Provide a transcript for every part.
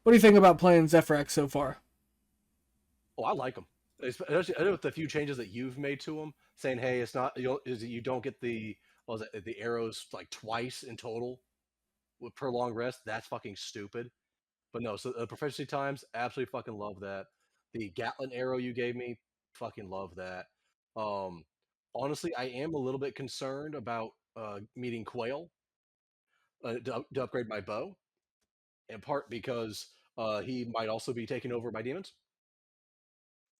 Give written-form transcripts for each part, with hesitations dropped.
What do you think about playing Zephyrax so far? Oh, I like them. Especially, I know with the few changes that you've made to them, saying, "Hey, it's not you don't get the what was it, the arrows like twice in total with per long rest." That's fucking stupid. But no, so the proficiency times, absolutely fucking love that. The Gatlin arrow you gave me, fucking love that. Um, honestly, I am a little bit concerned about meeting Quail to upgrade my bow, in part because he might also be taking over my demons.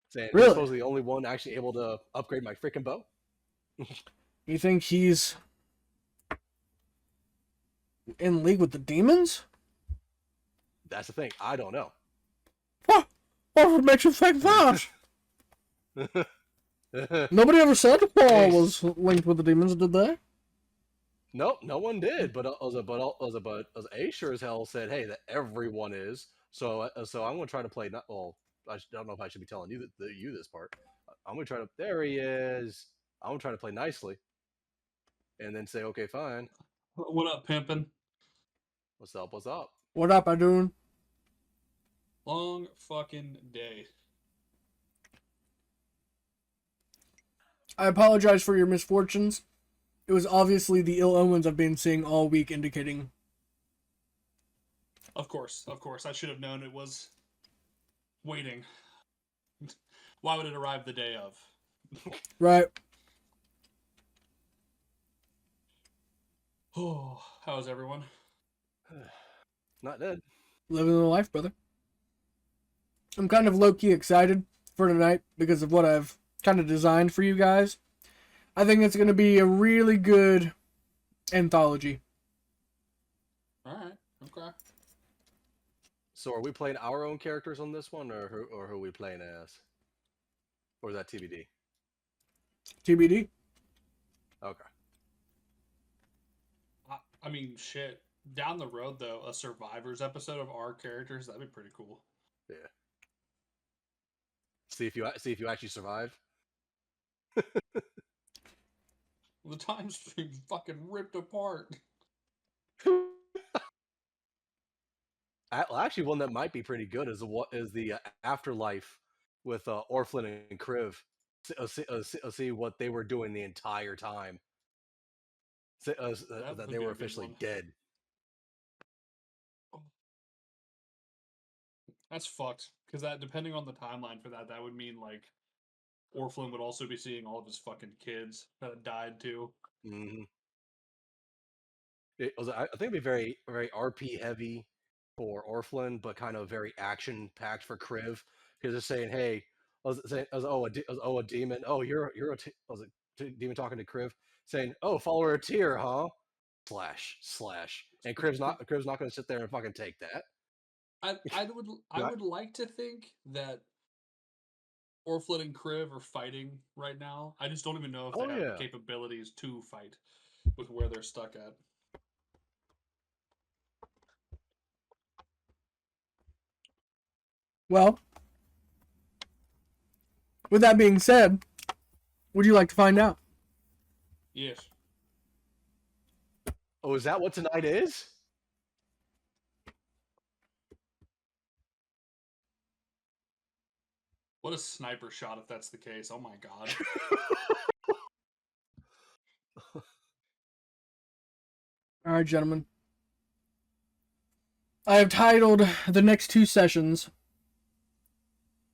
Saying he's Really? supposedly the only one actually able to upgrade my freaking bow. You think he's in league with the demons? That's the thing. I don't know. What? What would make you think that? Nobody ever said Paul Ace. was linked with the demons, did they? Nope, no one did. But A sure as hell said, "Hey, that everyone is." So I'm gonna try to play. Not well. I don't know if I should be telling you you this part. I'm gonna try to. There he is. I'm gonna try to play nicely, and then say, "Okay, fine. What up, pimpin'? What's up? What's up?" What up, I doing? Long fucking day. I apologize for your misfortunes. It was obviously the ill omens I've been seeing all week indicating. Of course. I should have known it was waiting. Why would it arrive the day of? Right. Oh, how's everyone? Not dead. Living the life, brother. I'm kind of low-key excited for tonight because of what I've kind of designed for you guys. I think it's going to be a really good anthology. Alright, okay. So are we playing our own characters on this one, or who are we playing as? Or is that TBD? TBD. Okay. I mean, shit. Down the road, though, a Survivors episode of our characters, that'd be pretty cool. Yeah. See if you actually survive. The time stream fucking ripped apart. Actually, one that might be pretty good is the afterlife with Orphan and Kriv. See what they were doing the entire time. That That would they be were a good officially one. dead. That's fucked. Because that, depending on the timeline for that, that would mean, like, Orphan would also be seeing all of his fucking kids that had died, too. Mm-hmm. I think it'd be very very RP heavy for Orphan, but kind of very action packed for Kriv. Because it's saying, "Hey, oh, a demon. Oh, you're a was it demon talking to Kriv, saying, "Oh, follower of Tyr, huh?" Slash. And Kriv's not going to sit there and fucking take that. I would like to think that Orphan and Kriv are fighting right now. I just don't even know if they Oh have the yeah. capabilities to fight with where they're stuck at. Well, with that being said, would you like to find out? Yes. Oh, is that what tonight is? What a sniper shot if that's the case. Oh my god. All right, gentlemen. I have titled the next two sessions,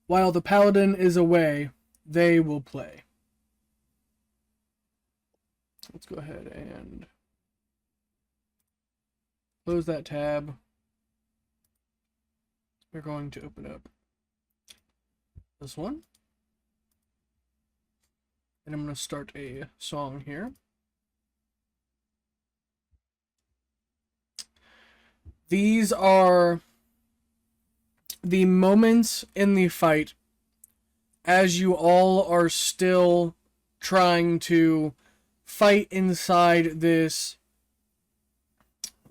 "While the Paladin is away, they will play." Let's go ahead and close that tab. We're going to open up this one. And I'm going to start a song here. These are the moments in the fight as you all are still trying to fight inside this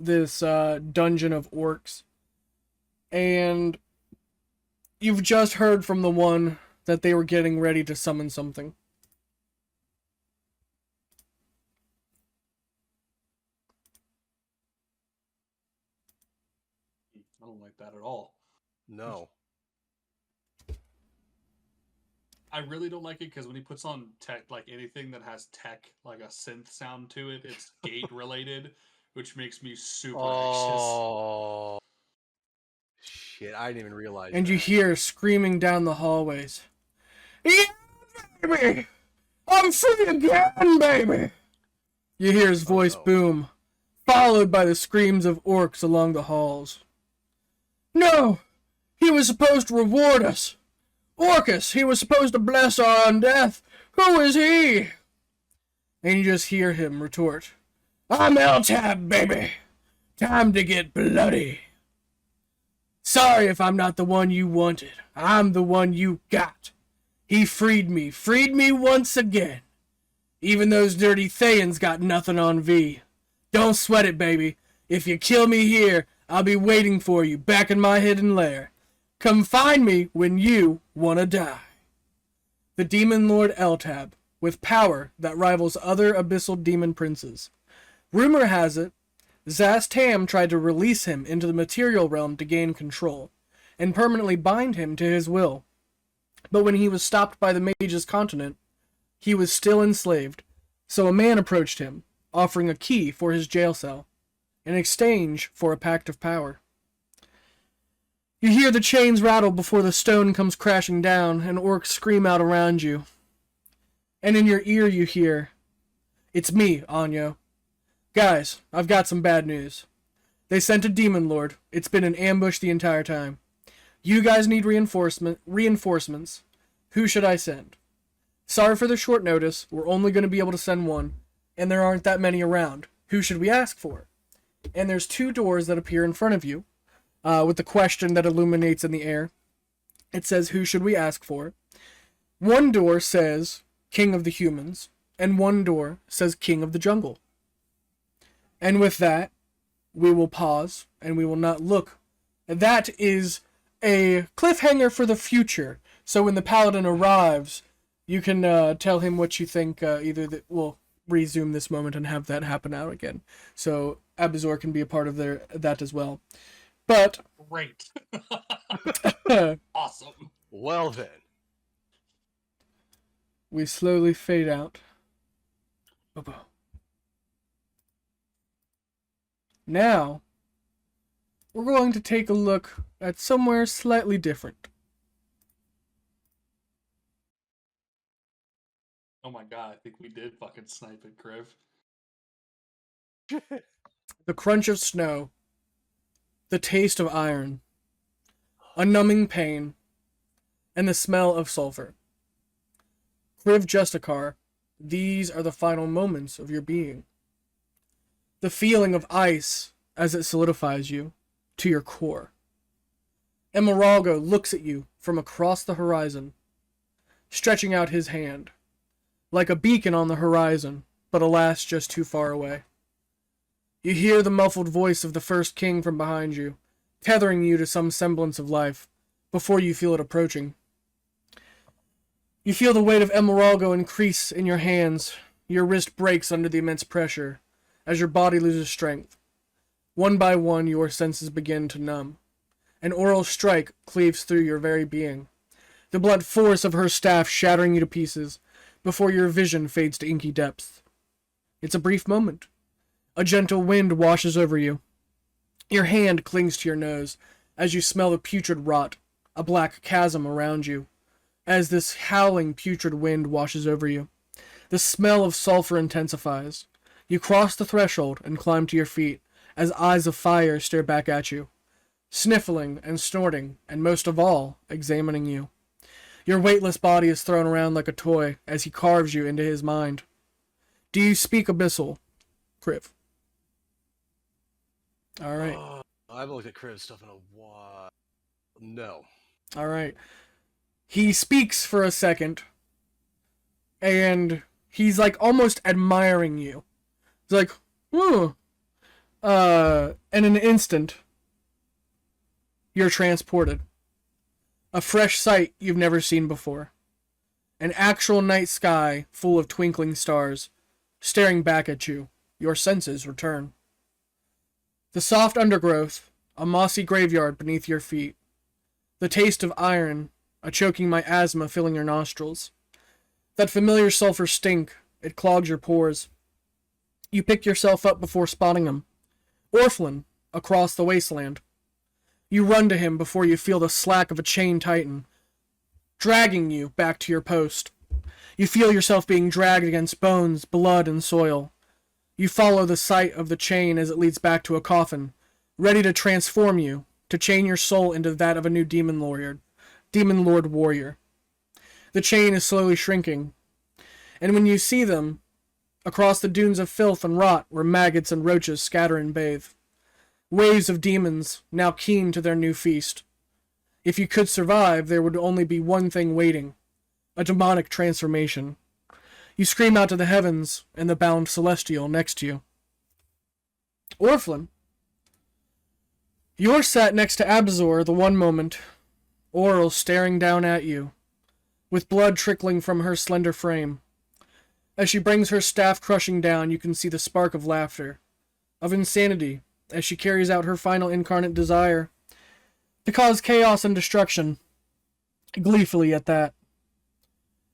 dungeon of orcs. And you've just heard from the one that they were getting ready to summon something. I don't like that at all. No. I really don't like it because when he puts on tech, like anything that has tech, like a synth sound to it, it's gate related, which makes me super anxious. Oh. Shit, I didn't even realize And that. you hear screaming down the hallways. Yeah, baby! I'm free again, baby! You hear his voice no. boom, followed by the screams of orcs along the halls. No! He was supposed to reward us! Orcus, he was supposed to bless our undeath! Who is he? And you just hear him retort, I'm Eltab, baby! Time to get bloody! Sorry if I'm not the one you wanted. I'm the one you got. He freed me once again. Even those dirty Thayans got nothing on V. Don't sweat it, baby. If you kill me here, I'll be waiting for you back in my hidden lair. Come find me when you wanna die. The Demon Lord Eltab, with power that rivals other abyssal demon princes. Rumor has it, Zastam tried to release him into the material realm to gain control, and permanently bind him to his will. But when he was stopped by the Mage's continent, he was still enslaved, so a man approached him, offering a key for his jail cell, in exchange for a pact of power. You hear the chains rattle before the stone comes crashing down, and orcs scream out around you. And in your ear you hear, It's me, Anyo. Guys, I've got some bad news. They sent a demon lord. It's been an ambush the entire time. You guys need reinforcements. Who should I send? Sorry for the short notice. We're only going to be able to send one, and there aren't that many around. Who should we ask for? And there's 2 doors that appear in front of you, with the question that illuminates in the air. It says, who should we ask for? One door says, King of the Humans, and one door says, King of the Jungle. And with that, we will pause, and we will not look. That is a cliffhanger for the future. So when the paladin arrives, you can tell him what you think. Either that we'll resume this moment and have that happen out again. So Abazor can be a part of that as well. But Great. Awesome. Well then. We slowly fade out. Bobo. Now, we're going to take a look at somewhere slightly different. Oh my god, I think we did fucking snipe it, Kriv. The crunch of snow, the taste of iron, a numbing pain, and the smell of sulfur. Kriv Justicar, these are the final moments of your being. The feeling of ice as it solidifies you to your core. Emeralgo looks at you from across the horizon, stretching out his hand, like a beacon on the horizon, but alas, just too far away. You hear the muffled voice of the first king from behind you, tethering you to some semblance of life, before you feel it approaching. You feel the weight of Emeralgo increase in your hands. Your wrist breaks under the immense pressure, as your body loses strength. One by one, your senses begin to numb. An oral strike cleaves through your very being, the blunt force of her staff shattering you to pieces, before your vision fades to inky depths. It's a brief moment. A gentle wind washes over you. Your hand clings to your nose, as you smell the putrid rot, a black chasm around you, as this howling putrid wind washes over you. The smell of sulfur intensifies. You cross the threshold and climb to your feet, as eyes of fire stare back at you, sniffling and snorting, and most of all, examining you. Your weightless body is thrown around like a toy as he carves you into his mind. Do you speak Abyssal, Kriv? All right. I haven't looked at Kriv's stuff in a while. No. All right. He speaks for a second, and he's like almost admiring you. He's like, "Whoa." In an instant, you're transported. A fresh sight you've never seen before. An actual night sky full of twinkling stars, staring back at you. Your senses return. The soft undergrowth, a mossy graveyard beneath your feet. The taste of iron, a choking miasma filling your nostrils. That familiar sulfur stink, it clogs your pores. You pick yourself up before spotting him. Orphan, across the wasteland. You run to him before you feel the slack of a chain tighten, dragging you back to your post. You feel yourself being dragged against bones, blood, and soil. You follow the sight of the chain as it leads back to a coffin, ready to transform you, to chain your soul into that of a new demon lord warrior. The chain is slowly shrinking, and when you see them, across the dunes of filth and rot where maggots and roaches scatter and bathe. Waves of demons, now keen to their new feast. If you could survive, there would only be one thing waiting. A demonic transformation. You scream out to the heavens and the bound celestial next to you. Orphan. You're sat next to Abzor the one moment, Oral staring down at you, with blood trickling from her slender frame. As she brings her staff crushing down, you can see the spark of laughter, of insanity, as she carries out her final incarnate desire, to cause chaos and destruction, gleefully at that.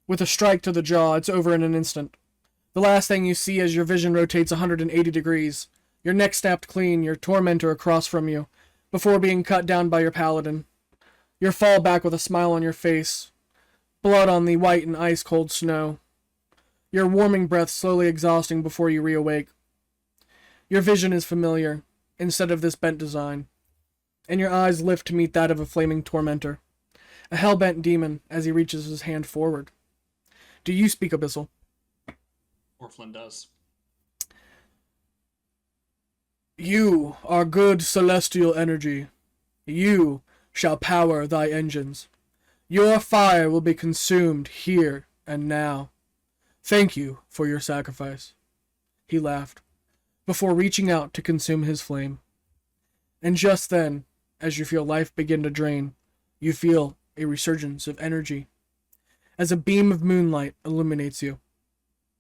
With a strike to the jaw, it's over in an instant. The last thing you see as your vision rotates 180 degrees, your neck snapped clean, your tormentor across from you, before being cut down by your paladin. Your fall back with a smile on your face, blood on the white and ice-cold snow. Your warming breath slowly exhausting before you reawake. Your vision is familiar, instead of this bent design, and your eyes lift to meet that of a flaming tormentor, a hell-bent demon as he reaches his hand forward. Do you speak Abyssal? Orphan does. You are good celestial energy. You shall power thy engines. Your fire will be consumed here and now. Thank you for your sacrifice. He laughed, before reaching out to consume his flame. And just then, as you feel life begin to drain, you feel a resurgence of energy, as a beam of moonlight illuminates you.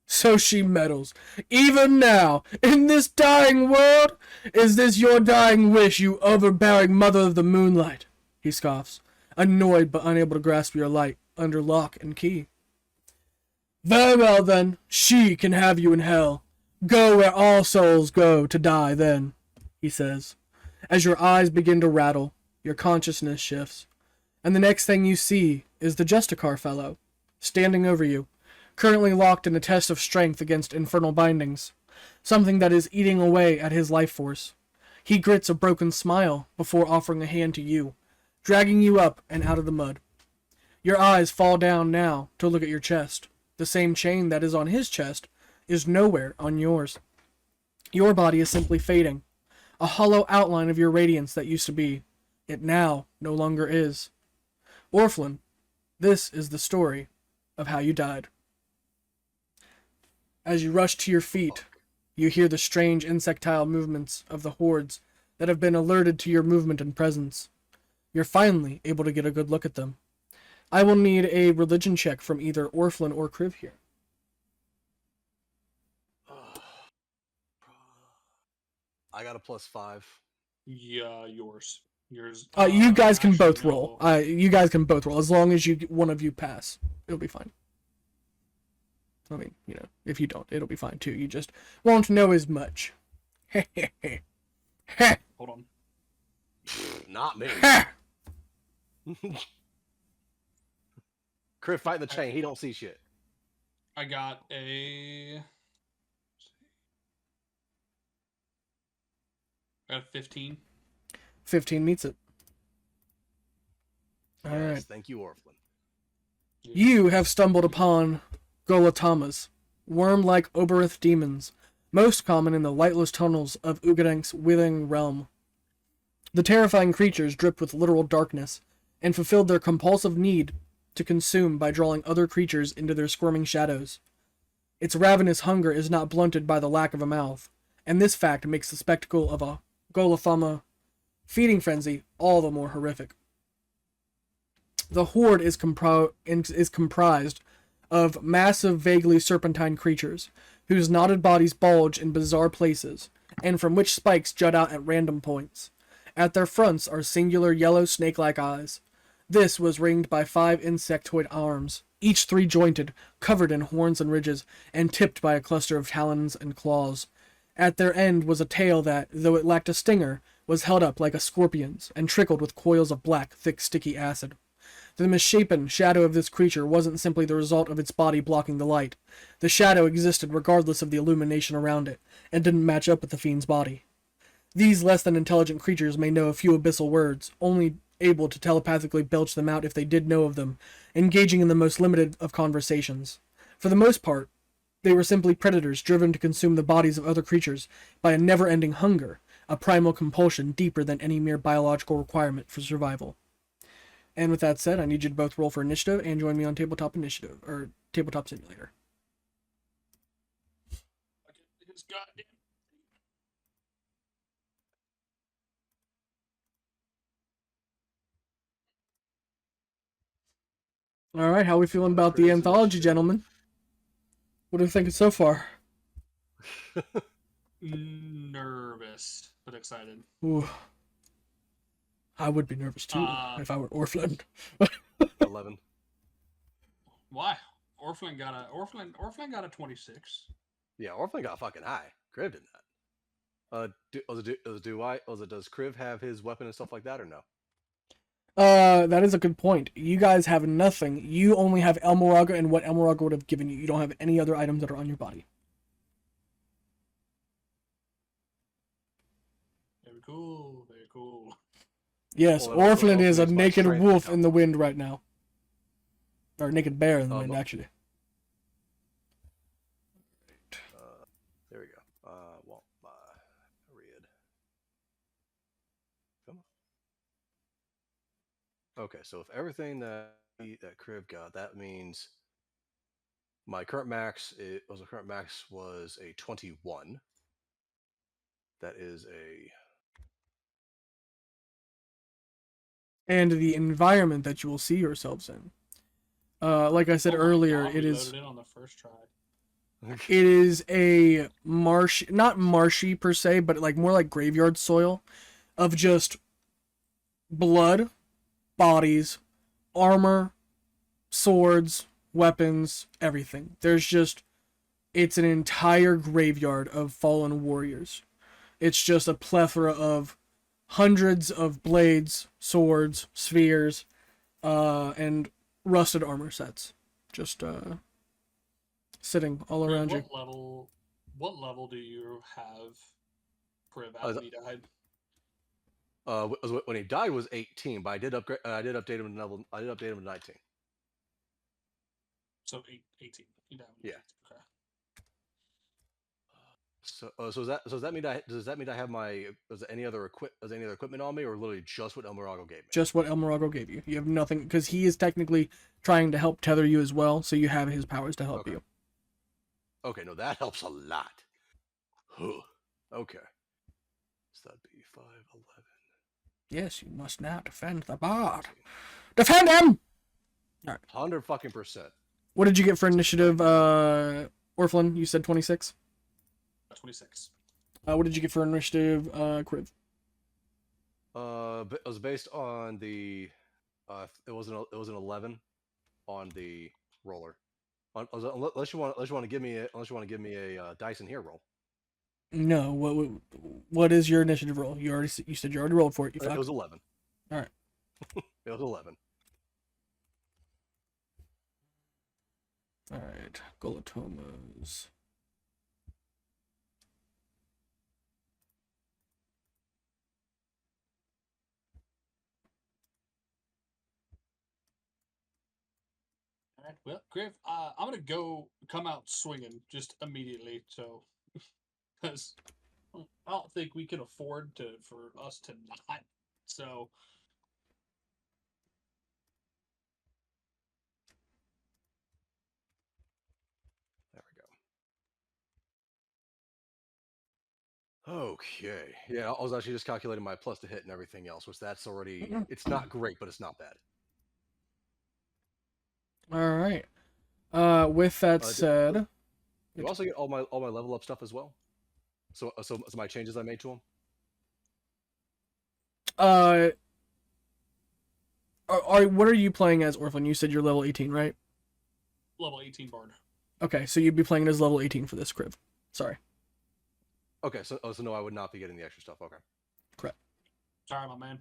So she meddles. Even now, in this dying world, is this your dying wish, you overbearing mother of the moonlight? He scoffs, annoyed but unable to grasp your light under lock and key. Very well then, she can have you in hell. Go where all souls go to die then, he says. As your eyes begin to rattle, your consciousness shifts, and the next thing you see is the Justicar fellow, standing over you, currently locked in a test of strength against infernal bindings, something that is eating away at his life force. He grits a broken smile before offering a hand to you, dragging you up and out of the mud. Your eyes fall down now to look at your chest. The same chain that is on his chest is nowhere on yours. Your body is simply fading, a hollow outline of your radiance that used to be. It now no longer is. Orphan, this is the story of how you died. As you rush to your feet, you hear the strange insectile movements of the hordes that have been alerted to your movement and presence. You're finally able to get a good look at them. I will need a religion check from either Orphan or Kriv here. I got a +5. Yeah, yours. Yours. You guys can actually, both roll. You guys can both roll as long as one of you pass. It'll be fine. I mean, if you don't, it'll be fine too. You just won't know as much. Hold on. Not me. Criff fighting the chain. He don't see shit. I got a 15. 15 meets it. Yes, All right. thank you, Orphan. You have stumbled upon Golatamas, worm-like Oberith demons, most common in the lightless tunnels of Ugadenk's withing realm. The terrifying creatures dripped with literal darkness, and fulfilled their compulsive need to consume by drawing other creatures into their squirming shadows. Its ravenous hunger is not blunted by the lack of a mouth, and this fact makes the spectacle of a Golathama feeding frenzy all the more horrific. The horde is comprised of massive, vaguely serpentine creatures, whose knotted bodies bulge in bizarre places, and from which spikes jut out at random points. At their fronts are singular yellow snake-like eyes. This was ringed by 5 insectoid arms, each 3-jointed, covered in horns and ridges, and tipped by a cluster of talons and claws. At their end was a tail that, though it lacked a stinger, was held up like a scorpion's, and trickled with coils of black, thick, sticky acid. The misshapen shadow of this creature wasn't simply the result of its body blocking the light. The shadow existed regardless of the illumination around it, and didn't match up with the fiend's body. These less than intelligent creatures may know a few abyssal words, only able to telepathically belch them out if they did know of them, engaging in the most limited of conversations. For the most part, they were simply predators driven to consume the bodies of other creatures by a never-ending hunger, a primal compulsion deeper than any mere biological requirement for survival. And with that said, I need you to both roll for initiative and join me on Tabletop Initiative, or Tabletop Simulator. All right, how are we feeling about the Anthology, gentlemen? What are you thinking so far? Nervous, but excited. Ooh. I would be nervous too if I were Orphan. 11. Why? Orphan got a 26. Yeah, Orphan got fucking high. Kriv did not. Does Kriv have his weapon and stuff like that or no? That is a good point. You guys have nothing. You only have Elmoraga and what Elmoraga would have given you. You don't have any other items that are on your body. Very cool. Very cool. Yes, Well, Orphan is a it's my naked strength wolf count. in the wind right now. Or naked bear in the wind, but- actually. There we go. Read. Come on. Okay, so if everything that Kriv got, that means my current max was a 21. That is a And the environment that you will see yourselves in. Like I said Oh my earlier, God, it we is loaded it on the first try. it is a not marshy per se, but like more like graveyard soil of just blood, bodies, armor, swords, weapons, everything. It's an entire graveyard of fallen warriors. It's just a plethora of hundreds of blades, swords, spheres, and rusted armor sets. Just sitting all around you. What level do you have Priv Oh, after he died? when he died was 18, but I did update him to level. I did update him to 19. So 18. He died when he Yeah. was 18. Okay. So does that mean I have my any other equipment on me, or literally just what Elmorago gave me? Just what Elmorago gave you. You have nothing, because he is technically trying to help tether you as well, so you have his powers to help you. Okay, no, that helps a lot. Huh. Okay. So that'd be 5, 11. Yes, you must now defend the bard. Defend him! 100%. What did you get for initiative, Orphan? You said 26? 26. What did you get for initiative, Kriv? It was based on the it was an 11 on the roller. Unless you want to give me a dice in here roll. No, what is your initiative roll? You said you already rolled for it. It was 11. All right. It was 11. All right. Golotomos. All right. Well, Griff, I'm gonna come out swinging just immediately. So, because I don't think we can afford for us to not. So. There we go. Okay. Yeah, I was actually just calculating my plus to hit and everything else, which that's already it's not great, but it's not bad. All right. With that said, You also get all my level up stuff as well. So my changes I made to them. What are you playing as, Orphan? You said you're level 18, right? Level 18 bard. Okay, so you'd be playing as level 18 for this Kriv. Sorry. Okay, so no, I would not be getting the extra stuff. Okay. Correct. Sorry, my man.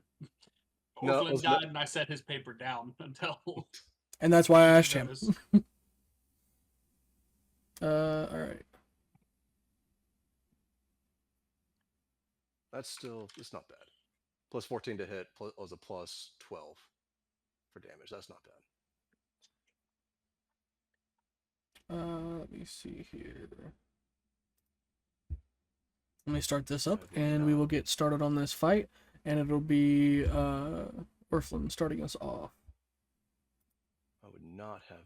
No, Orphan died, and I set his paper down until. And that's why I asked you him. notice. Alright. It's not bad. Plus 14 to hit was a plus 12 for damage. That's not bad. Let me see here. Let me start this up, and we will get started on this fight, and it'll be Orphan starting us off. I would not have that.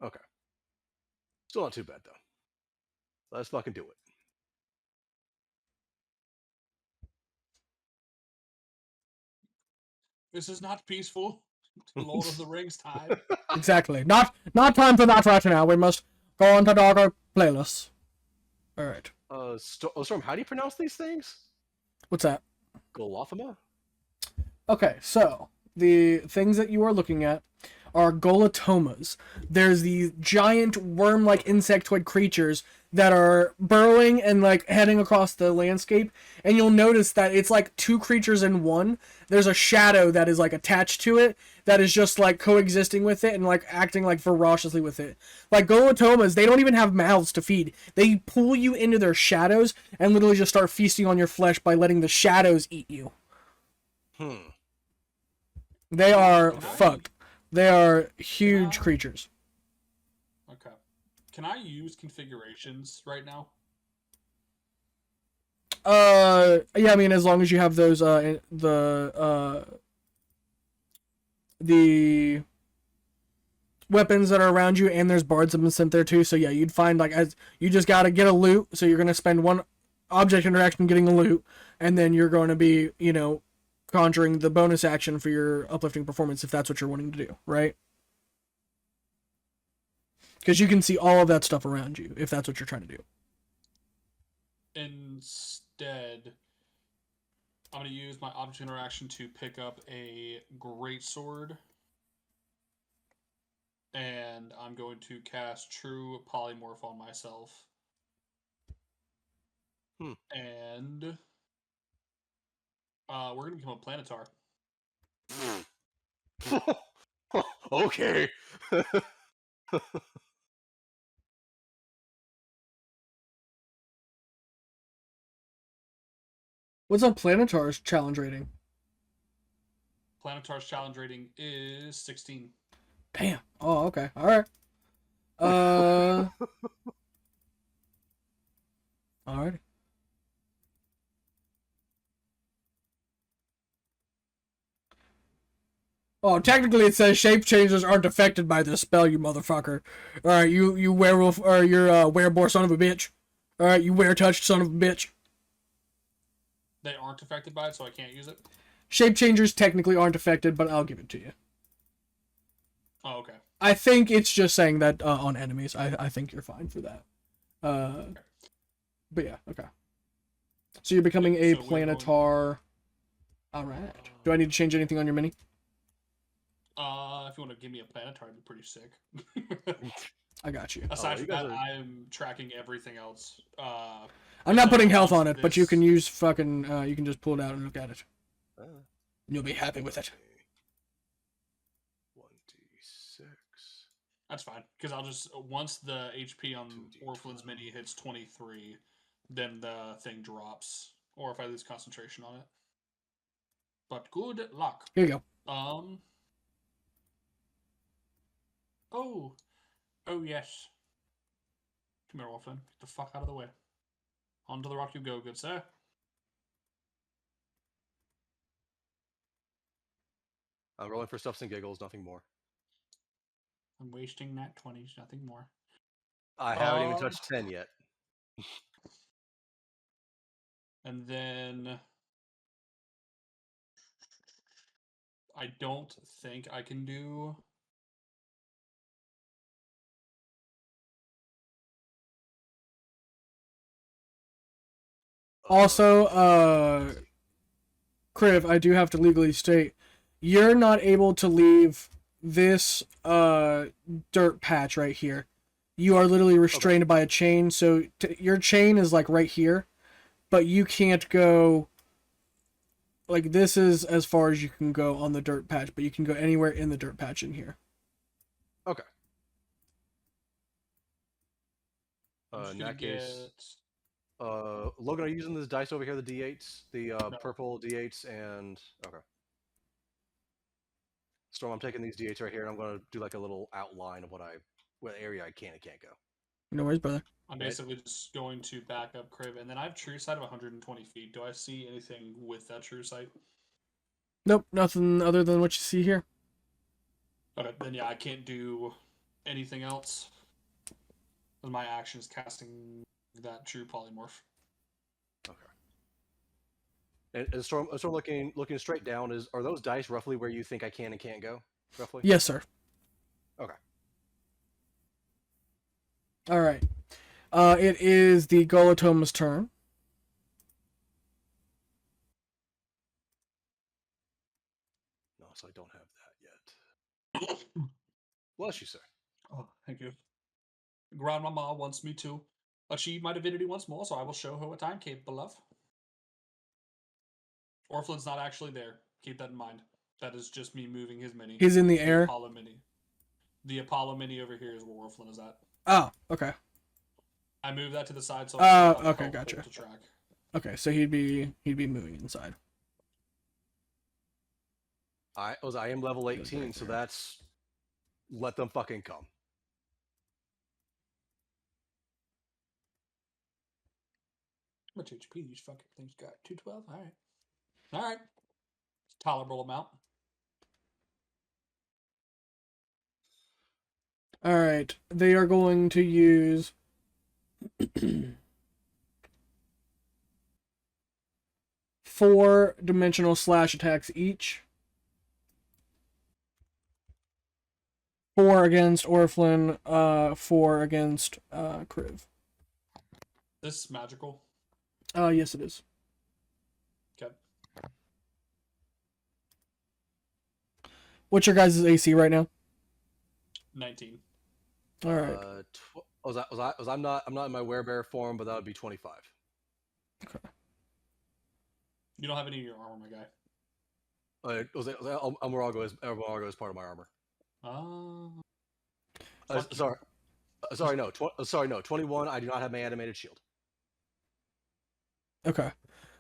Okay. Still not too bad, though. Let's fucking do it. This is not peaceful. Lord of the Rings time. Exactly. Not time for that right now. We must go on to Dogger playlist. Alright. Storm, how do you pronounce these things? What's that? Golothama? Okay, so the things that you are looking at are golotomas. There's these giant worm-like insectoid creatures that are burrowing and like heading across the landscape, and you'll notice that it's like two creatures in one. There's a shadow that is like attached to it that is just like coexisting with it and like acting like ferociously with it. Like golotomas, they don't even have mouths to feed. They pull you into their shadows and literally just start feasting on your flesh by letting the shadows eat you. They are fucked. They are huge creatures. Okay. Can I use configurations right now? Yeah, I mean, as long as you have those, the weapons that are around you, and there's bards that have been sent there too, so yeah, you'd find, like, as you just gotta get a loot, so you're gonna spend one object interaction getting a loot, and then you're going to be, you know, conjuring the bonus action for your uplifting performance if that's what you're wanting to do, right? Because you can see all of that stuff around you if that's what you're trying to do. Instead, I'm going to use my object interaction to pick up a greatsword. And I'm going to cast True Polymorph on myself. And we're going to become a Planetar. Okay. What's a Planetar's challenge rating? Planetar's challenge rating is 16. Damn. Oh, okay. All right. Alrighty. Oh, technically it says shape changers aren't affected by this spell, you motherfucker. Alright, you werewolf, or you're wereboar son of a bitch. Alright, you were-touched son of a bitch. They aren't affected by it, so I can't use it? Shape changers technically aren't affected, but I'll give it to you. Oh, okay. I think it's just saying that on enemies. I think you're fine for that. Okay. But yeah, okay. So you're becoming a So Planetar. Alright. Do I need to change anything on your mini? If you want to give me a Planetar, it'd be pretty sick. I got you. Aside from that, I'm tracking everything else. I'm not putting health on it, but you can use fucking, you can just pull it out and look at it. You'll be happy with it. 1d6. That's fine, because I'll just, once the HP on Orphan's mini hits 23, then the thing drops. Or if I lose concentration on it. But good luck. Here you go. Oh yes. Come here, Orphan. Get the fuck out of the way. Onto the rock you go, good sir. I'm rolling for stuffs and giggles, nothing more. I'm wasting nat 20s, nothing more. I haven't even touched 10 yet. And then I don't think I can do Also, Kriv, I do have to legally state, you're not able to leave this dirt patch right here. You are literally restrained by a chain, so your chain is like right here, but you can't go. Like, this is as far as you can go on the dirt patch, but you can go anywhere in the dirt patch in here. Okay. I'm just In gonna that case, Logan, are you using this dice over here, the D8s, the No. purple D8s, and okay. Storm, I'm taking these D8s right here, and I'm going to do like a little outline of what area I can and can't go. No worries, brother. I'm Right. basically just going to back up Crib, and then I have true sight of 120 feet. Do I see anything with that true sight? Nope, nothing other than what you see here. Okay, then yeah, I can't do anything else. My action is casting that true polymorph. Okay. And Storm, looking straight down, are those dice roughly where you think I can and can't go? Roughly? Yes, sir. Okay. All right. It is the Golotoma's turn. No, so I don't have that yet. Bless you, sir. Oh, thank you. Grandmama wants me to achieve my divinity once more, so I will show her what I'm capable of. Orphelin's not actually there. Keep that in mind. That is just me moving his mini. He's in the air. Apollo mini. The Apollo mini over here is where Orphelin is at. Oh, okay. I moved that to the side so okay, I'll gotcha. hold to track. Okay, so he'd be moving inside. I am level 18, so that's let them fucking come. How much HP these fucking things got? 212? Alright. Alright. Tolerable amount. All right, they are going to use 4-dimensional slash attacks each. 4 against Orphelin, 4 against Kriv. This is magical. Yes, it is. Okay. What's your guys' AC right now? 19. All right. I'm not in my werebear form, but that would be 25. Okay. You don't have any of your armor, my guy. Umarago is part of my armor. Sorry, no. 21. I do not have my animated shield. Okay.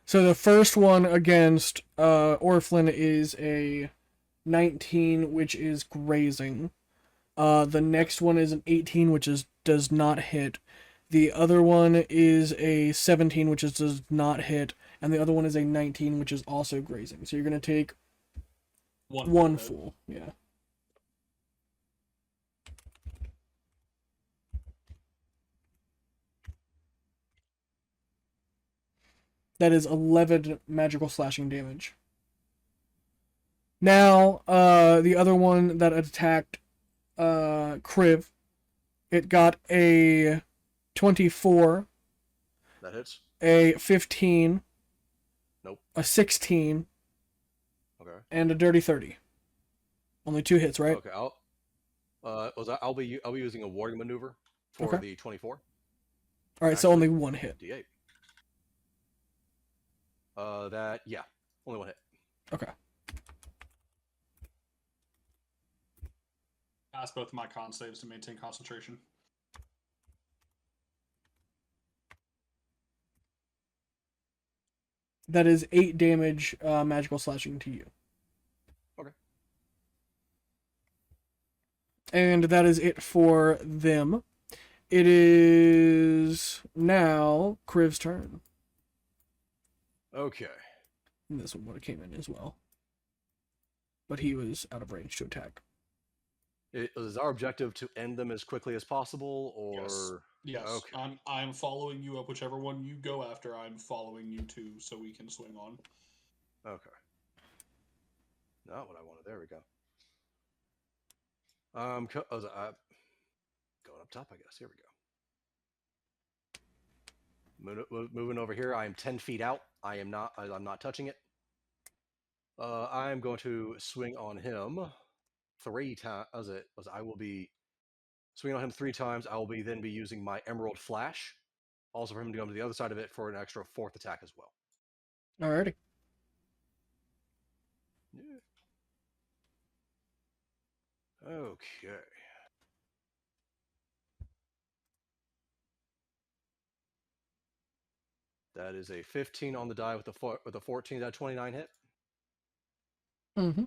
So the first one against Orphelin is a 19, which is grazing. The next one is an 18, which does not hit. The other one is a 17, which does not hit, and the other one is a 19, which is also grazing. So you're gonna take one full. Yeah. That is 11 magical slashing damage. Now, the other one that attacked Kriv, it got a 24. That hits. A 15. Nope. A 16. Okay. And a dirty 30. Only 2 hits, right? Okay. I'll be using a warding maneuver for the 24. All right, so only 1 hit. D8. Only 1 hit. Okay. Pass both of my con saves to maintain concentration. That is 8 damage magical slashing to you. Okay. And that is it for them. It is now Kriv's turn. Okay. And this one would have came in as well. But he was out of range to attack. Is our objective to end them as quickly as possible, or yes? Okay. I'm following you up. Whichever one you go after, I'm following you to, so we can swing on. Okay. Not what I wanted. There we go. Going up top, I guess. Here we go. Moving over here, I am 10 feet out. I'm not touching it. I'm going to swing on him 3 times. I will be swinging on him 3 times. I will then be using my Emerald Flash, also for him to come to the other side of it for an extra 4th attack as well. Alrighty. Yeah. Okay. That is a 15 on the die with a 14. That 29 hit. Mm-hmm.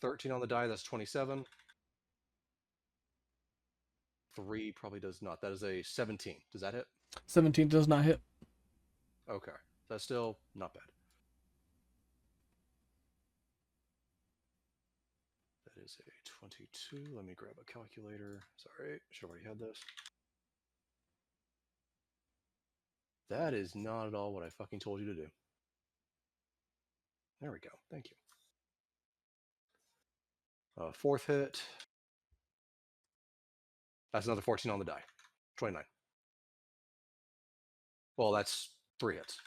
13 on the die. That's 27. 3 probably does not. That is a 17. Does that hit? 17 does not hit. Okay. That's still not bad. That is a 22. Let me grab a calculator. Sorry, should have already had this. That is not at all what I fucking told you to do. There we go. Thank you. 4th hit. That's another 14 on the die. 29. Well, that's 3 hits.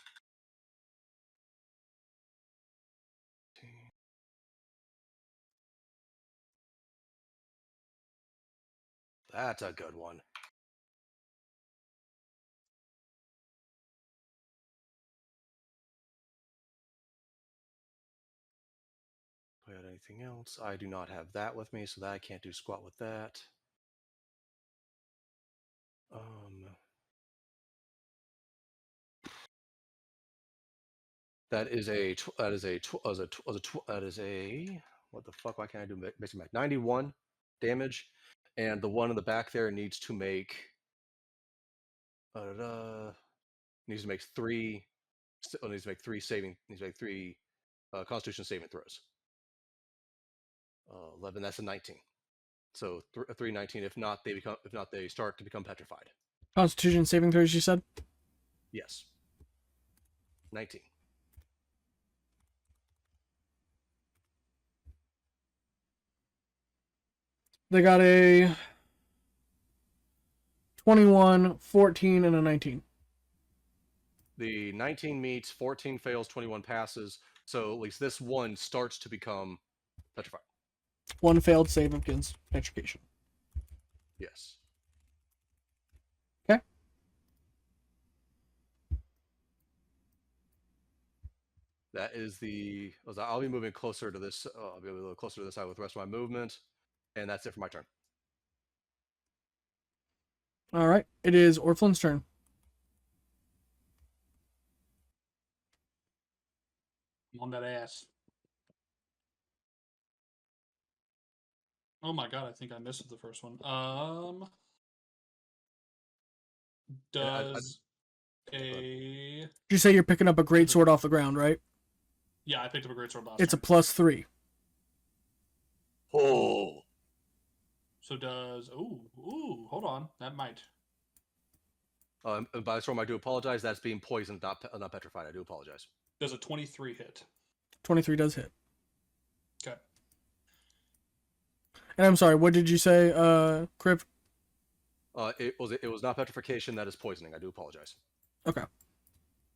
That's a good one. Do I have anything else? I do not have that with me, so that I can't do squat with that. That is a what the fuck? Why can't I do basic math? 91 damage, and the one in the back there needs to make needs to make 3 Constitution saving throws. 11. That's a 19. So 319. If not, they start to become petrified. Constitution saving throws, you said? Yes. 19. They got a 21, 14, and a 19. The 19 meets, 14 fails, 21 passes. So at least this one starts to become petrified. 1 failed save against petrification. Yes. Okay. That is I'll be moving closer to this. I'll be a little closer to this side with the rest of my movement. And that's it for my turn. Alright. It is Orflin's turn. I'm on that ass. Oh my god, I think I missed the first one. Does Did you say you're picking up a greatsword off the ground, right? Yeah, I picked up a greatsword last It's a turn. +3. Oh. So does hold on, that might. By the storm, I do apologize. That's being poisoned, not petrified. I do apologize. Does a 23 hit? 23 does hit. Okay. And I'm sorry, what did you say, Crip? It was not petrification. That is poisoning. I do apologize. Okay.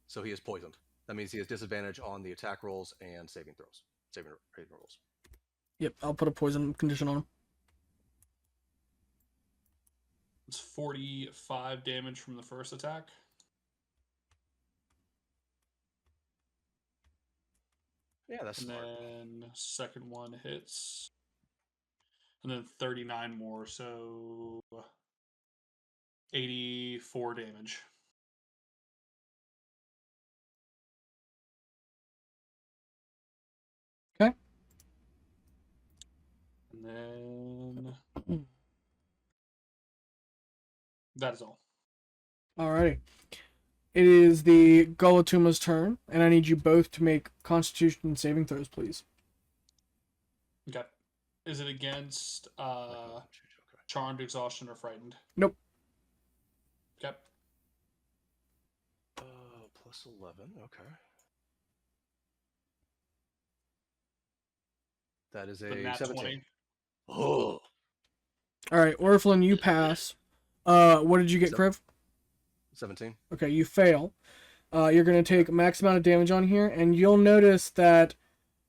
So he is poisoned. That means he has disadvantage on the attack rolls and saving rolls. Yep, I'll put a poison condition on him. It's 45 damage from the first attack. Yeah, that's and smart. then second one hits. And then 39 more, so 84 damage. Okay. And then that is all. Alrighty. It is the Gulatuma's turn, and I need you both to make Constitution saving throws, please. Okay. Is it against Charmed, Exhaustion, or Frightened? Nope. Okay. Plus 11. Okay. That is a The nat 17. 20. Oh. Alright, Orphalin, you pass. What did you get, So- Kriv? 17. Okay, you fail. You're going to take max amount of damage on here, and you'll notice that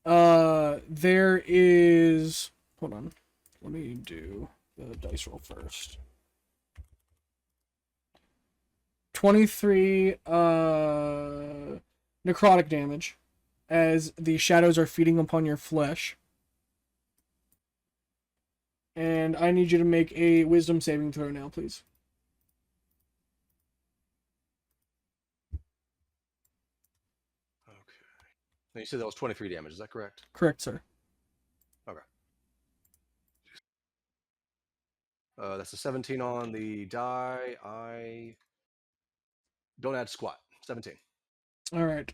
there is... Hold on. Let me do the dice roll first. 23 necrotic damage as the shadows are feeding upon your flesh. And I need you to make a wisdom saving throw now, please. Okay. Now you said that was 23 damage. Is that correct? Correct, sir. That's a 17 on the die. I don't add squat. 17. All right.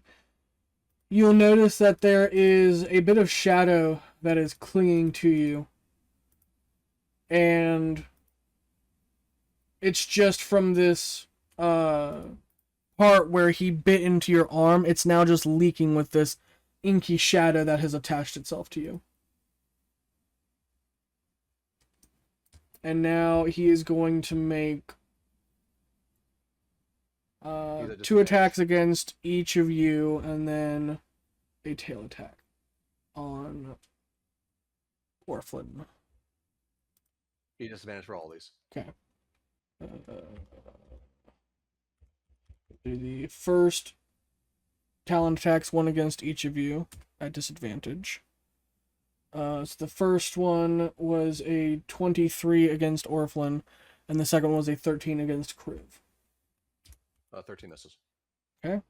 You'll notice that there is a bit of shadow that is clinging to you. And it's just from this part where he bit into your arm. It's now just leaking with this inky shadow that has attached itself to you. And now he is going to make two attacks against each of you, and then a tail attack on Orphan. He disadvantage for all these. Okay. Do the first talent attacks, one against each of you at disadvantage. So the first one was a 23 against Orphan, and the second one was a 13 against Kriv. 13 misses. Okay.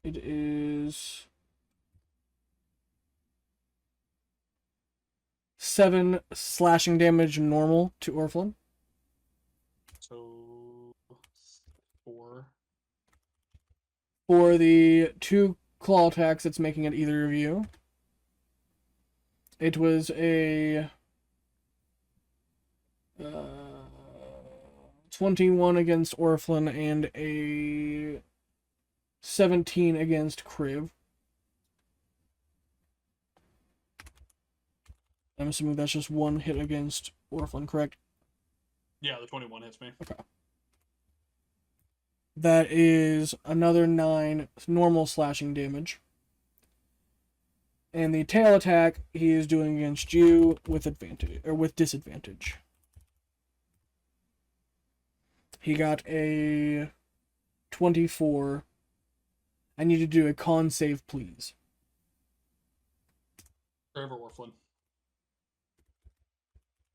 It is 7 slashing damage normal to Orphan. So 4. For the 2 claw attacks it's making at either of you, it was a 21 against Orphan and a 17 against Kriv. I'm assuming that's just one hit against Orphan, correct? Yeah, the 21 hits me. Okay. That is another 9 normal slashing damage. And the tail attack he is doing against you with advantage or with disadvantage. He got a 24. I need you to do a con save, please. Forever Orphan.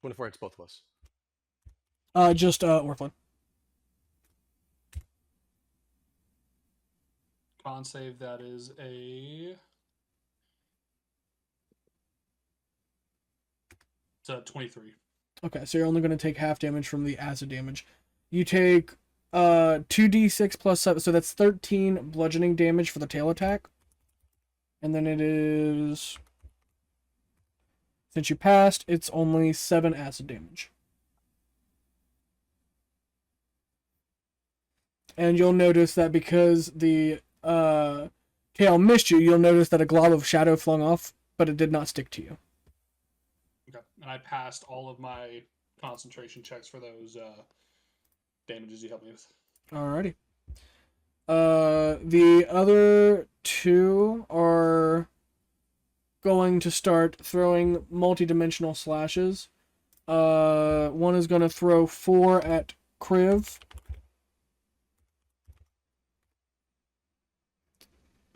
24 hits both of us. Just Orphan. Con save, that is a... It's a 23. Okay, so you're only going to take half damage from the acid damage. You take 2d6 plus 7, so that's 13 bludgeoning damage for the tail attack. And then it is... Since you passed, it's only 7 acid damage. And you'll notice that because the tail missed you, you'll notice that a glob of shadow flung off, but it did not stick to you. Okay, and I passed all of my concentration checks for those damages you helped me with. Alrighty. The other 2 are going to start throwing multi-dimensional slashes. One is going to throw 4 at Kriv.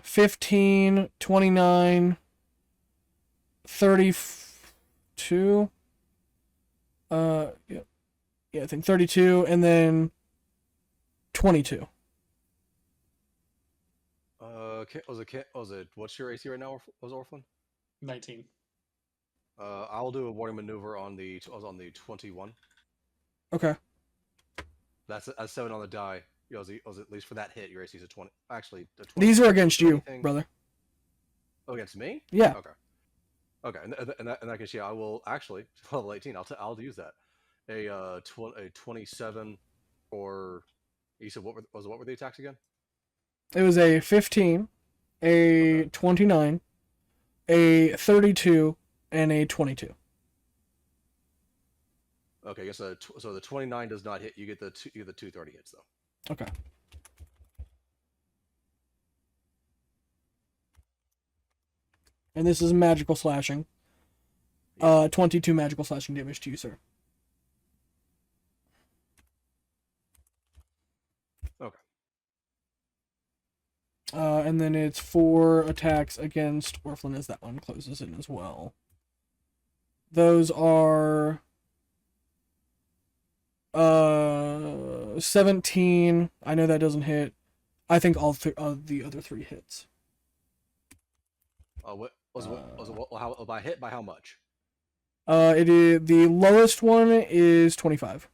15, 29, 32. Yeah, I think 32, and then 22. Was it? What's your AC right now? Was Orphan? 19. I'll do a warning maneuver on the. I was on the 21. Okay. That's a 7 on the die. Was at least for that hit, your AC is a 20. Actually, the 20. These are against you, anything... brother. Oh, against me? Yeah. Okay. Okay, in that case, yeah, I will actually level 18. I'll use that. A 27 or you said what were the attacks again? It was a 15, a 29, a 32, and a 22. Okay, I guess so the 29 does not hit. You get the 230 hits though. Okay. And this is magical slashing. 22 magical slashing damage to you, sir. Okay. And then it's 4 attacks against Orphan as that one closes in as well. Those are 17. I know that doesn't hit. I think all the other 3 hits. What was how by hit by how much? It is the lowest one is 25.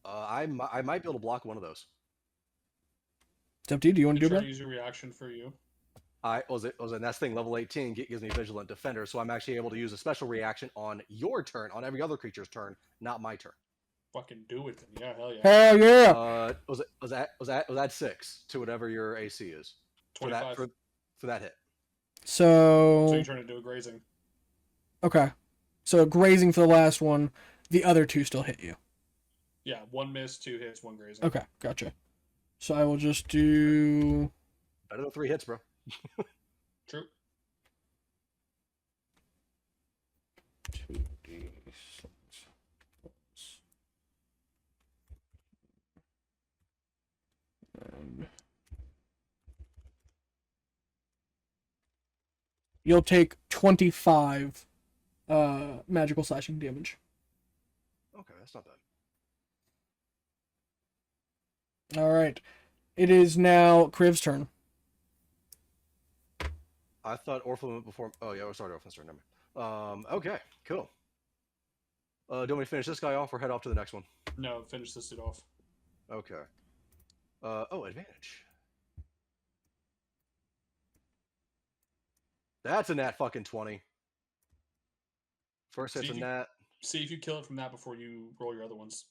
I might be able to block one of those. It's up to you. Do you want to do Try that? to use a reaction for you. And that's thing level 18 gives me Vigilant Defender, so I'm actually able to use a special reaction on your turn, on every other creature's turn, not my turn. Fucking do it then. Yeah, hell yeah. Hell yeah! Was that 6 to whatever your AC is 25. for that hit. So So you turn into a grazing. okay. So grazing for the last one. The other 2 still hit you. Yeah, 1 miss, 2 hits, 1 grazing. Okay, gotcha. So I will just do Better than 3 hits, bro. True. 2d6. And you'll take 25 magical slashing damage. Okay, that's not bad. All right. It is now Kriv's turn. I thought Orphan went before. Oh yeah, we're starting Orphan's turn. Never mind. Okay, cool. Do you want me to finish this guy off or head off to the next one? No, finish this dude off. Okay. Advantage. That's a nat fucking 20. First hit's a nat. See if you kill it from that before you roll your other ones.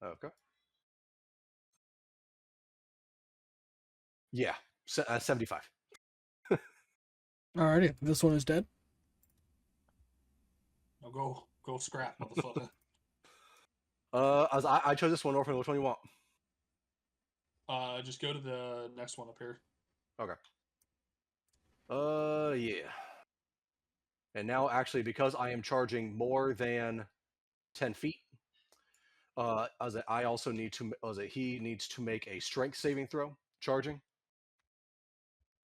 Okay. Yeah, 75. Alrighty, this one is dead. Now go scrap, motherfucker. I chose this one. Orphan, which one you want? Just go to the next one up here. Okay. Yeah. And now, actually, because I am charging more than 10 feet, I also need to. He needs to make a strength saving throw. Charging.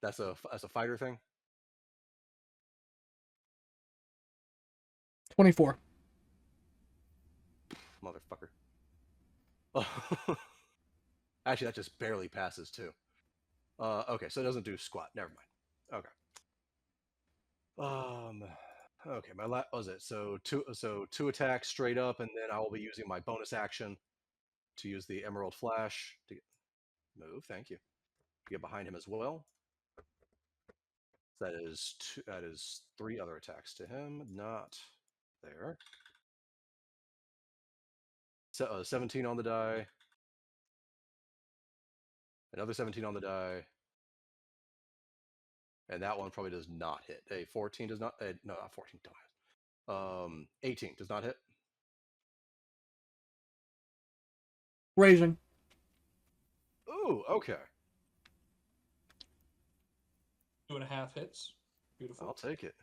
That's a fighter thing. 24. Motherfucker. Actually, that just barely passes too. Okay, so it doesn't do squat. Never mind. Okay. Okay, my was it? So two attacks straight up, and then I will be using my bonus action to use the Emerald Flash to move. Thank you. To get behind him as well. That is 3 other attacks to him. Not there. 17 on the die. Another 17 on the die. And that one probably does not hit. A 14 does not. No, not 14. Don't hit. 18 does not hit. Raising. Ooh, okay. 2.5 hits. Beautiful. I'll take it.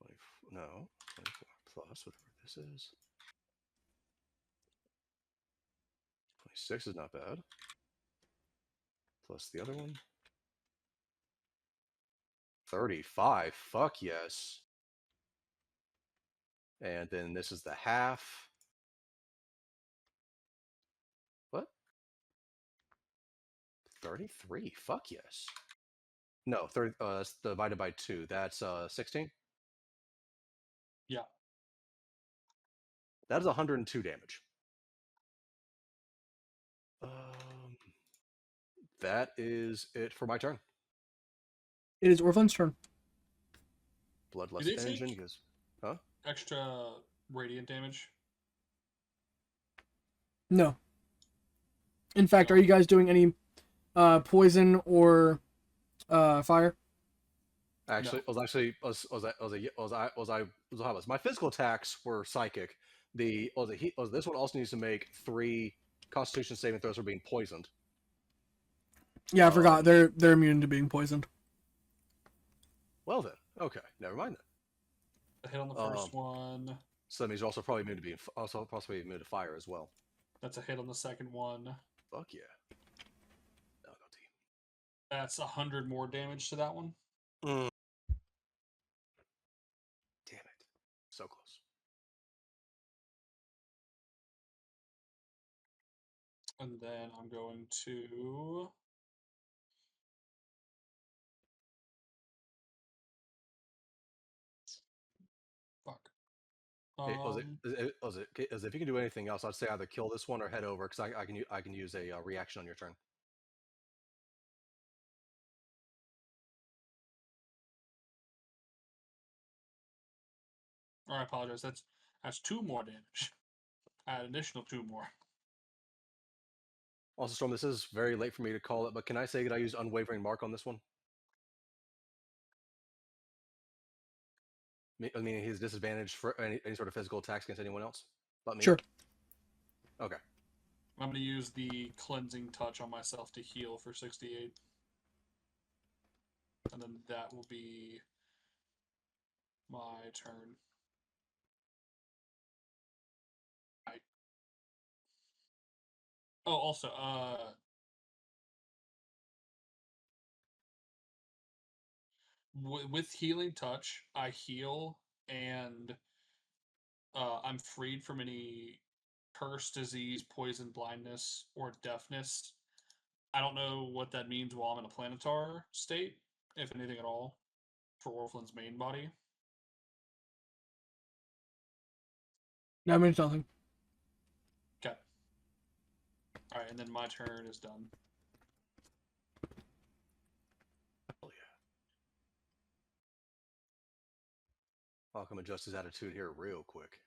24, no, 24 plus whatever this is. 26 is not bad. Plus the other one. 35. Fuck yes. And then this is the half. What? 33. Fuck yes. No, 30. That's divided by 2. That's 16. Yeah. That is 102 damage. That is it for my turn. It is Orphan's turn. Bloodlust engine goes. Huh? Extra radiant damage. No. In fact, are you guys doing any poison or fire? Actually, No. my physical attacks were psychic. This one also needs to make 3 Constitution saving throws for being poisoned. Yeah, I forgot. They're immune to being poisoned. Well then, okay, never mind then. A hit on the first one. So that means you're also probably immune to possibly immune to fire as well. That's a hit on the second one. Fuck yeah. Now go team. That's 100 more damage to that one. Damn it. So close. And then I'm going to... Fuck. If you can do anything else, I'd say either kill this one or head over, because I can use a reaction on your turn. Or I apologize. That's 2 more damage. Add additional 2 more. Also, Storm, this is very late for me to call it, but can I say that I use Unwavering Mark on this one? I mean, his disadvantage for any sort of physical attacks against anyone else but me? Sure. Okay. I'm going to use the Cleansing Touch on myself to heal for 68. And then that will be my turn. Right. Oh, also, with Healing Touch, I heal and I'm freed from any curse, disease, poison, blindness, or deafness. I don't know what that means while I'm in a planetar state, if anything at all, for Orphan's main body. That means nothing. Okay. Alright, and then my turn is done. Hell yeah. I'll come adjust his attitude here real quick.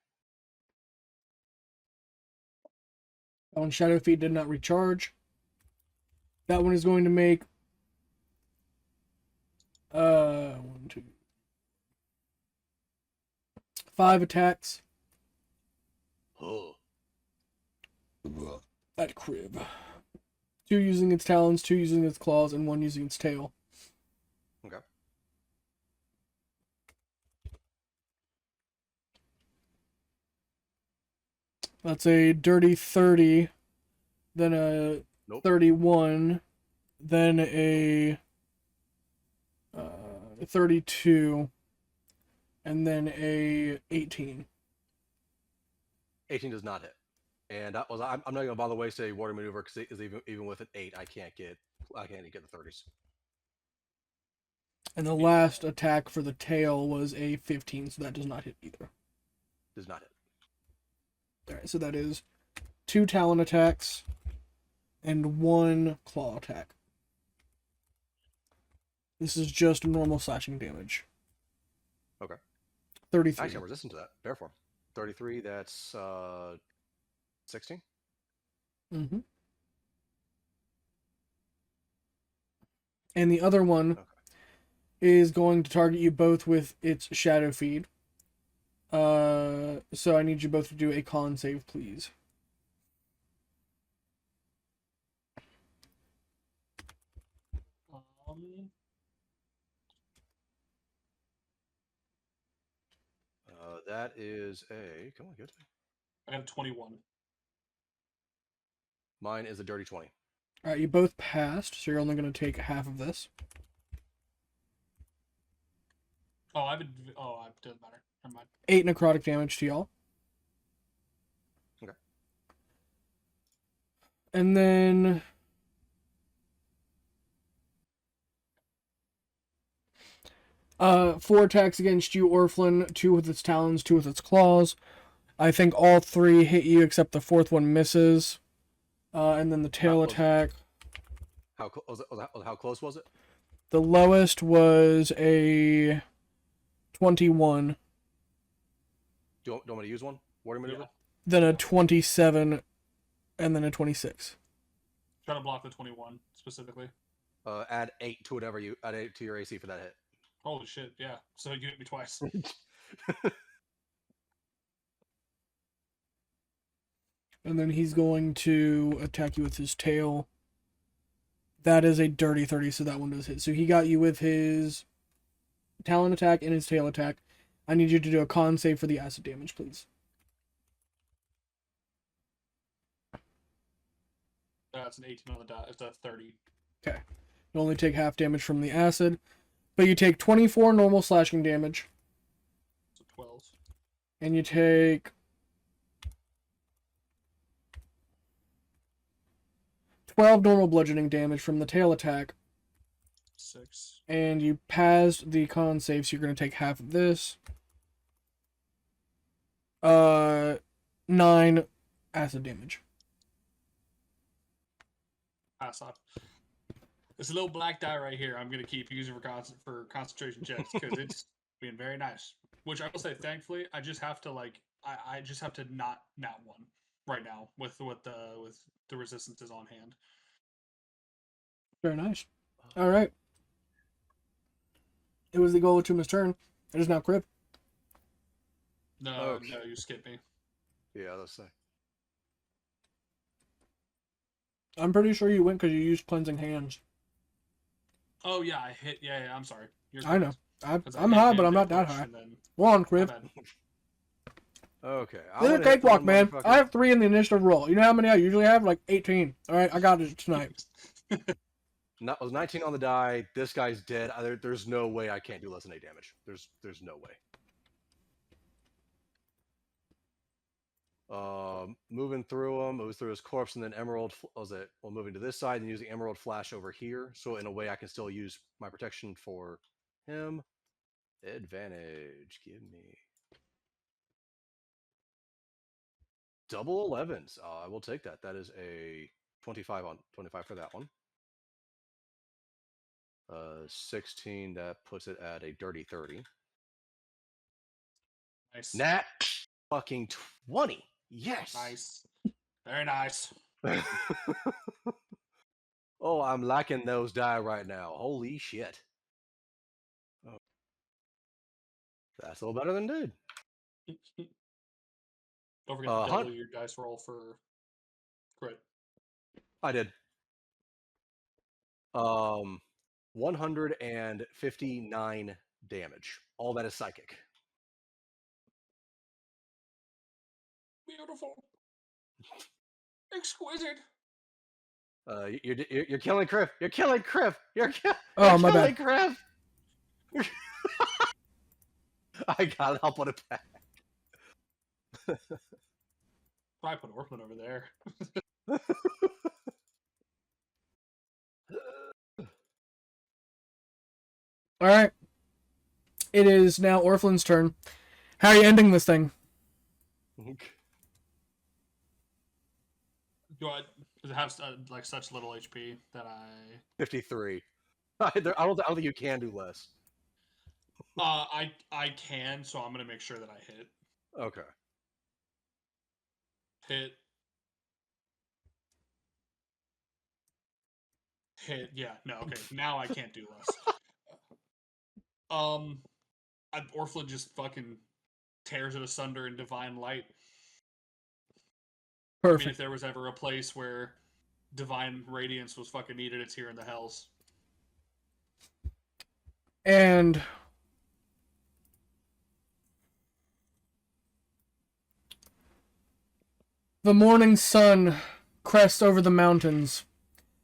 That one Shadow Feet did not recharge. That one is going to make 1, 2, 5 attacks. Oh. At Crib. 2 using its talons, 2 using its claws, and 1 using its tail. Okay. That's a dirty 30, then a 31, then a 32, and then a 18. 18 does not hit. And I'm not going to bother waste a water maneuver, because even with an 8, I can't get the 30s. And the last attack for the tail was a 15, so that does not hit either. Does not hit. Alright, so that is 2 talon attacks and 1 claw attack. This is just normal slashing damage. Okay. 33. Actually, I'm resistant to that. Therefore, 33, that's 16? Mm-hmm. And the other one is going to target you both with its Shadow Feed. So I need you both to do a con save, please. That is a... Come on, good. I got a 21. Mine is a dirty 20. Alright, you both passed, so you're only going to take half of this. Oh, it doesn't matter. Never mind. 8 necrotic damage to y'all. Okay. And then... four attacks against you, Orphan. 2 with its talons, 2 with its claws. I think all 3 hit you, except the 4th one misses. And then the tail attack. How close was it? The lowest was a 21. Do you want me to use one? Water maneuver? Yeah. Then a 27, and then a 26. Try to block the 21 specifically. Add 8 to whatever you add 8 to your AC for that hit. Holy shit, yeah. So you hit me twice. And then he's going to attack you with his tail. That is a dirty 30, so that one does hit. So he got you with his talon attack and his tail attack. I need you to do a con save for the acid damage, please. That's an 18 on the die. It's a 30. Okay. You only take half damage from the acid, but you take 24 normal slashing damage. So 12. And you take 12 normal bludgeoning damage from the tail attack. 6. And you passed the con save, so you're going to take half of this. 9 acid damage. Pass up. This little black die right here, I'm gonna keep using for concentration checks because it's being very nice. Which I will say, thankfully, I just have to I just have to not one right now with the resistances on hand. Very nice. All right. It was the goal of Tuma's turn. It is now Crib. No, you skip me. Yeah, let's say. I'm pretty sure you went because you used cleansing hands. Oh yeah, I hit. Yeah, I'm sorry. I know. I'm high, but I'm not that high. Go on, Crib. Okay. This is a cakewalk, man. I have 3 in the initiative roll. You know how many I usually have? Like 18. All right, I got it tonight. It was 19 on the die. This guy's dead. There's no way I can't do less than 8 damage. There's no way. Moving through him, moves through his corpse, and then emerald. Moving to this side and using emerald flash over here. So in a way, I can still use my protection for him. Advantage, give me double 11s. I will take that. That is a 25 for that one. 16. That puts it at a dirty 30. Nice. Nat fucking 20. Yes. Nice. Very nice. Oh, I'm liking those die right now. Holy shit. Oh. That's a little better than dude. Don't forget to double your dice roll for crit. I did. 159 damage. All that is psychic. Beautiful. Exquisite. You're killing Criff. You're killing Criff. You're my killing bad. Criff. I gotta help on it back. Probably put Orphan over there. All right. It is now Orphlin's turn. How are you ending this thing? Does it have like such little HP that 53. I don't think you can do less. I can, so I'm gonna make sure that I hit. Okay. Hit. Yeah. No. Okay. Now I can't do less. Orphan just fucking tears it asunder in divine light. Perfect. I mean, if there was ever a place where divine radiance was fucking needed, it's here in the hells. And the morning sun crests over the mountains,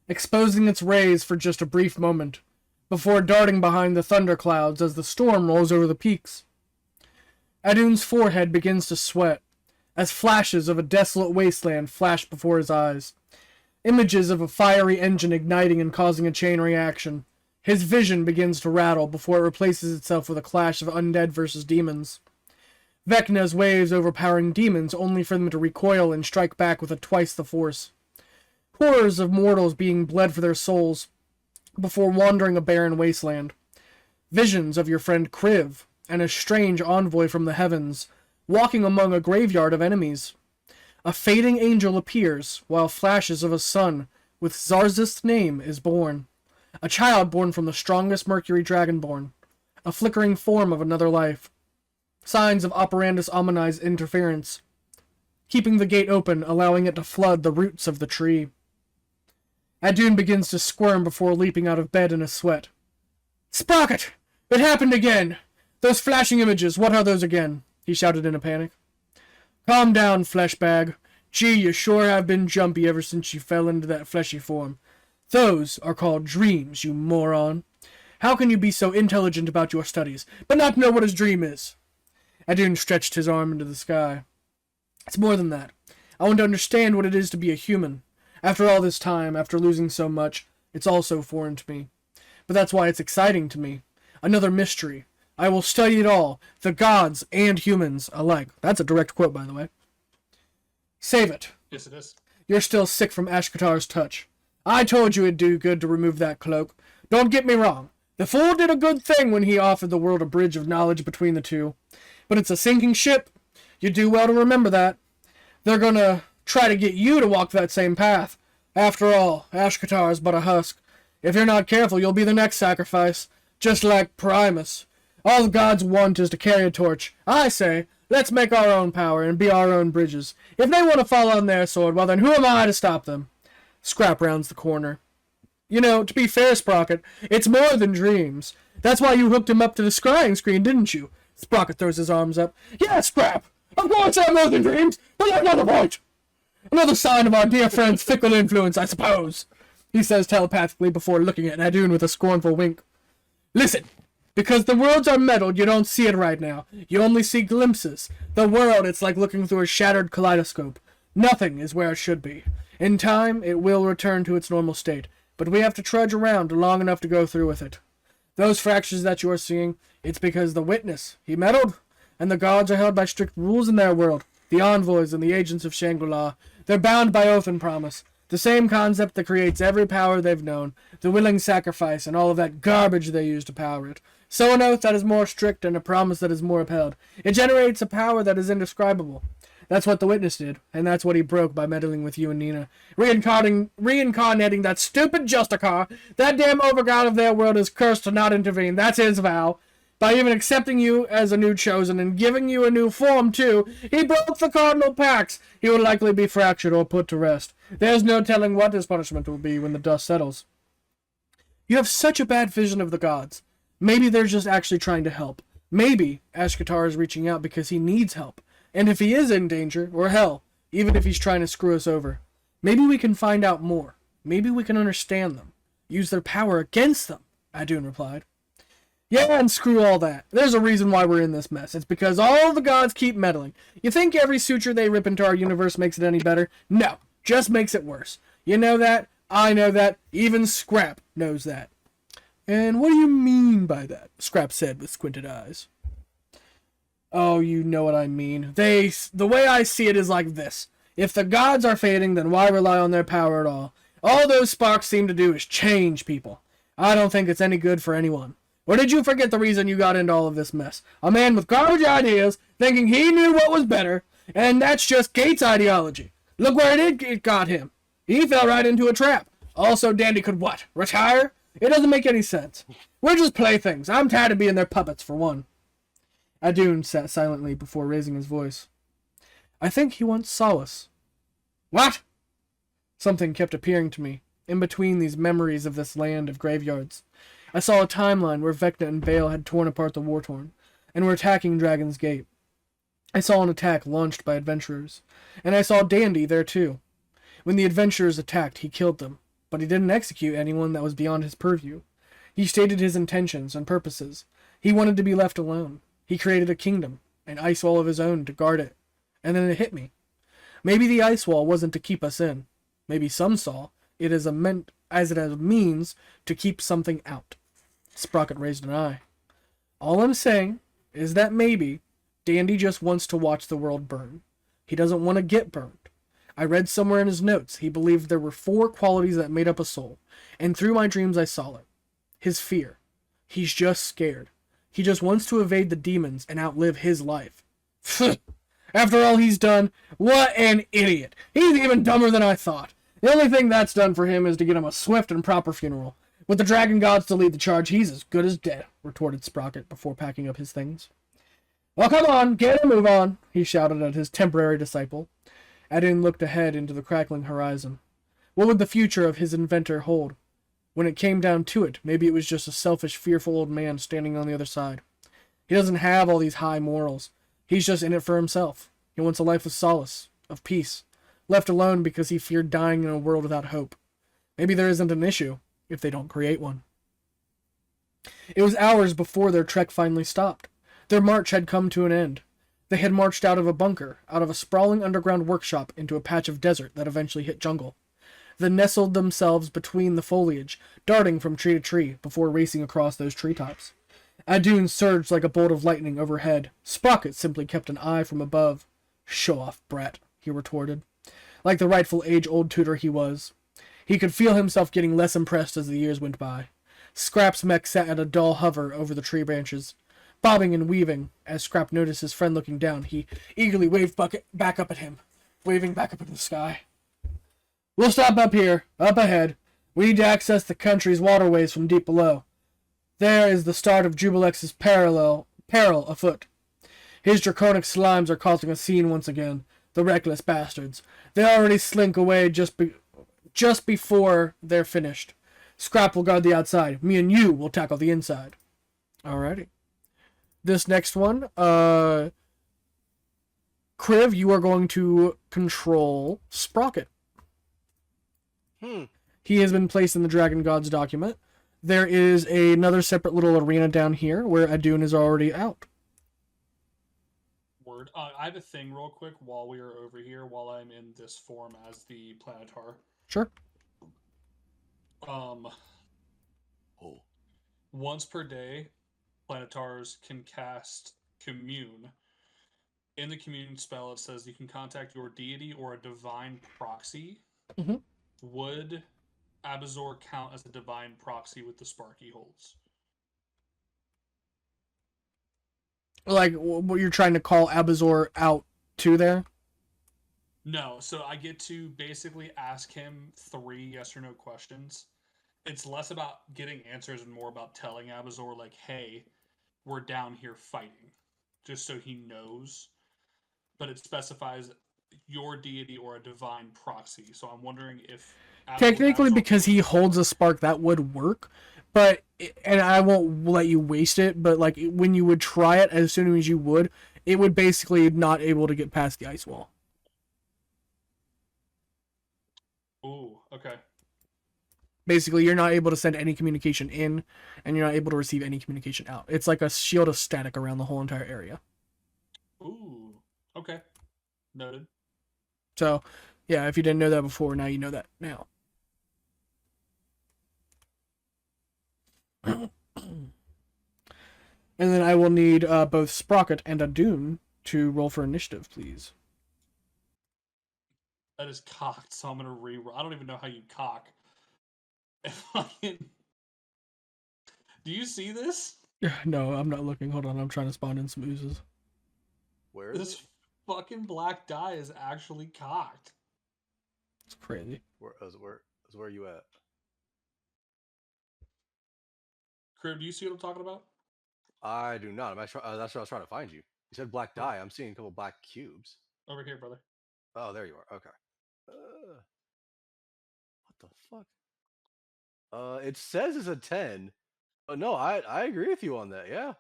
exposing its rays for just a brief moment, before darting behind the thunderclouds as the storm rolls over the peaks. Adun's forehead begins to sweat, as flashes of a desolate wasteland flash before his eyes. Images of a fiery engine igniting and causing a chain reaction. His vision begins to rattle before it replaces itself with a clash of undead versus demons. Vecna's waves overpowering demons only for them to recoil and strike back with twice the force. Horrors of mortals being bled for their souls before wandering a barren wasteland. Visions of your friend Kriv and a strange envoy from the heavens, walking among a graveyard of enemies. A fading angel appears, while flashes of a son with Zarzith's name is born. A child born from the strongest Mercury Dragonborn. a flickering form of another life. Signs of operandus omni's interference, keeping the gate open, allowing it to flood the roots of the tree. Adun begins to squirm before leaping out of bed in a sweat. Sprocket! It happened again! Those flashing images, what are those again? He shouted in a panic. Calm down, fleshbag. Gee, you sure have been jumpy ever since you fell into that fleshy form. Those are called dreams, you moron. How can you be so intelligent about your studies, but not know what his dream is? Adun stretched his arm into the sky. It's more than that. I want to understand what it is to be a human. After all this time, after losing so much, it's all so foreign to me. But that's why it's exciting to me. Another mystery. I will study it all, the gods and humans alike. That's a direct quote, by the way. Save it. Yes, it is. You're still sick from Ashkatar's touch. I told you it'd do good to remove that cloak. Don't get me wrong. The fool did a good thing when he offered the world a bridge of knowledge between the two. But it's a sinking ship. You do well to remember that. They're gonna try to get you to walk that same path. After all, Ashkatar is but a husk. If you're not careful, you'll be the next sacrifice. Just like Primus. All the gods want is to carry a torch. I say, let's make our own power and be our own bridges. If they want to fall on their sword, well then who am I to stop them? Scrap rounds the corner. You know, to be fair, Sprocket, it's more than dreams. That's why you hooked him up to the scrying screen, didn't you? Sprocket throws his arms up. Yeah, Scrap! Of course I'm more than dreams, but that's not the point! Another sign of our dear friend's fickle influence, I suppose, he says telepathically before looking at Adun with a scornful wink. Listen, because the worlds are meddled, you don't see it right now. You only see glimpses. The world, it's like looking through a shattered kaleidoscope. Nothing is where it should be. In time, it will return to its normal state, but we have to trudge around long enough to go through with it. Those fractures that you're seeing, it's because the witness, he meddled, and the gods are held by strict rules in their world. The envoys and the agents of Shangri-La, they're bound by oath and promise. The same concept that creates every power they've known, the willing sacrifice and all of that garbage they use to power it. So an oath that is more strict and a promise that is more upheld. It generates a power that is indescribable. That's what the witness did, and that's what he broke by meddling with you and Nina. Reincarnating that stupid Justicar. That damn overgod of their world is cursed to not intervene. That's his vow. By even accepting you as a new chosen and giving you a new form, too, he broke the cardinal pacts. He will likely be fractured or put to rest. There's no telling what his punishment will be when the dust settles. You have such a bad vision of the gods. Maybe they're just actually trying to help. Maybe Ashkatar is reaching out because he needs help. And if he is in danger, or hell, even if he's trying to screw us over, maybe we can find out more. Maybe we can understand them. Use their power against them, Adun replied. Yeah, and screw all that. There's a reason why we're in this mess. It's because all the gods keep meddling. You think every suture they rip into our universe makes it any better? No, just makes it worse. You know that, I know that, even Scrap knows that. And what do you mean by that? Scrap said with squinted eyes. Oh, you know what I mean. The way I see it is like this. If the gods are fading, then why rely on their power at all? All those sparks seem to do is change people. I don't think it's any good for anyone. Or did you forget the reason you got into all of this mess? A man with garbage ideas, thinking he knew what was better, and that's just Gates' ideology. Look where it got him. He fell right into a trap. Also, Dandy could what? Retire? It doesn't make any sense. We're just playthings. I'm tired of being their puppets, for one. Adun sat silently before raising his voice. I think he wants solace. What? Something kept appearing to me, in between these memories of this land of graveyards. I saw a timeline where Vecna and Bale had torn apart the War-Torn, and were attacking Dragon's Gate. I saw an attack launched by adventurers, and I saw Dandy there too. When the adventurers attacked, he killed them, but he didn't execute anyone that was beyond his purview. He stated his intentions and purposes. He wanted to be left alone. He created a kingdom, an ice wall of his own to guard it, and then it hit me. Maybe the ice wall wasn't to keep us in. Maybe some saw it as a means to keep something out. Sprocket raised an eye. All I'm saying is that maybe Dandy just wants to watch the world burn. He doesn't want to get burned. I read somewhere in his notes he believed there were 4 qualities that made up a soul, and through my dreams I saw it. His fear. He's just scared. He just wants to evade the demons and outlive his life. After all he's done, what an idiot. He's even dumber than I thought. The only thing that's done for him is to get him a swift and proper funeral. With the dragon gods to lead the charge, he's as good as dead, retorted Sprocket before packing up his things. Well, come on, get a move on, he shouted at his temporary disciple. Adin looked ahead into the crackling horizon. What would the future of his inventor hold? When it came down to it, maybe it was just a selfish, fearful old man standing on the other side. He doesn't have all these high morals. He's just in it for himself. He wants a life of solace, of peace, left alone because he feared dying in a world without hope. Maybe there isn't an issue if they don't create one. It was hours before their trek finally stopped. Their march had come to an end. They had marched out of a bunker, out of a sprawling underground workshop into a patch of desert that eventually hit jungle. They nestled themselves between the foliage, darting from tree to tree before racing across those treetops. Adun surged like a bolt of lightning overhead. Sprocket simply kept an eye from above. Show off, brat, he retorted. Like the rightful age-old tutor he was. He could feel himself getting less impressed as the years went by. Scrap's mech sat at a dull hover over the tree branches. Bobbing and weaving, as Scrap noticed his friend looking down, he eagerly waved back up at him, waving back up in the sky. We'll stop up here, up ahead. We need to access the country's waterways from deep below. There is the start of Jubilex's peril afoot. His draconic slimes are causing a scene once again. The reckless bastards. They already slink away just before they're finished. Scrap will guard the outside. Me and you will tackle the inside. Alrighty. This next one, Kriv, you are going to control Sprocket. He has been placed in the Dragon Gods document. There is another separate little arena down here where Adun is already out. Word. I have a thing real quick while we are over here, while I'm in this form as the Planetar. Sure. Once per day, Planetars can cast Commune. In the Commune spell, it says you can contact your deity or a divine proxy. Mm-hmm. Would Abazor count as a divine proxy with the spark he holds? Like, what you're trying to call Abazor out to there? No, so I get to basically ask him 3 yes or no questions. It's less about getting answers and more about telling Abazor, like, hey, we're down here fighting, just so he knows. But it specifies your deity or a divine proxy. So I'm wondering if... Technically, because he holds a spark, that would work. But, and I won't let you waste it, but like when you would try it, as soon as you would, it would basically not able to get past the ice wall. Ooh, okay. Basically, you're not able to send any communication in, and you're not able to receive any communication out. It's like a shield of static around the whole entire area. Ooh, okay. Noted. So, yeah, if you didn't know that before, now you know that now. And then I will need both Sprocket and Adun to roll for initiative, please. That is cocked, so I'm going to re-roll. I don't even know how you cock. Do you see this? No, I'm not looking. Hold on, I'm trying to spawn in some oozes. Where is This it? fucking black die is actually cocked. It's crazy. Where are you at? Crib, do you see what I'm talking about? I do not. That's what I was trying to find you. You said black die. I'm seeing a couple black cubes. Over here, brother. Oh, there you are. Okay. What the fuck? It says it's a 10. But no, I agree with you on that. Yeah.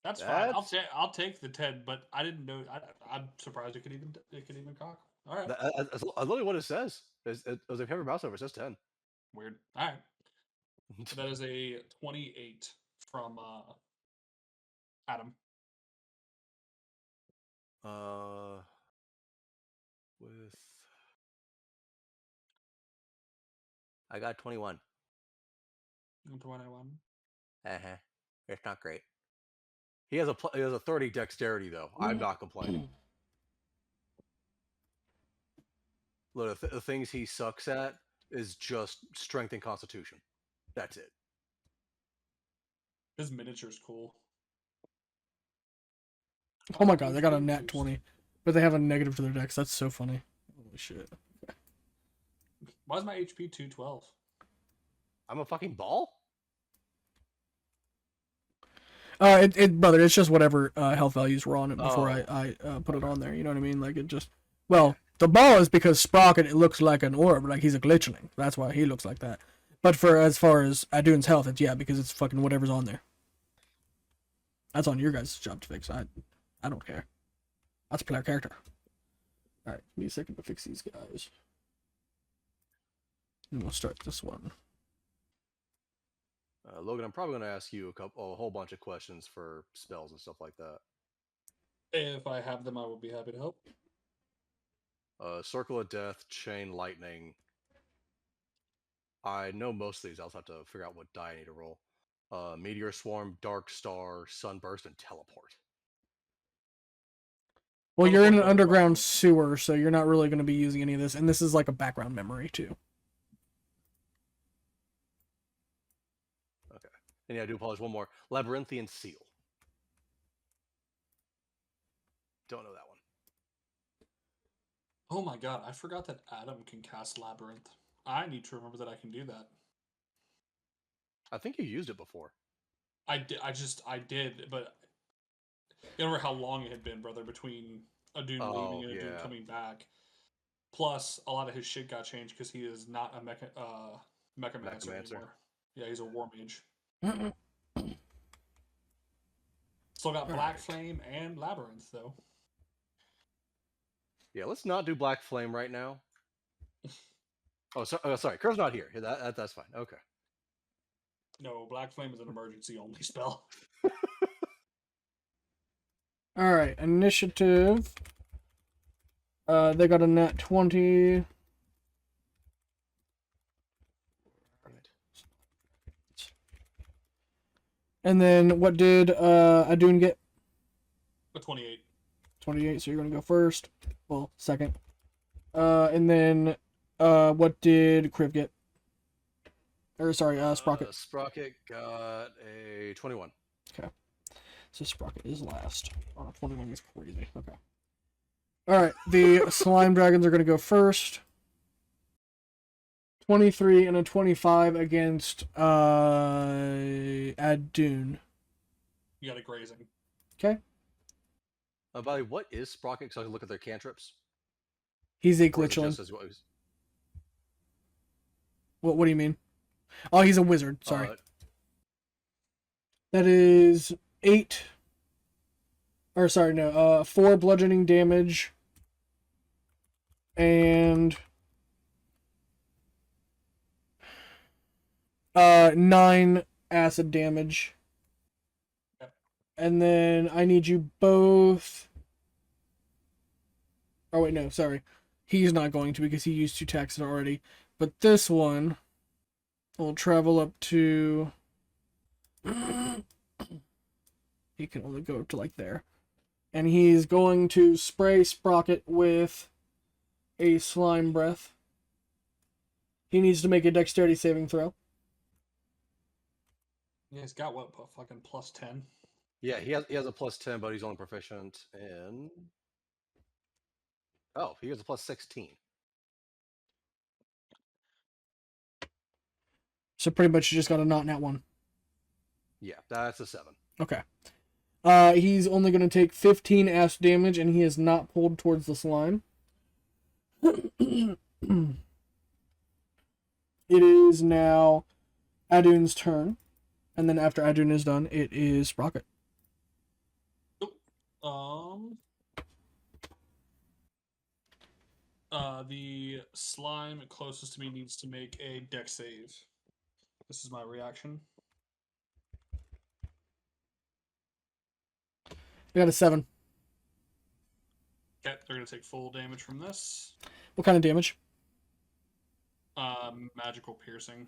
That's fine. I'll take the 10, but I didn't know. I'm surprised it could even cock. All right. That's literally what it says. If you have your mouse over, it says 10. Weird. All right. So that is a 28 from Adam. With I got 21. 21. It's not great. He has a 30 dexterity though. I'm not complaining. Look, the things he sucks at is just strength and constitution. That's it. His miniature's cool. Oh my god, they got a nat 20. But they have a negative to their dex. That's so funny. Holy shit. Why is my HP 212? I'm a fucking ball? Brother, it's just whatever health values were on it before Oh, I put it on there. You know what I mean? Like it just. Well, the ball is because Sprocket it looks like an orb, like he's a glitchling. That's why he looks like that. But for as far as Adun's health, it's because it's fucking whatever's on there. That's on your guys' job to fix. I don't care. That's a player character. All right, give me a second to fix these guys. And we'll start this one. Logan, I'm probably going to ask you a whole bunch of questions for spells and stuff like that. If I have them, I will be happy to help. Circle of Death, Chain Lightning. I know most of these. I'll just have to figure out what die I need to roll. Meteor Swarm, Dark Star, Sunburst, and Teleport. Well, you're in an Teleport's underground fine. sewer, so you're not really going to be using any of this. And this is like a background memory, too. Okay. And yeah, I do apologize. One more. Labyrinthian Seal. Don't know that one. Oh my god, I forgot that Adam can cast Labyrinth. I need to remember that I can do that. I think you used it before. I did, but you remember how long it had been, brother, between Adun leaving and Adun yeah. coming back. Plus, a lot of his shit got changed because he is not a Mechamancer anymore. Yeah, he's a War Mage. Still got Black Flame and Labyrinth, though. Yeah, let's not do Black Flame right now. Sorry. Curve's not here. That's fine. Okay. No, Black Flame is an emergency only spell. All right, initiative. They got a nat 20. And then what did Adun get? A 28. 28, so you're going to go first. Well, second. And then what did Kriv get? Or sorry, Sprocket. Sprocket got a 21. Okay. So Sprocket is last. Oh, 21 is crazy. Okay. Alright, the slime dragons are going to go first. 23 and a 25 against Adun. You got a grazing. Okay. By the way, what is Sprocket? So I can look at their cantrips. He's a Or is it glitchling. just as what was- What do you mean? Oh, he's a wizard. Sorry. That is 8. Or sorry, no. 4 bludgeoning damage. And 9 acid damage. Yep. And then I need you both. Oh wait, no, sorry. He's not going to because he used 2 attacks already. But this one will travel up to. He can only go to like there. And he's going to spray Sprocket with a slime breath. He needs to make a dexterity saving throw. Yeah, he's got what? Fucking plus 10? Yeah, he has a plus 10, but he's only proficient in. Oh, he has a plus 16. So pretty much you just got a not nat 1. Yeah, that's a 7. Okay. He's only going to take 15 acid damage, and he is not pulled towards the slime. It is now Adun's turn. And then after Adun is done, it is Sprocket. The slime closest to me needs to make a dex save. This is my reaction. I got a 7. Okay, they're going to take full damage from this. What kind of damage? Magical piercing.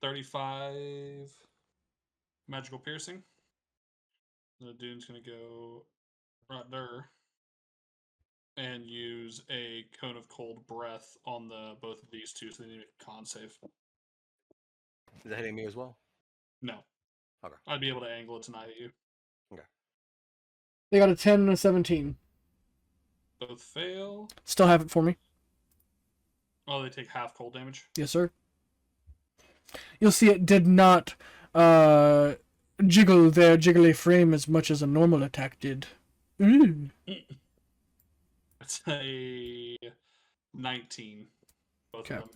35 magical piercing. The dude's going to go right there and use a cone of cold breath on both of these two, so they need to make a con save. Is that hitting me as well? No. Okay. I'd be able to angle it tonight at you. Okay. They got a 10 and a 17. Both fail. Still have it for me. Oh, they take half cold damage. Yes, sir. You'll see it did not jiggle their jiggly frame as much as a normal attack did. Ooh. It's a 19, both Okay. of them.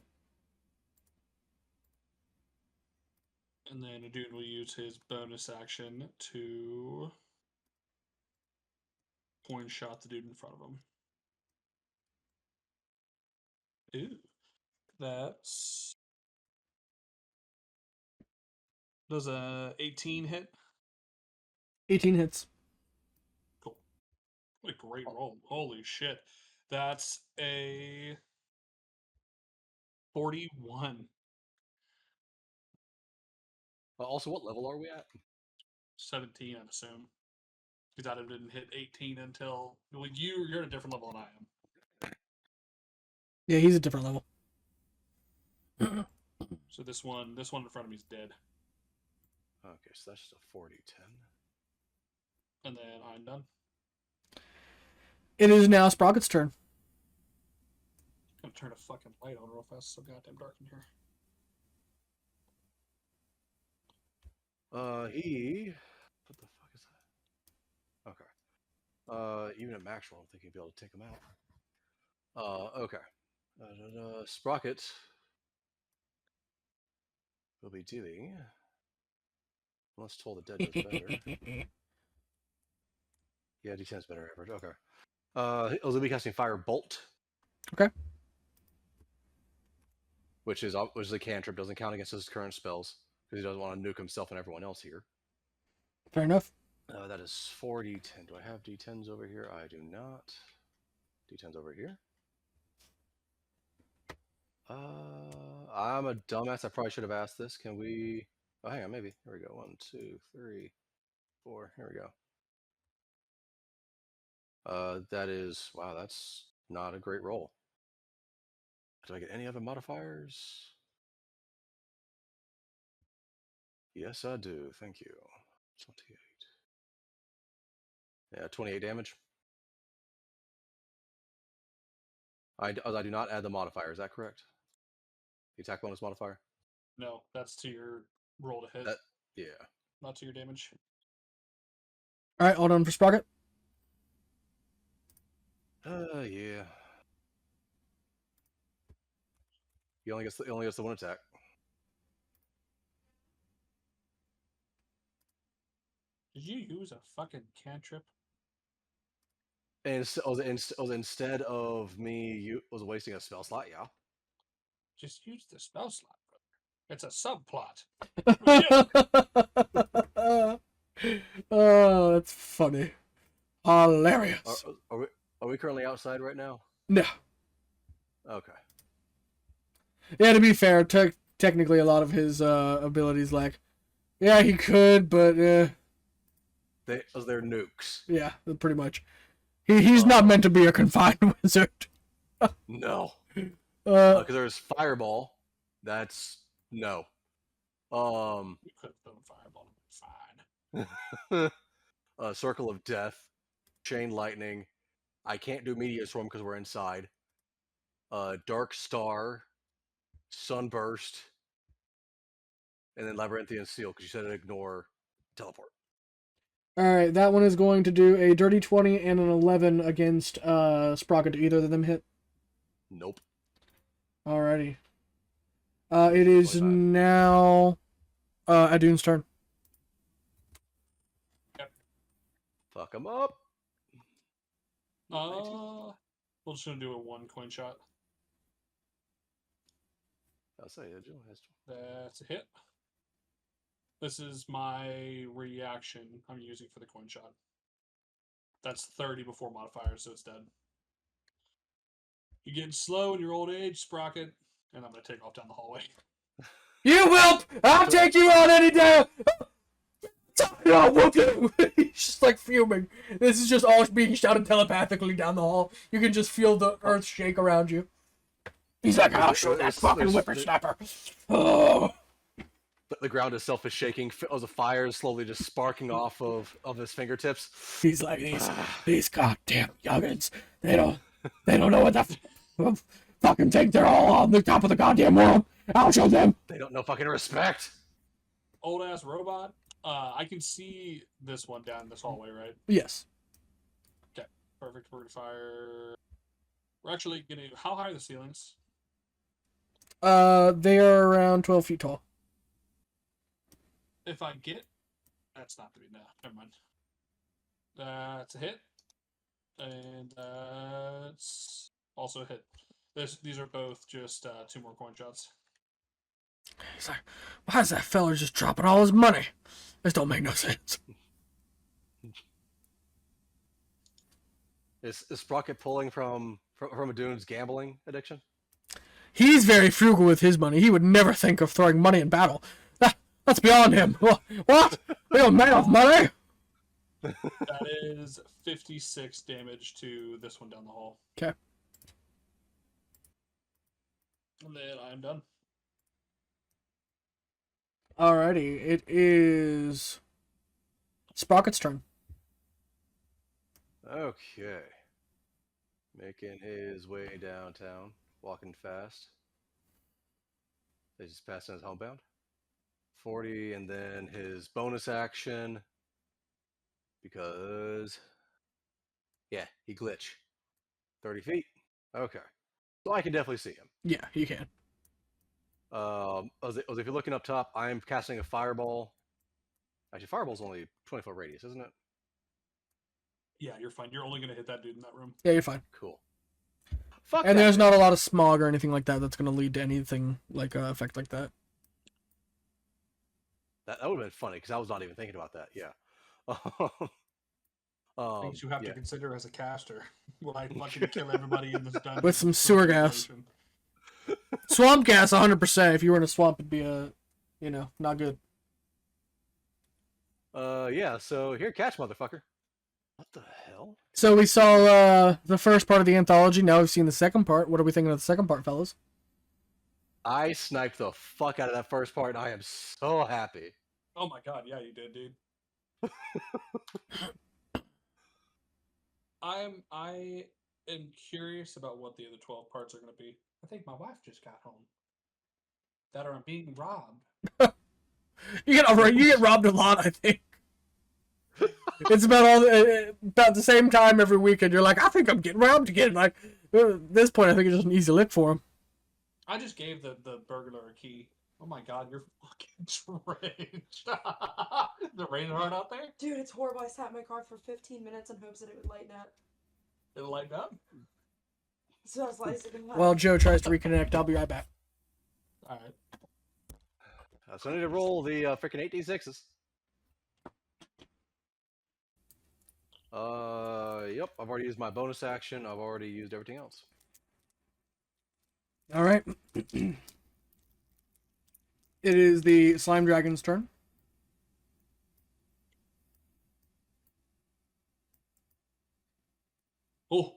And then a dude will use his bonus action to point shot the dude in front of him. Ooh. That's... Does a 18 hit? 18 hits. Cool. What a great roll. Holy shit. That's a 41. Also, what level are we at? 17, I assume. Because Adam didn't hit 18 until... Well, you're at a different level than I am. Yeah, he's a different level. So this one in front of me is dead. Okay, so that's just a 40, 10. And then I'm done. It is now Sprocket's turn. I'm gonna turn a fucking light on real fast. It's so goddamn dark in here. He... What the fuck is that? Okay. Even at max roll, I'm thinking he'd be able to take him out. Okay. Sprocket will be doing... Unless Toll the Dead does better. Yeah, D10's better average. Okay. He'll be casting Fire Bolt. Okay. Which is a cantrip, doesn't count against his current spells, because he doesn't want to nuke himself and everyone else here. Fair enough. That is 4d10. Do I have d10s over here? I do not. D10s over here. I'm a dumbass. I probably should have asked this. Can we... Oh, hang on, maybe. Here we go. 1, 2, 3, 4. Here we go. That is... Wow, that's not a great roll. Do I get any other modifiers? Yes, I do. Thank you. 28. Yeah, 28 damage. I do not add the modifier. Is that correct? The attack bonus modifier? No, that's to your roll to hit. Yeah. Not to your damage. Alright, hold on for Sprocket. Yeah. He only gets the one attack. Did you use a fucking cantrip? And instead of me was wasting a spell slot, yeah. Just use the spell slot, brother. It's a subplot. Oh, that's funny. Hilarious. Are we currently outside right now? No. Okay. Yeah, to be fair, technically a lot of his abilities, like, yeah, he could, but They're nukes. yeah, pretty much. He's not meant to be a confined wizard. No. Because there's Fireball. That's no. You could have done Fireball and been fine. Circle of Death, Chain Lightning. I can't do Meteor Swarm because we're inside. Dark Star, Sunburst, and then Labyrinthian Seal because you said ignore Teleport. Alright, that one is going to do a dirty 20 and an 11 against Sprocket. Do either of them hit? Nope. Alrighty. It is 25. now Adun's turn. Fuck him up. We're just gonna do a 1 coin shot. I'll say it. That's a hit. This is my reaction I'm using for the coin shot. That's 30 before modifiers, so it's dead. You're getting slow in your old age, Sprocket, and I'm gonna take off down the hallway. You whelp! I'll take you out any day! I'll whoop you! He's just like fuming. This is just all being shouted telepathically down the hall. You can just feel the earth shake around you. He's like, I'll shoot that fucking whippersnapper. Oh. The ground itself is shaking. The fire is slowly just sparking off of his fingertips. He's like, these goddamn youngins. They don't know what the fucking think. They're all on the top of the goddamn world. I'll show them. They don't know fucking respect. Old ass robot. I can see this one down this hallway, right? Yes. Perfect. We're gonna fire. We're actually gonna. How high are the ceilings? They are around 12 feet tall. If I get, that's not gonna be never mind. That's a hit, and that's also a hit. These are both just 2 more coin shots. He's like, why is that fella just dropping all his money? This don't make no sense. Is Sprocket pulling from a dude's gambling addiction? He's very frugal with his money. He would never think of throwing money in battle. That's beyond him. What? We don't man of money? That is 56 damage to this one down the hall. Okay. And then I'm done. Alrighty. It is Sprocket's turn. Okay. Making his way downtown, walking fast. He's just passing his homebound. 40, and then his bonus action. Because, yeah, he glitch. 30 feet. Okay. So I can definitely see him. Yeah, you can. If you're looking up top, I am casting a fireball. Actually, fireball's only 20-foot radius, isn't it? Yeah, you're fine. You're only gonna hit that dude in that room. Yeah, you're fine. Cool. Fuck And that there's bitch. not a lot of smog or anything like that that's going to lead to anything like an effect like that. That would have been funny because I was not even thinking about that. Yeah. Things you have yeah. to consider as a caster. Will I fucking kill everybody in this dungeon? With some sewer gas. Situation? Swamp gas, 100%. If you were in a swamp, it'd be not good. Yeah. So here, catch, motherfucker. What the hell? So we saw the first part of the anthology. Now we've seen the second part. What are we thinking of the second part, fellas? I sniped the fuck out of that first part, and I am so happy. Oh my god, yeah, you did, dude. I am curious about what the other 12 parts are going to be. I think my wife just got home. That or I'm being robbed. You get robbed a lot, I think. It's about about the same time every weekend. You're like, I think I'm getting robbed again. Like at this point, I think it's just an easy lick for him. I just gave the burglar a key. Oh my god, you're fucking strange. The rain hard out there? Dude, it's horrible. I sat in my car for 15 minutes in hopes that it would lighten up. It'll light up? So I was like, While Joe tries to reconnect, I'll be right back. Alright. So I need to roll the freaking 8d6s. Yep. I've already used my bonus action. I've already used everything else. All right. It is the slime dragon's turn. Oh.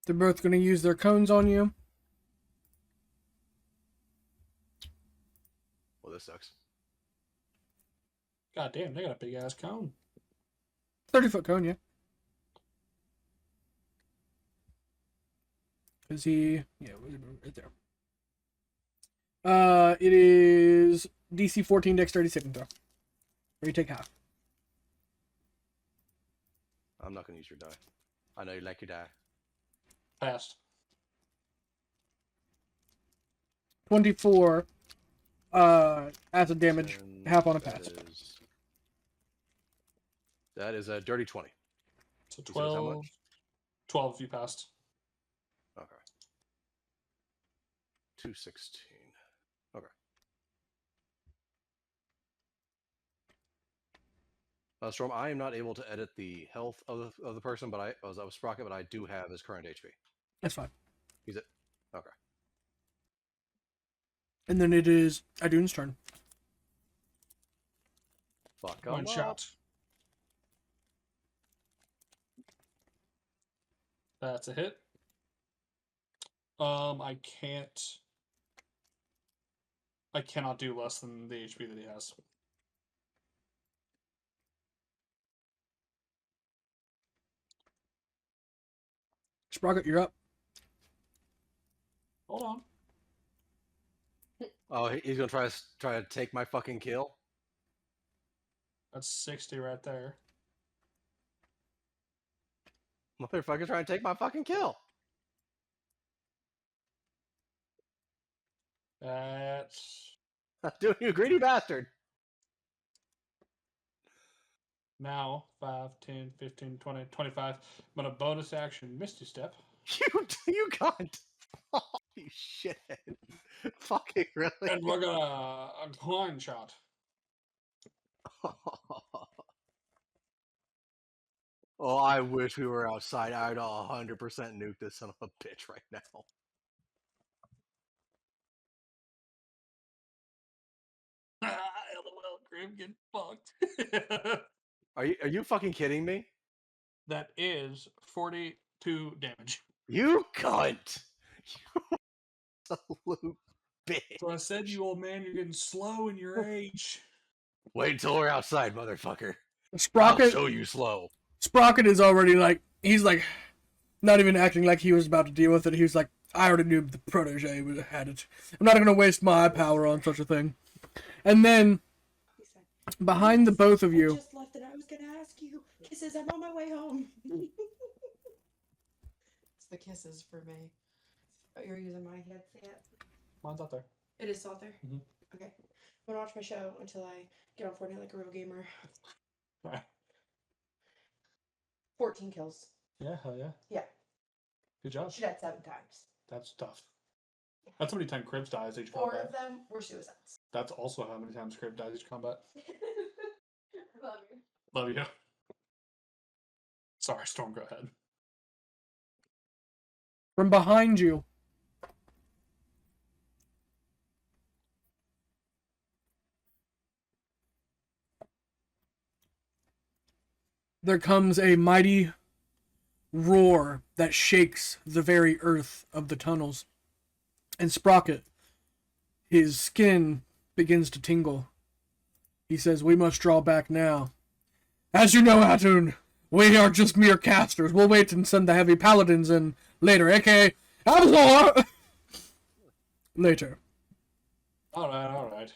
They're both going to use their cones on you. Well, this sucks. God damn, they got a big ass cone. 30-foot cone, yeah. Is he? Yeah, right there. It is DC 14 Dexterity saving throw. Or you take half. I'm not going to use your die. I know you like your die. Passed. 24 acid damage, And half on a pass. That is a dirty 20. So You said it's how 12. much? 12 if you passed. Okay. 216. Okay. Storm, I am not able to edit the health of the person, but I was Sprocket, but I do have his current HP. That's fine. He's it. Okay. And then it is Idun's turn. Fuck One him shot. up. That's a hit. I cannot do less than the HP that he has. Sprocket, you're up. Hold on. Oh, he's gonna try to take my fucking kill. That's 60 right there. Motherfucker trying to take my fucking kill. That's Doing you greedy bastard. now 5, 10, 15, 20, 25. I'm going to bonus action Misty Step. You cunt. You shithead. Fucking really? And we're going to a Klein shot. Oh, I wish we were outside. I would 100% nuke this son of a bitch right now. LOL, Grim, get fucked. Are you fucking kidding me? That is 42 damage. You cunt. You absolute bitch. So I said, you old man, you're getting slow in your age. Wait until we're outside, motherfucker. I'll Sprocket, show you slow. Sprocket is already like, he's like, not even acting like he was about to deal with it. He was like, I already knew the protege would have had it. I'm not going to waste my power on such a thing. And then, He said, behind the both of I you, just left and I was gonna ask you. Kisses, I'm on my way home. It's the kisses for me. Oh, you're using my headset. Mine's out there. It is out there? Mhm. Okay. I'm gonna watch my show until I get on Fortnite like a real gamer. Right. 14 kills. Yeah, hell yeah. Yeah. Good job. She died 7 times. That's tough. That's how many times Cribs dies each 4 combat. of them were suicides. That's also how many times Crib dies each combat. Love you. Love you. Sorry, Storm, go ahead. from behind you, there comes a mighty roar that shakes the very earth of the tunnels. And Sprocket, his skin begins to tingle. He says, "We must draw back now. As you know, Atun, we are just mere casters. We'll wait and send the heavy paladins in later, aka Abzor! Later." Alright.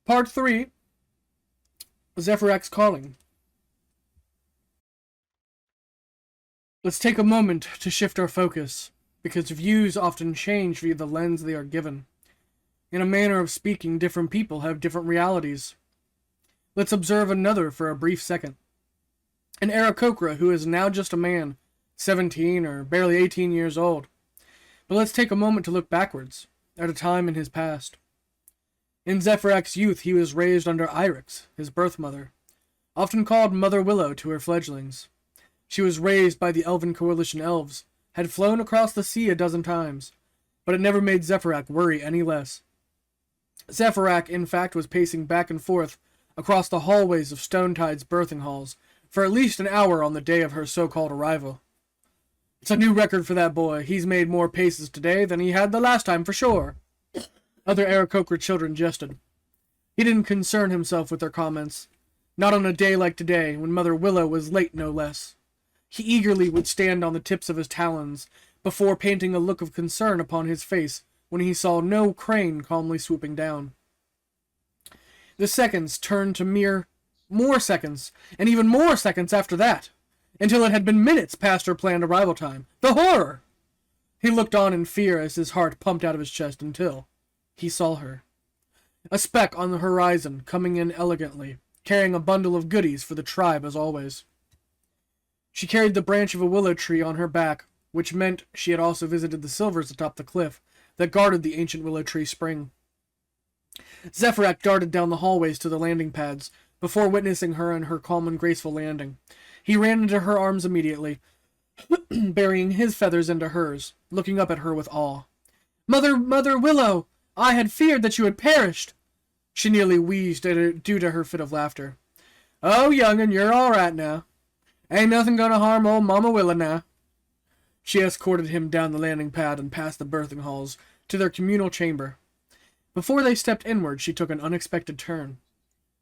Part 3, Zephyrx Calling. Let's take a moment to shift our focus, because views often change via the lens they are given. In a manner of speaking, different people have different realities. Let's observe another for a brief second. An Aarakocra who is now just a man, 17 or barely 18 years old. But let's take a moment to look backwards, at a time in his past. In Zephyrx's youth, he was raised under Irix, his birth mother, often called Mother Willow to her fledglings. She was raised by the Elven Coalition elves, had flown across the sea a dozen times, but it never made Zephyrx worry any less. Zephyrx, in fact, was pacing back and forth across the hallways of Stonetide's birthing halls for at least an hour on the day of her so-called arrival. It's a new record for that boy. He's made more paces today than he had the last time, for sure. Other Aarakocra children jested. He didn't concern himself with their comments. Not on a day like today, when Mother Willow was late no less. He eagerly would stand on the tips of his talons, before painting a look of concern upon his face when he saw no crane calmly swooping down. The seconds turned to more seconds, and even more seconds after that, until it had been minutes past her planned arrival time. The horror! He looked on in fear as his heart pumped out of his chest until he saw her. A speck on the horizon, coming in elegantly, carrying a bundle of goodies for the tribe as always. She carried the branch of a willow tree on her back, which meant she had also visited the silvers atop the cliff that guarded the ancient willow tree spring. Zephyrx darted down the hallways to the landing pads, before witnessing her in her calm and graceful landing. He ran into her arms immediately, burying his feathers into hers, looking up at her with awe. Mother Willow! I had feared that you had perished!" She nearly wheezed due to her fit of laughter. "Oh, young'un, you're all right now. Ain't nothing gonna harm old Mama Willow now." She escorted him down the landing pad and past the birthing halls to their communal chamber. Before they stepped inward, she took an unexpected turn,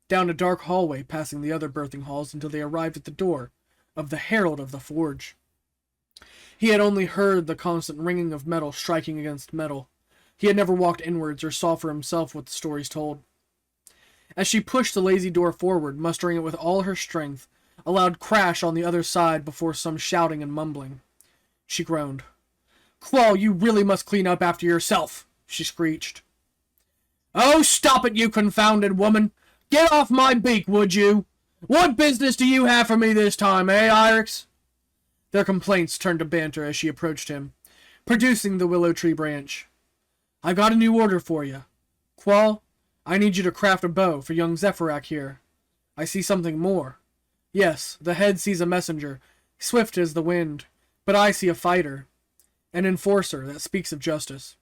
down a dark hallway passing the other birthing halls until they arrived at the door of the Herald of the Forge. He had only heard the constant ringing of metal striking against metal. He had never walked inwards or saw for himself what the stories told. As she pushed the lazy door forward, mustering it with all her strength, a loud crash on the other side before some shouting and mumbling. She groaned. "Qual, you really must clean up after yourself," she screeched. "Oh, stop it, you confounded woman! Get off my beak, would you? What business do you have for me this time, eh, Irix?" Their complaints turned to banter as she approached him, producing the willow tree branch. "I got a new order for you. Qual, I need you to craft a bow for young Zephyrak here. I see something more. Yes, the head sees a messenger, swift as the wind, but I see a fighter, an enforcer that speaks of justice."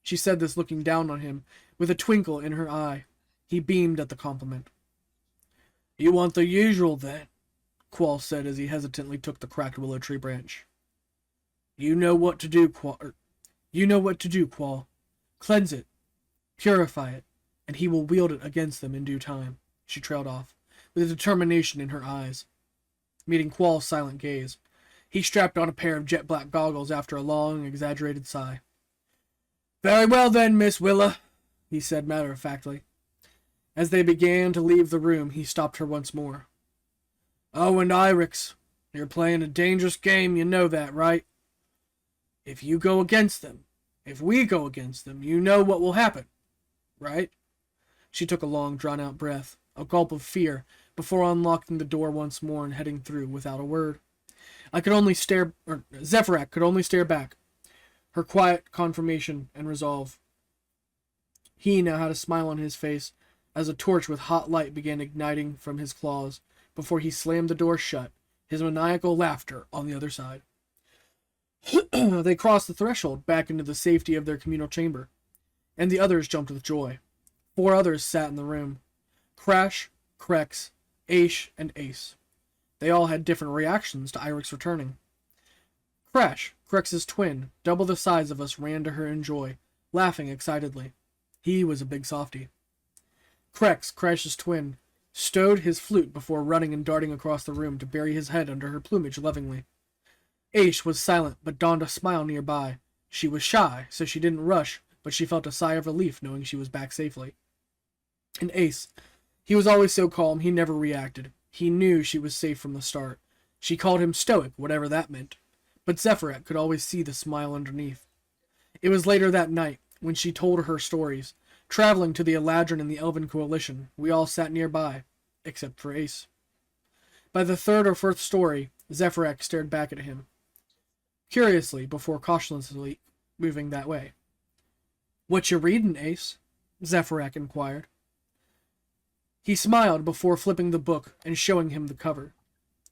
She said this looking down on him, with a twinkle in her eye. He beamed at the compliment. "You want the usual, then?" Qual said as he hesitantly took the cracked willow tree branch. You know what to do, Qual. Cleanse it, purify it, and he will wield it against them in due time," she trailed off, with determination in her eyes. Meeting Qual's silent gaze, he strapped on a pair of jet-black goggles after a long, exaggerated sigh. "Very well then, Miss Willa," he said matter-of-factly. As they began to leave the room, he stopped her once more. "Oh, and Irix, you're playing a dangerous game, you know that, right? If we go against them, you know what will happen, right?" She took a long, drawn-out breath, a gulp of fear, before unlocking the door once more and heading through without a word. Zephyrak could only stare back, her quiet confirmation and resolve. He now had a smile on his face as a torch with hot light began igniting from his claws before he slammed the door shut, his maniacal laughter on the other side. They crossed the threshold back into the safety of their communal chamber, and the others jumped with joy. 4 others sat in the room. Crash, Krex, Aish, and Ace. They all had different reactions to Irix returning. Crash, Krex's twin, double the size of us, ran to her in joy, laughing excitedly. He was a big softy. Krex, Crash's twin, stowed his flute before running and darting across the room to bury his head under her plumage lovingly. Aish was silent, but donned a smile nearby. She was shy, so she didn't rush, but she felt a sigh of relief knowing she was back safely. And Ace, he was always so calm he never reacted. He knew she was safe from the start. She called him stoic, whatever that meant. But Zephyrak could always see the smile underneath. It was later that night, when she told her stories. Traveling to the Eladrin and the Elven Coalition, we all sat nearby, except for Ace. By the 3rd or 4th story, Zephyrak stared back at him, curiously, before cautiously moving that way. "What you readin', Ace?" Zephyrak inquired. He smiled before flipping the book and showing him the cover.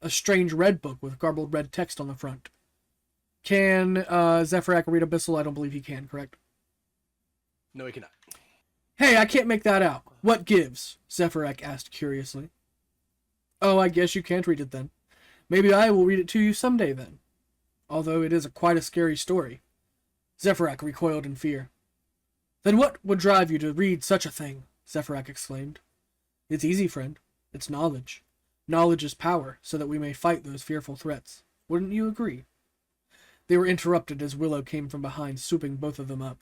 A strange red book with garbled red text on the front. Can Zephyrak read Abyssal? I don't believe he can, correct? No, he cannot. "Hey, I can't make that out. What gives?" Zephyrak asked curiously. "Oh, I guess you can't read it then. Maybe I will read it to you someday then. Although it is quite a scary story." Zephyrak recoiled in fear. "Then what would drive you to read such a thing?" Zephyrak exclaimed. "It's easy, friend. It's knowledge. Knowledge is power, so that we may fight those fearful threats. Wouldn't you agree?" They were interrupted as Willow came from behind, swooping both of them up.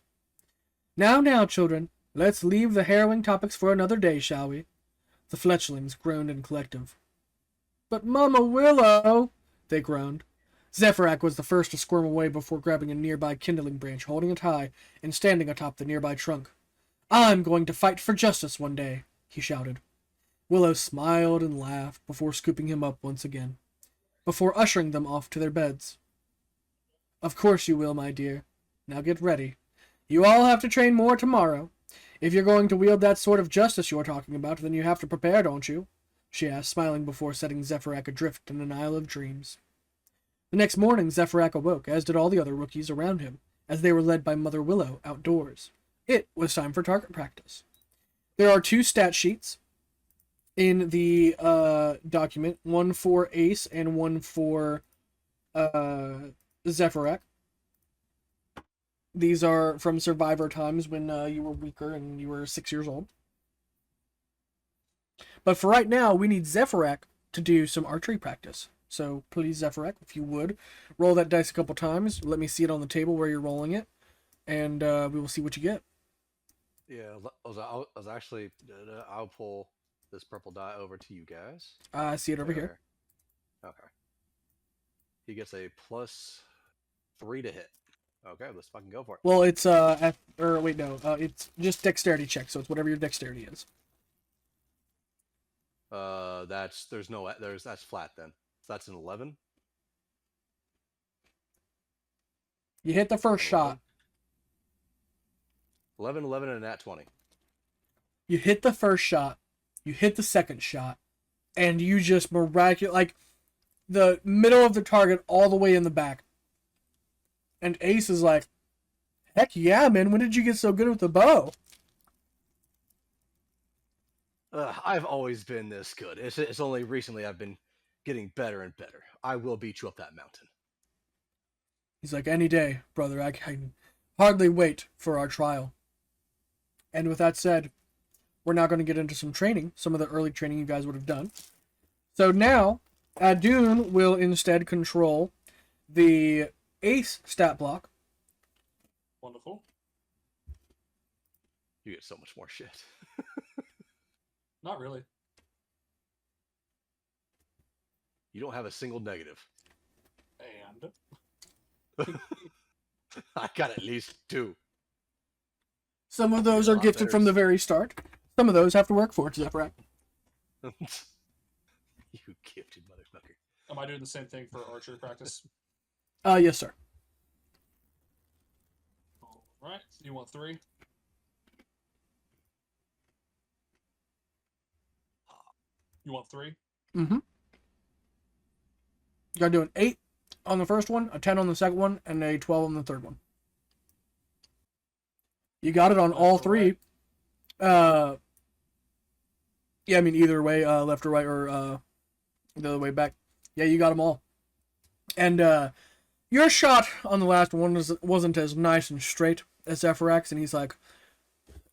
Now, children, let's leave the harrowing topics for another day, shall we?" The fletchlings groaned in collective. "But Mama Willow," they groaned. Zephyrak was the first to squirm away before grabbing a nearby kindling branch, holding it high, and standing atop the nearby trunk. "I'm going to fight for justice one day," he shouted. Willow smiled and laughed before scooping him up once again, before ushering them off to their beds. "Of course you will, my dear. Now get ready. You all have to train more tomorrow. If you're going to wield that sort of justice you're talking about, then you have to prepare, don't you?" she asked, smiling before setting Zephyrak adrift in an isle of dreams. The next morning, Zephyrak awoke, as did all the other rookies around him, as they were led by Mother Willow outdoors. It was time for target practice. There are 2 stat sheets in the document, one for Ace and one for Zephyrak. These are from Survivor times when you were weaker and you were 6 years old. But for right now, we need Zephyrak to do some archery practice. So please, Zephyrak, if you would, roll that dice a couple times. Let me see it on the table where you're rolling it, and we will see what you get. Yeah, I was actually. I'll pull this purple die over to you guys. I see it over here. Okay. He gets a +3 to hit. Okay, let's fucking go for it. Well, it's it's just dexterity check, so it's whatever your dexterity is. That's flat then. So that's an 11. You hit the first shot. 11, and a nat 20. You hit the first shot. You hit the second shot, and you just like the middle of the target all the way in the back. And Ace is like, "Heck yeah, man! When did you get so good with the bow?" I've always been this good. It's only recently I've been getting better and better. I will beat you up that mountain. He's like, "Any day, brother. I can hardly wait for our trial." And with that said, we're now going to get into some training, some of the early training you guys would have done. So now, Adun will instead control the Ace stat block. Wonderful. You get so much more shit. Not really. You don't have a single negative. And I got at least 2. Some of those A are lot gifted better. from the very start. Some of those have to work for it, Zephyrak. You gifted motherfucker. am I doing the same thing for archery practice? Yes, sir. All right. You want 3? You want 3? Mm-hmm. You gotta do an 8 on the first one, a 10 on the second one, and a 12 on the third one. You got it on Left all or 3. right? Yeah, I mean either way, left or right or the other way back. Yeah, you got them all. And your shot on the last one wasn't as nice and straight as Zephyrak's, and he's like,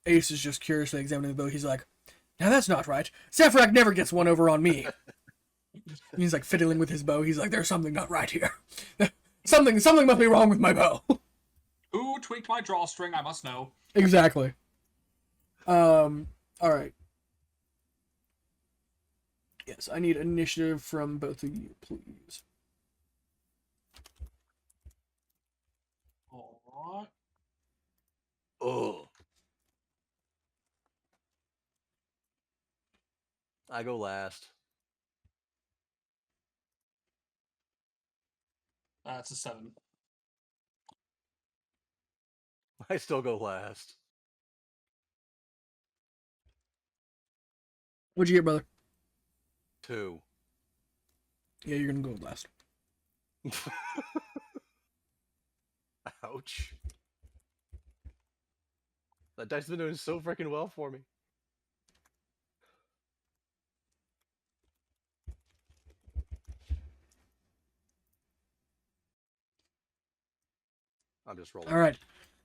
Ace is just curiously examining the bow. He's like, now that's not right. Zephyrak never gets one over on me. And he's like fiddling with his bow. He's like, there's something not right here. something must be wrong with my bow. Who tweaked my drawstring? I must know. Exactly. All right. Yes, I need initiative from both of you, please. All right. Oh. I go last. That's a 7. I still go last. What'd you get, brother? 2. Yeah, you're gonna go last. Ouch. That dice has been doing so freaking well for me. I'm just rolling. All right.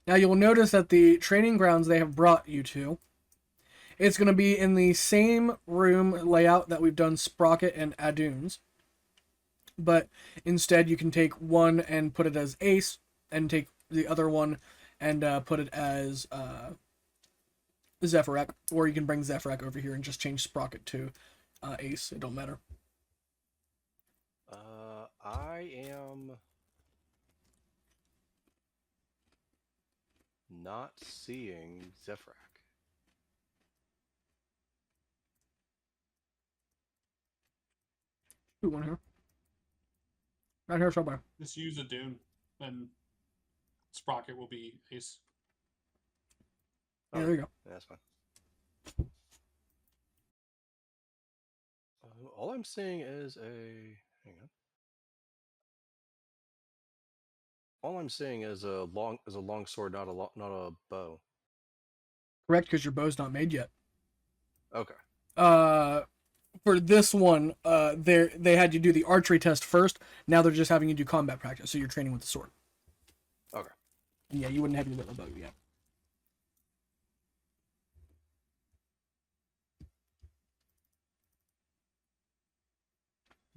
Now you'll notice that the training grounds they have brought you to, it's going to be in the same room layout that we've done Sprocket and Adun's. But instead you can take one and put it as Ace, and take the other one and put it as Zephyrak. Or you can bring Zephyrak over here and just change Sprocket to Ace. It don't matter. I am not seeing Zephyrak. Ooh, one here. Right here somewhere. Just use a Dune, and Sprocket will be Ace. Yeah, there you go. Yeah, that's fine. All I'm seeing is a. Hang on. All I'm seeing is a long sword, not a bow. Correct, because your bow's not made yet. Okay. For this one, they had you do the archery test first. Now they're just having you do combat practice, so you're training with the sword. Okay. Yeah, you wouldn't have your little bow yet.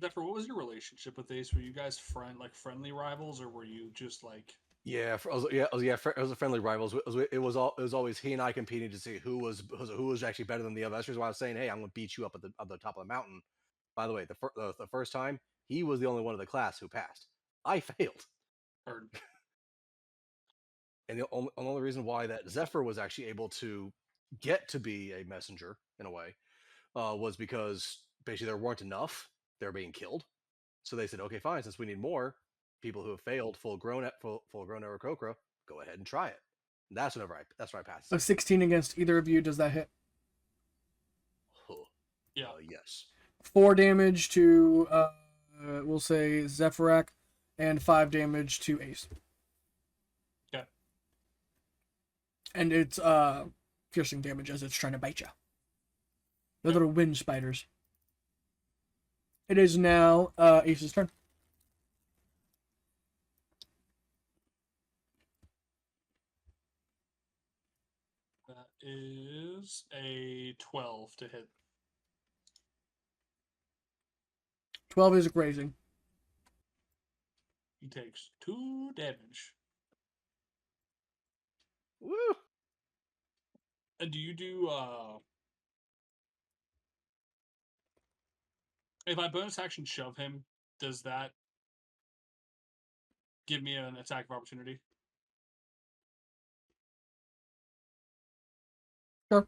Zephyr, what was your relationship with Ace? Were you guys friendly rivals, or were you just like? Yeah, it was a friendly rivals. It was always he and I competing to see who was actually better than the other. That's the reason why I was saying, hey, I'm going to beat you up at the top of the mountain. By the way, the first time he was the only one of the class who passed. I failed, Or and the only reason why that Zephyr was actually able to get to be a messenger in a way was because basically there weren't enough. They're being killed, so they said, okay, fine, since we need more people who have failed full grown Aarakocra, go ahead and try it. And that's when I passed. A 16 against either of you, does that hit? Huh. yeah, Yes. 4 damage to, we'll say, Zephyrak, and 5 damage to Ace. Okay. And it's piercing damage as it's trying to bite you. The little wind spiders. It is now Ace's turn. that is a 12 to hit. 12 is grazing. He takes 2 damage. Woo! And do you do if I bonus action shove him, does that give me an attack of opportunity? Sure.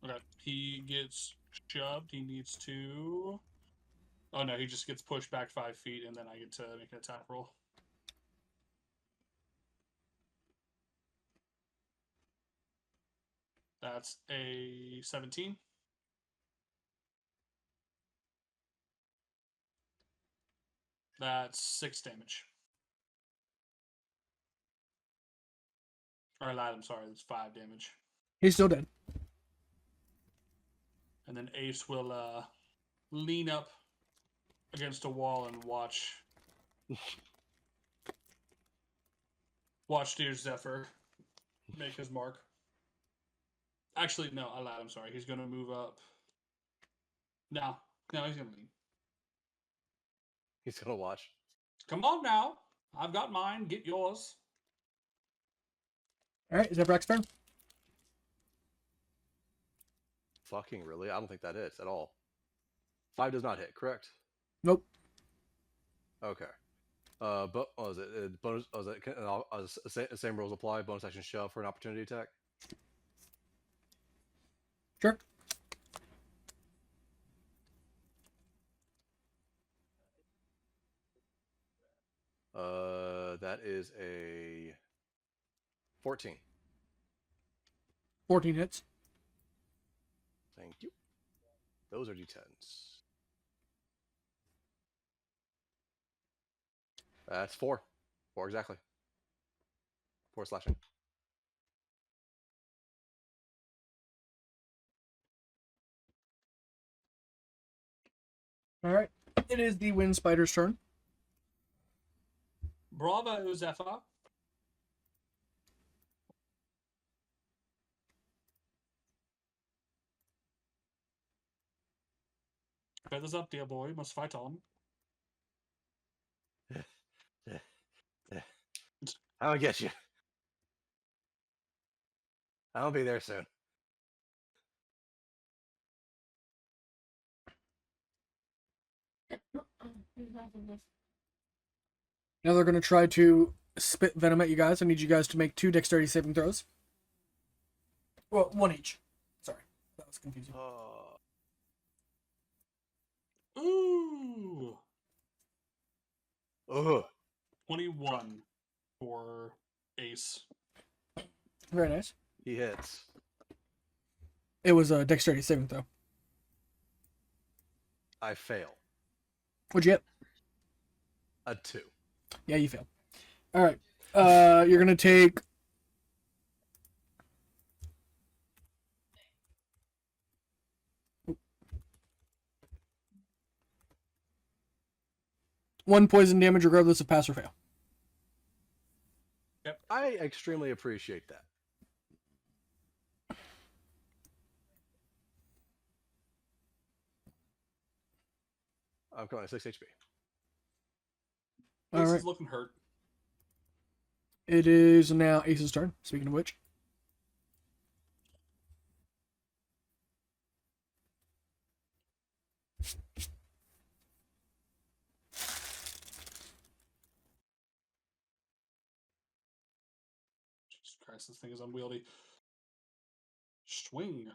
Okay. He gets shoved. He needs to. Oh no, he just gets pushed back 5 feet, and then I get to make an attack roll. That's a 17. That's 6 damage. Or lad, I'm sorry, that's 5 damage. He's still dead. And then Ace will lean up against a wall and watch dear Zephyr make his mark. Actually, no, I lied. I'm sorry. He's going to move up. No, he's going to lean. He's gonna watch. Come on now. I've got mine. Get yours. All right, Zephyrak's turn. Fucking really? I don't think that hits at all. 5 does not hit, correct? Nope. Okay. But was it bonus? Was it same rules apply? Bonus action shove for an opportunity attack. Sure. That is a 14. 14 hits. Thank you. Those are d10s. That's 4. 4 exactly. 4 slashing. All right. It is the wind spider's turn. Bravo, Zephyr. Feathers up, dear boy. Must fight on. I'll get you. I'll be there soon. Now they're going to try to spit venom at you guys. I need you guys to make 2 dexterity saving throws. Well, 1 each. Sorry, that was confusing. Ooh. Ugh. 21 for Ace. Very nice. He hits. It was a dexterity saving throw. I fail. What'd you get? A 2. Yeah, you failed. All right. You're going to take... one poison damage regardless of pass or fail. Yep. I extremely appreciate that. I'm currently 6 HP. All Ace right. is looking hurt. It is now Ace's turn. Speaking of which. Jesus Christ, this thing is unwieldy. Swing.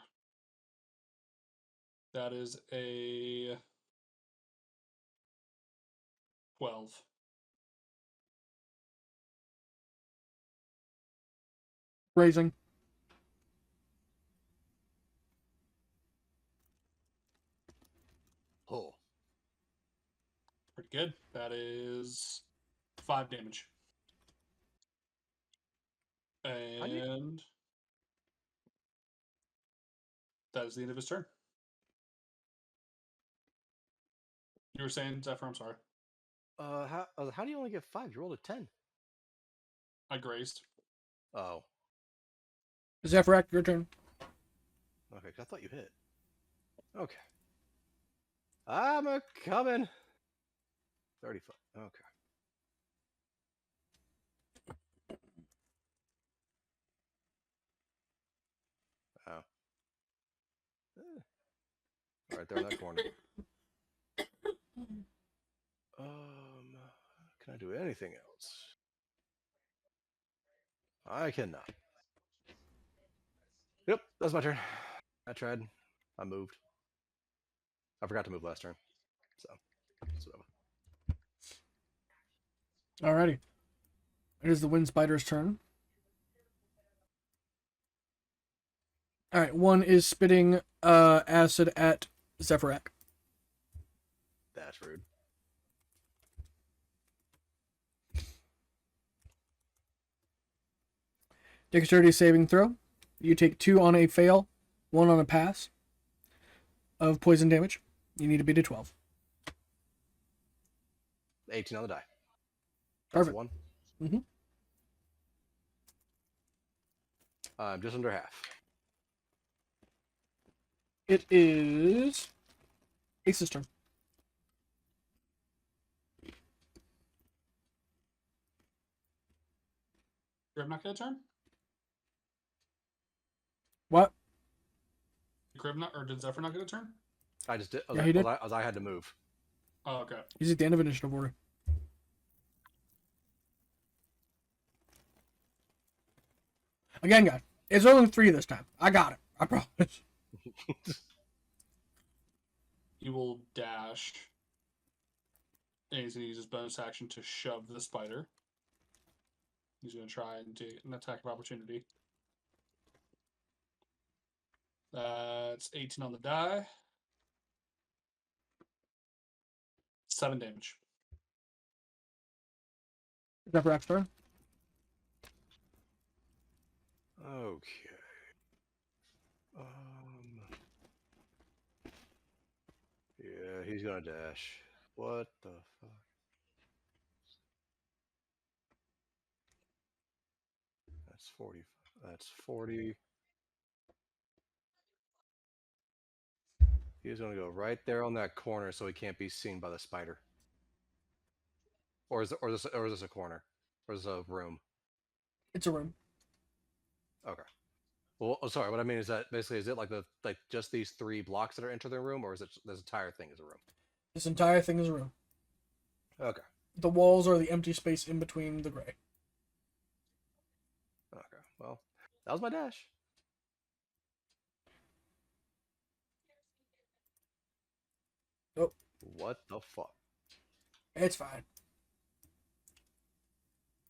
That is a 12. Raising. Oh. Pretty good. That is 5 damage. And that is the end of his turn. You were saying, Zephyr, I'm sorry. How do you only get 5? You rolled a 10. I grazed. Oh. Zephyrak, your turn. Okay, 'cause I thought you hit. Okay. I'm a coming. 35. Okay. Oh. Right there in that corner. Can I do anything else? I cannot. Yep, that's my turn. I tried. I moved. I forgot to move last turn. So, it's whatever. Alrighty. It is the Wind Spider's turn. Alright, one is spitting acid at Zephyrak. That's rude. Dexterity saving throw. You take 2 on a fail, 1 on a pass of poison damage. You need to beat a 12. 18 on the die. That's Perfect. one. Mm-hmm. Just under half. It is Ace's turn. Grib not get a turn? What? Grib not, or did Zephyr not get a turn? I just did. Yeah, he did. I had to move. Oh, okay. He's at the end of initiative order. Again, guys, it's only 3 this time. I got it. I promise. He will dash. And he's going to use his bonus action to shove the spider. He's going to try and take an attack of opportunity. That's 18 on the die. 7 damage. Zephyrak's turn. Okay. Yeah, he's gonna dash. What the fuck? That's 40. That's 40. He's gonna go right there on that corner so he can't be seen by the spider. Or is this a corner? Or is this a room? It's a room. Okay. Well, sorry. What I mean is that basically, is it like just these 3 blocks that are into the room, or is it this entire thing is a room? This entire thing is a room. Okay. The walls are the empty space in between the gray. Okay. Well, that was my dash. Oh, What the fuck? it's fine.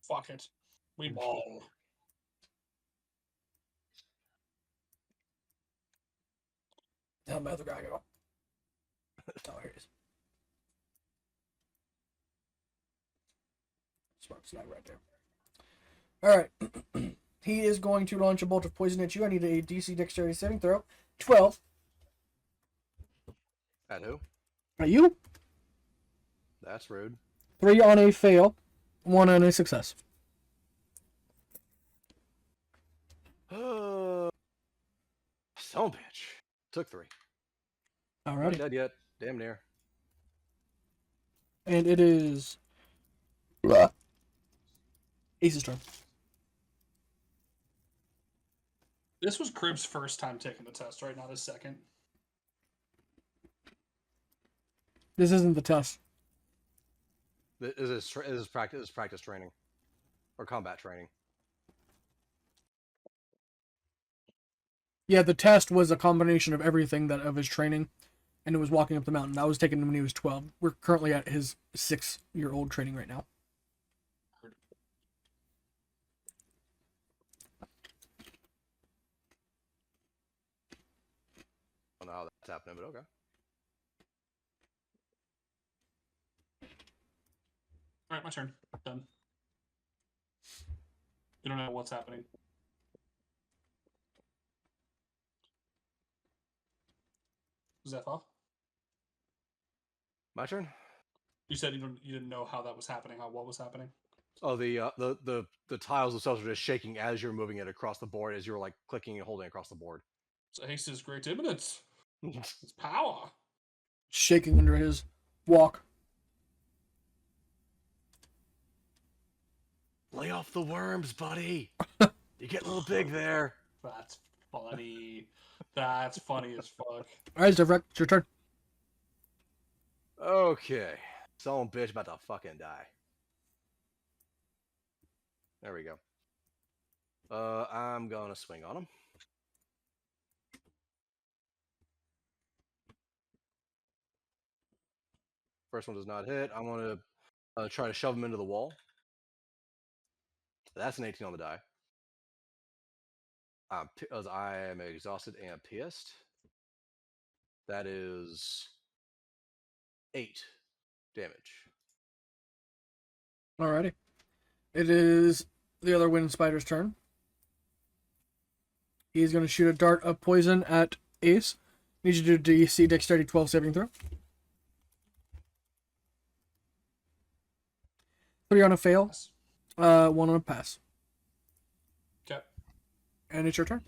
Fuck it. We ball. How'd my other guy go? Oh, here it is. Smart snag right there. Alright. He is going to launch a bolt of poison at you. I need a DC Dexterity saving throw. 12. At who? At you? That's rude. 3 on a fail. 1 on a success. Son of a bitch. Took 3. Not Alrighty. dead yet. Damn near. And it is Ace's turn. This was Crib's first time taking the test, right? Not his second. This isn't the test. This is practice training, or combat training. Yeah, the test was a combination of everything of his training, and it was walking up the mountain. That was taken when he was 12. We're currently at his 6-year-old training right now. I don't know how that's happening, but okay. All right, my turn. Done. You don't know what's happening. Zephyr, My turn. you said you didn't know how that was happening. What was happening? Oh, the tiles themselves are just shaking as you're moving it across the board, as you're like clicking and holding across the board. So haste is great imminence. It's power. Shaking under his walk. Lay off the worms, buddy. You get a little big there. That's funny. That's funny as fuck. Alright, Zephyr, it's your turn. Okay. Some bitch about to fucking die. There we go. I'm gonna swing on him. First one does not hit. I'm gonna try to shove him into the wall. That's an 18 on the die. As I am exhausted and pissed. That is 8 damage. Alrighty. It is the other wind spider's turn. He's going to shoot a dart of poison at Ace. Need you to do DC Dexterity 12 saving throw. 3 on a fail. 1 on a pass. Okay. And it's your turn.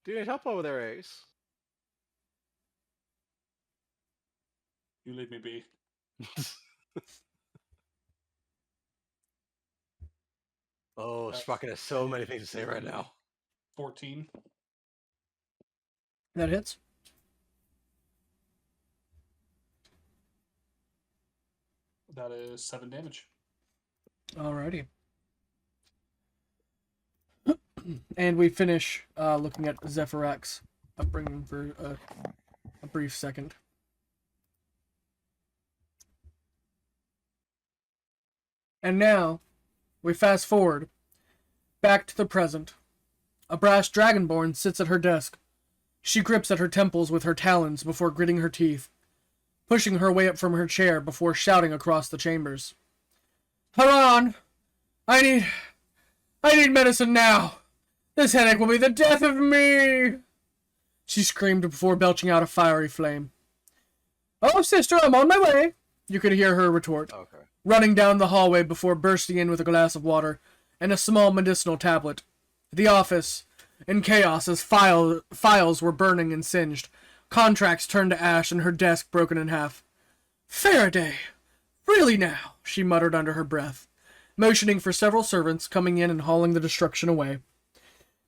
Do you need help over there, Ace? You leave me be. Oh, Sprocket has so many things to say right now. 14. That hits. That is 7 damage. Alrighty. And we finish looking at Zephyr's upbringing for a brief second. And now, we fast forward back to the present. A brass dragonborn sits at her desk. She grips at her temples with her talons before gritting her teeth, pushing her way up from her chair before shouting across the chambers. Haran! I need medicine now! This headache will be the death of me! She screamed before belching out a fiery flame. Oh, sister, I'm on my way! You could hear her retort, Okay. running down the hallway before bursting in with a glass of water and a small medicinal tablet. The office, in chaos as files were burning and singed, contracts turned to ash and her desk broken in half. Faraday! Really now? She muttered under her breath, motioning for several servants coming in and hauling the destruction away.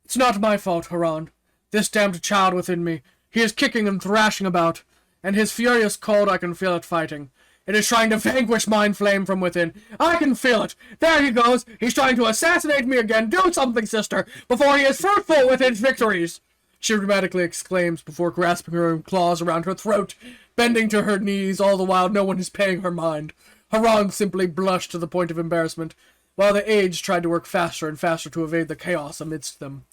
It's not my fault, Haran. This damned child within me. He is kicking and thrashing about, and his furious cold I can feel it fighting. It is trying to vanquish Mind Flame from within. I can feel it. There he goes. He's trying to assassinate me again. Do something, sister, before he is fruitful with his victories. She dramatically exclaims before grasping her own claws around her throat, bending to her knees all the while no one is paying her mind. Haran simply blushed to the point of embarrassment, while the aides tried to work faster and faster to evade the chaos amidst them.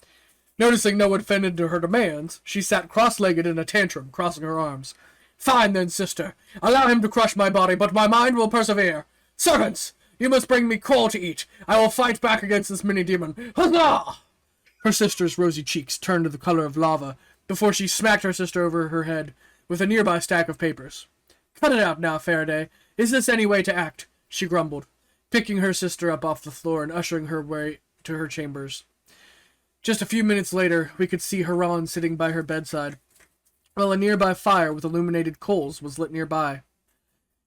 Noticing no one fended to her demands, she sat cross-legged in a tantrum, crossing her arms. Fine then, sister. Allow him to crush my body, but my mind will persevere. Servants, you must bring me coal to eat. I will fight back against this mini-demon. Huzzah! Her sister's rosy cheeks turned to the color of lava before she smacked her sister over her head with a nearby stack of papers. Cut it out now, Faraday. Is this any way to act? She grumbled, picking her sister up off the floor and ushering her way to her chambers. Just a few minutes later, we could see Haran sitting by her bedside, while a nearby fire with illuminated coals was lit nearby.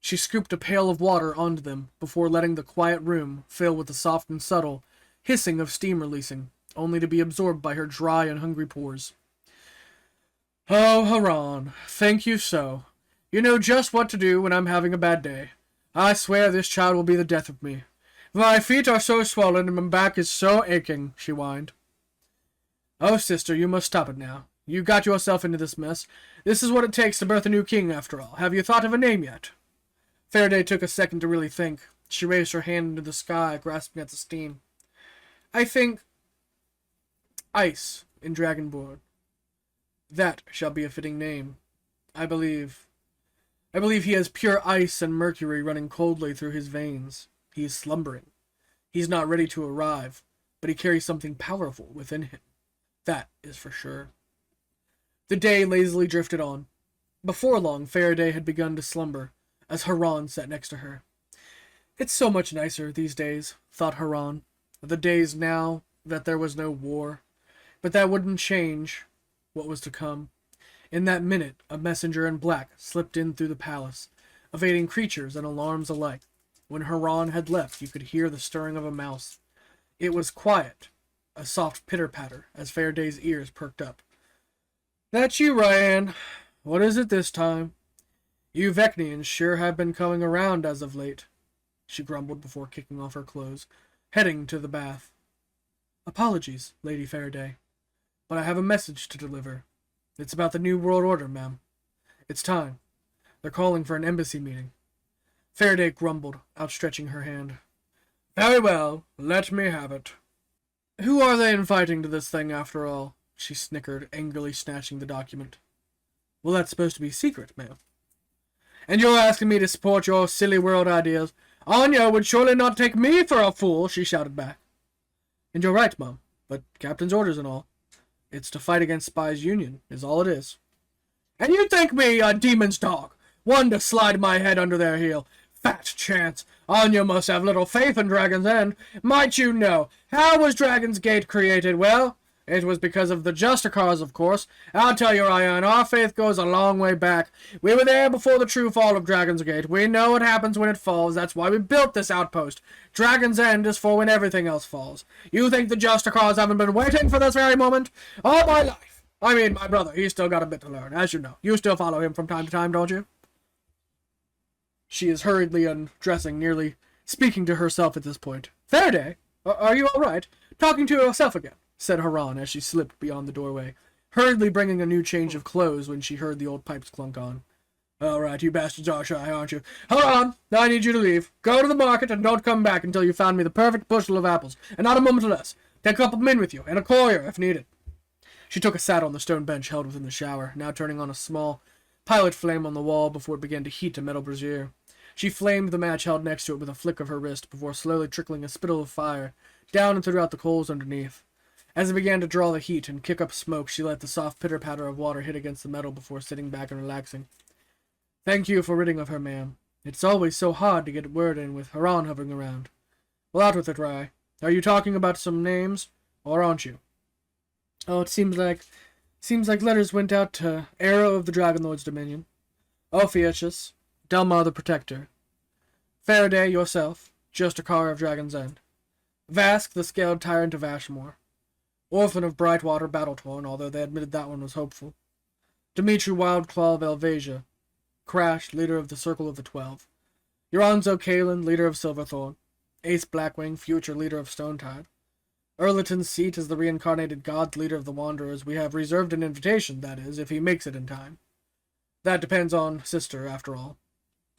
She scooped a pail of water onto them before letting the quiet room fill with the soft and subtle hissing of steam releasing, only to be absorbed by her dry and hungry pores. "Oh, Haran, thank you so. You know just what to do when I'm having a bad day. I swear this child will be the death of me. My feet are so swollen and my back is so aching," she whined. "Oh, sister, you must stop it now. You got yourself into this mess. This is what it takes to birth a new king, after all. Have you thought of a name yet?" Faraday took a second to really think. She raised her hand into the sky, grasping at the steam. "I think Ice in Dragonborn. That shall be a fitting name. I believe he has pure ice and mercury running coldly through his veins. He is slumbering. He is not ready to arrive, but he carries something powerful within him. That is for sure." The day lazily drifted on. Before long, Faraday had begun to slumber, as Haran sat next to her. "It's so much nicer these days," thought Haran. The days now that there was no war. But that wouldn't change what was to come. In that minute, a messenger in black slipped in through the palace, evading creatures and alarms alike. When Haran had left, you could hear the stirring of a mouse. It was quiet, a soft pitter-patter, as Faraday's ears perked up. "That's you, Ryan. What is it this time? You Vecnians sure have been coming around as of late," she grumbled before kicking off her clothes, heading to the bath. "Apologies, Lady Faraday, but I have a message to deliver. It's about the New World Order, ma'am. It's time. They're calling for an embassy meeting." Faraday grumbled, outstretching her hand. "Very well, let me have it." "Who are they inviting to this thing, after all?" she snickered, angrily snatching the document. "Well, that's supposed to be secret, ma'am." "And you're asking me to support your silly world ideas? Anya would surely not take me for a fool," she shouted back. "And you're right, Mum, but captain's orders and all. It's to fight against Spies Union, is all it is." "And you think me a demon's dog, one to slide my head under their heel? Fat chance. Anya must have little faith in Dragon's End. Might you know, how was Dragon's Gate created? Well, it was because of the Justicars, of course. I'll tell you, Ryan, our faith goes a long way back. We were there before the true fall of Dragon's Gate. We know what happens when it falls. That's why we built this outpost. Dragon's End is for when everything else falls. You think the Justicars haven't been waiting for this very moment? All my life. I mean, my brother, he's still got a bit to learn, as you know. You still follow him from time to time, don't you?" She is hurriedly undressing, nearly speaking to herself at this point. "Faraday, are you all right? Talking to yourself again," said Haran as she slipped beyond the doorway, hurriedly bringing a new change of clothes when she heard the old pipes clunk on. "All right, you bastards are shy, aren't you? Haran, I need you to leave. Go to the market and don't come back until you've found me the perfect bushel of apples, and not a moment less. Take a couple men with you, and a courier if needed." She took a sat on the stone bench held within the shower, now turning on a small pilot flame on the wall before it began to heat a metal brazier. She flamed the match held next to it with a flick of her wrist before slowly trickling a spittle of fire down and throughout the coals underneath. As it began to draw the heat and kick up smoke, she let the soft pitter-patter of water hit against the metal before sitting back and relaxing. "Thank you for ridding of her, ma'am. It's always so hard to get a word in with Haran hovering around. Well, out with it, Rye. Are you talking about some names, or aren't you?" "Oh, it seems like letters went out to Arrow of the Dragonlord's Dominion, Ophiuchus, Delmar the Protector, Faraday, yourself, Justicar of Dragon's End, Vask, the Scaled Tyrant of Ashmore, Orphan of Brightwater, Battletorn, although they admitted that one was hopeful, Dimitri Wildclaw of Elvasia, Crash, leader of the Circle of the 12, Euronzo Kalen, leader of Silverthorn, Ace Blackwing, future leader of Stonetide, Erliton's seat as the reincarnated god leader of the Wanderers. We have reserved an invitation, that is, if he makes it in time. That depends on Sister, after all.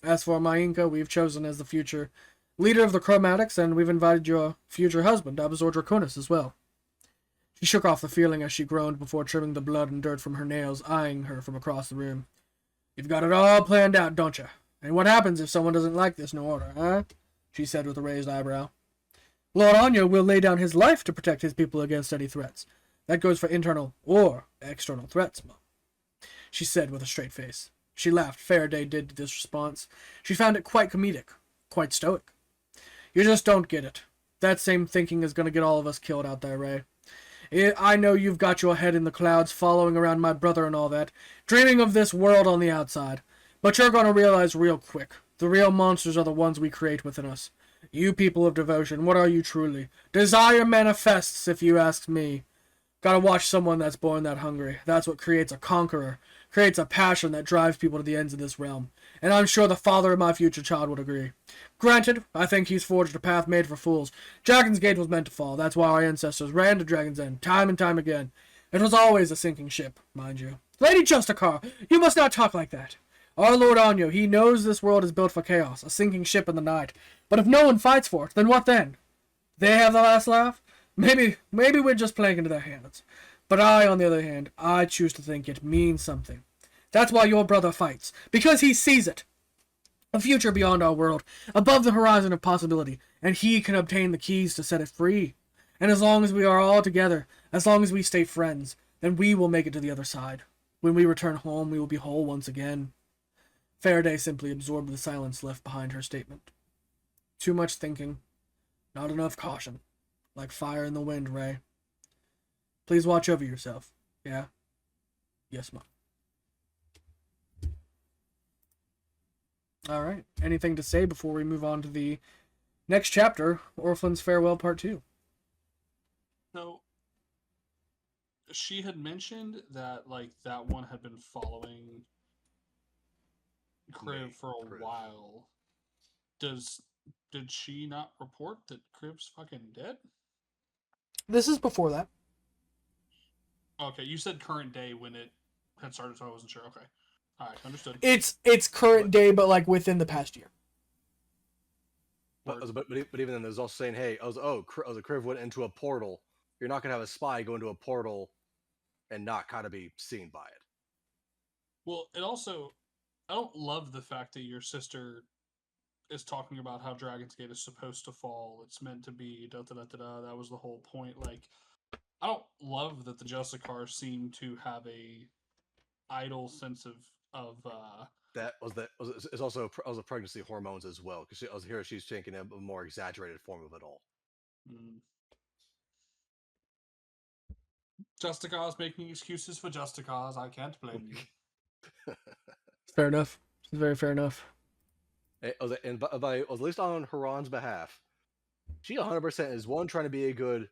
As for Mainka, we've chosen as the future leader of the Chromatics, and we've invited your future husband, Abazor Draconis, as well." She shook off the feeling as she groaned before trimming the blood and dirt from her nails, eyeing her from across the room. "You've got it all planned out, don't you? And what happens if someone doesn't like this new order, huh?" she said with a raised eyebrow. "Lord Anya will lay down his life to protect his people against any threats. That goes for internal or external threats, Mum," she said with a straight face. She laughed. Faraday did to this response. She found it quite comedic, quite stoic. "You just don't get it. That same thinking is going to get all of us killed out there, Ray. I know you've got your head in the clouds following around my brother and all that, dreaming of this world on the outside. But you're going to realize real quick, the real monsters are the ones we create within us. You people of devotion, what are you truly? Desire manifests, if you ask me. Gotta watch someone that's born that hungry. That's what creates a conqueror. Creates a passion that drives people to the ends of this realm. And I'm sure the father of my future child would agree. Granted, I think he's forged a path made for fools. Dragon's Gate was meant to fall. That's why our ancestors ran to Dragon's End, time and time again. It was always a sinking ship, mind you. Lady Justicar, you must not talk like that. Our Lord Anyo, he knows this world is built for chaos, a sinking ship in the night. But if no one fights for it, then what then? They have the last laugh? Maybe we're just playing into their hands. But I, on the other hand, I choose to think it means something. That's why your brother fights. Because he sees it. A future beyond our world, above the horizon of possibility, and he can obtain the keys to set it free. And as long as we are all together, as long as we stay friends, then we will make it to the other side. When we return home, we will be whole once again. Faraday simply absorbed the silence left behind her statement. Too much thinking. Not enough caution. Like fire in the wind, Ray. Please watch over yourself. Yeah? Yes, Mom. Alright. Anything to say before we move on to the next chapter, Orphan's Farewell Part 2? So, she had mentioned that, like, that one had been following Kriv for a Kriv. while. Did she not report that Kriv's fucking dead? This is before that. Okay, you said current day when it had started, so I wasn't sure. Okay. Alright, understood. It's current day, but like within the past year. But even then, there's also saying, hey, Kriv went into a portal. You're not gonna have a spy go into a portal and not kind of be seen by it. Well, it also, I don't love the fact that your sister is talking about how Dragon's Gate is supposed to fall. It's meant to be da-da-da-da-da. That was the whole point. Like, I don't love that the Justicars seem to have a idle sense of It's also pregnancy hormones as well, because she's taking a more exaggerated form of it all. Justicars making excuses for Justicars. I can't blame you. Fair enough. It's very fair enough. And by at least on Haran's behalf, she 100% is one, trying to be a good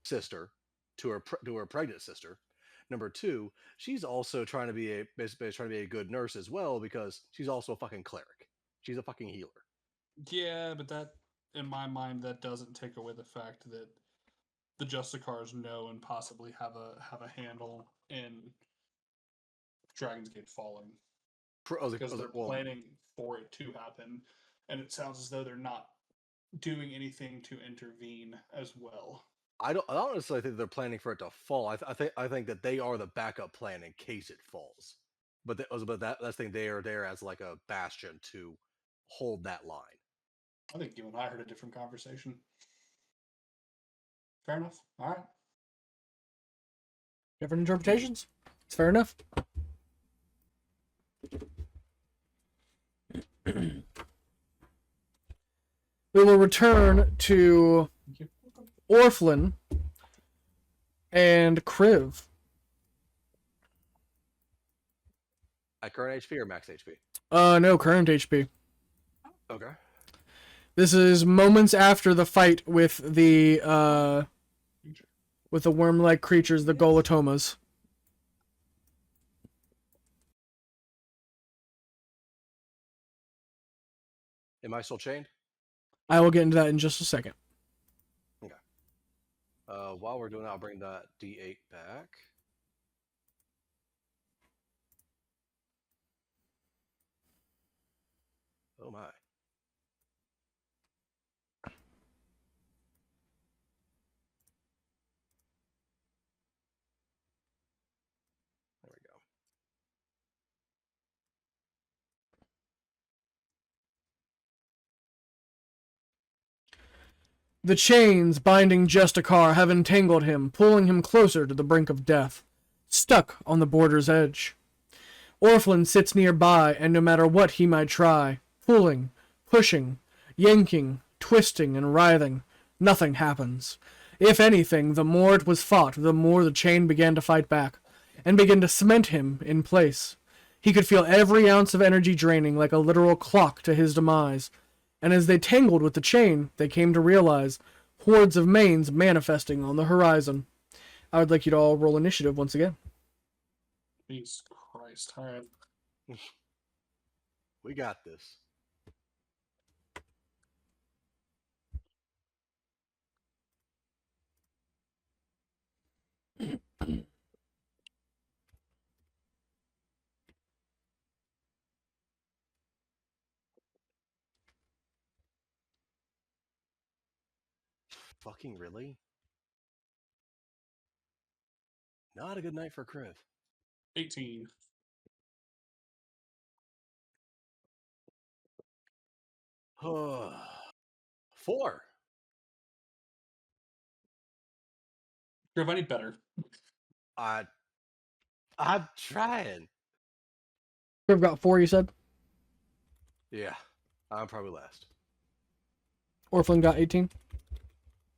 sister to her pregnant sister. Number two, she's also trying to be a good nurse as well, because she's also a fucking cleric. She's a fucking healer. Yeah, but that, in my mind, that doesn't take away the fact that the Justicars know and possibly have a handle in Dragon's Gate falling, because they're planning for it to happen, and it sounds as though they're not doing anything to intervene as well. I don't necessarily think they're planning for it to fall. I think that they are the backup plan in case it falls. But that's thing, they are there as like a bastion to hold that line. I think you and I heard a different conversation. Fair enough. All right. Different interpretations? It's fair enough. We will return to Orphan and Kriv. At current HP or max HP? No, current HP. Okay. This is moments after the fight with the worm-like creatures, the Golatomas. Am I still chained? I will get into that in just a second. Okay. While we're doing that, I'll bring that D8 back. Oh my. There we go. The chains binding Justicar have entangled him, pulling him closer to the brink of death, stuck on the border's edge. Orphan sits nearby, and no matter what he might try, pulling, pushing, yanking, twisting, and writhing, nothing happens. If anything, the more it was fought, the more the chain began to fight back, and began to cement him in place. He could feel every ounce of energy draining like a literal clock to his demise, and as they tangled with the chain, they came to realize hordes of manes manifesting on the horizon. I would like you to all roll initiative once again. Jesus Christ. All right. We got this. Fucking really? Not a good night for Kriv. 18. Four. Griff, I need better. I'm trying. We've got 4, you said? Yeah, I'm probably last. Orphan got 18?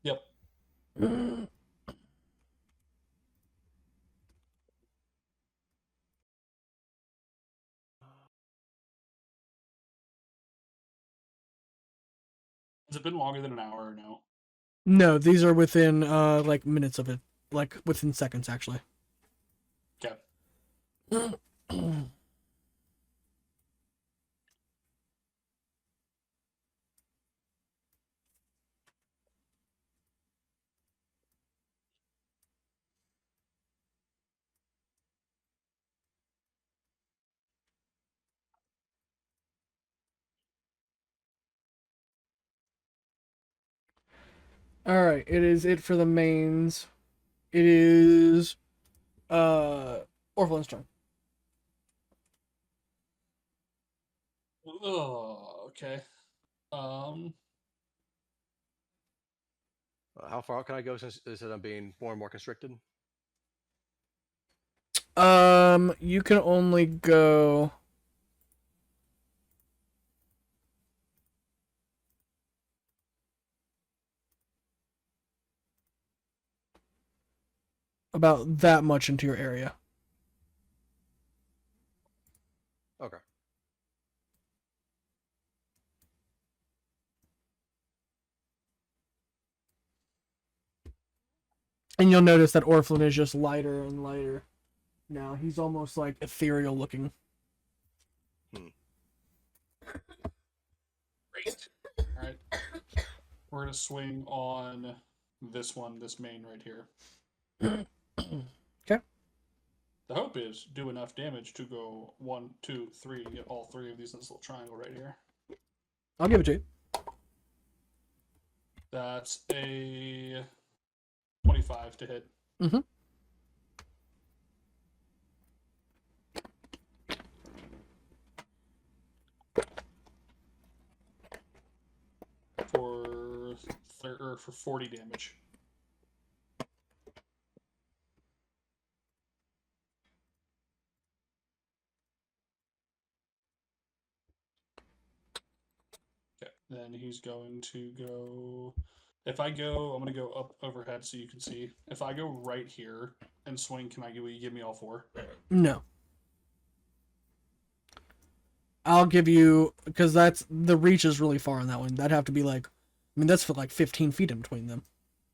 Yep. Has it been longer than an hour or no? No, these are within, like, minutes of it. Like, within seconds, actually. Okay. Alright, it is it for the mains. It is, Orphan's turn. Oh, okay. How far out can I go since I'm being more and more constricted? You can only go... about that much into your area. Okay. And you'll notice that Orphan is just lighter and lighter. Now he's almost like ethereal looking. Great. Alright. We're going to swing on this one, this main right here. Okay. The hope is do enough damage to go 1, 2, 3, and get all 3 of these in this little triangle right here. I'll give it to you. That's a 25 to hit. Mm-hmm. For 40 damage. Okay, then he's going to go. If I go, I'm going to go up overhead so you can see. If I go right here and swing, will you give me all 4? No. I'll give you, because that's, the reach is really far on that one. That'd have to be like, I mean, that's for like 15 feet in between them.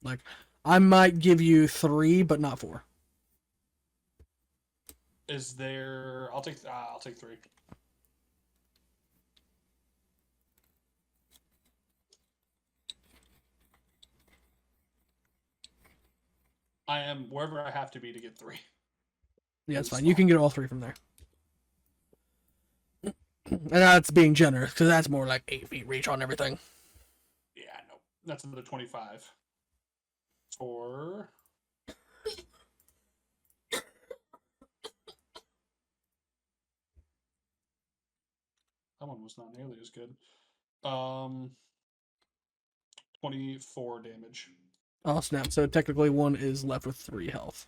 Like, I might give you 3, but not 4. Is there? I'll take 3. I am wherever I have to be to get 3. Yeah, it's fine. You can get all 3 from there. And that's being generous, because that's more like 8 feet reach on everything. Yeah, no. That's another 25. For... That one was not nearly as good. 24 damage. Oh, snap. So technically one is left with 3 health.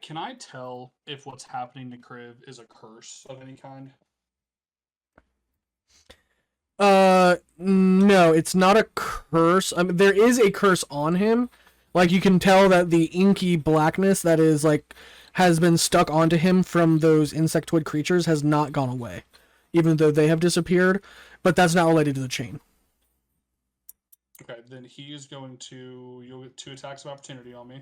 Can I tell if what's happening to Kriv is a curse of any kind? No, it's not a curse. I mean, there is a curse on him. Like, you can tell that the inky blackness that is, like, has been stuck onto him from those insectoid creatures has not gone away, even though they have disappeared. But that's not related to the chain. Okay, then he is going to. You'll get 2 attacks of opportunity on me.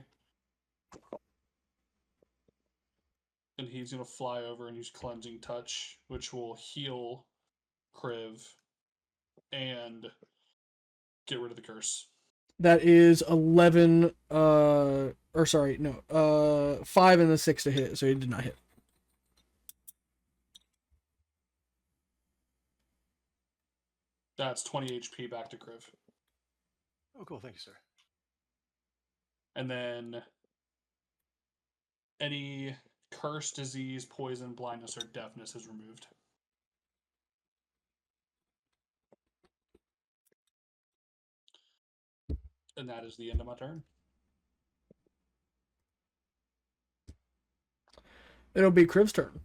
And he's going to fly over and use Cleansing Touch, which will heal Kriv and get rid of the curse. That is 11, or sorry, no, 5 and a 6 to hit, so he did not hit. That's 20 HP back to Kriv. Oh, cool. Thank you, sir. And then any curse, disease, poison, blindness, or deafness is removed. And that is the end of my turn. It'll be Kriv's turn.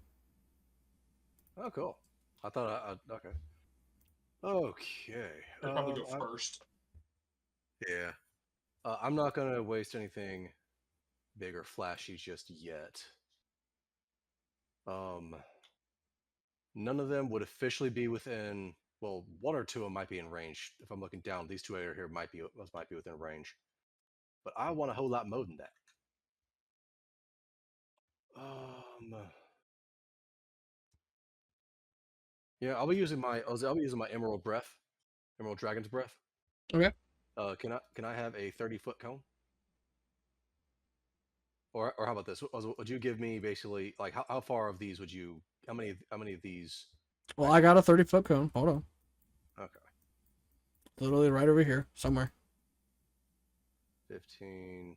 Oh, cool. I thought okay. Okay. I'll probably go first. Yeah. I'm not gonna waste anything big or flashy just yet. None of them would officially be within. Well, 1 or 2 of them might be in range. If I'm looking down, these 2 right here might be within range. But I want a whole lot more than that. Yeah, I'll be using my Emerald Breath, Emerald Dragon's Breath. Okay. Can I have a 30-foot cone? Or how about this? Would you give me basically like how far of these would you? How many of these? Well, I got a 30-foot cone. Hold on. Okay. Literally right over here, somewhere. 15.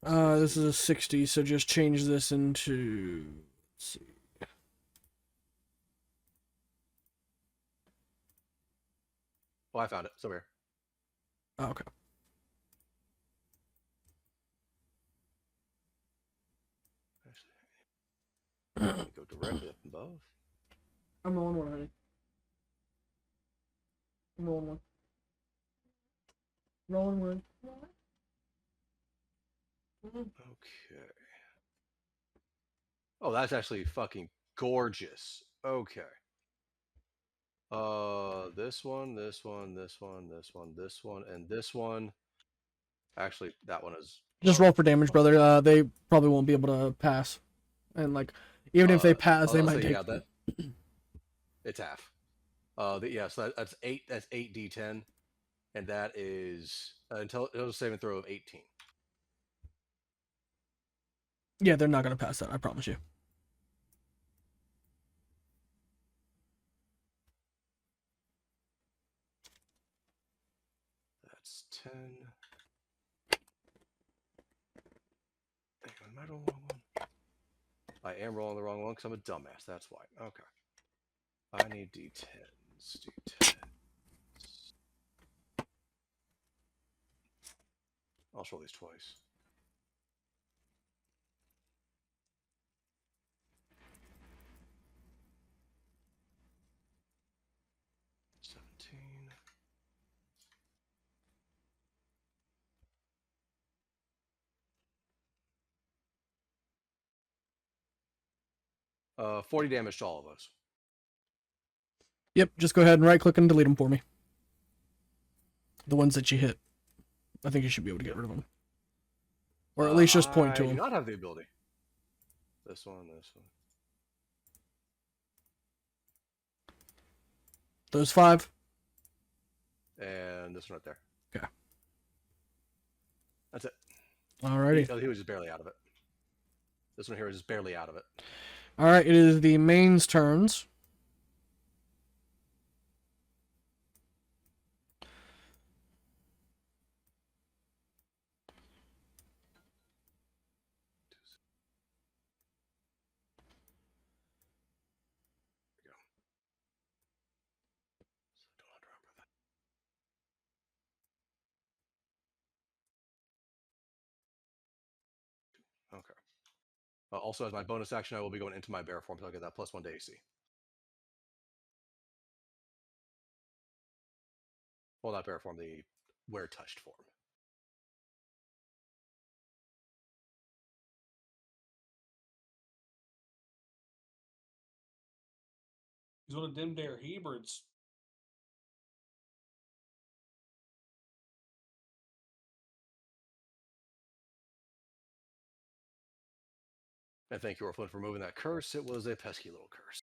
This is a 60, so just change this into. Let's see. Oh, I found it. It's over here. Oh, okay. Actually, go directly up above. I'm rolling one, honey. I'm rolling one. Rolling one. Okay. Oh, that's actually fucking gorgeous. Okay. This one, this one, this one, this one, this one, and this one. Actually, that one is. Just roll for damage, brother. They probably won't be able to pass, and like even if they pass, they might take. Yeah, that. It's half. So that's 8. That's 8d10, and that is until a saving throw of 18. Yeah, they're not gonna pass that. I promise you. That's 10. Am I rolling the wrong one? I am rolling the wrong one because I'm a dumbass. That's why. Okay. I need d10s. D10s. I'll roll these twice. Uh, 40 damage to all of us. Yep, just go ahead and right click and delete them for me. The ones that you hit. I think you should be able to get rid of them. Or at least just point to I them. do not have the ability. This one, this one. Those 5. And this one right there. Okay. That's it. Alrighty. He was just barely out of it. This one here is just barely out of it. Alright, it is the main's turns. Okay. Also, as my bonus action, I will be going into my bear form, so I'll get that +1 to AC. Well, not bear form, the where touched form. He's one of them there hybrids. And thank you, Orphan, for removing that curse. It was a pesky little curse.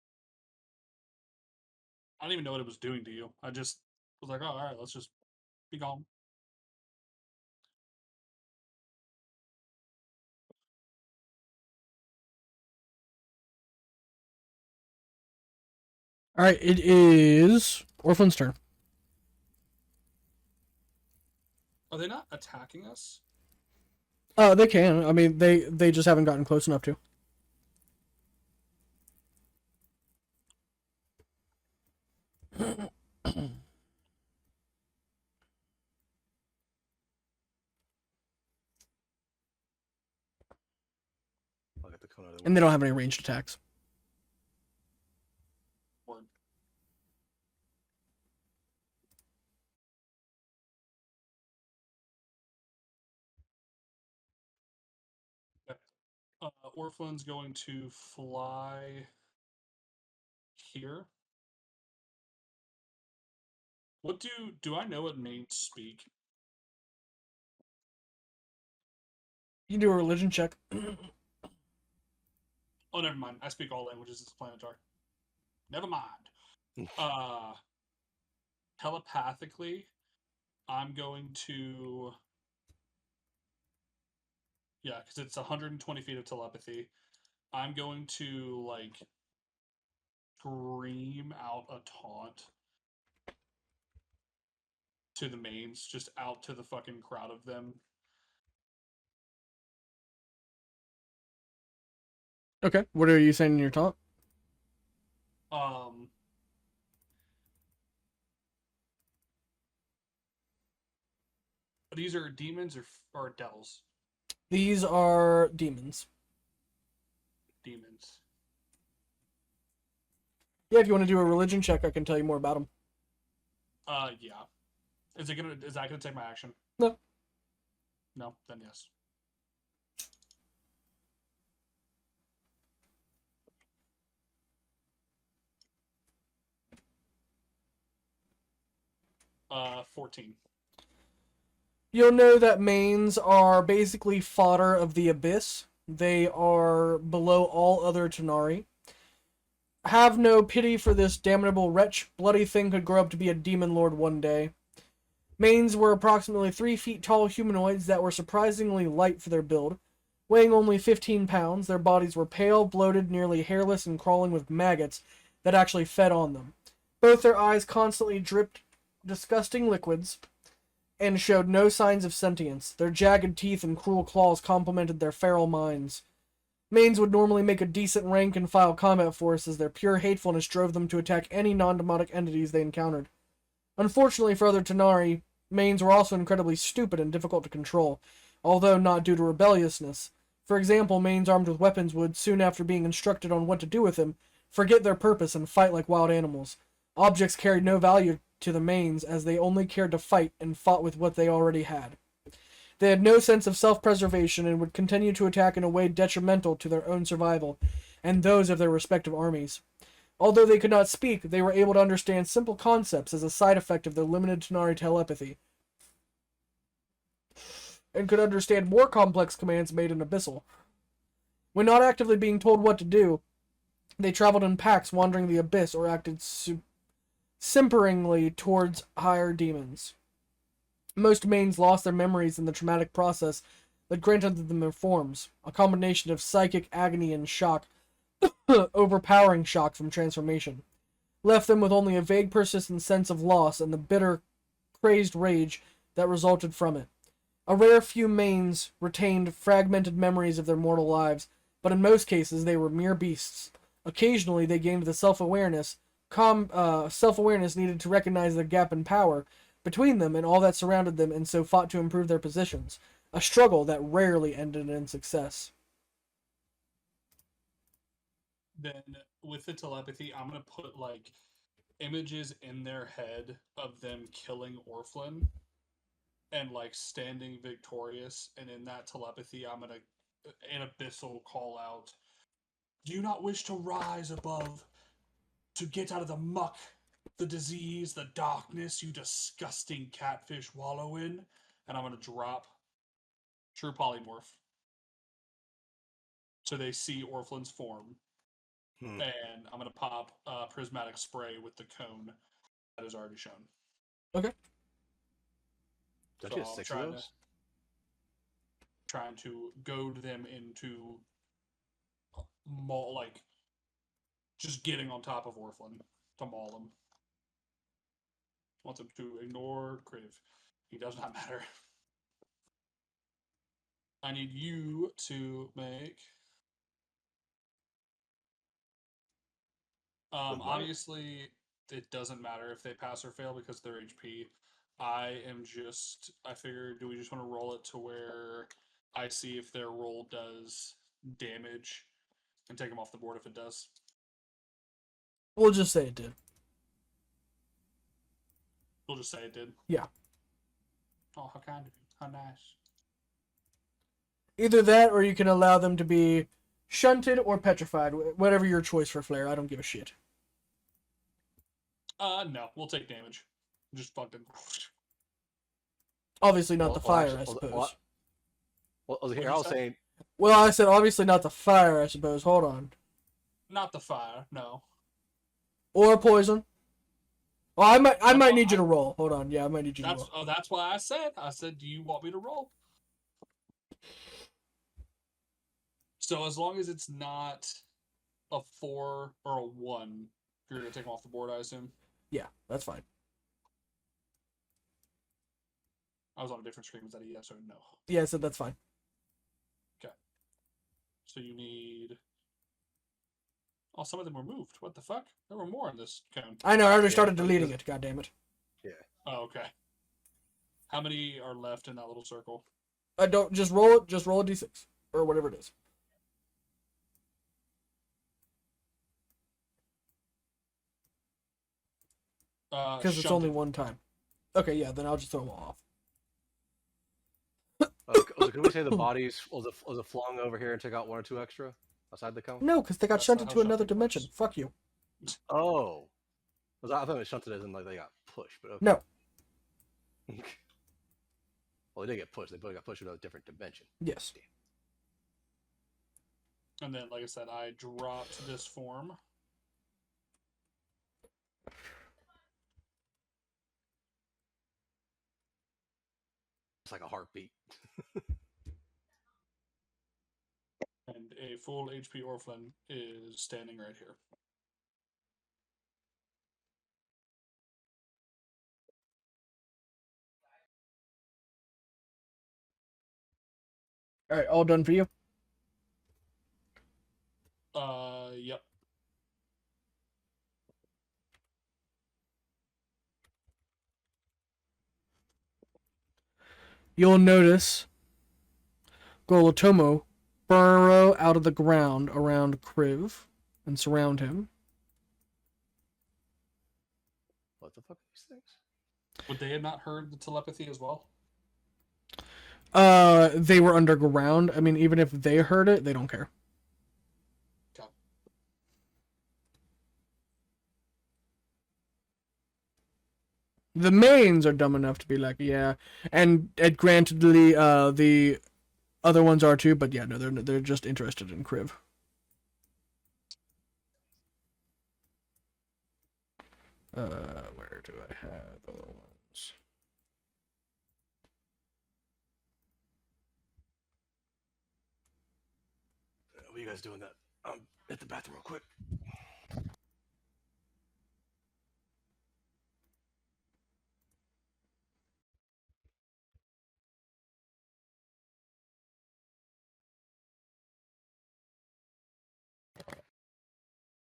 I don't even know what it was doing to you. I just was like, oh, all right, let's just be gone. All right, it is Orphan's turn. Are they not attacking us? They can. I mean, they just haven't gotten close enough to. I'll get the cone out of the And they way. don't have any ranged attacks. Word. Orphan's going to fly here. What do I know what mains speak? You can do a religion check. Oh, never mind. I speak all languages. It's planetary. Never mind. Telepathically, I'm going to. Yeah, because it's 120 feet of telepathy. I'm going to like scream out a taunt to the mains, just out to the fucking crowd of them. Okay, what are you saying in your taunt? These are demons or devils? These are demons. Demons. Yeah, if you want to do a religion check, I can tell you more about them. Yeah. Is that gonna take my action? No. No, then yes. Uh, 14. You'll know that mains are basically fodder of the abyss. They are below all other Tanari. Have no pity for this damnable wretch. Bloody thing could grow up to be a demon lord one day. Mains were approximately 3 feet tall humanoids that were surprisingly light for their build. Weighing only 15 pounds, their bodies were pale, bloated, nearly hairless, and crawling with maggots that actually fed on them. Both their eyes constantly dripped disgusting liquids and showed no signs of sentience. Their jagged teeth and cruel claws complemented their feral minds. Mains would normally make a decent rank and file combat force as their pure hatefulness drove them to attack any non-demonic entities they encountered. Unfortunately for other Tanari, mains were also incredibly stupid and difficult to control, although not due to rebelliousness. For example, mains armed with weapons would, soon after being instructed on what to do with them, forget their purpose and fight like wild animals. Objects carried no value to the mains as they only cared to fight and fought with what they already had. They had no sense of self-preservation and would continue to attack in a way detrimental to their own survival and those of their respective armies. Although they could not speak, they were able to understand simple concepts as a side effect of their limited Tanari telepathy, and could understand more complex commands made in Abyssal. When not actively being told what to do, they traveled in packs wandering the abyss or acted simperingly towards higher demons. Most mains lost their memories in the traumatic process that granted them their forms, a combination of psychic agony and shock, overpowering shock from transformation, left them with only a vague persistent sense of loss and the bitter, crazed rage that resulted from it. A rare few mains retained fragmented memories of their mortal lives, but in most cases they were mere beasts. Occasionally they gained the self-awareness needed to recognize the gap in power between them and all that surrounded them, and so fought to improve their positions, a struggle that rarely ended in success. Then with the telepathy, I'm gonna put like images in their head of them killing Orphan and like standing victorious, and in that telepathy I'm gonna an abyssal call out, do you not wish to rise above, to get out of the muck, the disease, the darkness you disgusting catfish wallow in? And I'm gonna drop True Polymorph. So they see Orphan's form. Hmm. And I'm gonna pop prismatic spray with the cone that is already shown. Okay. Don't So you have I'm 6 of those? Trying to goad them into like just getting on top of Orphan to maul him. Want them to ignore Kriv. He does not matter. I need you to make. With my- Obviously, it doesn't matter if they pass or fail because they're HP. I figure, do we just want to roll it to where I see if their roll does damage and take them off the board if it does? We'll just say it did. We'll just say it did. Yeah. Oh, how kind of you. How nice. Either that, or you can allow them to be shunted or petrified. Whatever your choice for Flare. I don't give a shit. No, we'll take damage. Just fucking. Obviously not the fire, actually, I suppose. Here I was saying, Well, I said obviously not the fire, I suppose. Hold on. Not the fire, no. Or poison. Well, I might need you to roll. Hold on. Yeah, I might need you to roll. That's why I said, do you want me to roll? So as long as it's not a 4 or a 1, you're gonna take them off the board, I assume. Yeah, that's fine. I was on a different screen. Was that a yes or no? Yeah, I said that's fine. Okay. So you need. Oh, some of them were moved. What the fuck? There were more in this cone. I know. I already Yeah, started but deleting this- it. God damn it. Oh, okay. How many are left in that little circle? I don't just roll it. Just roll a d6 or whatever it is. Because it's only one time. Okay, yeah. Then I'll just throw them all off. Could we say the bodies was it flung over here and took out 1 or 2 extra outside the cone? No, because they got That's not shunted how to another shunting dimension. works. Fuck you. Oh, I thought it was shunted as in like they got pushed, but okay. No. Well, they did get pushed. They both got pushed to a different dimension. Yes. And then, like I said, I dropped this form. It's like a heartbeat. And a full HP Orphan is standing right here. All right, all done for you. Yep. You'll notice Golotomo burrow out of the ground around Kriv and surround him. What the fuck are these things? Would they have not heard the telepathy as well? They were underground. I mean, even if they heard it, they don't care. Okay. The mains are dumb enough to be like, yeah, and grantedly, the other ones are too. But yeah, no, they're just interested in Kriv. Where do I have the other ones? What are you guys doing? That hit the bathroom real quick.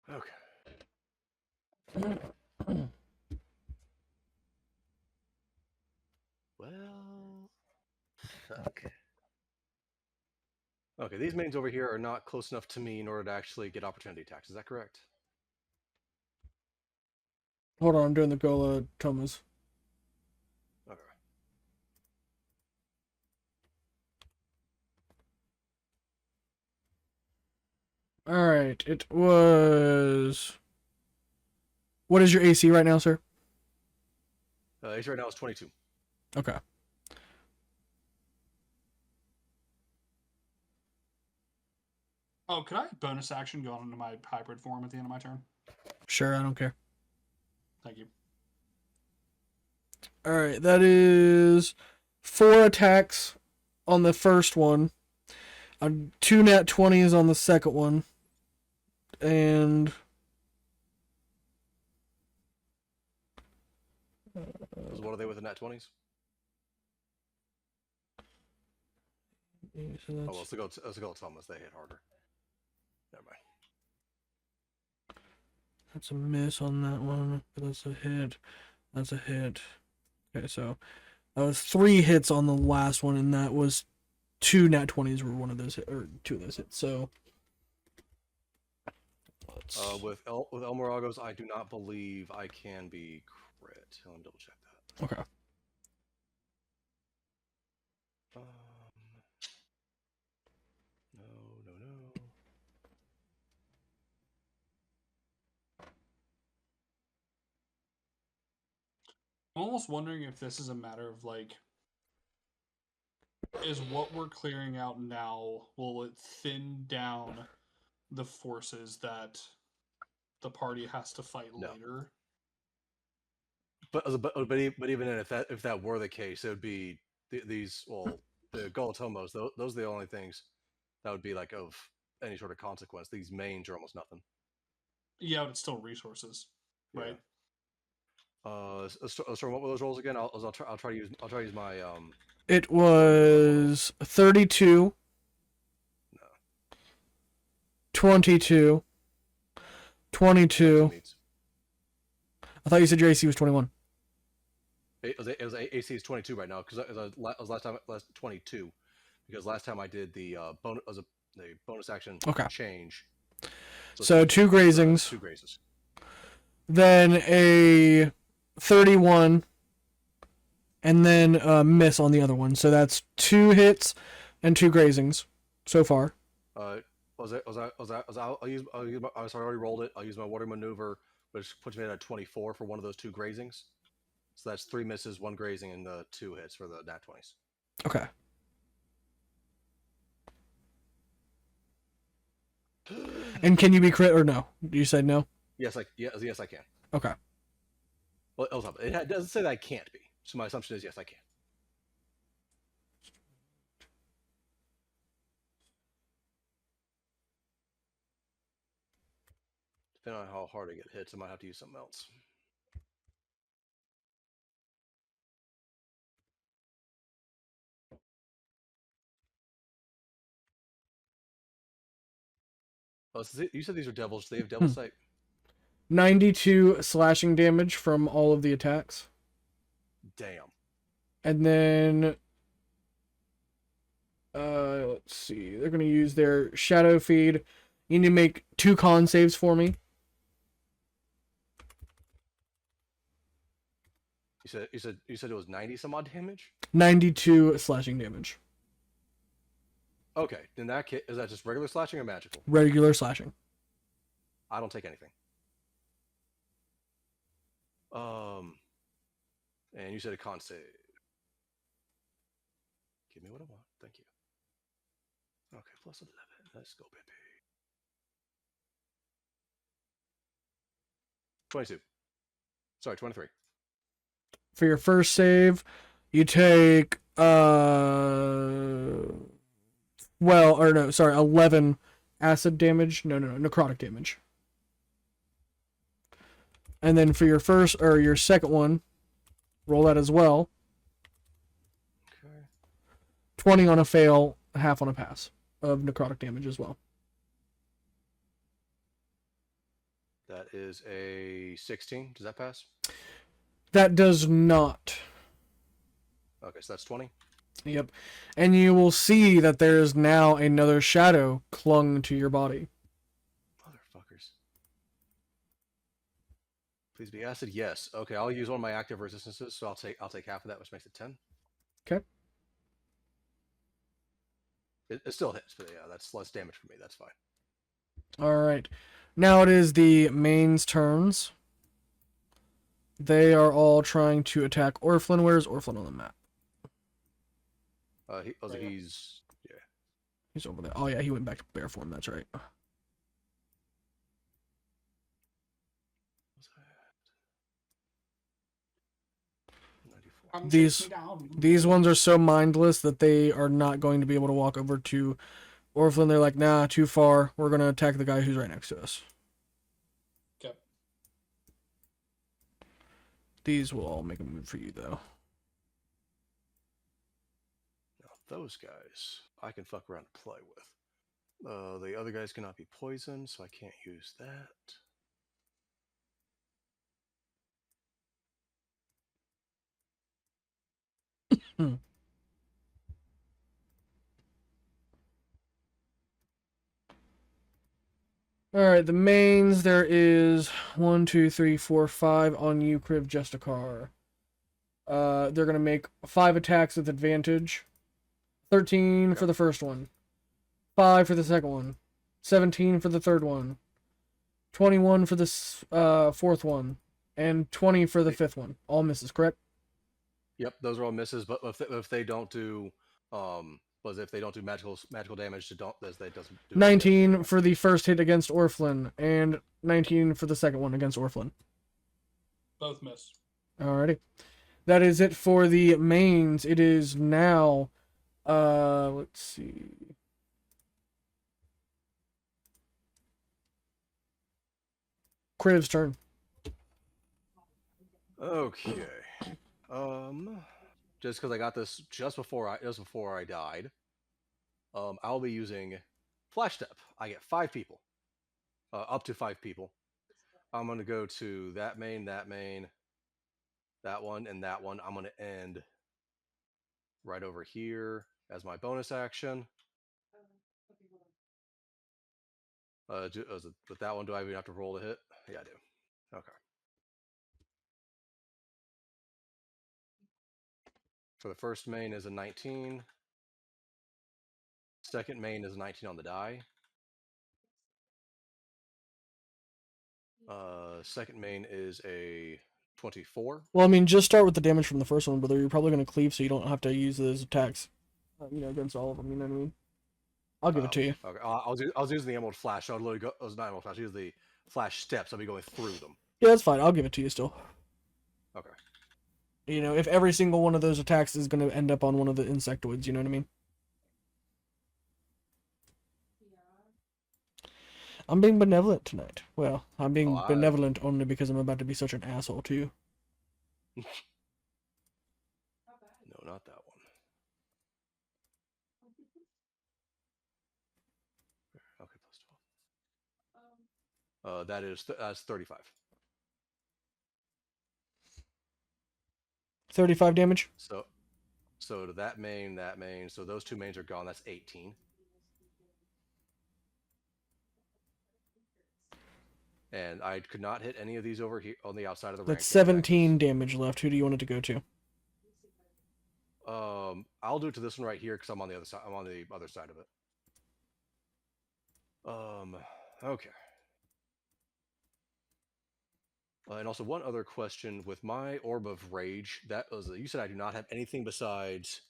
Okay. Well, fuck. Okay, these mains over here are not close enough to me in order to actually get opportunity attacks. Is that correct? Hold on, I'm doing the Gola Tomas. Okay. Alright, it was... What is your AC right now, sir? AC right now is 22. Okay. Oh, could I bonus action go into my hybrid form at the end of my turn? Sure, I don't care. Thank you. Alright, that is 4 attacks on the first one. 2 nat 20s on the second one. And... What are they with the nat 20s? So Oh, well, that's, let's go with Thomas. They hit harder. Never mind. that's a miss on that one. But that's a hit. That's a hit. Okay, so that was 3 hits on the last one, and that was 2 nat 20s were one of those or 2 of those hits. So let's... With El Moragos, I do not believe I can be crit. Let me double check that. Okay. No. I'm almost wondering if this is a matter of like, is what we're clearing out now, will it thin down the forces that the party has to fight No. later? But even then, if that were the case, it would be these the Golatomos. Those are the only things that would be like of any sort of consequence. These mains are almost nothing. Yeah, but it's still resources, right? Yeah. So what were those rolls again? I'll try to use my It was 32, No. 22, 22. I thought you said your AC was 21. It was AC is 22 right now because it was last 22 because last time I did the bonus action change. So 2 grazings. 2 grazes. Then a 31, and then a miss on the other one. So that's 2 hits and 2 grazings so far. I already rolled it. I'll use my water maneuver, which puts me at a 24 for one of those 2 grazings. So that's 3 misses, 1 grazing, and 2 hits for the nat 20s. Okay. And can you be crit or no? You said no? Yes, I can. Okay. Well, it doesn't say that I can't be. So my assumption is yes, I can. Depending on how hard I get hit, I might have to use something else. Oh, you said these are devils. They have devil sight. 92 slashing damage from all of the attacks. Damn. And then, let's see. They're going to use their shadow feed. You need to make 2 con saves for me. You said it was 90 some odd damage? 92 slashing damage. Okay, in that case, is that just regular slashing or magical? Regular slashing. I don't take anything. And you said a con save. Give me what I want. Thank you. Okay, plus 11. Let's go, baby. 22. Sorry, 23. For your first save, you take 11 acid damage. No, necrotic damage. And then for your your second one, roll that as well. Okay. 20 on a fail, half on a pass of necrotic damage as well. That is a 16. Does that pass? That does not. Okay, so that's 20. Yep. And you will see that there is now another shadow clung to your body. Motherfuckers. Please be acid. Yes. Okay, I'll use one of my active resistances, so I'll take half of that, which makes it 10. Okay. It still hits, but yeah, that's less damage for me. That's fine. All right. Now it is the main's turns. They are all trying to attack Orphlin. Where's Orphlin on the map? He's He's over there. Oh yeah, he went back to bear form. That's right. Come These- chase me down. These ones are so mindless that they are not going to be able to walk over to Orphlin. They're like, nah, too far. We're gonna attack the guy who's right next to us. Okay. These will all make a move for you though. Now those guys I can fuck around and play with. The other guys cannot be poisoned, so I can't use that. All right, the mains. There is 1, 2, 3, 4, 5 on you, Kriv Justicar. They're gonna make 5 attacks with advantage. 13 for the first one, 5 for the second one, 17 for the third one, 21 for the fourth one, and 20 for the fifth one. All misses, correct? Yep, those are all misses. But if they don't do if they don't do magical damage, that doesn't do 19 for the first hit against Orphlin, and 19 for the second one against Orphlin. Both miss. Alrighty. That is it for the mains. It is now, let's see. Kriv's turn. Okay. Just because I got this just before I died, I'll be using Flash Step. I get 5 people, up to 5 people. I'm gonna go to that main, that one, and that one. I'm gonna end right over here as my bonus action. With that one, do I even have to roll to hit? Yeah, I do. Okay. For the first main is a 19. Second main is a 19 on the die. Second main is a 24. Well, I mean, just start with the damage from the first one, brother. You're probably going to cleave, so you don't have to use those attacks, against all of them. You know what I mean? I'll give it to you. Okay. I was using the Emerald Flash. So I'd literally go. It was not Emerald Flash. I used the Flash Steps. I'll be going through them. Yeah, that's fine. I'll give it to you still. Okay. If every single one of those attacks is going to end up on one of the insectoids, you know what I mean? I'm being benevolent tonight. Well, I'm being benevolent only because I'm about to be such an asshole to you. No, not that one. Okay, plus 12. That's 35. 35 damage? So to that main, so those 2 mains are gone. That's 18. And I could not hit any of these over here on the outside of the rank. That's 17 damage left. Who do you want it to go to? I'll do it to this one right here because I'm on the other side. I'm on the other side of it. Okay. And also one other question with my Orb of Rage. That was you said I do not have anything besides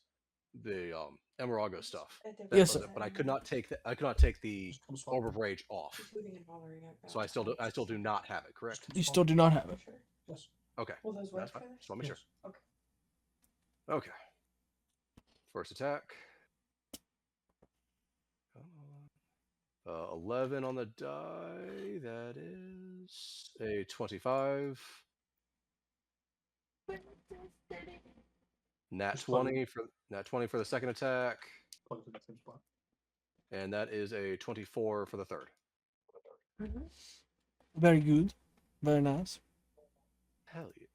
the Emerago stuff. Yes, But I could not take the Orb of Rage off. So I still do not have it. Correct. You still do not have it. Yes. Okay. Will those work That's fine. for this? Just want to make Yes. sure. Okay. Okay. First attack. 11 on the die. That is a 25. Nat 20 for the second attack. Plug it in the same spot. And that is a 24 for the third. Very good. Very nice. Hell yeah.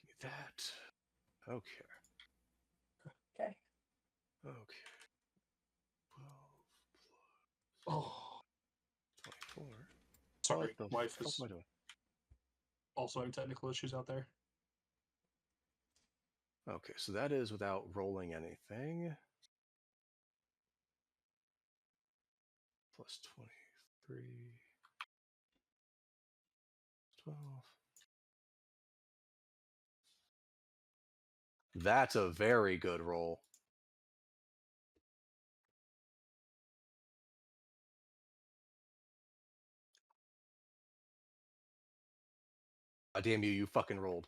Give me that. Okay. Okay. Okay. 12 Oh, plus 24. sorry. What the Wife fuck is. am I doing? also having technical issues out there. Okay, so that is without rolling anything. Plus 23. 12. That's a very good roll. Damn you, you fucking rolled.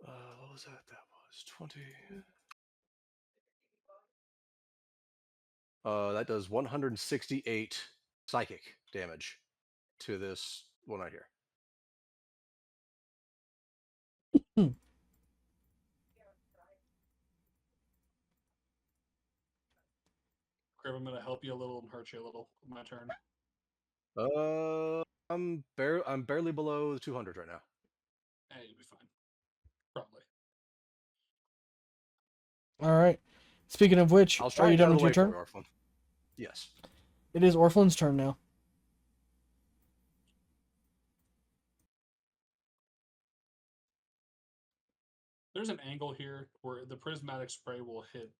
What was that? That was 20. That does 168 psychic damage to this one right here. Crib, I'm gonna help you a little and hurt you a little. My turn. I'm barely below the 200 right now. Hey, you'll be fine. Probably. All right. Speaking of which, I'll are try you and get done out of with the your way turn? for you, Orphan. Yes. It is Orphalin's turn now. There's an angle here where the prismatic spray will hit.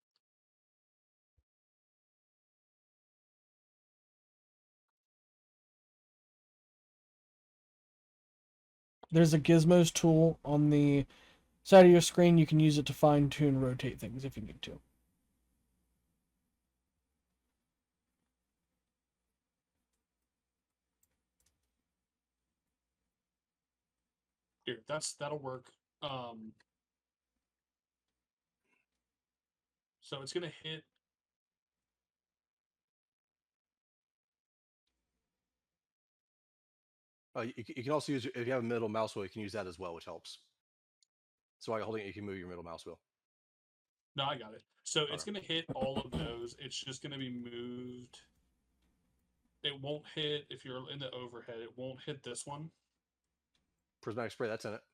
There's a gizmos tool on the side of your screen. You can use it to fine tune rotate things if you need to. Here, that'll work. So it's gonna hit. You can also use, if you have a middle mouse wheel, you can use that as well, which helps. So while you're holding it, you can move your middle mouse wheel. No, I got it. So it's Okay. gonna hit all of those. It's just gonna be moved. It won't hit if you're in the overhead. It won't hit this one. Prismatic spray, that's in it.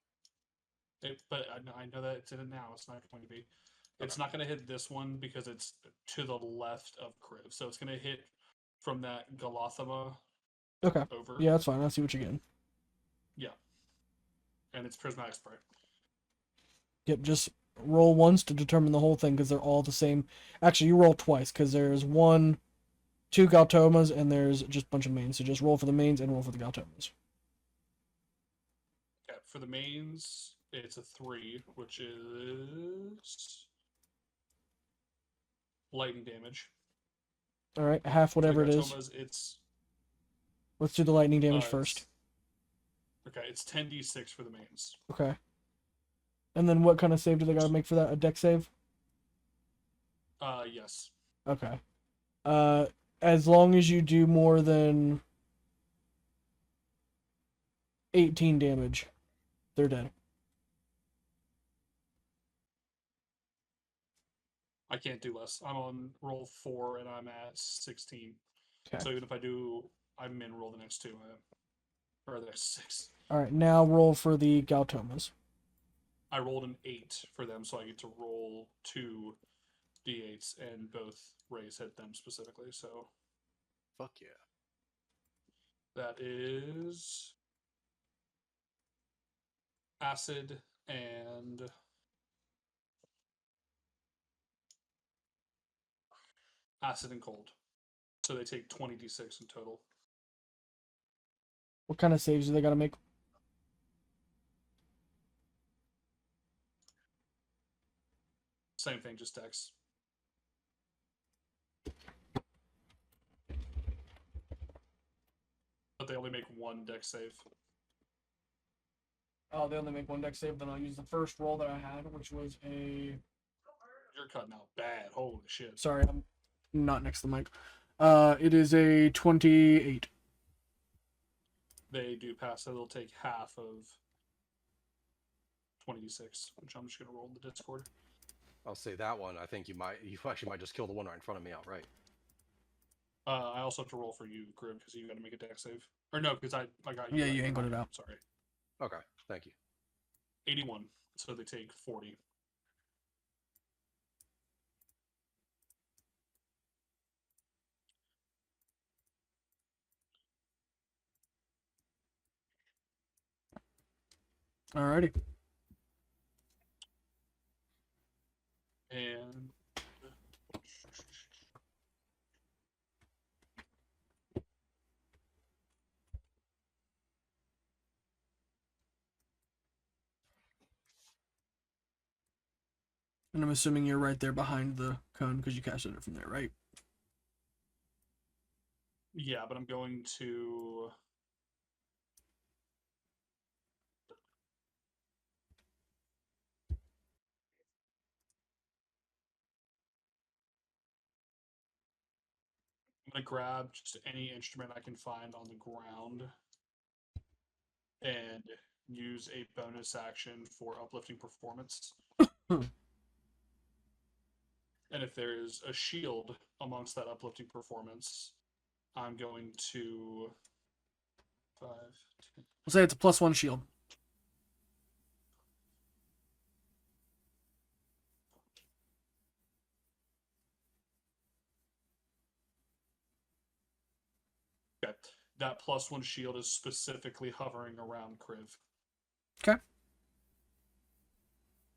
But I know that it's in it now. It's not going to be. It's Okay. not going to hit this one because it's to the left of Crib. So it's going to hit from that Galathama Okay. over. Yeah, that's fine. I see what you're getting. Yeah. And it's prismatic spray. Yep, just roll once to determine the whole thing because they're all the same. Actually, you roll twice because there's two Galtomas, and there's just a bunch of mains. So just roll for the mains and roll for the Galtomas. Okay. For the mains, it's a 3, which is lightning damage. All right, half whatever For the it is. Galtomas, it's Let's do the lightning damage first. Okay, it's 10d6 for the mains. Okay. And then what kind of save do they got to make for that? A deck save? Yes. Okay. As long as you do more than 18 damage, they're dead. I can't do less. I'm on roll 4 and I'm at 16. Okay. So even if I do, I'm in roll the next 2, or the next 6. All right, now roll for the Galtomas. I rolled an 8 for them, so I get to roll 2 d8s, and both rays hit them specifically. So Fuck yeah. that is acid and cold. So they take 20d6 in total. What kind of saves do they got to make? Same thing, just dex. But they only make 1 dex save. Oh, they only make one deck save. Then I'll use the first roll that I had, which was a. You're cutting out bad. Holy shit. Sorry, I'm not next to the mic. It is a 28. They do pass, so they'll take half of 20d6, which I'm just going to roll in the Discord. I'll say that one. I think you actually might just kill the one right in front of me outright. I also have to roll for you, Grim, because you got to make a dex save. Or no, because I got you. Yeah, right. you angled it out. Sorry. Okay, thank you. 81. So they take 40. Alrighty. And And I'm assuming you're right there behind the cone because you casted it from there, right? yeah, but I'm going to. I'm gonna grab just any instrument I can find on the ground and use a bonus action for uplifting performance. Hmm. And if there is a shield amongst that uplifting performance, I'm going to 5, 10. We'll say it's a +1 shield. Okay. That +1 shield is specifically hovering around Kriv. Okay.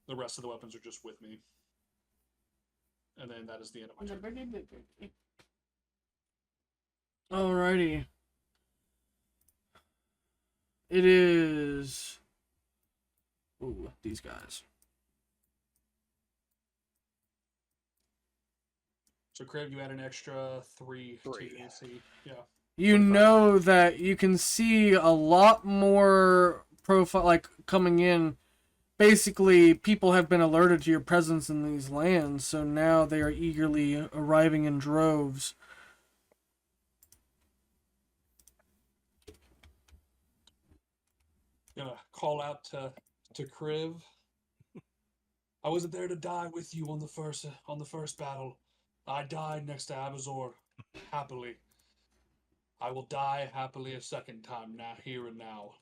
The rest of the weapons are just with me. And then that is the end of my turn. Alrighty. It is. Ooh, these guys. So Kriv, you add an extra 3 to Three. your AC. Yeah. You 25. know that you can see a lot more profile like coming in. Basically, people have been alerted to your presence in these lands, so now they are eagerly arriving in droves. Gonna call out to Kriv. I wasn't there to die with you on the first battle. I died next to Abazor, happily. I will die happily a second time, now here and now.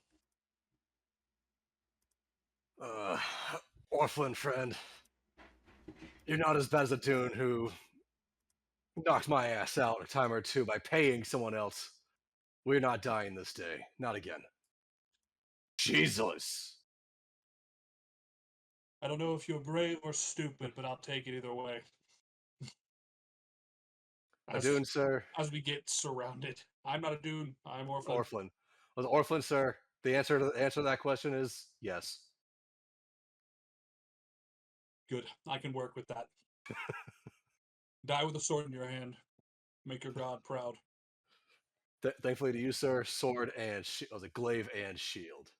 Orphan friend, you're not as bad as a Dune who knocked my ass out a time or two by paying someone else. We're not dying this day. Not again. Jesus. I don't know if you're brave or stupid, but I'll take it either way. A Dune, sir. As we get surrounded. I'm not a Dune. I'm Orphan. Orphan. Well, Orphan, sir. The answer to that question is yes. Good. I can work with that. Die with a sword in your hand. Make your god proud. Thankfully to you, sir, sword and glaive and shield.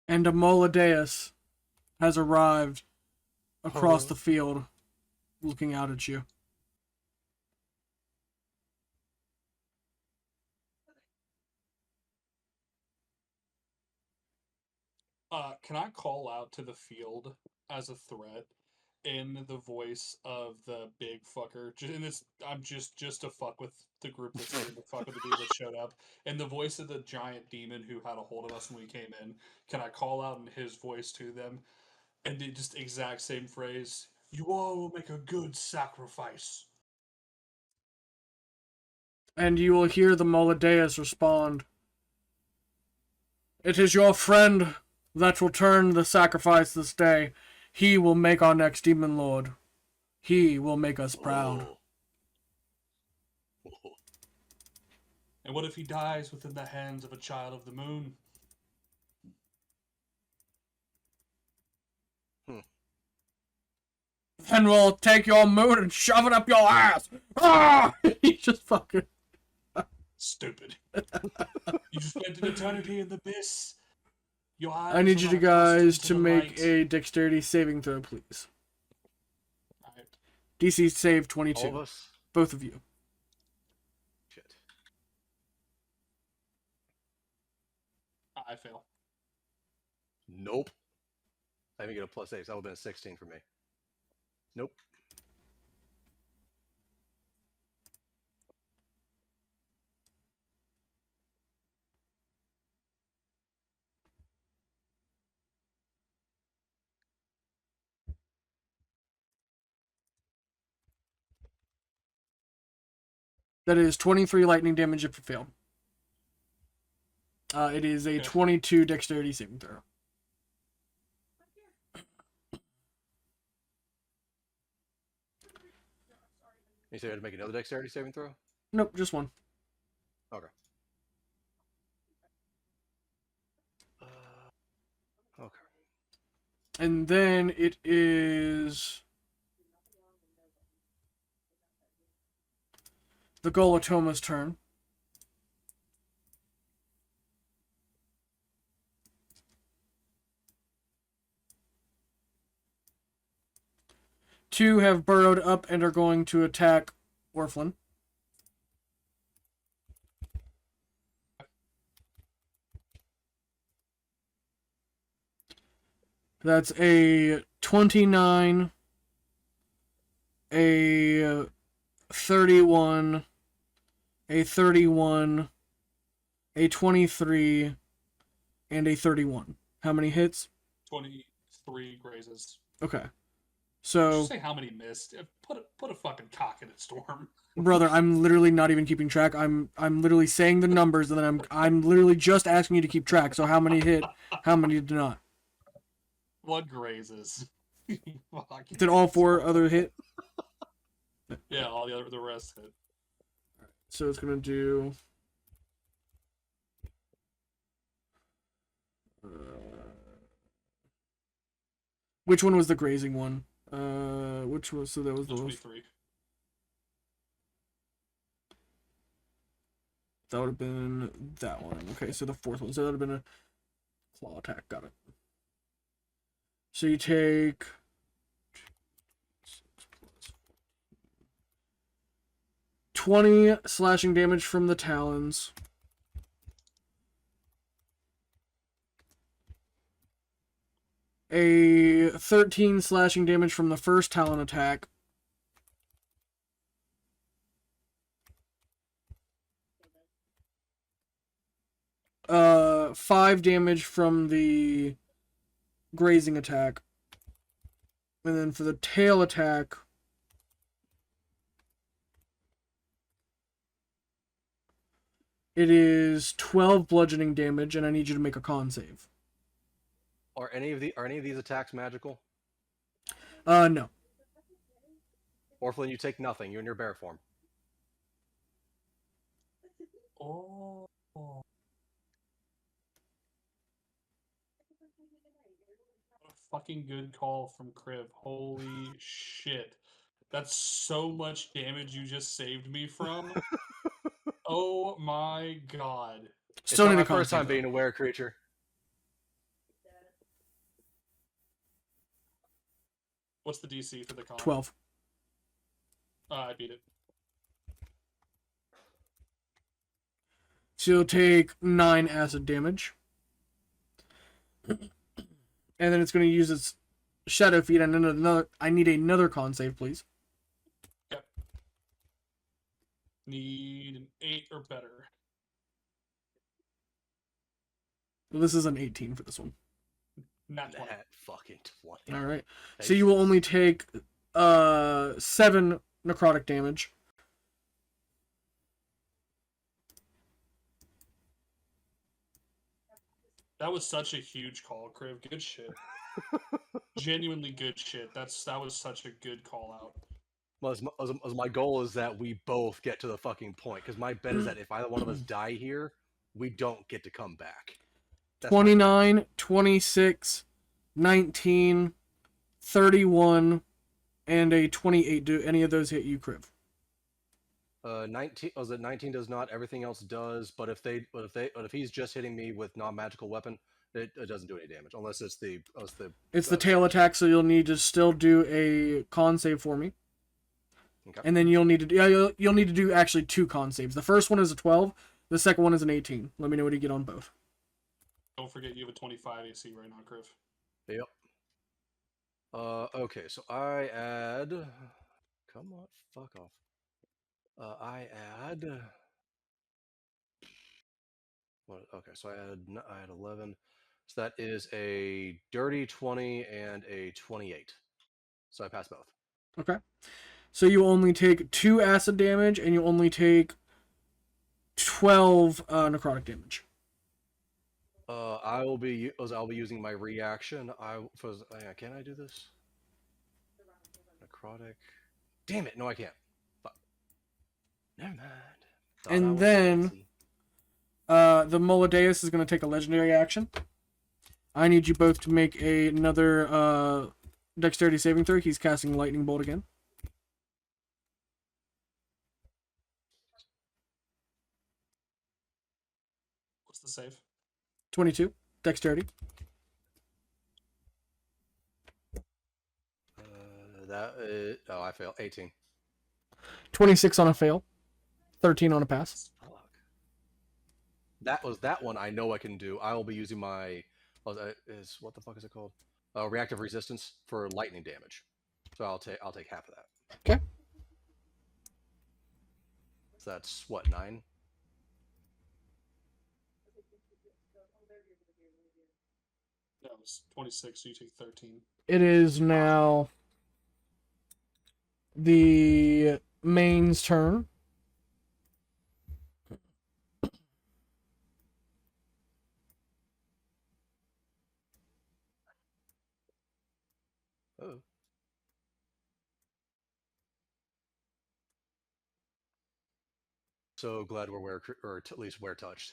And a Moladeus has arrived across Huh? the field, looking out at you. Can I call out to the field as a threat in the voice of the big fucker? I'm just to fuck with the group that's here, to fuck with the people that showed up. In the voice of the giant demon who had a hold of us when we came in, can I call out in his voice to them? And the just exact same phrase. You all will make a good sacrifice. And you will hear the Moladeus respond. It is your friend that will turn the sacrifice this day. He will make our next demon lord. He will make us proud. Oh. And what if he dies within the hands of a child of the moon? Then we'll take your moon and shove it up your ass. Ah! He just fucking. Stupid. You spent an eternity in the abyss. Your eyes I need are you not guys accustomed to the make light. a dexterity saving throw, please. Alright. DC save All 22. of us? Both of you. Shit. I fail. Nope. I didn't get a +8, so that would have been a 16 for me. Nope. That is 23 lightning damage if it failed. It is a Okay. 22 dexterity saving throw. You say I had to make another dexterity saving throw? Nope, just one. Okay. Okay. And then it is the Golatoma's turn. Two have burrowed up and are going to attack Orphlin. That's a 29, a 31, a 31, a 23, and a 31. How many hits? 23 grazes. Okay. Just So, say how many missed. Put a fucking cock in it, Storm. brother, I'm literally not even keeping track. I'm literally saying the numbers, and then I'm literally just asking you to keep track. So how many hit? How many did not? What grazes? Fucking Did all four other hit? Yeah, all the rest hit. So it's gonna do. Which one was the grazing one? Which was so that was the 23. that would have been that one. Okay, so the fourth one. So that would have been a claw attack. Got it. So you take 20 slashing damage from the talons. A 13 slashing damage from the first talon attack. Five damage from the grazing attack. And then for the tail attack, it is 12 bludgeoning damage, and I need you to make a con save. Are any of these attacks magical? No. Orphalin, you take nothing. You're in your bear form. Oh. What a fucking good call from Kriv. Holy shit. That's so much damage you just saved me from. Oh my god. Still It's need not a my con first save, time though. being a were creature. What's the DC for the con? 12. I beat it. So you'll take 9 acid damage. And then it's going to use its Shadow Feet, and then another. I need another con save, please. Yep. Need an 8 or better. Well, this is an 18 for this one. Not 20. That fucking 20. All right. So you will only take 7 necrotic damage. That was such a huge call, Kriv. Good shit. Genuinely good shit. That was such a good call out. Well, as my goal is that we both get to the fucking point, because my bet is that if either one of us die here, we don't get to come back. That's 29, 26, 19, 31, and a 28. Do any of those hit you, Kriv? 19. Was it 19? Does not. Everything else does. But if he's just hitting me with non-magical weapon, it doesn't do any damage unless it's the. It's the tail attack, so you'll need to still do a con save for me. Okay. And then you'll need to do you'll need to do actually 2 con saves. The first one is a 12. The second one is an 18. Let me know what you get on both. Don't forget you have a 25 AC right now, Kriv. Yep. Okay, so I add. Come on, fuck off. I add. What? Okay, so I had 11. So that is a dirty 20 and a 28. So I pass both. Okay. So you only take 2 acid damage, and you only take 12 necrotic damage. I'll be using my reaction. Can I do this? Necrotic. Damn it! No, I can't. Fuck. Never mind. Thought I And was then fancy. the Moladeus is going to take a legendary action. I need you both to make another dexterity saving throw. He's casting lightning bolt again. What's the save? 22 dexterity. I failed. 18. 26 on a fail. 13 on a pass. Fuck. That was that one. I know I can do. I will be using my what the fuck is it called? Reactive resistance for lightning damage. So I'll take half of that. Okay. So that's what, 9? No, it's 26, so you take 13. It is now the main's turn. Oh. So glad we're at least we're touched.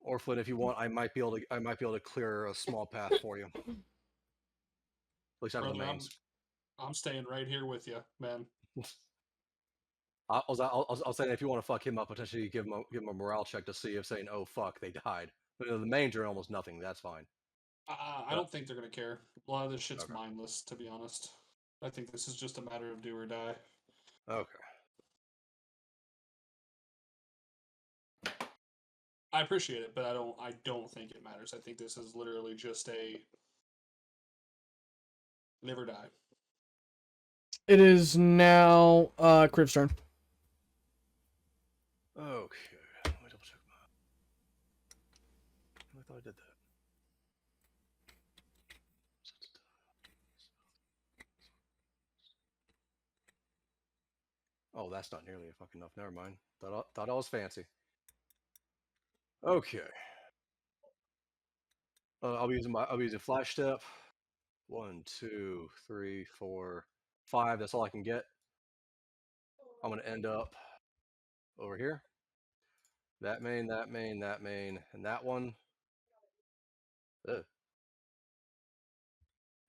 Orphan, if you want, I might be able to clear a small path for you. At least out of the Brother, mains. I'm staying right here with you, man. I'll say if you want to fuck him up, potentially give him a morale check to see if saying, "Oh fuck, they died." But the mains are almost nothing. That's fine. I don't think they're gonna care. A lot of this shit's Okay. mindless, to be honest. I think this is just a matter of do or die. Okay. I appreciate it, but I don't think it matters. I think this is literally just a live or die. It is now Crib's turn. Okay. Let me double check I thought I did that. Oh, that's not nearly fucking enough. Never mind. Thought I was fancy. Okay. I'll be using flash step. 1, 2, 3, 4, 5. That's all I can get. I'm gonna end up over here. That main, that main, that main, and that one. Ugh.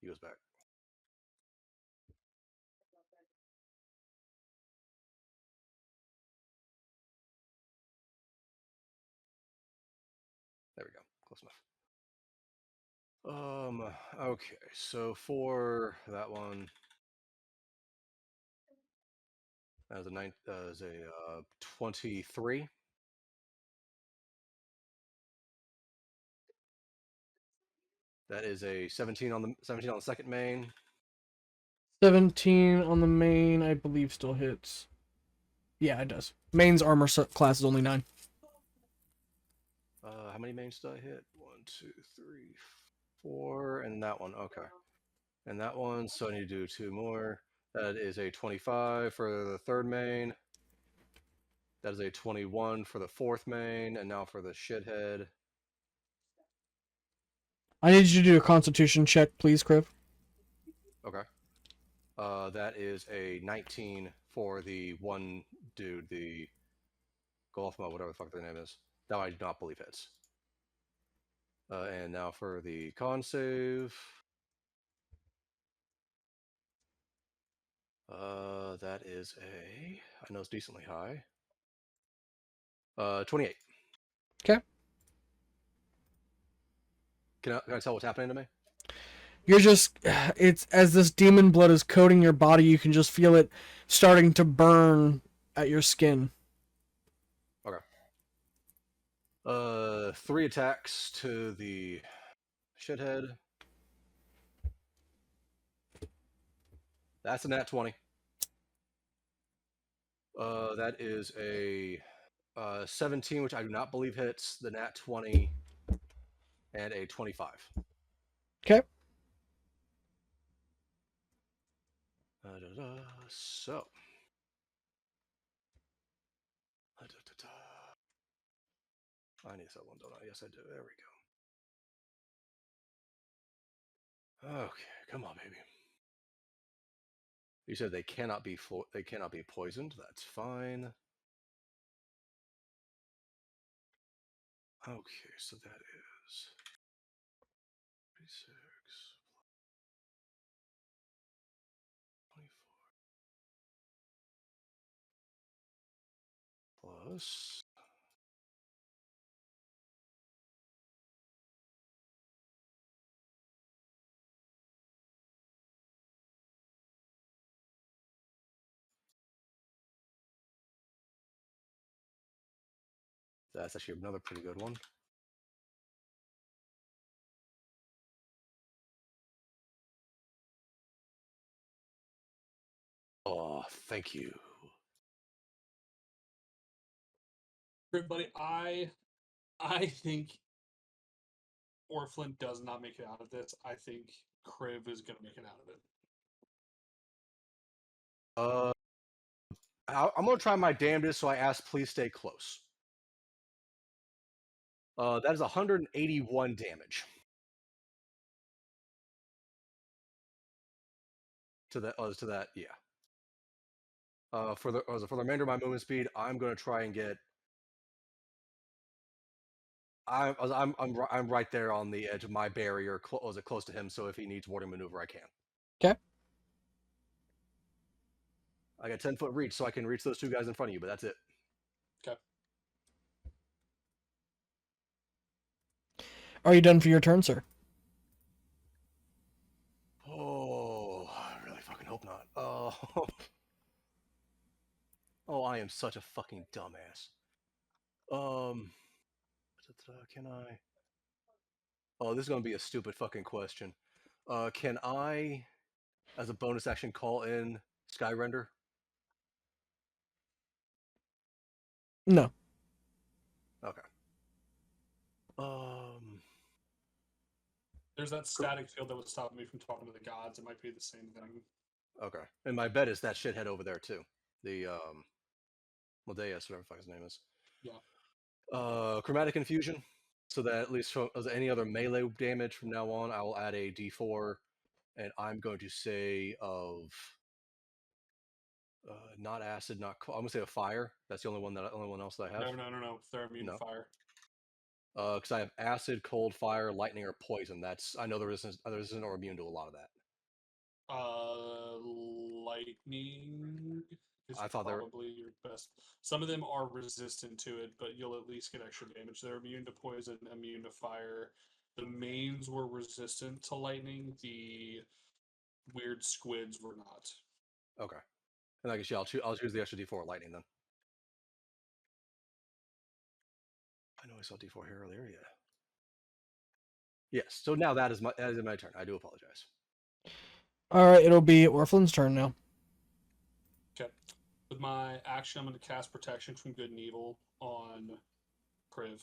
He goes back. There we go. Close enough. Okay. So for that one, that was a 23. That is a 17 on the second main. 17 on the main, I believe, still hits. Yeah, it does. Main's armor class is only 9. How many mains did I hit? 1, 2, 3, 4, and that one. Okay. And that one, so I need to do 2 more. That is a 25 for the third main. That is a 21 for the fourth main, and now for the shithead. I need you to do a constitution check, please, Crib. Okay. That is a 19 for the one dude, the Golfma, whatever the fuck their name is. That I do not believe hits. And now for the con save. That is I know it's decently high. 28. Okay. Can I tell what's happening to me? You're just, it's as this demon blood is coating your body, you can just feel it starting to burn at your skin. Okay. 3 attacks to the shithead. That's a nat 20. That is a 17, which I do not believe hits, the nat 20, and a 25. Okay. So. I need that one, don't I? Yes, I do. There we go. Okay, come on, baby. You said they cannot be poisoned. That's fine. Okay, so that is 36 24 plus. That's actually another pretty good one. Oh, thank you. Everybody, I think Orphlin does not make it out of this. I think Kriv is going to make it out of it. I'm gonna try my damnedest, so I ask, please stay close. That is 181 damage. To that, yeah. For the remainder of my movement speed, I'm gonna try and get. I'm right there on the edge of my barrier, close to him. So if he needs warding maneuver, I can. Okay. I got 10-foot reach, so I can reach those two guys in front of you. But that's it. Okay. Are you done for your turn, sir? Oh, I really fucking hope not. Oh, oh, I am such a fucking dumbass. Can I? Oh, this is gonna be a stupid fucking question. Can I, as a bonus action, call in Skyrender? No. Okay. There's that static field that was stopping me from talking to the gods. It might be the same thing. Okay. And my bet is that shithead over there too. The Modeus, whatever the fuck his name is. Yeah. Chromatic infusion. So that at least from as any other melee damage from now on, I will add a D4, and I'm going to say of not acid, not I'm gonna say a fire. That's the only one else that I have. No. They're immune to fire. Because I have acid, cold, fire, lightning, or poison. That's I know the resistance are immune to a lot of that. Lightning is I thought probably your best. Some of them are resistant to it, but you'll at least get extra damage. They're immune to poison, immune to fire. The mains were resistant to lightning. The weird squids were not. Okay. And I guess yeah, I'll choose the extra D4 lightning then. I know I saw D4 here earlier. Yeah. Yes. So now that is my turn. I do apologize. All right, it'll be Orphlin's turn now. Okay. With my action, I'm going to cast Protection from Good and Evil on Kriv.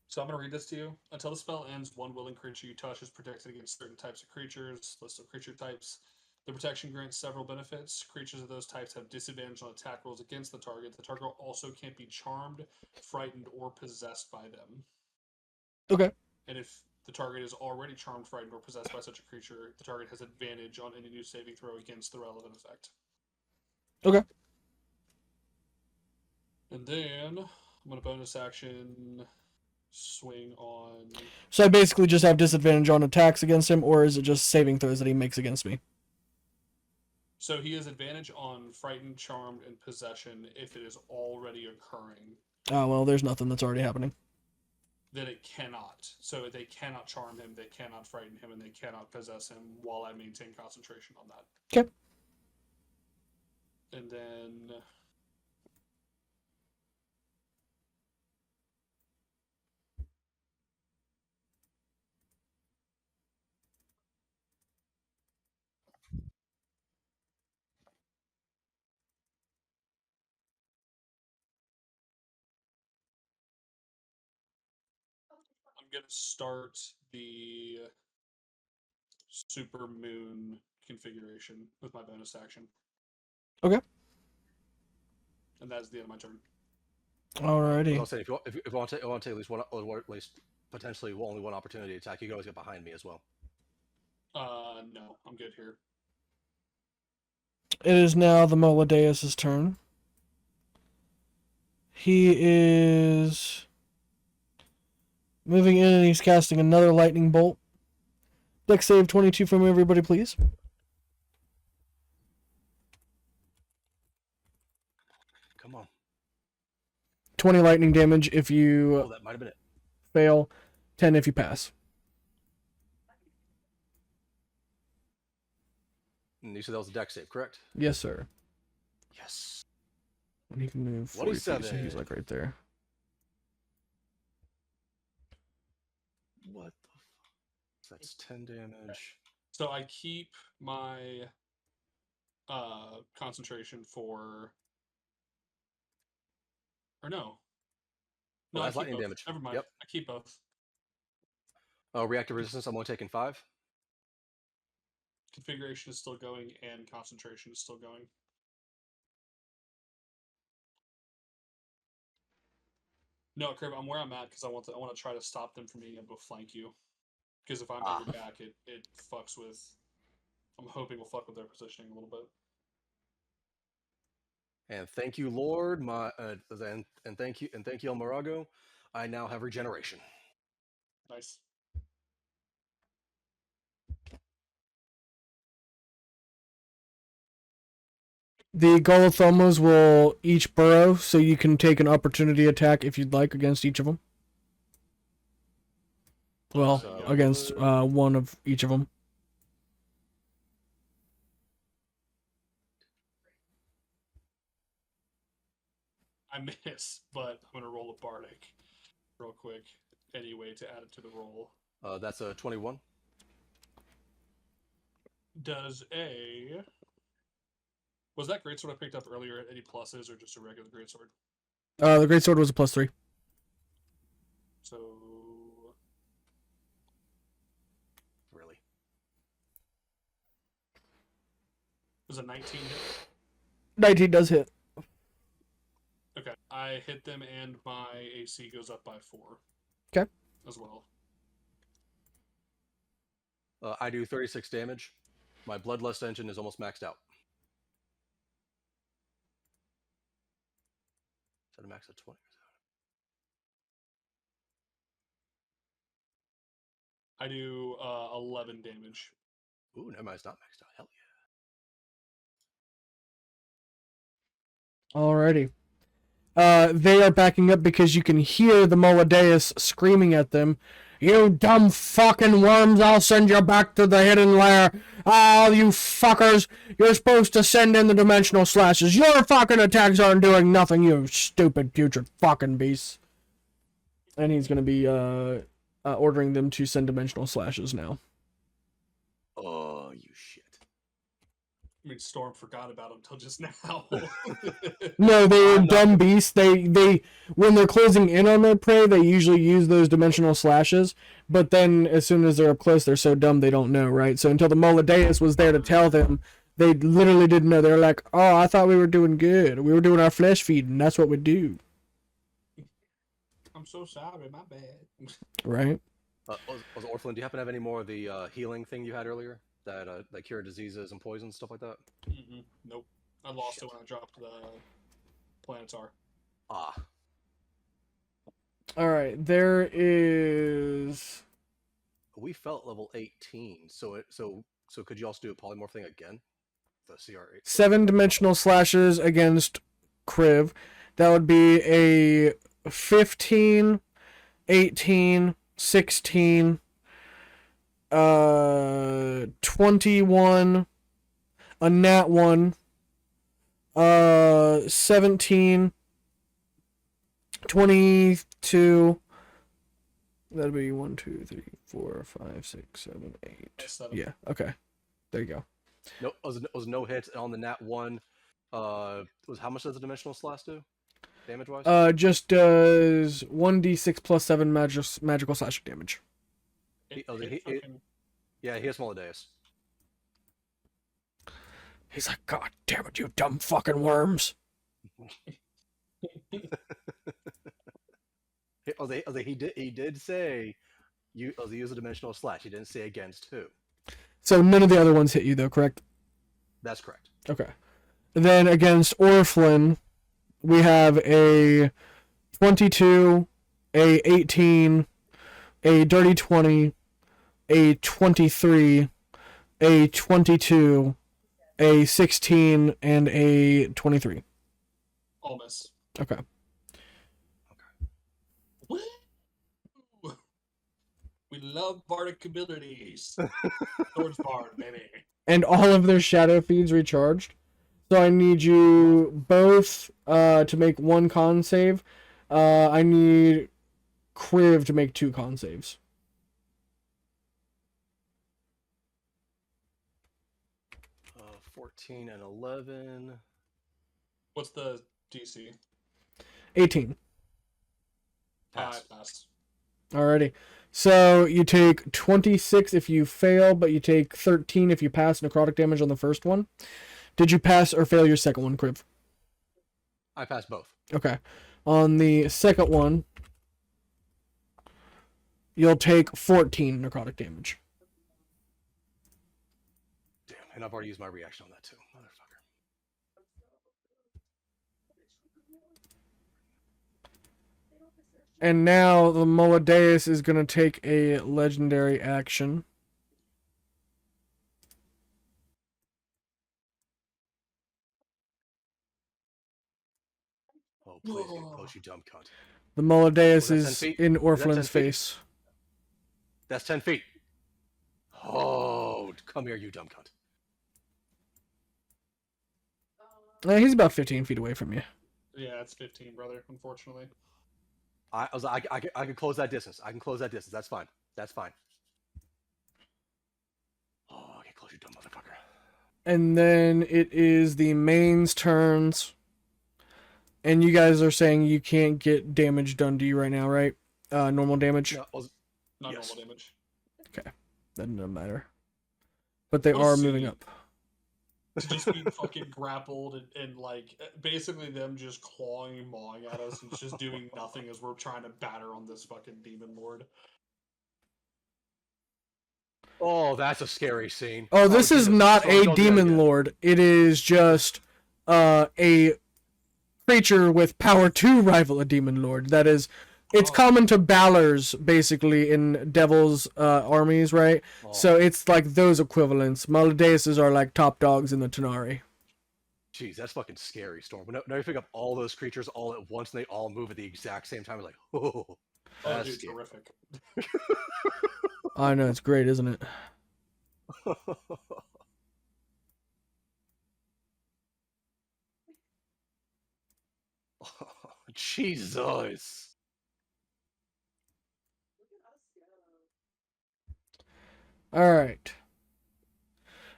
So I'm going to read this to you. Until the spell ends, one willing creature you touch is protected against certain types of creatures. List of creature types. The protection grants several benefits. Creatures of those types have disadvantage on attack rolls against the target. The target also can't be charmed, frightened, or possessed by them. Okay. And if the target is already charmed, frightened, or possessed by such a creature, the target has advantage on any new saving throw against the relevant effect. Okay. And then I'm going to bonus action swing on. So I basically just have disadvantage on attacks against him, or is it just saving throws that he makes against me? So he has advantage on frightened, charmed, and possession if it is already occurring. Oh, well, there's nothing that's already happening. Then it cannot. So they cannot charm him, they cannot frighten him, and they cannot possess him while I maintain concentration on that. Okay. And then gonna start the super moon configuration with my bonus action. Okay. And that's the end of my turn. Alrighty. I'll say if you want to take at least one, or at least potentially only one opportunity attack, you can always get behind me as well. No, I'm good here. It is now the Moladeus' turn. He is moving in and he's casting another lightning bolt. Dex save 22 from everybody, please. Come on. 20 lightning damage if Oh, you that might have been it. fail, 10 if you pass. And you said that was a dex save, correct? Yes, sir. Yes. And he can move 40 feet, so 27. he's like right there. What the fuck? So that's 10 damage. So I keep my concentration for, or no. Well, I that's keep lightning both. damage. Never mind. Yep. I keep both. Reactive resistance, I'm only taking 5. Configuration is still going, and concentration is still going. No, Crib, I'm where I'm at because I want to try to stop them from being able to flank you. Because if I'm at your back, it fucks with. I'm hoping we'll fuck with their positioning a little bit. And thank you, Lord, and thank you, El Morago. I now have regeneration. Nice. The Golothomos will each burrow, so you can take an opportunity attack if you'd like against each of them. Well, So, against one of each of them. I miss, but I'm gonna roll a bardic real quick anyway to add it to the roll. that's a 21. Was that greatsword I picked up earlier any pluses or just a regular greatsword? The greatsword was a +3. So Really? was a 19 hit? 19 does hit. Okay, I hit them and my AC goes up by 4. Okay. As well. I do 36 damage. My bloodlust engine is almost maxed out. Set a max of 20. I do 11 damage. Ooh, never mind, it's not maxed out. Hell yeah. Alrighty. They are backing up because you can hear the Moladeus screaming at them. You dumb fucking worms, I'll send you back to the hidden lair. Oh, you fuckers. You're supposed to send in the dimensional slashes. Your fucking attacks aren't doing nothing, you stupid putrid fucking beasts. And he's going to be ordering them to send dimensional slashes now. Oh, you shit. I mean, Storm forgot about him till just now. No, they're dumb beasts. They when they're closing in on their prey, they usually use those dimensional slashes. But then, as soon as they're up close, they're so dumb they don't know, right? So until the Moladeus was there to tell them, they literally didn't know. They're like, "Oh, I thought we were doing good. We were doing our flesh feeding. That's what we do." I'm so sorry, my bad. Right? Was Orphan, do you happen to have any more of the healing thing you had earlier? That cure diseases and poisons, stuff like that? Nope. I lost it when I dropped the Planetar. Ah. All right. There is. We felt level 18, so could you also do a polymorph thing again? The CR8. 7-dimensional slashes against Kriv. That would be a 15, 18, 16, 21, a nat 1, 17, 22. That'd be 1, 2, 3, 4, 5, 6, 7, 8. 7. Yeah, okay. There you go. No, it was no hit on the nat 1. Was how much does the dimensional slash do? damage wise? Just does 1d6 plus 7 magical slashing damage. Yeah, he has Moladeus. He's like, God damn it, you dumb fucking worms. He did say use a dimensional slash. He didn't say against who. So none of the other ones hit you, though, correct? That's correct. Okay. Then against Orphan, we have a 22, a 18, a dirty 20, a 23, a 22, a 16, and a 23. All miss. Okay. Woo! We love bardic abilities. Swords bard, baby. And all of their shadow feeds recharged. So I need you both to make 1 con save. I need Kriv to make 2 con saves. 14 and 11. What's the DC? 18. Pass. Pass. Alrighty. So you take 26 if you fail, but you take 13 if you pass necrotic damage on the first one. Did you pass or fail your second one, Kriv? I passed both. Okay. On the second one, you'll take 14 necrotic damage. Damn, and I've already used my reaction on that too. Motherfucker. And now the Moladeus is going to take a legendary action. Oh, please get close, you dumb cunt. The Moladeus Oh, is that's 10 feet? in Is that 10 Orphan's feet? face. That's 10 feet. Oh, come here, you dumb cunt. He's about 15 feet away from you. Yeah, it's 15, brother, unfortunately. I can close that distance. I can close that distance. That's fine. That's fine. Oh, I can close, you dumb motherfucker. And then it is the main's turns. And you guys are saying you can't get damage done to you right now, right? Normal damage? No, Not Yes. normal damage. Okay. That doesn't matter. But they We'll are see. moving up. To just be fucking grappled and like basically them just clawing and mawing at us and just doing nothing as we're trying to batter on this fucking demon lord. Oh, that's a scary scene. Oh, this is Jesus. not Don't a do that demon again. lord. It is just a creature with power to rival a demon lord. That is, it's Oh. common to Balors, basically, in Devil's armies, right? Oh, So it's like those equivalents. Maladeuses are like top dogs in the Tanari. jeez, that's fucking scary, Storm. Now you pick up all those creatures all at once and they all move at the exact same time. It's like, oh, Oh, that's dude, scary. terrific. I know, it's great, isn't it? Jesus. Alright.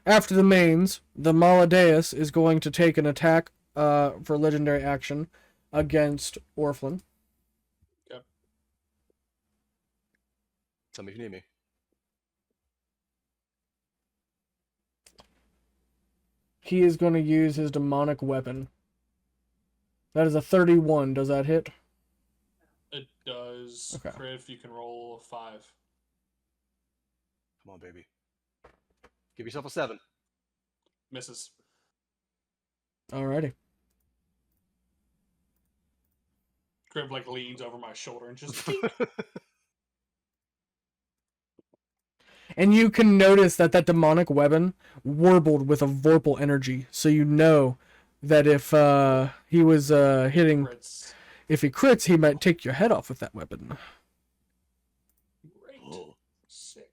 After the mains, the Maladeus is going to take an attack for legendary action against Orphan. Tell me if you need me. He is going to use his demonic weapon. That is a 31. Does that hit? It does. Okay. Kriv, you can roll a 5. Come on, baby. Give yourself a 7. Misses. Alrighty. Kriv like leans over my shoulder and just And you can notice that that demonic weapon warbled with a vorpal energy, so you know that if he was hitting, crits. if he crits, he might take your head off with that weapon. Great. Oh. Sick.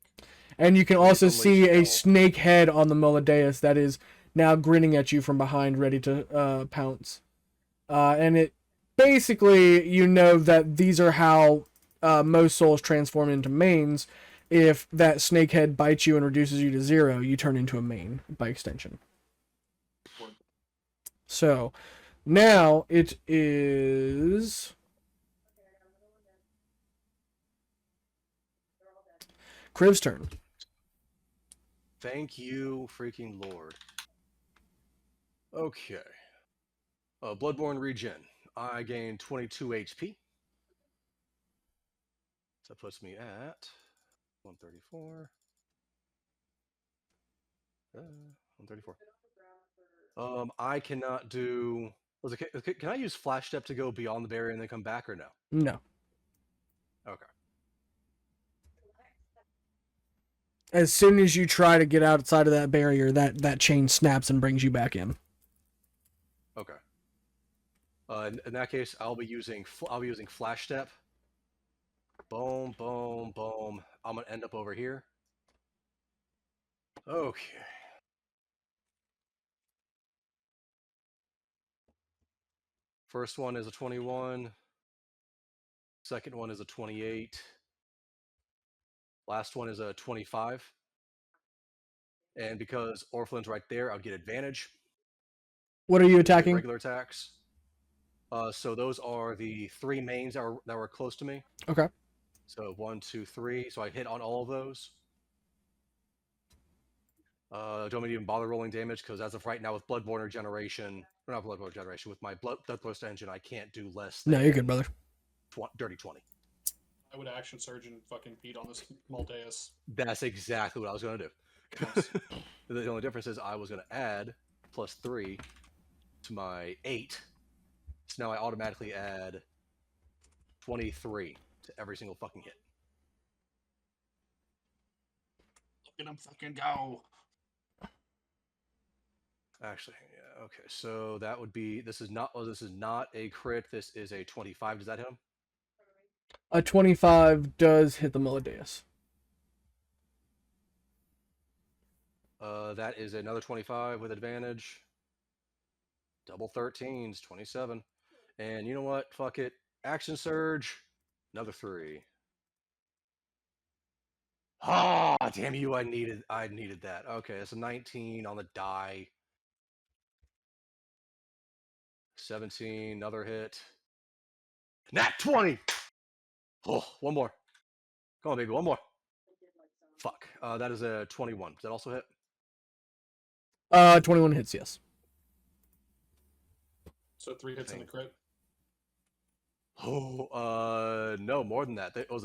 And you can also Unleash see a hell. snake head on the Moladeus that is now grinning at you from behind, ready to pounce. And it basically, you know that these are how most souls transform into mains. If that snake head bites you and reduces you to 0, you turn into a main by extension. Word. So, Now it is Criv's turn. Thank you, freaking Lord. Okay. Bloodborne regen. I gain 22 HP. So that puts me at 134. 134. I cannot do. Can I use Flash Step to go beyond the barrier and then come back, or no? No. Okay. As soon as you try to get outside of that barrier, that chain snaps and brings you back in. Okay. In that case, I'll be using Flash Step. Boom, boom, boom. I'm gonna end up over here. Okay. First one is a 21. Second one is a 28. Last one is a 25. And because Orphalin's right there, I'll get advantage. What are you Get attacking? regular attacks. So those are the three mains that were close to me. Okay. So 1, 2, 3. So I hit on all of those. Don't even bother rolling damage because as of right now, with Bloodborne Regeneration, or not Bloodborne Regeneration, with my Bloodthirst engine, I can't do less than No, you're good, brother. dirty 20. I would action surge and fucking beat on this Maldeus. That's exactly what I was going to do. Nice. The only difference is I was going to add +3 to my 8. So now I automatically add 23 to every single fucking hit. Look at him fucking go. Actually, yeah, okay. So that would be this is not a crit. This is a 25. Does that hit him? A 25 does hit the Melodius. That is another 25 with advantage. Double 13s, 27. And you know what? Fuck it. Action surge. Another 3. Ah, damn you! I needed that. Okay, it's a 19 on the die. 17, another hit. Nat 20. Oh, one more. Come on, baby, one more. Fuck. That is a 21. Does that also hit? 21 hits, yes. So 3 hits in the crit. Oh, no, more than that. It was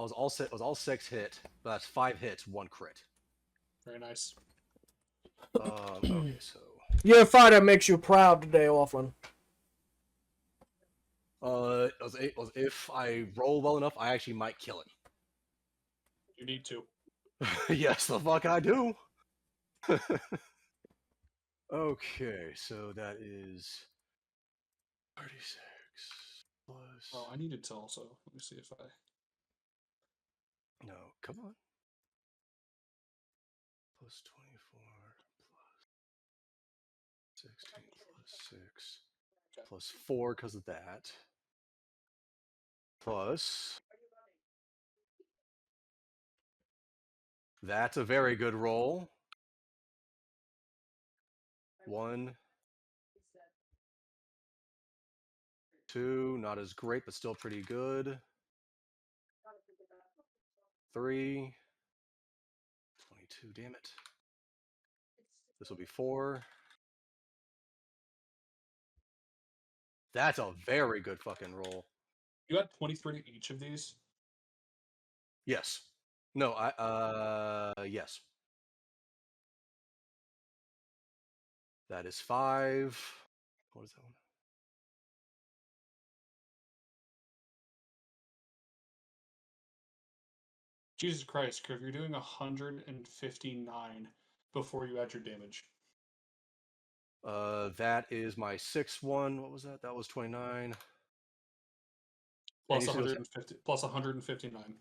all 6 hit, but that's 5 hits, 1 crit. Very nice. Okay, so Your fighter makes you proud today, Orphan. if I roll well enough, I actually might kill You need to. it. Yes, the fuck I do. Okay, so that is 36 plus. Oh, I needed to also. Let me see if I. No, come on. Plus 24 plus 16 plus 6 Okay. plus 4 because of that. Plus. That's a very good roll. 1, 2, not as great, but still pretty good. 3, 22, damn it. This will be 4. That's a very good fucking roll. You had 23 to each of these? Yes. No, yes. That is 5. What is that one? Jesus Christ, Criv, you're doing 159 before you add your damage. That is my 6th one. What was that? That was 29. Plus you said it was- 150, plus 159.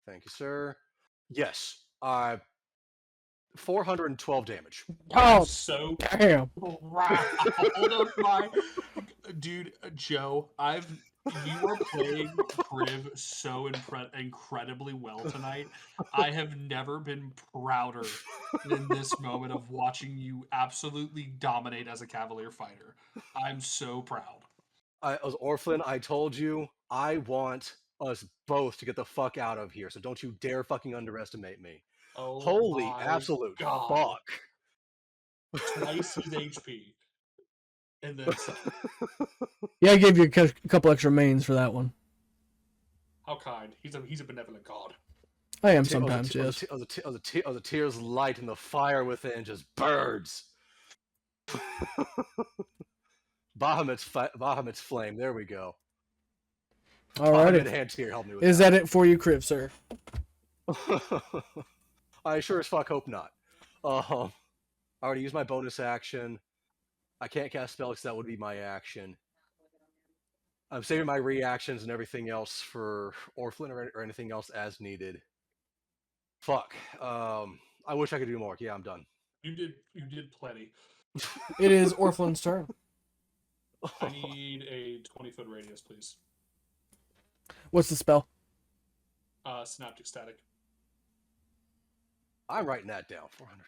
Thank you, sir. Yes. 412 damage. Oh, So damn. proud of my dude, Joe. I've You are playing Griv so incredibly well tonight. I have never been prouder than this moment of watching you absolutely dominate as a Cavalier fighter. I'm so proud. I was Orphan. I told you I want us both to get the fuck out of here. So don't you dare fucking underestimate me. Oh Holy my absolute God. fuck. Twice his HP. And then some. Yeah, I gave you a couple extra mains for that one. How kind. He's a benevolent god. I am sometimes, yes. The tears light and the fire within just burns. Bahamut's flame. There we go. Bahamut Alrighty. hand tier help me with Is that it for you, Criv, sir? I sure as fuck hope not. I already used my bonus action. I can't cast spells because that would be my action. I'm saving my reactions and everything else for Orphan or anything else as needed. Fuck. I wish I could do more. Yeah, I'm done. You did plenty. It is Orphan's turn. I need a 20-foot radius, please. What's the spell? Synaptic static. I'm writing that down. 400.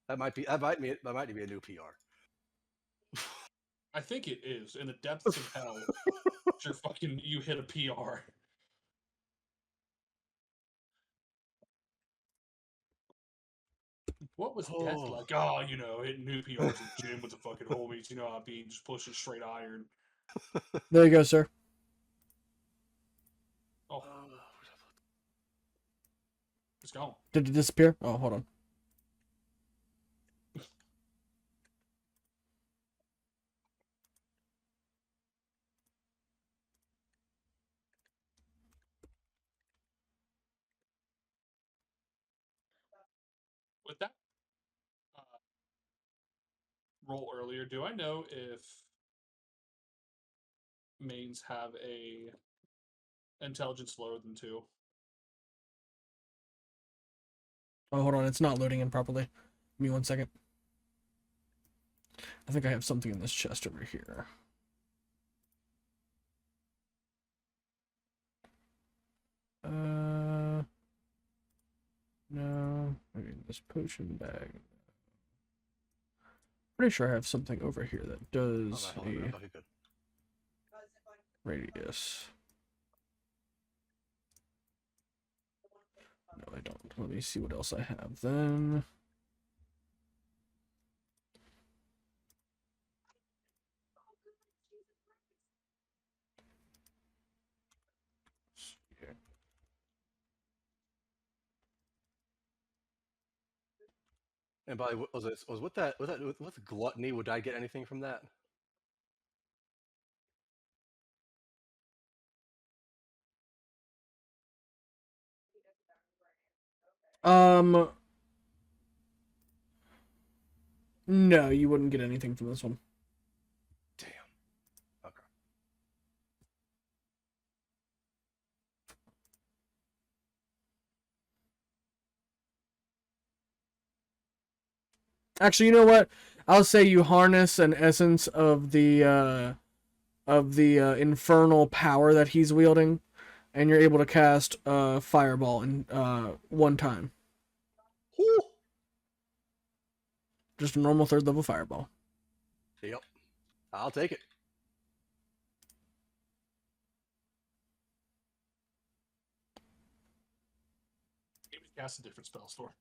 That might be a new PR. I think it is. In the depths of hell, you hit a PR. What was death like? Oh, hitting new PRs in the gym with the fucking homies. You know how being just pushing straight iron. There you go, sir. Oh. It's gone. Did it disappear? Oh, hold on. With that roll earlier, do I know if mains have a intelligence lower than 2? Oh, hold on. It's not loading in properly. Give me 1 second. I think I have something in this chest over here. No. Maybe in this potion bag. Pretty sure I have something over here that does a radius. No, I don't. Let me see what else I have then. And by was with gluttony, would I get anything from that? No, you wouldn't get anything from this one. Damn. Okay. Actually, you know what? I'll say you harness an essence of the infernal power that he's wielding, and you're able to cast fireball in one time. Whew. Just a normal 3rd level fireball. Yep. I'll take it. Maybe cast a different spell store.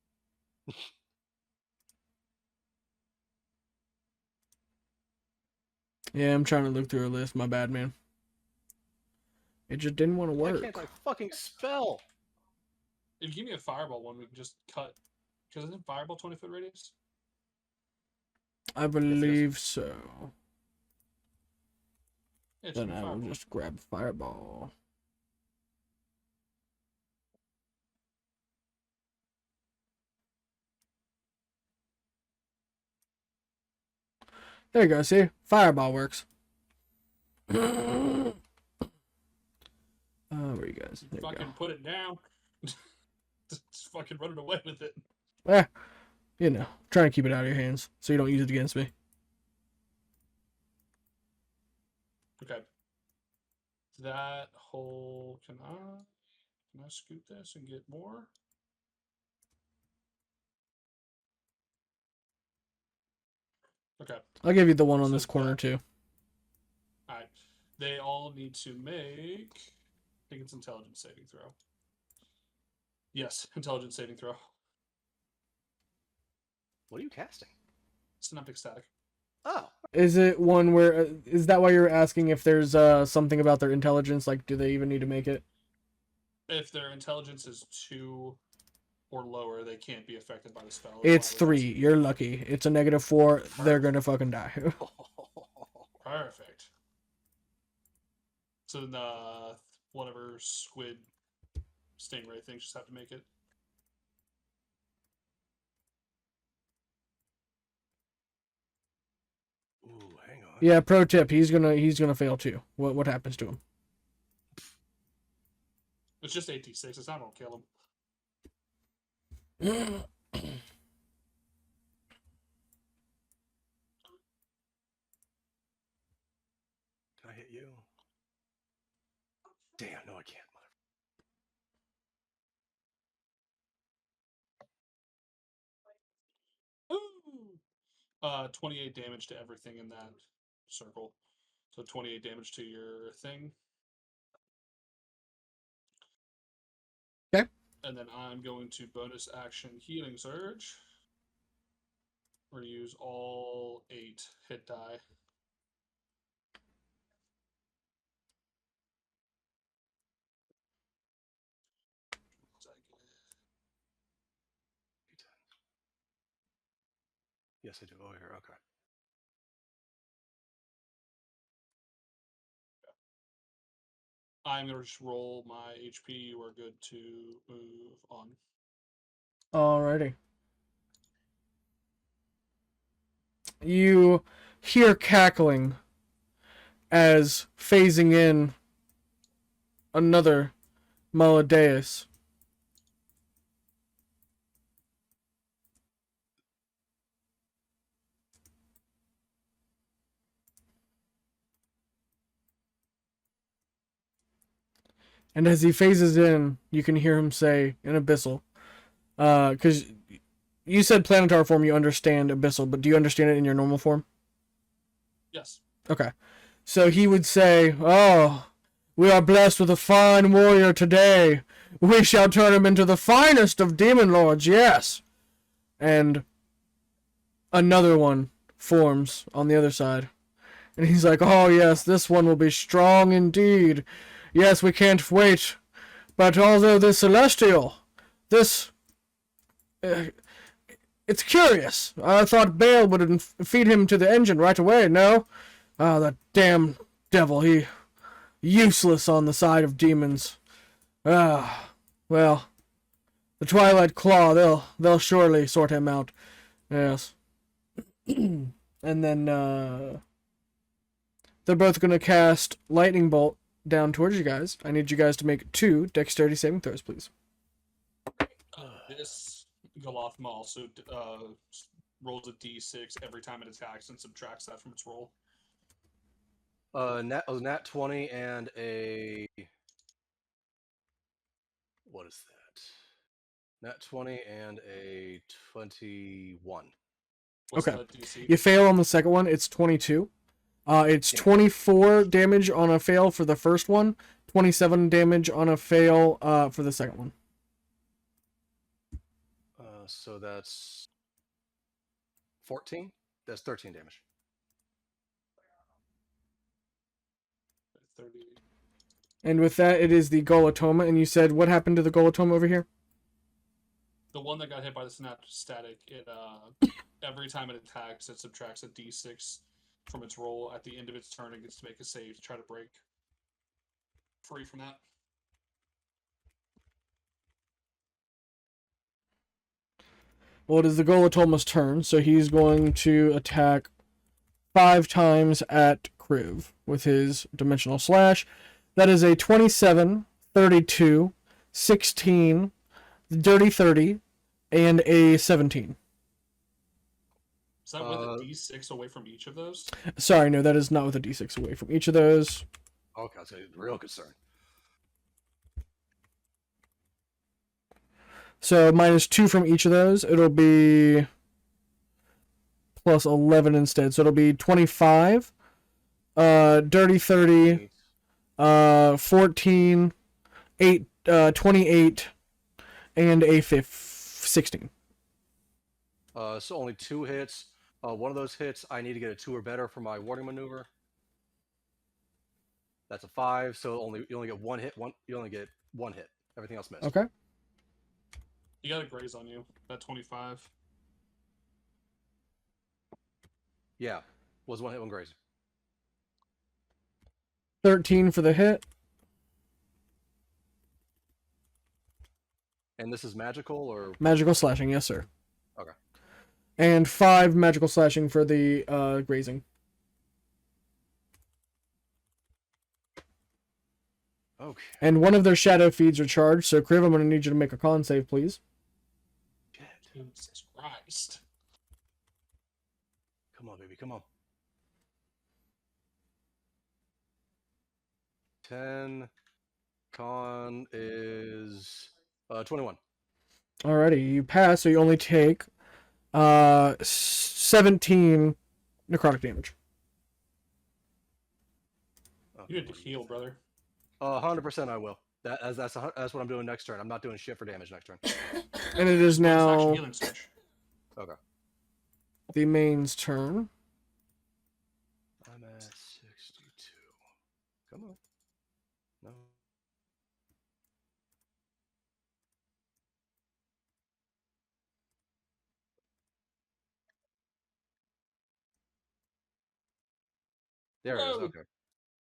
Yeah, I'm trying to look through a list. My bad, man. It just didn't want to Why work. can't I fucking spell? If you give me a fireball one, we can just cut. Because isn't fireball 20-foot radius? I believe so. Yeah, Then I will just grab fireball. There you go. See, fireball works. Where are you guys? There you fucking go. put it down. Just fucking running away with it. Trying to keep it out of your hands so you don't use it against me. Okay. that whole, can I scoot this and get more? Okay. I'll give you the one on So this corner that- too. All right. They all need to make. I think it's intelligence saving throw. Yes, intelligence saving throw. What are you casting? Synaptic static. Oh, Is it one where is that why you're asking if there's something about their intelligence? Like, do they even need to make it? If their intelligence is 2 or lower, they can't be affected by the spell. It's That's why I was 3. You're lucky. It's a -4. They're gonna fucking die. asking. Perfect. So the whatever squid stingray things just have to make it. ooh, hang on. Yeah. Pro tip: he's gonna fail too. What happens to him? It's just 8d6. It's not gonna kill him. Can I hit you? Damn, no, I can't. 28 damage to everything in that circle. So 28 damage to your thing. Okay. And then I'm going to bonus action healing surge. We're going to use all 8 hit die. Yes, I do. Oh, here. Okay. I'm going to just roll my HP. We're good to move on. Alrighty. You hear cackling as phasing in another Maladeus. And as he phases in, you can hear him say in Abyssal, because you said Planetar form, you understand Abyssal, but do you understand it in your normal form? Yes. Okay. So he would say, "Oh, we are blessed with a fine warrior today. We shall turn him into the finest of demon lords, yes." And another one forms on the other side. And he's like, "Oh, yes, this one will be strong indeed. Yes, we can't wait. But although this celestial, this... it's curious. I thought Bale would feed him to the engine right away, no? Ah, that damn devil, he... useless on the side of demons. Ah, well, the Twilight Claw, they'll surely sort him out. Yes." And then, they're both gonna cast Lightning Bolt down towards you guys. I need you guys to make 2 dexterity saving throws, please. This Goloth also rolls a d6 every time it attacks and subtracts that from its roll. Nat 20 and a. What is that? Nat 20 and a 21. What's Okay. the DC? You fail on the second one, it's 22. It's Yeah. 24 damage on a fail for the first one, 27 damage on a fail for the second one. So that's 14. That's 13 damage. 30. And with that, it is the Golatoma. And you said, what happened to the Golatoma over here? The one that got hit by the synaptic static, it every time it attacks, it subtracts a d6 from its roll. At the end of its turn, it gets to make a save to try to break free from that. Well, it is the Golatoma's turn, so he's going to attack 5 times at Kriv with his Dimensional Slash. That is a 27, 32, 16, Dirty 30, and a 17. Is that with a d6 away from each of those? Sorry, no, that is not with a d6 away from each of those. Okay, I was getting real concerned. So -2 from each of those. It'll be plus 11 instead. So it'll be 25. Dirty 30. 14. 8. 28. And a 16. So only 2 hits. One of those hits, I need to get a 2 or better for my warding maneuver. That's a 5. So you only get 1 hit. You only get 1 hit. Everything else missed. Okay. You got a graze on you. That 25. Yeah, was 1 hit, 1 graze. 13 for the hit. And this is magical or Magical slashing, yes, sir. Okay. And 5 magical slashing for the grazing. okay? And one of their shadow feeds are charged, so Kriv, I'm going to need you to make a con save, please. Shit. Jesus Christ. Come on, baby, come on. 10. Con is 21. Alrighty, you pass, so you only take 17 necrotic damage. Oh, You need to heal, brother. 100% I will. That's what I'm doing next turn. I'm not doing shit for damage next turn. And it is It's actually now healing switch. Okay. the main's turn. I'm at 62. Come on. No. There it is. Oh. Okay.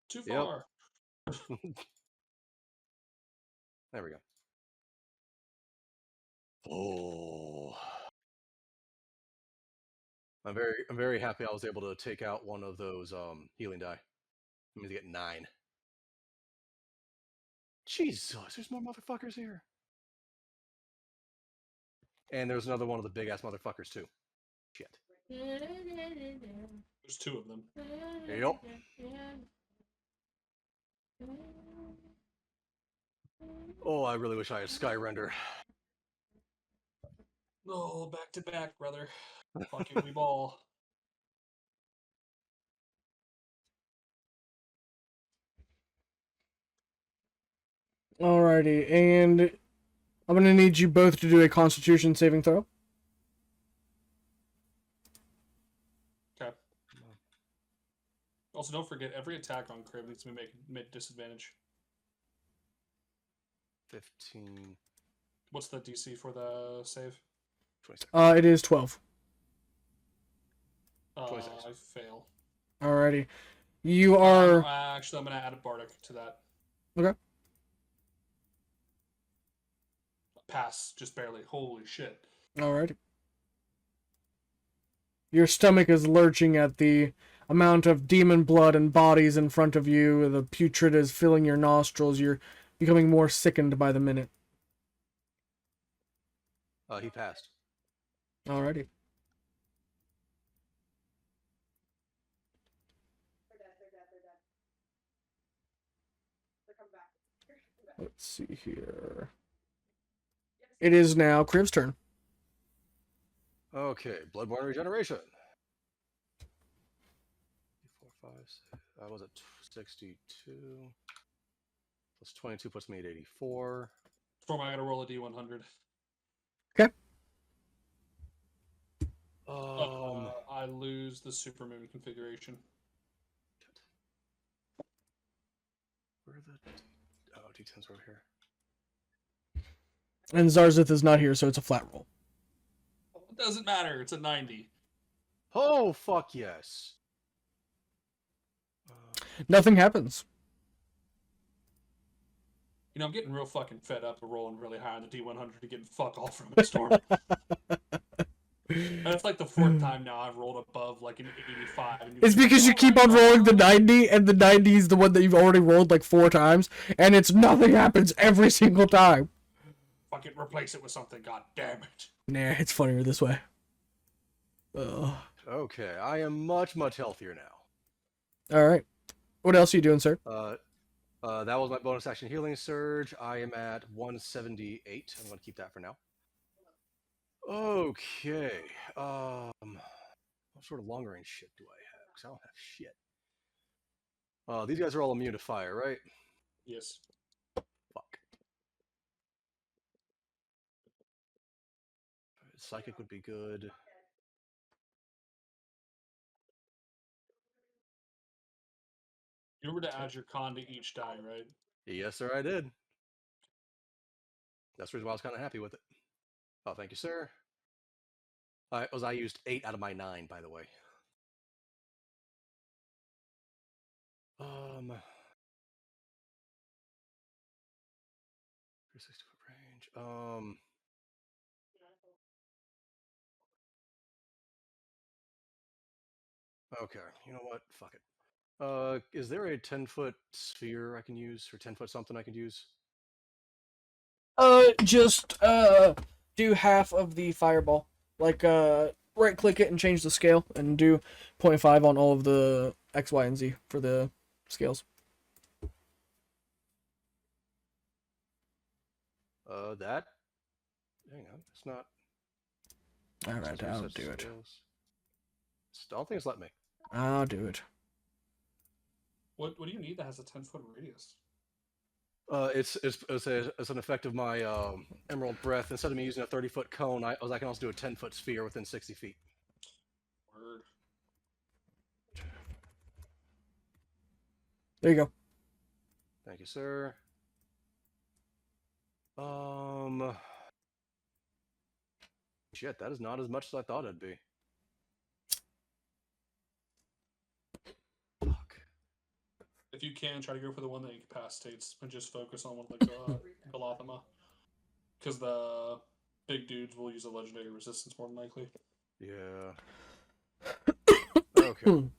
Too Yep. far. There we go. Oh. I'm very happy I was able to take out one of those healing die. I'm gonna get 9. Jesus, there's more motherfuckers here. And there's another one of the big ass motherfuckers too. Shit. There's 2 of them. Yep. Oh, I really wish I had Sky Render. Oh, back to back, brother. Fucking we ball. Alrighty, and I'm going to need you both to do a Constitution saving throw. Okay. Also, don't forget, every attack on Crib needs to be made disadvantage. 15. What's the DC for the save? 26. It is 12. 26. I fail. Alrighty. You are... Actually, I'm going to add a Bardic to that. Okay. Pass, just barely. Holy shit. Alrighty. Your stomach is lurching at the amount of demon blood and bodies in front of you. The putrid is filling your nostrils. You're becoming more sickened by the minute. He passed. Alrighty. Let's see here. It is now Crib's turn. Okay, Bloodborne Regeneration. 4, 5, 6. I was at 62. Plus 22 puts me at 84. Storm, I gotta roll a D100. Okay. I lose the supermoon configuration. Where are the D10s over here? And Zarzith is not here, so it's a flat roll. It doesn't matter. It's a 90. Oh, fuck yes. Nothing happens. You know, I'm getting real fucking fed up of rolling really high on the D100 to getting fuck all from it, Storm. That's like the 4th time now I've rolled above like an 85. And It's because you keep on rolling the 90, and the 90 is the one that you've already rolled like 4 times, and it's nothing happens every single time. Fucking replace it with something, god damn it. Nah, it's funnier this way. Ugh. Okay, I am much, much healthier now. Alright. What else are you doing, sir? That was my bonus action healing surge. I am at 178. I'm going to keep that for now. Okay. What sort of long range shit do I have? Because I don't have shit. These guys are all immune to fire, right? Yes. Fuck. Psychic would be good. You were to add your con to each die, right? Yes, sir, I did. That's the reason why I was kind of happy with it. Oh, thank you, sir. I used 8 out of my 9, by the way. 360-foot range. Okay, you know what? Fuck it. Is there a 10-foot sphere I can use, or 10-foot something I can use? Just do half of the fireball. Like right click it and change the scale and do 0.5 on all of the X, Y, and Z for the scales. That. Hang on, it's not. Alright, Says I'll reset do it. scales. I don't think it's let me. I'll do it. What do you need that has a 10-foot radius? It's an effect of my Emerald Breath. Instead of me using a 30-foot cone, I can also do a 10-foot sphere within 60 feet. Word. There you go. Thank you, sir. Shit, that is not as much as I thought it'd be. Fuck. If you can, try to go for the one that incapacitates and just focus on one like Galathama. Because the big dudes will use a legendary resistance more than likely. Yeah. Okay.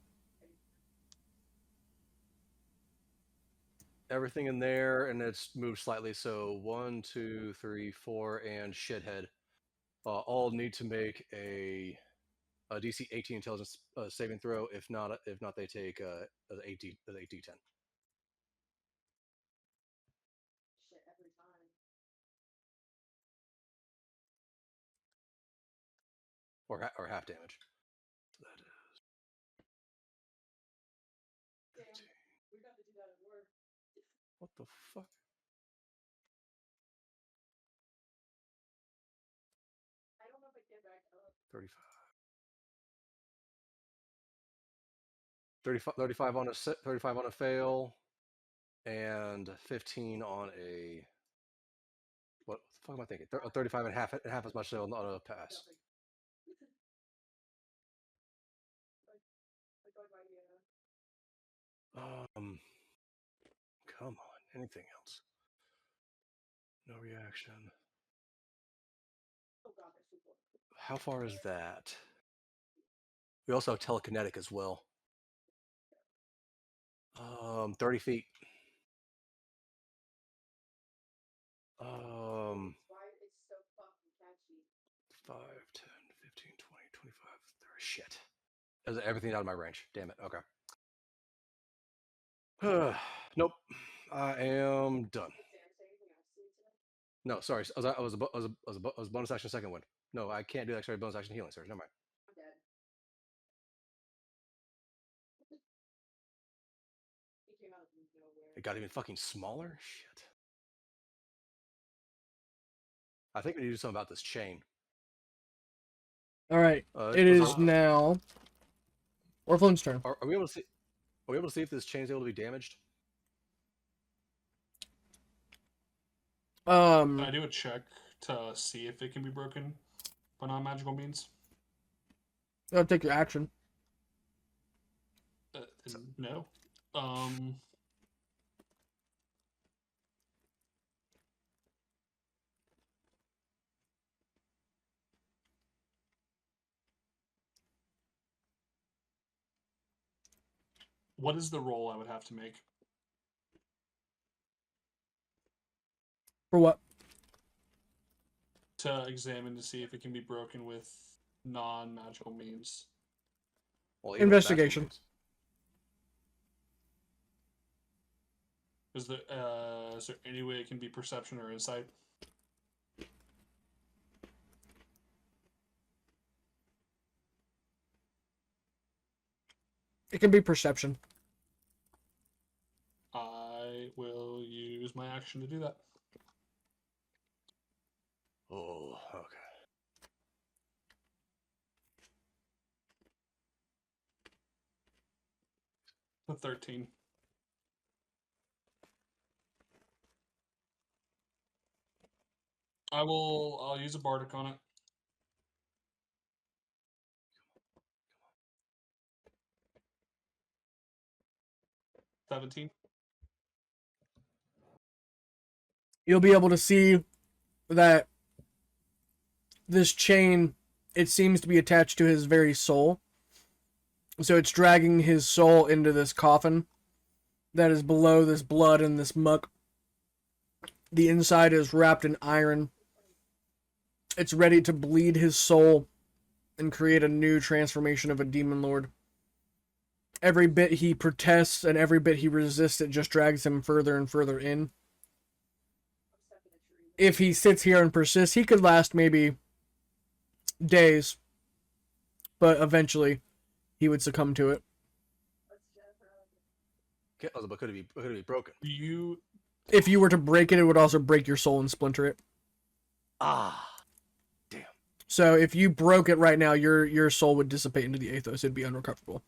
Everything in there, and it's moved slightly. So 1, 2, 3, 4, and Shithead all need to make a DC 18 intelligence saving throw. If not, they take an 8d10. Or half damage. So that is 15. What the fuck? 35. 35 on a 35 on a fail, and 15 on a. What the fuck am I thinking? 35 and half as much so on a pass. Come on. Anything else? No reaction. How far is that? We also have telekinetic as well. 30 feet. 5, 10, 15, 20, 25, 30. Shit. Everything out of my range. Damn it. Okay. Nope. I am done. No, sorry. I was bonus action second wind. No, I can't do that. Sorry, bonus action healing. Sorry, never mind. It got even fucking smaller? Shit. I think we need to do something about this chain. Alright. It is now Orphan's turn. Are we able to see? Are we able to see if this chain is able to be damaged? Can I do a check to see if it can be broken by non-magical means? I'll take your action. No. What is the roll I would have to make? For what? To examine to see if it can be broken with non-magical means. Well, Investigation. Is there any way it can be perception or insight? It can be perception. I will use my action to do that. Oh, okay. The 13. I'll use a bardic on it. $17. You'll be able to see that this chain, it seems to be attached to his very soul. So it's dragging his soul into this coffin that is below this blood and this muck. The inside is wrapped in iron. It's ready to bleed his soul and create a new transformation of a demon lord. Every bit he protests and every bit he resists, it just drags him further and further in. If he sits here and persists, he could last maybe days, but eventually he would succumb to it. But could it be broken? If you were to break it, it would also break your soul and splinter it. Ah, damn. So if you broke it right now, your soul would dissipate into the Athos. It'd be unrecoverable.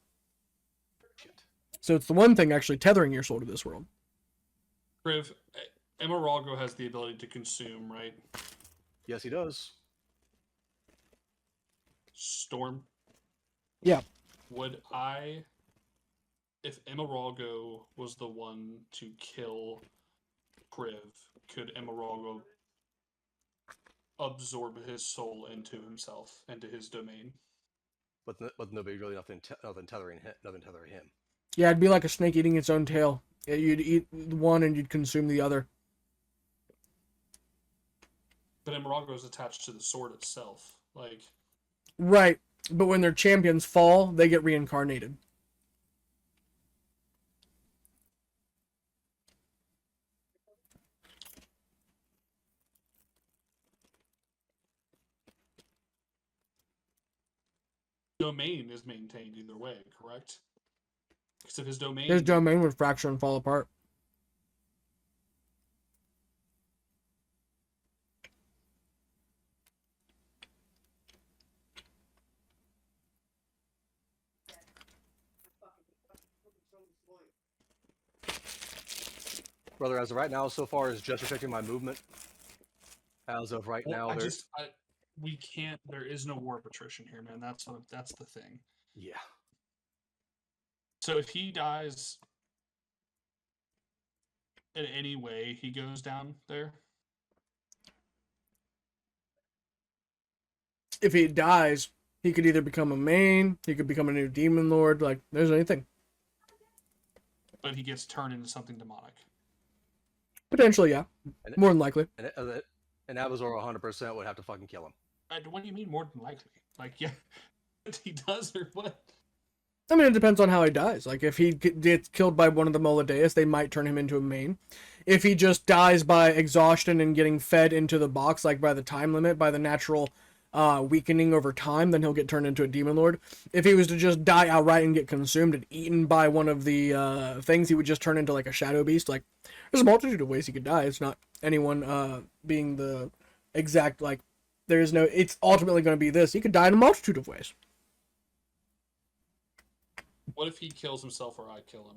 Shit. So it's the one thing actually tethering your soul to this world. Kriv, Emeralgo has the ability to consume, right? Yes, he does. Storm? Yeah. Would I, if Emeralgo was the one to kill Kriv, could Emeralgo absorb his soul into himself, into his domain? But nobody really nothing tethering him. Yeah, it'd be like a snake eating its own tail. You'd eat one and you'd consume the other. But Emeralgo is attached to the sword itself. Like, right, but when their champions fall, they get reincarnated. domain is maintained either way, correct? Because if his domain... His domain would fracture and fall apart. Brother, as of right now, so far is just affecting my movement. As of right now, we can't. There is no war of attrition here, man. That's the thing. Yeah. So if he dies in any way, he goes down there. If he dies, he could either become a main, he could become a new demon lord. Like, there's anything. But he gets turned into something demonic. Potentially, yeah. More than likely. And Abazor 100% would have to fucking kill him. What do you mean more than likely? Like, yeah, he does or what? I mean, it depends on how he dies. Like, if he gets killed by one of the Moladeus, they might turn him into a main. If he just dies by exhaustion and getting fed into the box, like by the time limit, by the natural weakening over time, then he'll get turned into a demon lord. If he was to just die outright and get consumed and eaten by one of the things, he would just turn into like a shadow beast. Like, there's a multitude of ways he could die. It's not anyone being the exact, like, there is no, it's ultimately going to be this. He could die in a multitude of ways. What if he kills himself or I kill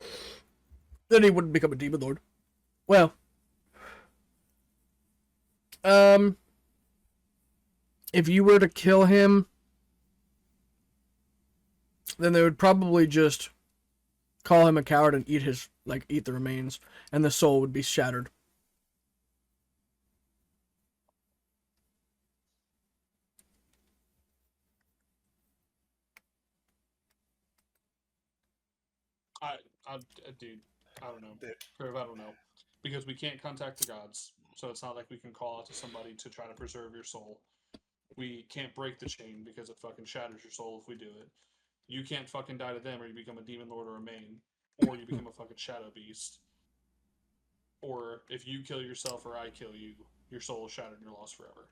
him? Then he wouldn't become a demon lord. Well, if you were to kill him, then they would probably just call him a coward and eat the remains, and the soul would be shattered. Dude, I don't know. Kriv, I don't know. Because we can't contact the gods, so it's not like we can call out to somebody to try to preserve your soul. We can't break the chain because it fucking shatters your soul if we do it. You can't fucking die to them or you become a demon lord or a main. or you become a fucking shadow beast. Or if you kill yourself or I kill you, your soul is shattered and you're lost forever.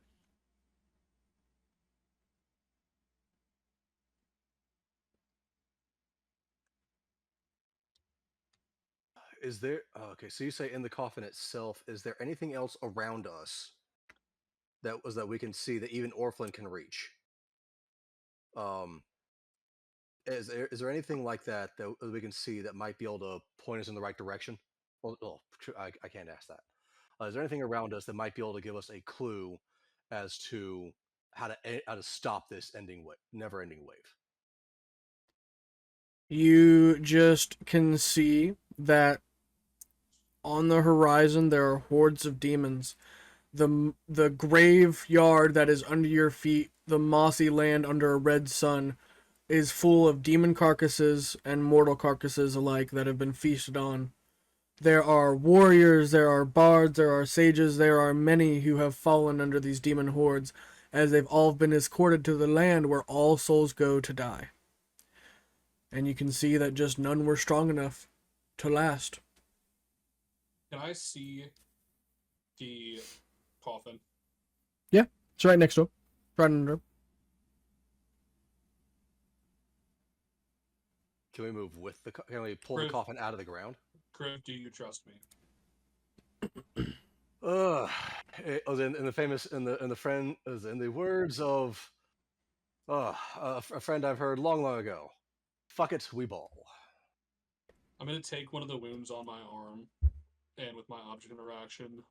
Is there okay? So you say in the coffin itself. Is there anything else around us that we can see that even Orphan can reach? Um, is there anything like that that we can see that might be able to point us in the right direction? Well, I can't ask that. Is there anything around us that might be able to give us a clue as to how to stop this never-ending wave? You just can see that on the horizon there are hordes of demons. The graveyard that is under your feet, the mossy land under a red sun, is full of demon carcasses and mortal carcasses alike that have been feasted on. There are warriors, there are bards, there are sages, there are many who have fallen under these demon hordes, as they've all been escorted to the land where all souls go to die. And you can see that just none were strong enough to last. Can I see the coffin? It's right next to him. Right under him. Can we move with Can we pull the Chris- coffin out of the ground? Criv, do you trust me? It was in the famous in the friend in the words of a friend I've heard long ago. Fuck it, we ball. I'm gonna take one of the wounds on my arm, and with my object interaction,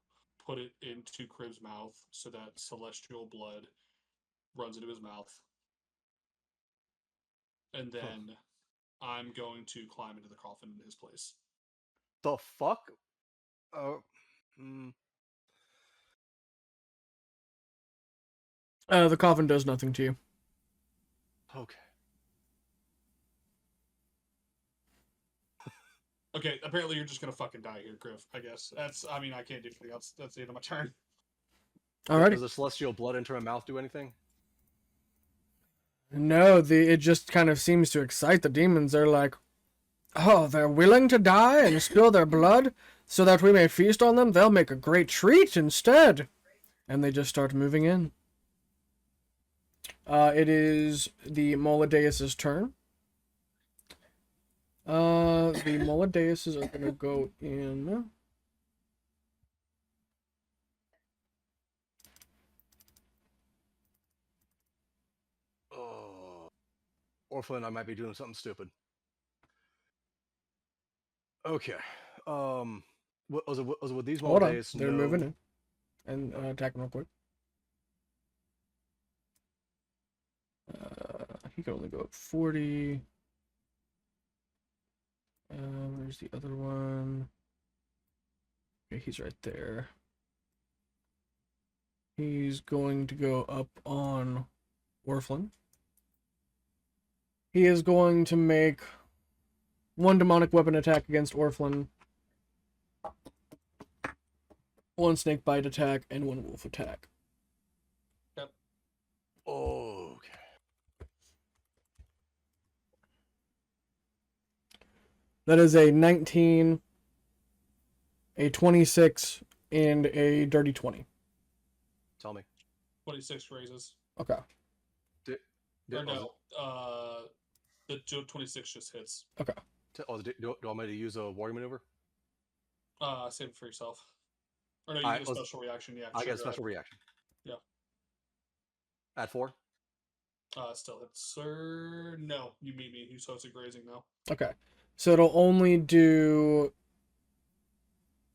put it into Crib's mouth so that celestial blood runs into his mouth. And then I'm going to climb into the coffin in his place. The fuck? Mm, The coffin does nothing to you. okay. Okay, apparently you're just gonna fucking die here, Griff. I guess I mean, I can't do anything else. That's the end of my turn. Alrighty. Does the celestial blood enter my mouth do anything? No, it just kind of seems to excite the demons. They're like, oh, they're willing to die and spill their blood so that we may feast on them? They'll make a great treat instead. And they just start moving in. It is the Moladeus' turn. The Moladeuses are going to go in. Oh, Orphan, I might be doing something stupid. Okay. Was it with these Hold on. Moldays? They're moving in. And attacking real quick. He can only go up 40. Where's the other one? Okay, he's right there. He's going to go up on Orphan. He is going to make one demonic weapon attack against Orphan, one snake bite attack, and one wolf attack. Okay. That is a 19, a 26, and a dirty 20. Tell me. 26 raises. Okay. Or no, the 26 just hits. Okay. Do you want me to use a warrior maneuver? Save it for yourself. Or no, you get a special reaction. Yeah, I sure, get a special reaction. Yeah. At 4? Still hits. Sir, no, you meet me. So it's a grazing now. Okay. So it'll only do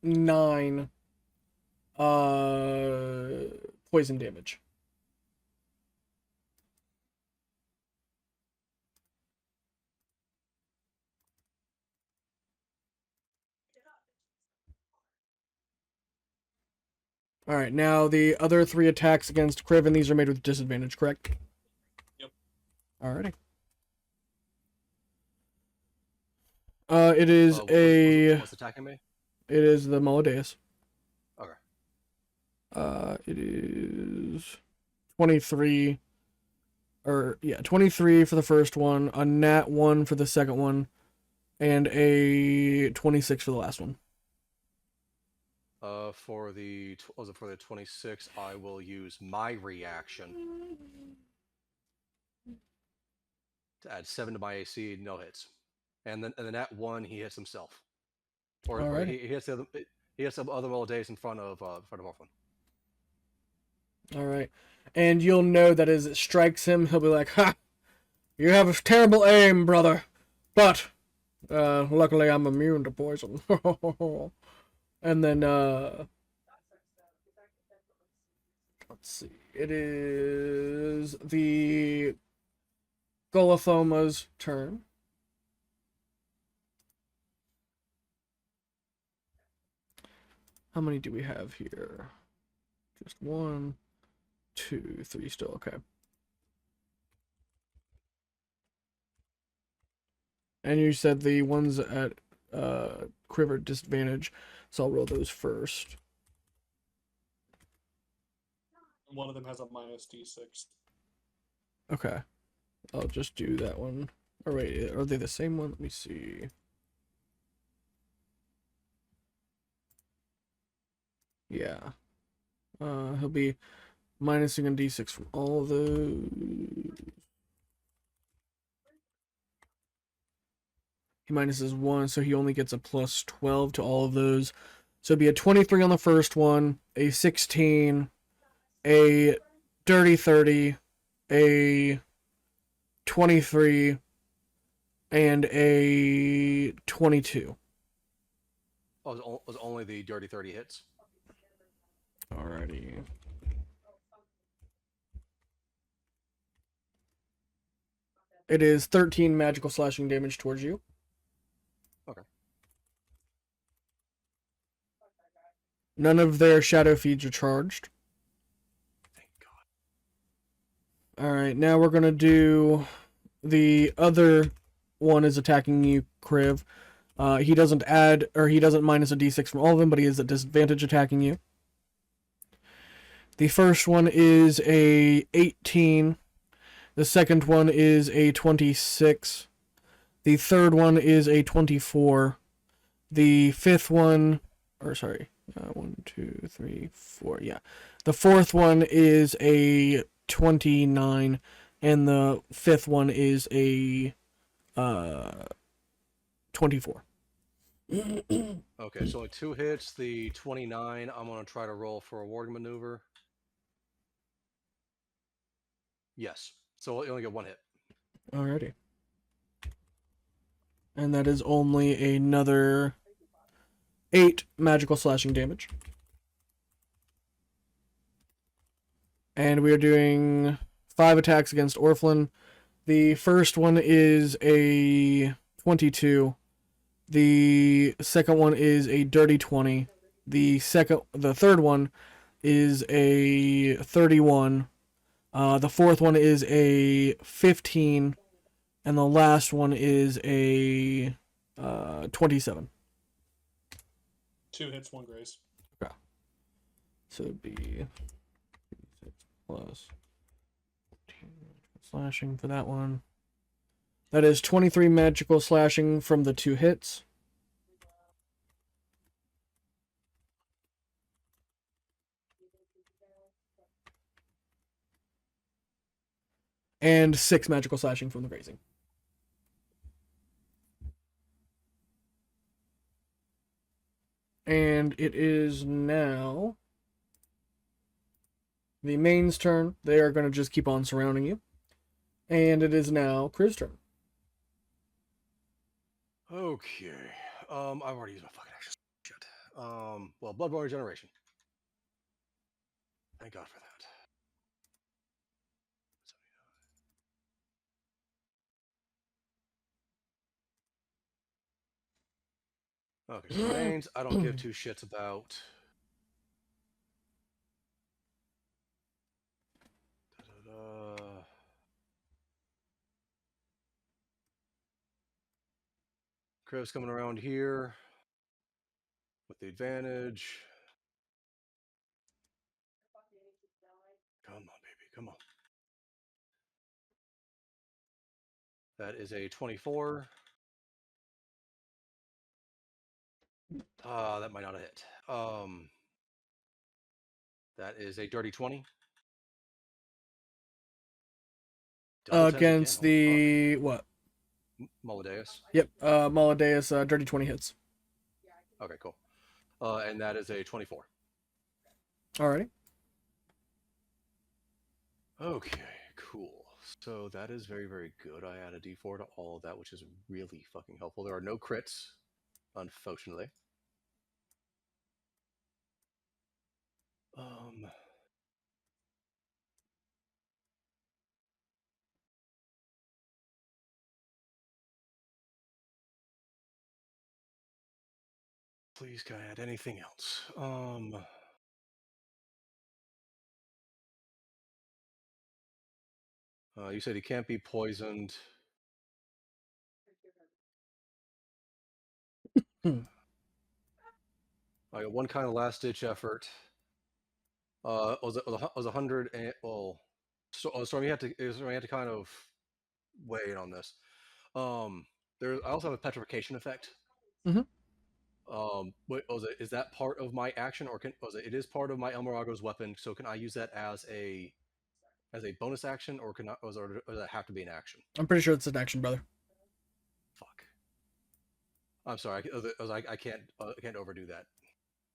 9 poison damage. Alright, now the other 3 attacks against Criven, these are made with disadvantage, correct? Yep. Alrighty. It is What's attacking me? It is the Moladeus. Okay. It is 23. 23 for the first one, a nat 1 for the second one, and a 26 for the last one. For the 26, I will use my reaction to add 7 to my AC. No hits, and then at 1 he hits himself, or Alrighty. he hits the other, he hits some other roll days in front of Orphan. All right. And you'll know that as it strikes him, he'll be like, "Ha! You have a terrible aim, brother. But, luckily I'm immune to poison." And then, let's see. It is the Golothoma's turn. How many do we have here? Just 1, 2, 3 still. Okay. And you said the ones at Quiver disadvantage, so I'll roll those first. One of them has a minus D6. Okay. I'll just do that one. Or wait, are they the same one? Let me see. Yeah. He'll be minusing a D6 from all of those. He minuses 1, so he only gets a plus 12 to all of those. So it'd be a 23 on the first one, a 16, a dirty 30, a 23, and a 22. Oh, was only the dirty 30 hits? Alrighty. It is 13 magical slashing damage towards you. Okay. None of their shadow feeds are charged. Thank God. Alright, now we're gonna do the other one is attacking you, Kriv. He doesn't add, or he doesn't minus a d6 from all of them, but he is at disadvantage attacking you. The first one is a 18. The second one is a 26. The third one is a 24. The fifth one, or sorry, 1, 2, 3, 4, yeah. The fourth one is a 29, and the fifth one is a 24. Okay, so only 2 hits. The 29, I'm going to try to roll for a ward maneuver. Yes. So you only get 1 hit. Alrighty. And that is only another 8 magical slashing damage. And we are doing 5 attacks against Orphan. The first one is a 22. The second one is a dirty 20. The third one is a 31. The fourth one is a 15. And the last one is a 27. 2 hits, 1 grace. Okay. So it'd be 6 plus 14 slashing for that one. That is 23 magical slashing from the 2 hits. And 6 magical slashing from the grazing. And it is now the main's turn. They are going to just keep on surrounding you. And it is now Chris' turn. Okay. I've already used my fucking action. Shit. Well, Bloodborne Regeneration. Thank God for that. Okay, so mains, I don't give 2 shits about. Crib's coming around here with the advantage. Come on, baby, come on. That is a 24. That might not have hit. That is a dirty 20. Double 10s again. Against the what? Molideus. Yep. Molideus, dirty 20 hits. Okay, cool. And that is a 24. Alrighty. Okay, cool. So that is very, very good. I add a d4 to all of that, which is really fucking helpful. There are no crits, unfortunately. Please, can I add anything else? You said he can't be poisoned. I got one kind of last ditch effort. Was 100 and so we had to kind of wait on this. I also have a petrification effect. Mhm. Is that part of my action, or it is part of my El Morago's weapon? So can I use that as a bonus action, or does that have to be an action? I'm pretty sure it's an action, brother. Fuck. I'm sorry. I can't overdo that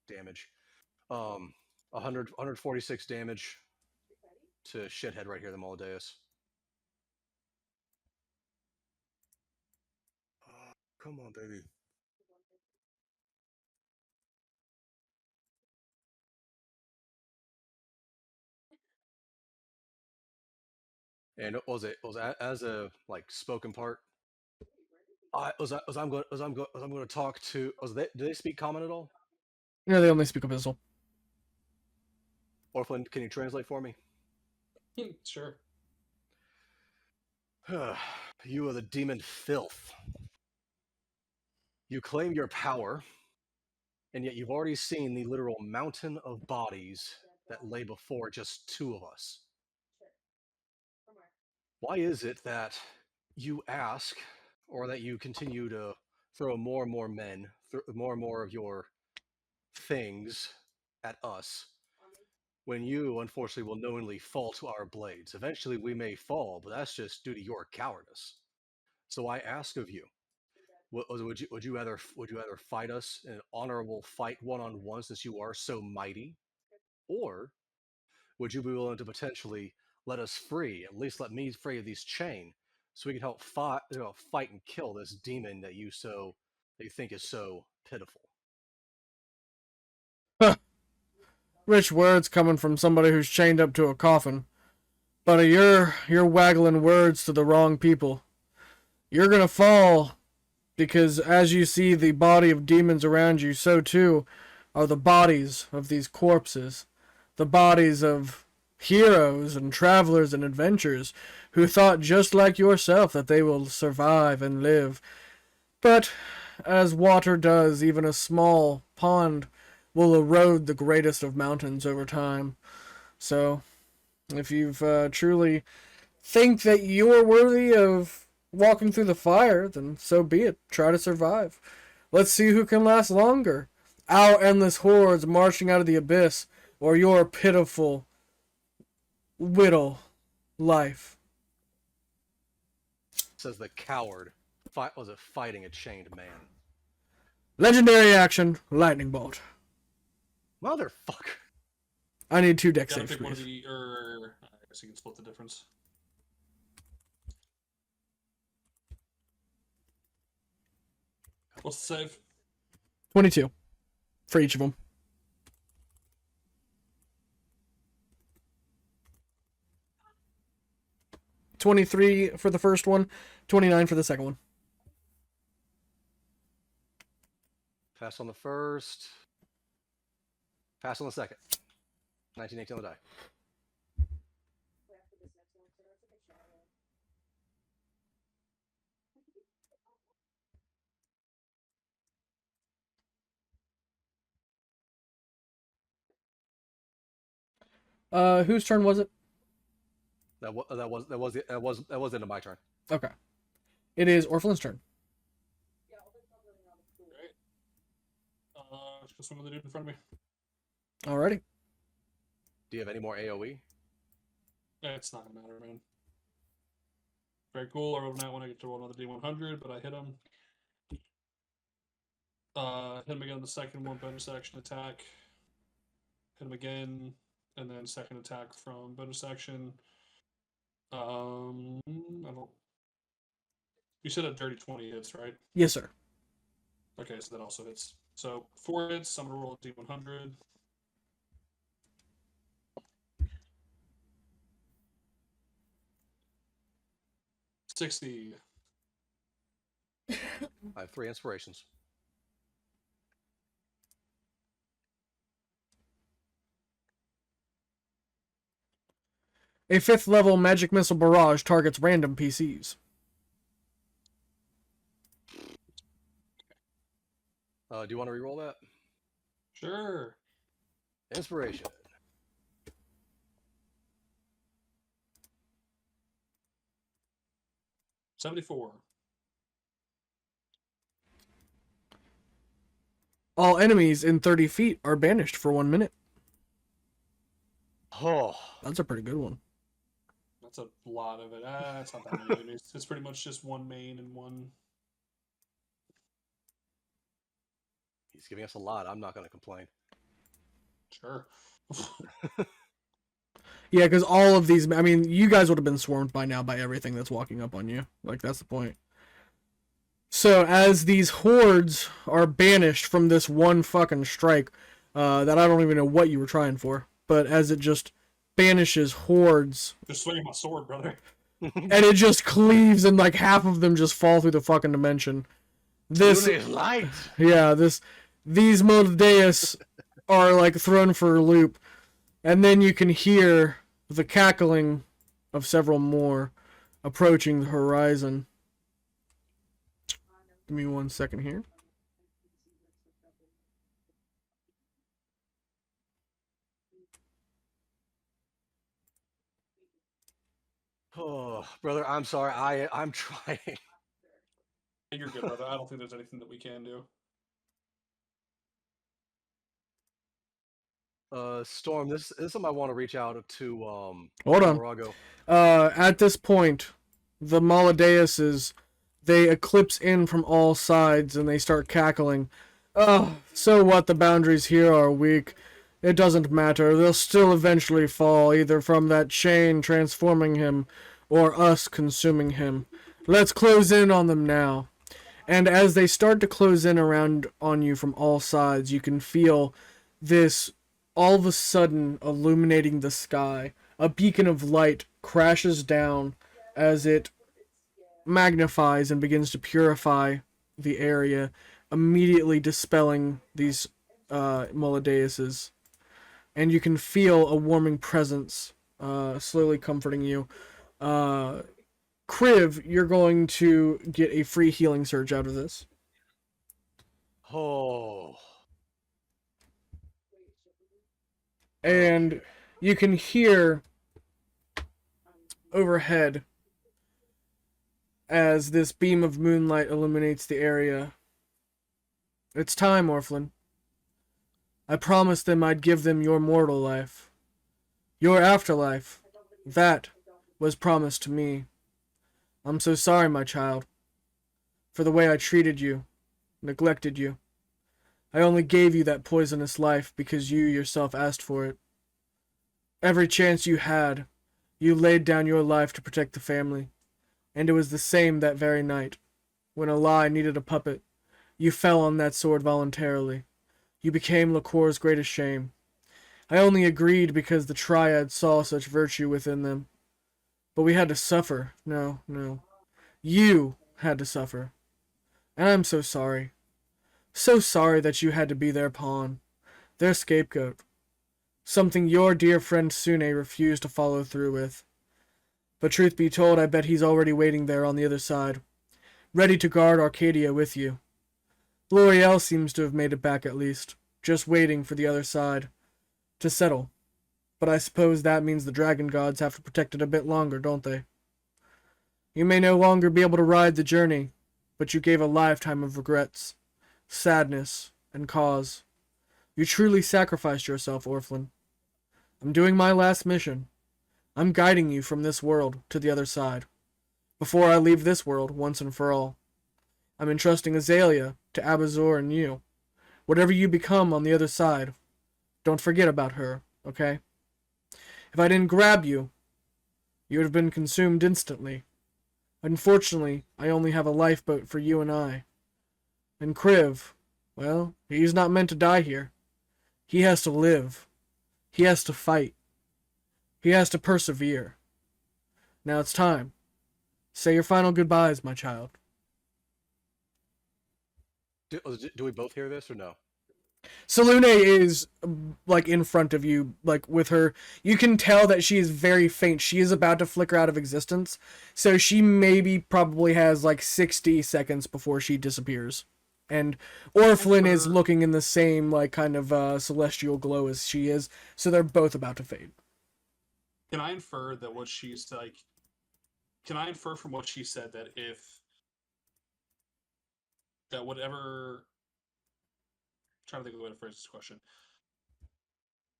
damage. 146 damage to shithead right here, the Molideus. Come on, baby. And as a like spoken part. I'm going to talk to. Do they speak common at all? No, they only speak Abyssal. Orphan, can you translate for me? Sure. You are the demon filth. You claim your power, and yet you've already seen the literal mountain of bodies that lay before just two of us. Why is it that you ask, or that you continue to throw more and more men, more and more of your things at us, when you, unfortunately, will knowingly fall to our blades? Eventually we may fall, but that's just due to your cowardice. So I ask of you, would you rather fight us in an honorable fight one-on-one, since you are so mighty? Or would you be willing to potentially let us free, at least let me free of these chain, so we can help fight and kill this demon that you think is so pitiful? Rich words coming from somebody who's chained up to a coffin. But you're waggling words to the wrong people. You're gonna fall, because as you see the body of demons around you, so too are the bodies of these corpses. The bodies of heroes and travelers and adventurers who thought just like yourself that they will survive and live. But as water does, even a small pond will erode the greatest of mountains over time. So, if you've truly think that you're worthy of walking through the fire, then so be it. Try to survive. Let's see who can last longer. Our endless hordes marching out of the abyss, or your pitiful, whittle life. Says the coward. Fighting a chained man? Legendary action, lightning bolt. Motherfucker. I need 2 deck Gotta saves, pick one of please. I guess you can split the difference. What's the save? 22 for each of them. 23 for the first one, 29 for the second one. Pass on the first. Pass on the second. 1918 on the die. Whose turn was it? That was into my turn. Okay. It is Orphelin's turn. to swing on the dude in front of me. Alrighty. Do you have any more AoE? It's not gonna matter, man. Very cool. I rolled a nat when I get to roll another D100, but I hit him. Hit him again on the second one, bonus action attack. Hit him again, and then second attack from bonus action. I don't. You said a dirty 20 hits, right? Yes, sir. Okay, so that also hits. So 4 hits. I'm gonna roll a D100. $60. I have 3 inspirations. A 5th level magic missile barrage targets random PCs. Do you want to reroll that? Sure. Inspiration. $74. All enemies in 30 feet are banished for 1 minute. Oh, That's a pretty good one. That's a lot of it. It's not that many enemies. It's pretty much just one main and one. he's giving us a lot. I'm not going to complain. Sure. Yeah, because all of these, I mean, you guys would have been swarmed by now by everything that's walking up on you. Like, that's the point. So, as these hordes are banished from this one fucking strike, that I don't even know what you were trying for, but as it just banishes hordes, Just swinging my sword, brother. and it just cleaves, and like half of them just fall through the fucking dimension. This, Moon is light. yeah, these Moldeus are like thrown for a loop, and then you can hear the cackling of several more approaching the horizon. Give me 1 second here. Oh, brother, I'm sorry. I'm trying. You're good, brother. I don't think there's anything that we can do. Storm, this is something I want to reach out to Hold on. Morago. At this point, the Molodeuses, they eclipse in from all sides and they start cackling. Oh, so what? The boundaries here are weak. It doesn't matter. They'll still eventually fall, either from that chain transforming him or us consuming him. Let's close in on them now. And as they start to close in around on you from all sides, you can feel this all of a sudden illuminating the sky. A beacon of light crashes down as it magnifies and begins to purify the area, immediately dispelling these Molodeuses. And you can feel a warming presence slowly comforting you. Kriv, you're going to get a free healing surge out of this. Oh. And you can hear overhead as this beam of moonlight illuminates the area. It's time, Orphan. I promised them I'd give them your mortal life. Your afterlife. That was promised to me. I'm so sorry, my child, for the way I treated you, neglected you. I only gave you that poisonous life because you yourself asked for it. Every chance you had, you laid down your life to protect the family. And it was the same that very night. When a lie needed a puppet, you fell on that sword voluntarily. You became Lacour's greatest shame. I only agreed because the Triad saw such virtue within them. But we had to suffer. No. You had to suffer. And I'm so sorry. So sorry that you had to be their pawn. Their scapegoat. Something your dear friend Sune refused to follow through with. But truth be told, I bet he's already waiting there on the other side, ready to guard Arcadia with you. L'Oreal seems to have made it back at least, just waiting for the other side to settle. But I suppose that means the dragon gods have to protect it a bit longer, don't they? You may no longer be able to ride the journey, but you gave a lifetime of regrets, sadness, and cause. You truly sacrificed yourself, Orphan. I'm doing my last mission. I'm guiding you from this world to the other side. Before I leave this world once and for all, I'm entrusting Azalea to Abazur and you. Whatever you become on the other side, don't forget about her, okay? If I didn't grab you, you would have been consumed instantly. Unfortunately, I only have a lifeboat for you and I. And Kriv, well, he's not meant to die here. He has to live. He has to fight. He has to persevere. Now it's time. Say your final goodbyes, my child. Do we both hear this or no? Salune is, like, in front of you, like, with her. You can tell that she is very faint. She is about to flicker out of existence. So she probably has, like, 60 seconds before she disappears. And Orphan is looking in the same, like, kind of celestial glow as she is. So they're both about to fade. Can I infer that what she's like? Can I infer from what she said that whatever? I'm trying to think of the way to phrase this question.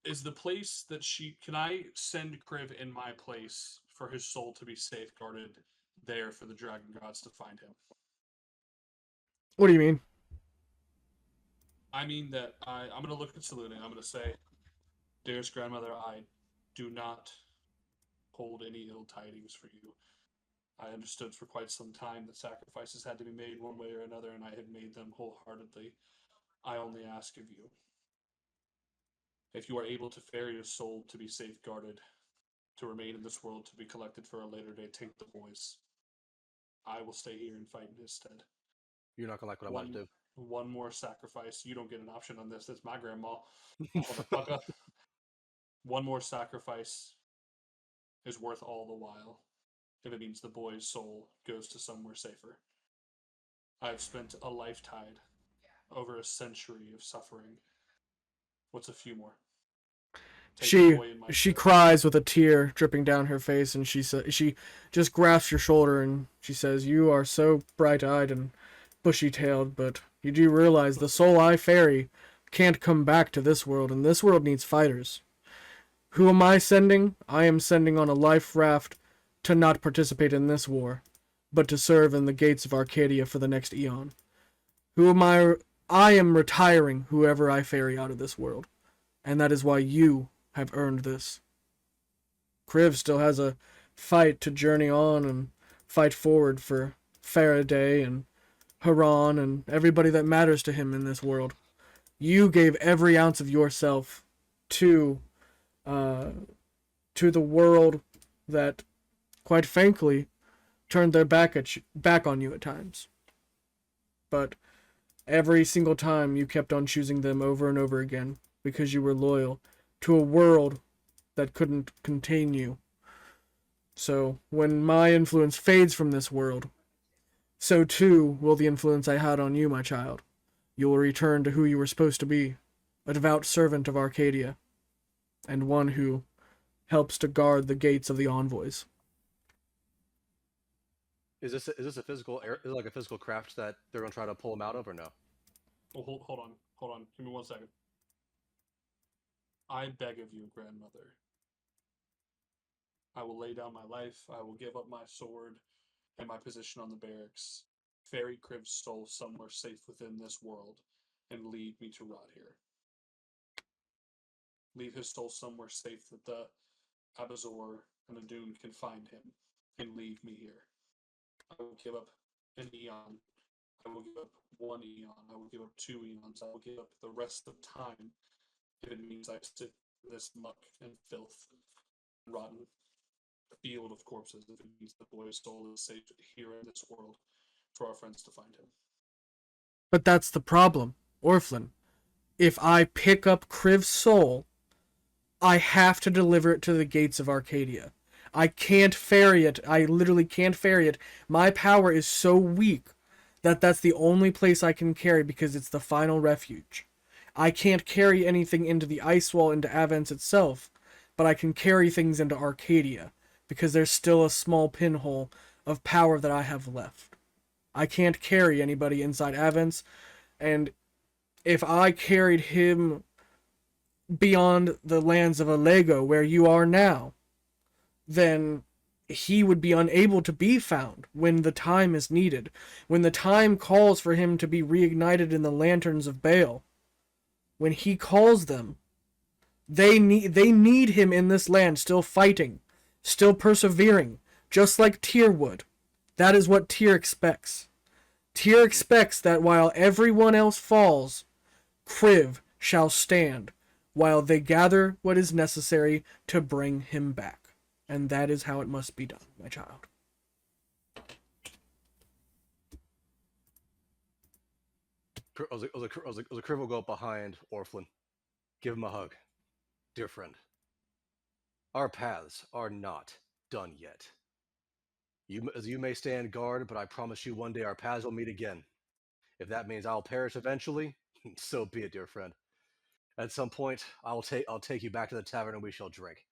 Is the place that can I send Kriv in my place for his soul to be safeguarded there for the dragon gods to find him? What do you mean? I mean that I'm going to look at Salune. I'm going to say, dearest grandmother, I do not hold any ill tidings for you. I understood for quite some time that sacrifices had to be made one way or another, and I had made them wholeheartedly. I only ask of you, if you are able to ferry your soul to be safeguarded, to remain in this world, to be collected for a later day, take the boys. I will stay here and fight in his stead. You're not gonna like what I'm about to do. One more sacrifice. You don't get an option on this. That's my grandma. Motherfucker. One more sacrifice is worth all the while, if it means the boy's soul goes to somewhere safer. I've spent a lifetime, over a century of suffering. What's a few more? She cries with a tear dripping down her face, and she just grasps your shoulder and she says, "You are so bright-eyed and bushy-tailed, but you do realize the soul I ferry can't come back to this world, and this world needs fighters. Who am I sending? I am sending on a life raft to not participate in this war, but to serve in the gates of Arcadia for the next eon. Who am I? I am retiring whoever I ferry out of this world, and that is why you have earned this. Kriv still has a fight to journey on and fight forward for Faraday and Haran and everybody that matters to him in this world. You gave every ounce of yourself to the world that, quite frankly, turned their back on you at times. But every single time you kept on choosing them over and over again because you were loyal to a world that couldn't contain you. So when my influence fades from this world, so too will the influence I had on you, my child. You will return to who you were supposed to be, a devout servant of Arcadia, and one who helps to guard the gates of the envoys." Is this a physical like a physical craft that they're gonna try to pull him out of, or no? Oh, hold on. Give me 1 second. I beg of you, grandmother. I will lay down my life. I will give up my sword and my position on the barracks. Ferry Kriv's soul somewhere safe within this world, and leave me to rot here. Leave his soul somewhere safe that the Abazor and the Dune can find him, and leave me here. I will give up an eon. I will give up 1 eon. I will give up 2 eons. I will give up the rest of time if it means I sit in this muck and filth and rotten field of corpses, if it means the boy's soul is safe here in this world for our friends to find him. But that's the problem, Orphan. If I pick up Kriv's soul, I have to deliver it to the gates of Arcadia. I can't ferry it. I literally can't ferry it. My power is so weak that that's the only place I can carry because it's the final refuge. I can't carry anything into the ice wall into Avenc itself, but I can carry things into Arcadia because there's still a small pinhole of power that I have left. I can't carry anybody inside Avenc, and if I carried him beyond the lands of Alego, where you are now, then he would be unable to be found when the time is needed. When the time calls for him to be reignited in the lanterns of Baal, when he calls them, they need him in this land, still fighting, still persevering, just like Tyr would. That is what Tyr expects. Tyr expects that while everyone else falls, Kriv shall stand, while they gather what is necessary to bring him back. And that is how it must be done, my child. Kriv will go up behind Orphan, give him a hug. Dear friend, our paths are not done yet. You may stand guard, but I promise you one day our paths will meet again. If that means I'll perish eventually, so be it, dear friend. At some point, I'll take you back to the tavern and we shall drink.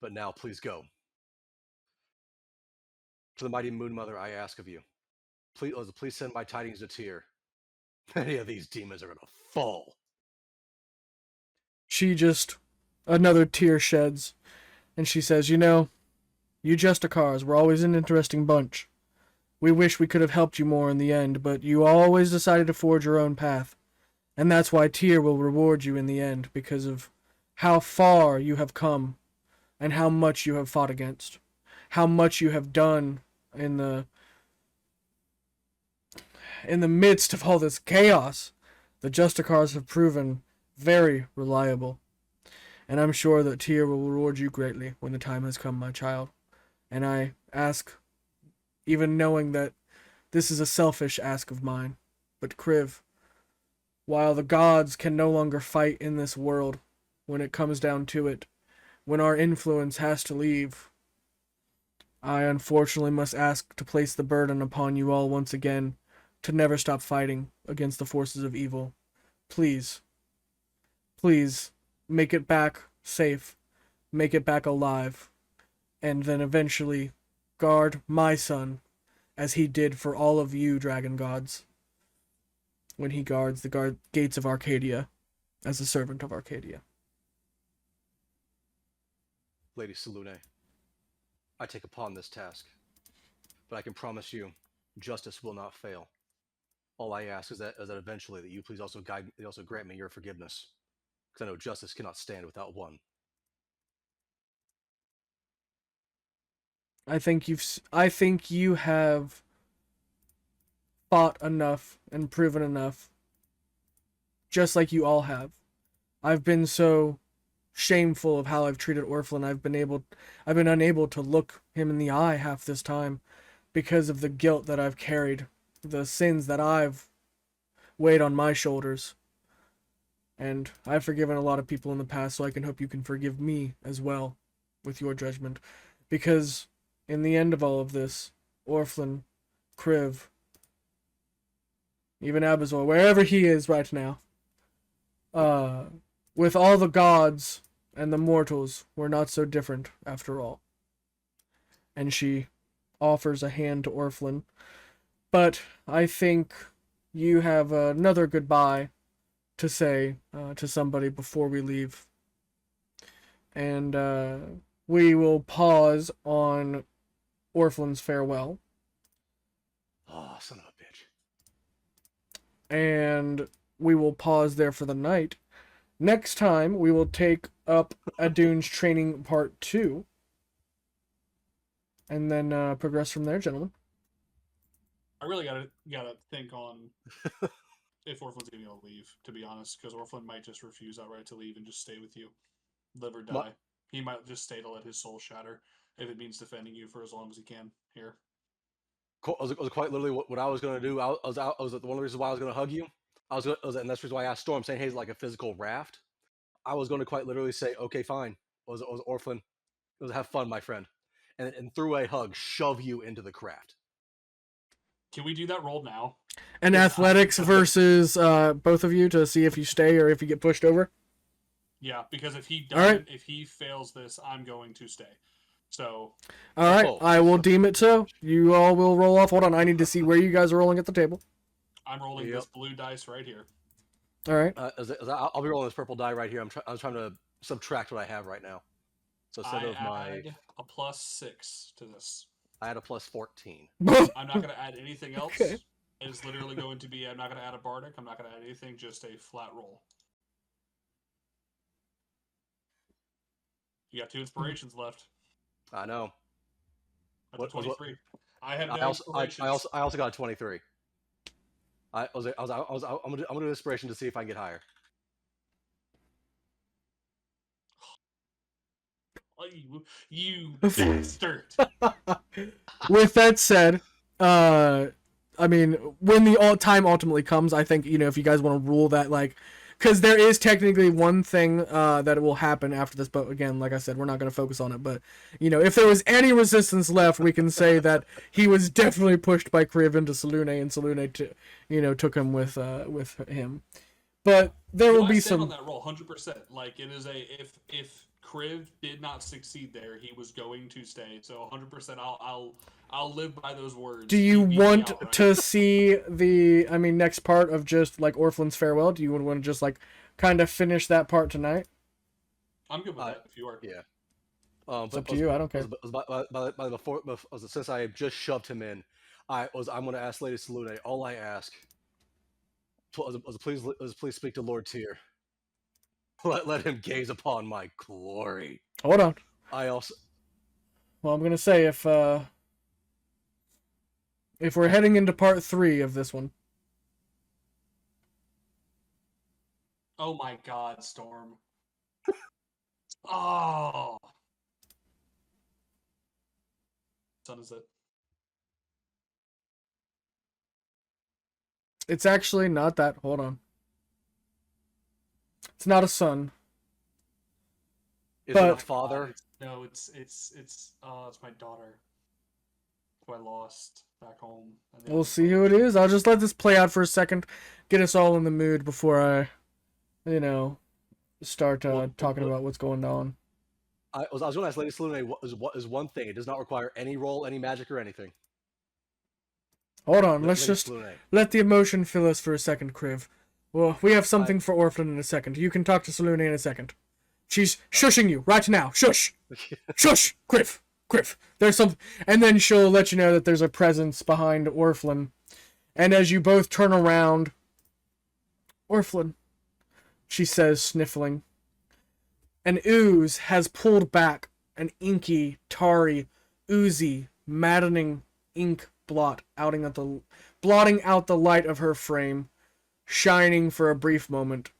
But now, please go. To the mighty Moon Mother, I ask of you, please send my tidings to Tyr. Many of these demons are gonna fall. She just, another tear sheds, and she says, you know, you Justicars were always an interesting bunch. We wish we could have helped you more in the end, but you always decided to forge your own path. And that's why Tyr will reward you in the end, because of how far you have come, and how much you have fought against. How much you have done in the midst of all this chaos. The Justicars have proven very reliable. And I'm sure that Tyr will reward you greatly when the time has come, my child. And I ask, even knowing that this is a selfish ask of mine, but Kriv, while the gods can no longer fight in this world, when it comes down to it, when our influence has to leave, I unfortunately must ask to place the burden upon you all once again to never stop fighting against the forces of evil. Please, please, make it back safe, make it back alive, and then eventually guard my son as he did for all of you dragon gods when he guards the gates of Arcadia as a servant of Arcadia. Lady Selune, I take upon this task, but I can promise you, justice will not fail. All I ask is that eventually that you please also grant me your forgiveness, because I know justice cannot stand without one. I think you have fought enough and proven enough, just like you all have. I've been so shameful of how I've treated Orphan. I've been unable to look him in the eye half this time because of the guilt that I've carried, the sins that I've weighed on my shoulders. And I've forgiven a lot of people in the past, so I can hope you can forgive me as well with your judgment. Because in the end of all of this, Orphan, Kriv, even Abazor, wherever he is right now, with all the gods and the mortals, we're not so different after all. And she offers a hand to Orphan. But I think you have another goodbye to say to somebody before we leave. And we will pause on Orphan's farewell. Oh, son of a bitch. And we will pause there for the night. Next time, we will take up Adun's training part 2. And then progress from there, gentlemen. I really gotta think on if Orphan's gonna be able to leave, to be honest, because Orphan might just refuse outright to leave and just stay with you. Live or die. He might just stay to let his soul shatter if it means defending you for as long as he can here. I was quite literally what I was going to do. I was one of the reasons why I was going to hug you. And that's the reason why I asked Storm, saying, hey, it's like a physical raft. I was going to quite literally say, okay, fine. Was Orphan. It was have fun, my friend. And through a hug, shove you into the craft. Can we do that roll now? And athletics versus both of you to see if you stay or if you get pushed over? Yeah, because if he doesn't, if he fails this, I'm going to stay. So. All right, I will deem it so. You all will roll off. Hold on, I need to see where you guys are rolling at the table. I'm rolling this blue dice right here. All right. I'll be rolling this purple die right here. I'm trying to subtract what I have right now. So instead I of my, add a +6 to this. I had a plus 14. I'm not going to add anything else. Okay. It's literally going to be, I'm not going to add a bardic. I'm not going to add anything, just a flat roll. You got 2 inspirations left. I know. That's What- a 23. I have no I inspirations. also got a 23. I'm gonna do inspiration to see if I can get higher. Oh, you bastard. With that said, I mean, when the time ultimately comes, I think, if you guys want to rule that, like, because there is technically one thing that will happen after this, but again, like I said, we're not going to focus on it. But if there was any resistance left, we can say that he was definitely pushed by Kriv into Selune, and Selune took him with him. But there will I be stand some. on that roll 100%. Like, it is if Kriv did not succeed there, he was going to stay. So 100%, I'll live by those words. Do you He beat me want outright. to see the next part of just like Orphan's farewell? Do you want to just like kind of finish that part tonight? I'm good with that if you are. Yeah. It's up to you. I don't care. Since I just shoved him in, I'm going to ask Lady Selune. All I ask please speak to Lord Tyr. Let him gaze upon my glory. Hold on. Well, I'm gonna say if we're heading into part 3 of this one. Oh my God, Storm. Oh. Son is it? It's actually not that. Hold on. It's not a son. Is it But- a father? No, it's my daughter, who I lost back home. And then We'll see who it is. I'll just let this play out for a second, get us all in the mood before I, start talking about what's going on. I was going to ask Lady Selune what is one thing. It does not require any roll, any magic, or anything. Hold on. Let's Lady just Selune. let the emotion fill us for a second, Kriv. Well, we have something for Orphan in a second. You can talk to Selune in a second. She's shushing you right now. Shush! Shush! Kriv! There's something. And then she'll let you know that there's a presence behind Orphan. And as you both turn around, Orphan, she says, sniffling, an ooze has pulled back an inky, tarry, oozy, maddening ink blotting out the light of her frame, shining for a brief moment.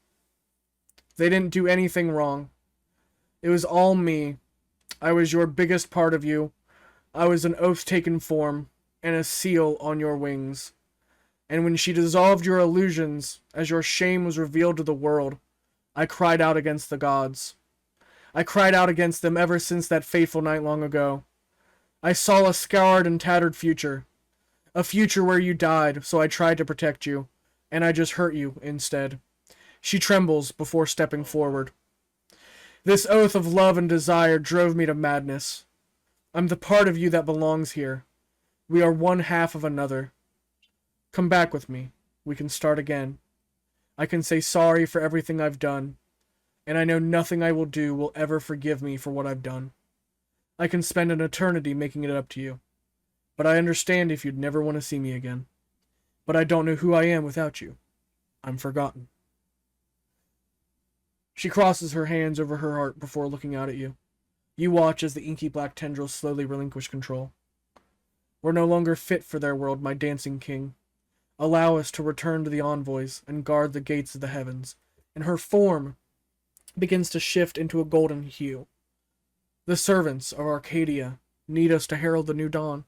They didn't do anything wrong. It was all me. I was your biggest part of you. I was an oath-taken form, and a seal on your wings. And when she dissolved your illusions, as your shame was revealed to the world, I cried out against the gods. I cried out against them ever since that fateful night long ago. I saw a scarred and tattered future. A future where you died, so I tried to protect you, and I just hurt you instead. She trembles before stepping forward. This oath of love and desire drove me to madness. I'm the part of you that belongs here. We are one half of another. Come back with me. We can start again. I can say sorry for everything I've done, and I know nothing I will do will ever forgive me for what I've done. I can spend an eternity making it up to you, but I understand if you'd never want to see me again. But I don't know who I am without you. I'm forgotten. She crosses her hands over her heart before looking out at you. You watch as the inky black tendrils slowly relinquish control. We're no longer fit for their world, my dancing king. Allow us to return to the envoys and guard the gates of the heavens. And her form begins to shift into a golden hue. The servants of Arcadia need us to herald the new dawn.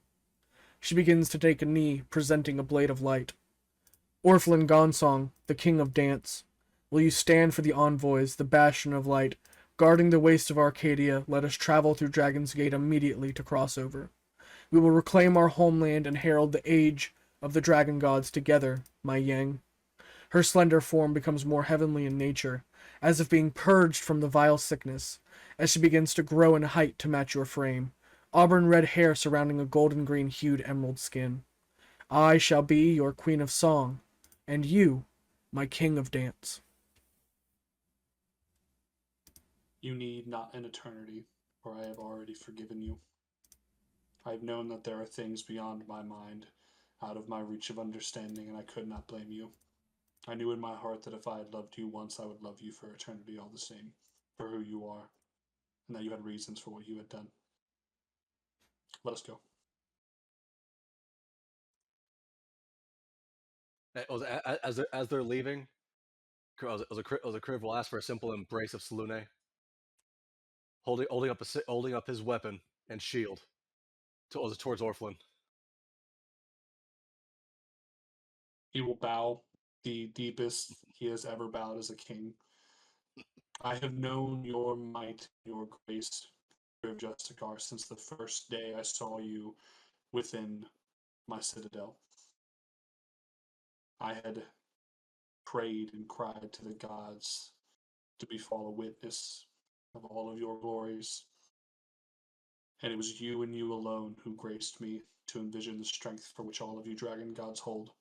She begins to take a knee, presenting a blade of light. Orphan Gonsong, the king of dance, will you stand for the envoys, the bastion of light, guarding the waste of Arcadia? Let us travel through Dragon's Gate immediately to cross over. We will reclaim our homeland and herald the age of the dragon gods together, my Yang. Her slender form becomes more heavenly in nature, as if being purged from the vile sickness, as she begins to grow in height to match your frame, auburn red hair surrounding a golden green hued emerald skin. I shall be your queen of song, and you, my king of dance. You need not an eternity, for I have already forgiven you. I have known that there are things beyond my mind, out of my reach of understanding, and I could not blame you. I knew in my heart that if I had loved you once, I would love you for eternity all the same, for who you are, and that you had reasons for what you had done. Let us go. As they're leaving, Kriv will ask for a simple embrace of Salune, holding up his weapon and shield towards Orphan. He will bow the deepest he has ever bowed as a king. I have known your might, your grace, of Justicar, since the first day I saw you within my citadel. I had prayed and cried to the gods to befall a witness of all of your glories. And it was you and you alone who graced me to envision the strength for which all of you dragon gods hold.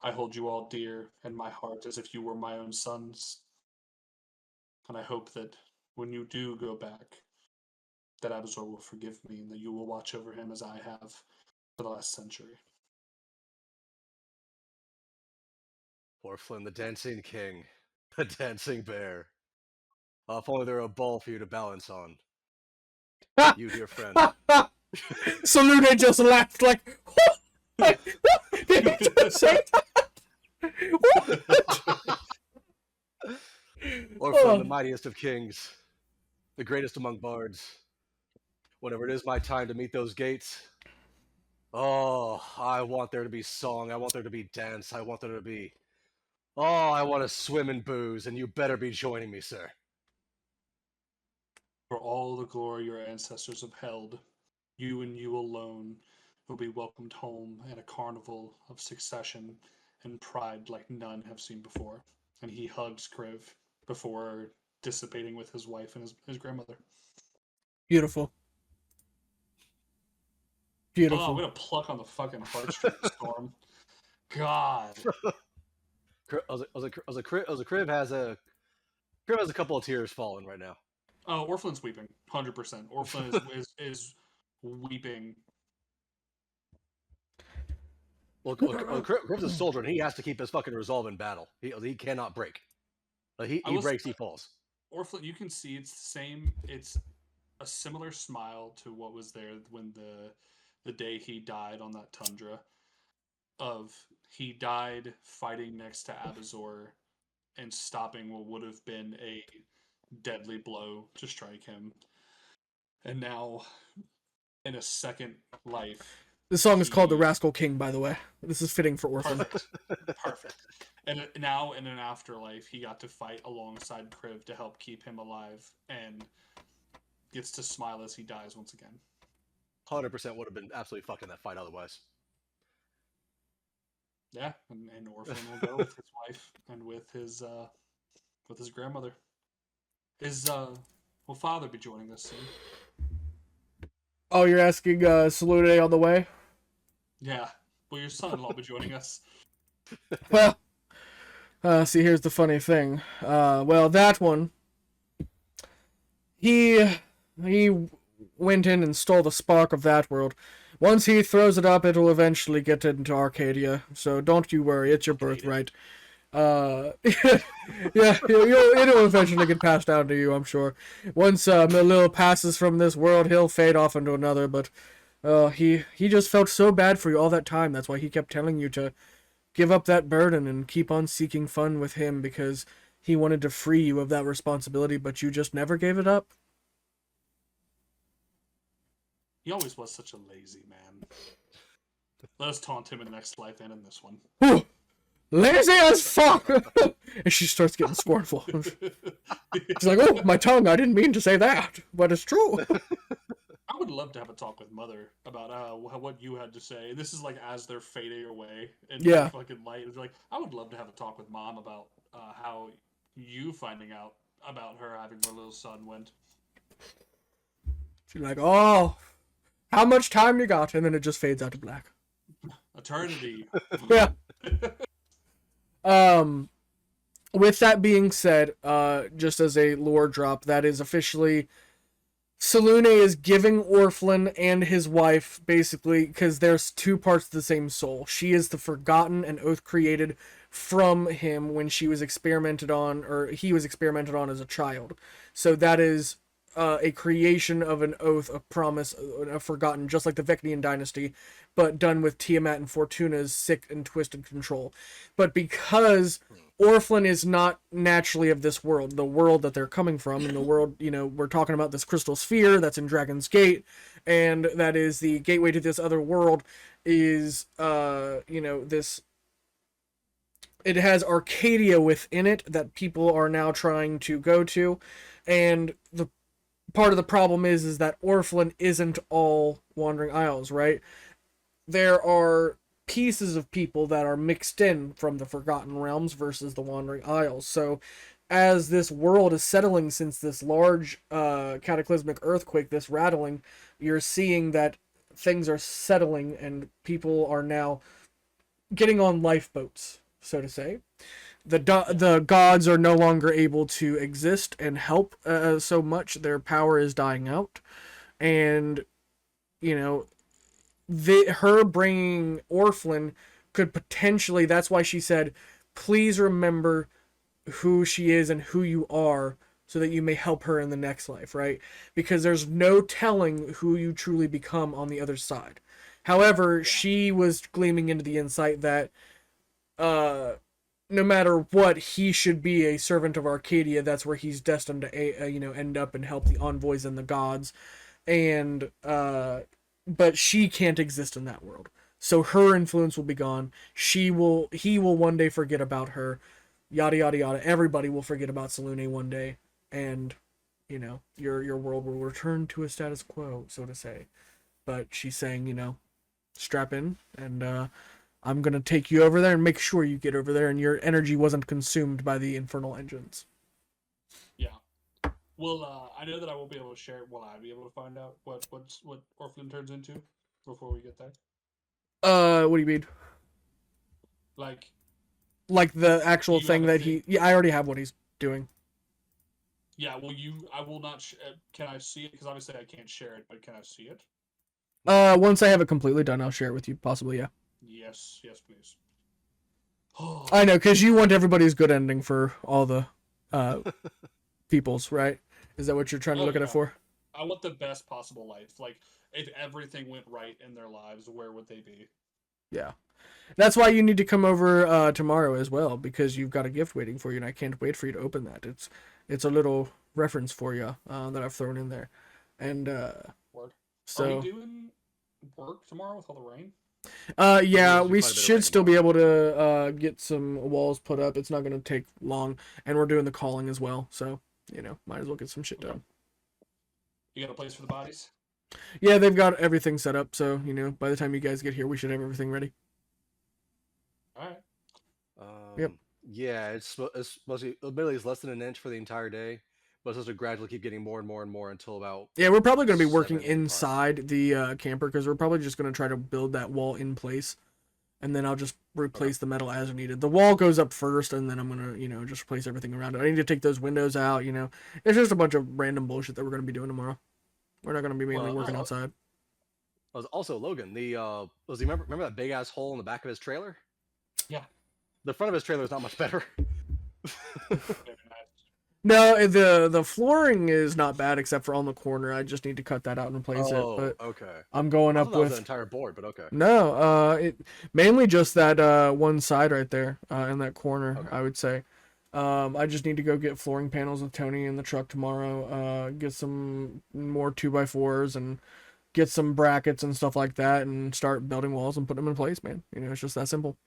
I hold you all dear in my heart as if you were my own sons. And I hope that when you do go back, that Abazor will forgive me and that you will watch over him as I have for the last century. Orphan, the dancing king, the dancing bear. If only there were a ball for you to balance on. You, dear friend. Salune just laughed like, what? Did he just say that? Orphan, the mightiest of kings, the greatest among bards. Whenever it is my time to meet those gates, oh, I want there to be song, I want there to be dance, I want there to be... Oh, I want to swim in booze, and you better be joining me, sir. For all the glory your ancestors have held, you and you alone will be welcomed home in a carnival of succession and pride like none have seen before. And he hugs Kriv before dissipating with his wife and his grandmother. Beautiful. Beautiful. Oh, I'm gonna pluck on the fucking heartstrings, Storm. God. Kriv has a couple of tears falling right now. Oh, Orphan's weeping, 100%. Orphan is weeping. Well, Kriv's a soldier, and he has to keep his fucking resolve in battle. He cannot break. He breaks, he falls. Orphan, you can see it's the same. It's a similar smile to what was there when the day he died on that tundra. Of he died fighting next to Abazor and stopping what would have been a deadly blow to strike him. And now, in a second life... This song is called The Rascal King, by the way. This is fitting for Orphan. Perfect. And now, in an afterlife, he got to fight alongside Kriv to help keep him alive, and gets to smile as he dies once again. 100% would have been absolutely fucked in that fight otherwise. Yeah, and Orphan will go with his wife and with his grandmother. His will father be joining us soon? Oh, you're asking Salune on the way? Yeah. Will your son-in-law be joining us? Well, see, here's the funny thing. Well, that one, he went in and stole the spark of that world. Once he throws it up, it'll eventually get into Arcadia. So don't you worry, it's your birthright. Yeah, it'll eventually get passed down to you, I'm sure. Once Melil passes from this world, he'll fade off into another. But he just felt so bad for you all that time. That's why he kept telling you to give up that burden and keep on seeking fun with him, because he wanted to free you of that responsibility, but you just never gave it up. He always was such a lazy man. Let us taunt him in the next life and in this one. Ooh, lazy as fuck! And she starts getting scornful. She's like, oh, my tongue, I didn't mean to say that, but it's true. I would love to have a talk with Mother about what you had to say. This is like as they're fading away in Yeah. fucking light. It's like, I would love to have a talk with Mom about how you finding out about her having her little son went. She's like, oh, how much time you got? And then it just fades out to black. Eternity. Yeah. with that being said, just as a lore drop, that is officially Selune is giving Orphlin and his wife, basically, because there's two parts of the same soul. She is the forgotten and oath created from him when she was experimented on, or he was experimented on as a child. So that is a creation of an oath, a promise, a forgotten, just like the Vecnian dynasty, but done with Tiamat and Fortuna's sick and twisted control. But because Orphlin is not naturally of this world, the world that they're coming from, and the world, we're talking about this crystal sphere that's in Dragon's Gate, and that is the gateway to this other world, is, this, it has Arcadia within it that people are now trying to go to, and the part of the problem is that Orphlin isn't all Wandering Isles, right? There are pieces of people that are mixed in from the Forgotten Realms versus the Wandering Isles. So as this world is settling since this large cataclysmic earthquake, this rattling, you're seeing that things are settling and people are now getting on lifeboats, so to say. The gods are no longer able to exist and help so much. Their power is dying out. And, her bringing Orphlin could potentially, that's why she said, please remember who she is and who you are so that you may help her in the next life, right? Because there's no telling who you truly become on the other side. However, she was gleaming into the insight that no matter what, he should be a servant of Arcadia. That's where he's destined to end up and help the envoys and the gods. And but she can't exist in that world. So her influence will be gone. He will one day forget about her. Yada yada yada. Everybody will forget about Selune one day, and your world will return to a status quo, so to say. But she's saying, strap in, and I'm gonna take you over there and make sure you get over there, and your energy wasn't consumed by the infernal engines. Yeah. Well, I know that I won't be able to share. Will I be able to find out what Orphan turns into before we get there? What do you mean? Like the actual you thing have a that thing? I already have what he's doing. Yeah. I will not. Can I see it? Because obviously I can't share it, but can I see it? Once I have it completely done, I'll share it with you, possibly, yeah. Yes, please. I know, because you want everybody's good ending for all the peoples, right? Is that what you're trying to look at it for? I want the best possible life. Like, if everything went right in their lives, where would they be? Yeah. That's why you need to come over tomorrow as well, because you've got a gift waiting for you, and I can't wait for you to open that. It's a little reference for you that I've thrown in there. And Word. so... Are we doing work tomorrow with all the rain? Yeah, we should still be able to get some walls put up. It's not going to take long, and we're doing the calling as well, so might as well get some shit done. You got a place for the bodies? Yeah, they've got everything set up, so by the time you guys get here, we should have everything ready. All right. Yep. Yeah, it's mostly admittedly it's less than an inch for the entire day, but it's supposed to gradually keep getting more and more and more until about. Yeah, we're probably going to be working 7, 8 o'clock. inside the camper, because we're probably just going to try to build that wall in place, and then I'll just replace the metal as needed. The wall goes up first, and then I'm going to just replace everything around it. I need to take those windows out. It's just a bunch of random bullshit that we're going to be doing tomorrow. We're not going to be mainly working outside. Also, Logan, remember that big ass hole in the back of his trailer? Yeah. The front of his trailer is not much better. No, the flooring is not bad except for on the corner. I just need to cut that out and replace it. But okay. I'm going up with an entire board, but okay. No, it mainly just that one side right there in that corner. Okay. I would say. I just need to go get flooring panels with Tony in the truck tomorrow. Get some more 2x4s and get some brackets and stuff like that, and start building walls and put them in place, man. It's just that simple.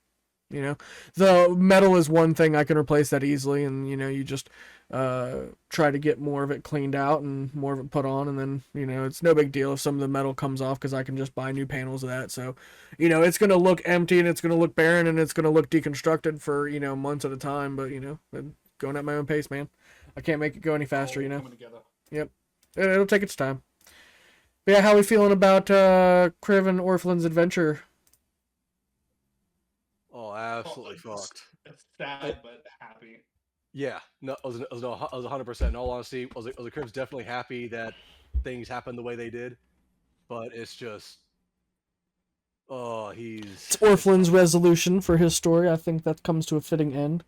The metal is one thing I can replace that easily, and you just try to get more of it cleaned out and more of it put on, and then it's no big deal if some of the metal comes off, because I can just buy new panels of that. So it's going to look empty, and it's going to look barren, and it's going to look deconstructed for months at a time, but going at my own pace, man. I can't make it go any faster. Yep, it'll take its time. But yeah, how are we feeling about Kriv and Orphlin's adventure? Oh, absolutely fucked. It's sad but happy. Yeah, no, I was 100%. In all honesty, the Crib's definitely happy that things happened the way they did, but it's just, oh, It's it's Orflin's tough. resolution for his story. I think that comes to a fitting end.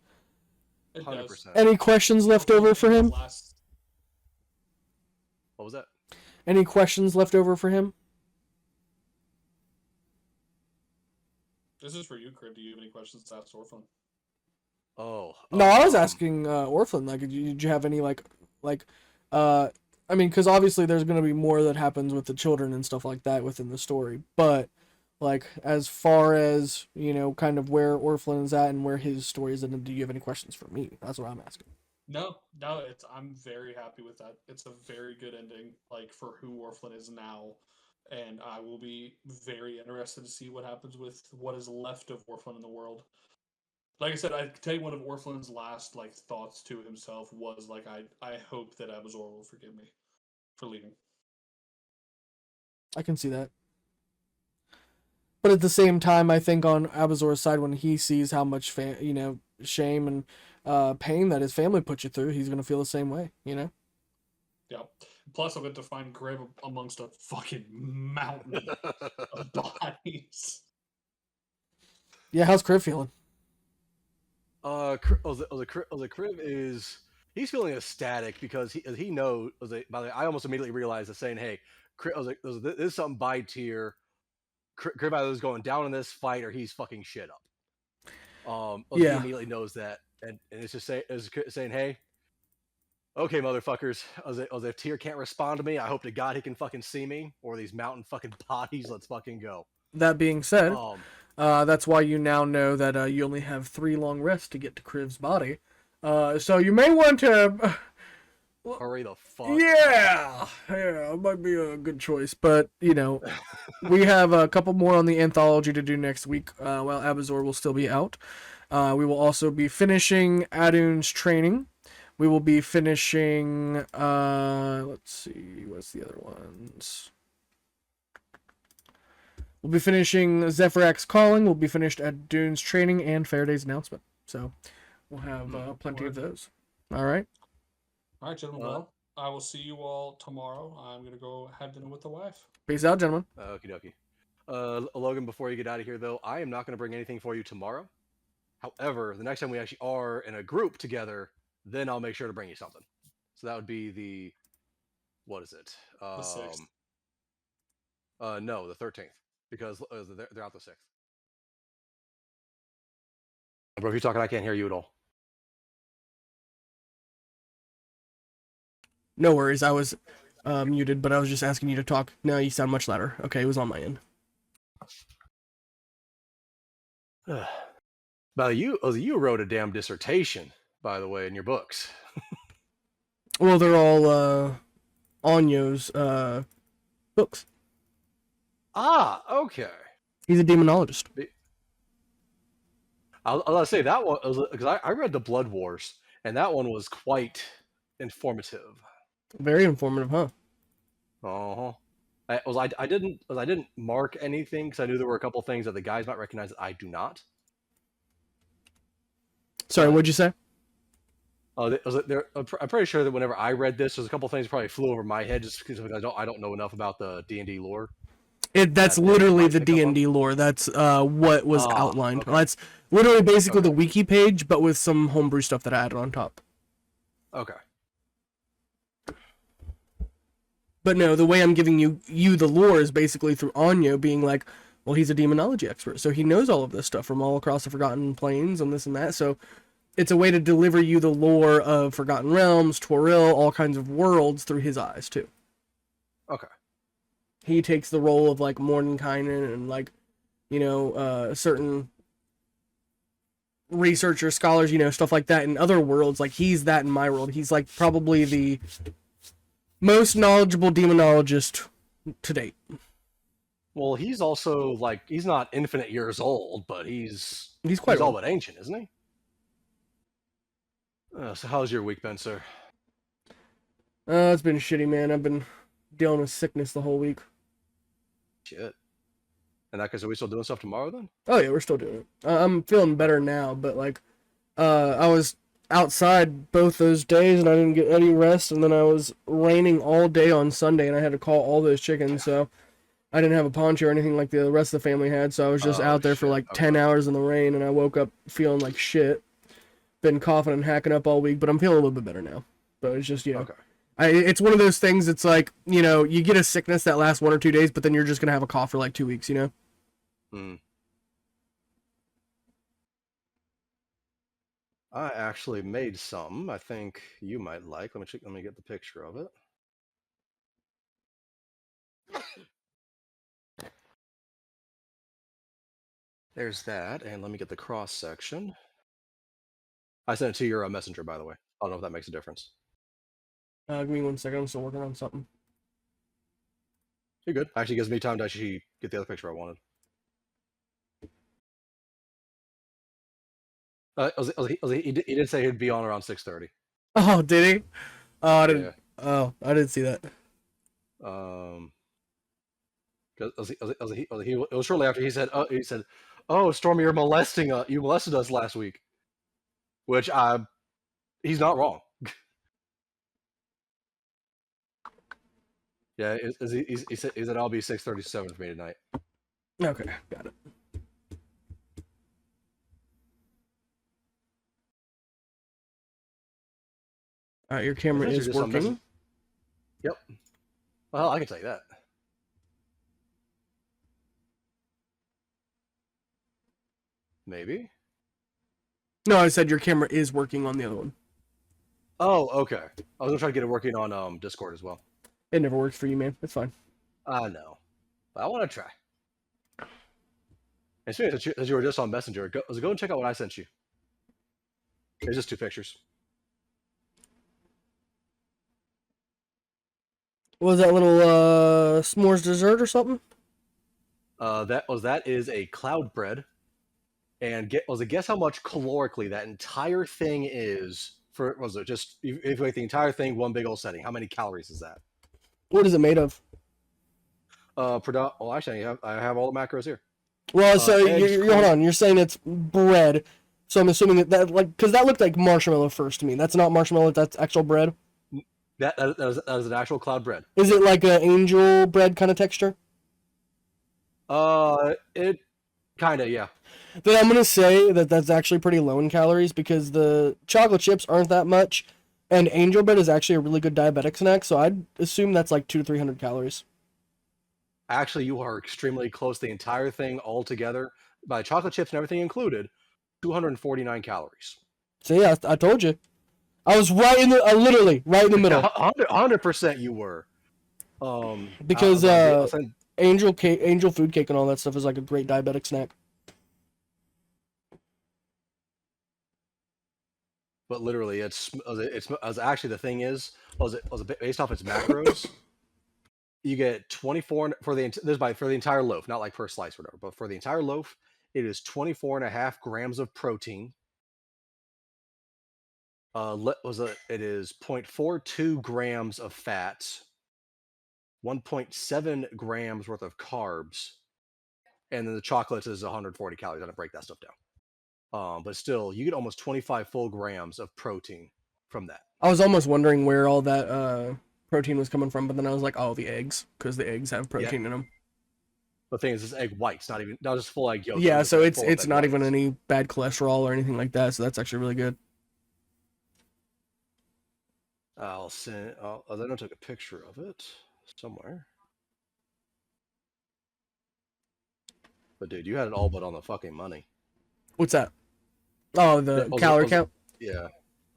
It does. 100%. Any questions left over for him? What was that? Any questions left over for him? This is for you, Crib. Do you have any questions to ask Orphan? Oh, No, I was asking Orphan. Like, did you have any I mean, because obviously there's gonna be more that happens with the children and stuff like that within the story. But like, as far as kind of where Orphan is at and where his story is, and do you have any questions for me? That's what I'm asking. No, I'm very happy with that. It's a very good ending, like for who Orphan is now, and I will be very interested to see what happens with what is left of Orphan in the world. Like I said, I can tell you one of Orphan's last thoughts to himself was like, I hope that Abazor will forgive me for leaving. I can see that. But at the same time, I think on Abazor's side, when he sees how much shame and pain that his family put you through, he's gonna feel the same way. Yeah. Plus, I'll get to find Grave amongst a fucking mountain of bodies. Yeah, how's Crib feeling? The Crib is, he's feeling ecstatic because he knows. By the way, I almost immediately realized that saying, "Hey, Crib," this is something by tier. Crib either is going down in this fight or he's fucking shit up. He immediately knows that, and it's just saying, "Hey, okay, motherfuckers. If Tyr can't respond to me, I hope to God he can fucking see me, or these mountain fucking bodies. Let's fucking go." That being said, that's why you now know that you only have 3 long rests to get to Crib's body. So you may want to hurry the fuck. Yeah, it might be a good choice, but we have a couple more on the anthology to do next week. While Abazor will still be out, we will also be finishing Adun's training. We will be finishing. Let's see, what's the other ones? We'll be finishing Zephyrak's calling. We'll be finished at Dune's training and Faraday's announcement. So we'll have plenty of those. All right. All right, gentlemen. Well, I will see you all tomorrow. I'm gonna go have dinner with the wife. Peace out, gentlemen. Okie dokie. Logan, before you get out of here, though, I am not going to bring anything for you tomorrow. However, the next time we actually are in a group together, then I'll make sure to bring you something. So that would be what is it? The 6th. No, the 13th, because they're out the 6th. Bro, if you're talking, I can't hear you at all. No worries, I was muted, but I was just asking you to talk. No, you sound much louder. Okay, it was on my end. Well, you wrote a damn dissertation, by the way, in your books. Well, they're all Anyo's books. Ah, okay. He's a demonologist. I'll say that one because I read the Blood Wars, and that one was quite informative. Very informative, huh? I didn't mark anything because I knew there were a couple things that the guys might recognize that I do not. Sorry, what'd you say? I'm pretty sure that whenever I read this, there's a couple things that probably flew over my head just because I don't know enough about the D&D lore. That's literally the D&D lore. That's what was outlined. Okay. That's literally basically the wiki page, but with some homebrew stuff that I added on top. Okay. But no, the way I'm giving you the lore is basically through Anyo being like, well, he's a demonology expert, so he knows all of this stuff from all across the Forgotten Plains and this and that. So it's a way to deliver you the lore of Forgotten Realms, Toril, all kinds of worlds through his eyes too. Okay. He takes the role of like Mordenkainen and certain researchers, scholars, stuff like that in other worlds. Like he's that in my world. He's like probably the most knowledgeable demonologist to date. Well, he's also he's not infinite years old, but he's quite all but ancient, isn't he? So how's your week been, sir? It's been shitty, man. I've been dealing with sickness the whole week. Shit. And that case, are we still doing stuff tomorrow then? Oh yeah, we're still doing it. I'm feeling better now, but I was outside both those days, and I didn't get any rest, and then I was raining all day on Sunday, and I had to call all those chickens, so I didn't have a poncho or anything like the rest of the family had, so I was just Oh, out there for shit. like 10 Okay. hours in the rain, and I woke up feeling like shit. Been coughing and hacking up all week, but I'm feeling a little bit better now. But it's just, Okay. it's one of those things, it's like, you get a sickness that lasts 1 or 2 days, but then you're just going to have a cough for like 2 weeks, Hmm. I actually made some. I think you might like. Let me check. Let me get the picture of it. There's that, and let me get the cross section. I sent it to your messenger, by the way. I don't know if that makes a difference. Give me 1 second, I'm still working on something. You're good. Actually, gives me time to actually get the other picture I wanted. He did say he'd be on around 6:30. Oh, did he? Oh, I didn't. Yeah. Oh, I didn't see that. Because it was shortly after he said, "Oh, Stormy, you molested us last week," which he's not wrong. Yeah, he said I'll be 6:37 for me tonight. Okay, got it. All right, your camera Essentially is just some message- working. Yep. Well, I can tell you that. Maybe. No, I said your camera is working on the other one. Oh, okay. I was gonna try to get it working on Discord as well. It never works for you, man. It's fine. I know, but I want to try. And speaking as you were just on Messenger, go and check out what I sent you. It's just 2 pictures. What was that little s'mores dessert or something? That is a cloud bread, and guess how much calorically that entire thing is for? Was it just if you make the entire thing one big old setting? How many calories is that? What is it made of? Well, actually, I have all the macros here. Well, so eggs, hold on. You're saying it's bread, so I'm assuming that because that looked like marshmallow first to me. That's not marshmallow. That's actual bread. That is an actual cloud bread. Is it like an angel bread kind of texture? It kind of, yeah. Then I'm gonna say that that's actually pretty low in calories because the chocolate chips aren't that much, and angel bread is actually a really good diabetic snack. So I'd assume that's like 200 to 300 calories. Actually, you are extremely close. The entire thing altogether, by chocolate chips and everything included, 249 calories. So yeah, I told you, I was right in the literally right in the middle. 100% you were. Because I'll send, angel food cake and all that stuff is like a great diabetic snack. but literally, it's actually the thing is, based off its macros. You get 24 for the entire loaf, not like per slice or whatever, but for the entire loaf, it is 24.5 grams of protein. It is 0.42 grams of fats, 1.7 grams worth of carbs, and then the chocolate is 140 calories. I didn't break that stuff down. But still, you get almost 25 full grams of protein from that. I was almost wondering where all that protein was coming from, but then I was like, oh, the eggs, because the eggs have protein in them. The thing is, it's egg whites, not just full egg yolks. Yeah, so it's not even any bad cholesterol or anything like that. So that's actually really good. I'll send. Then I took a picture of it somewhere. But dude, you had it all but on the fucking money. What's that? Oh, the calorie count. Yeah,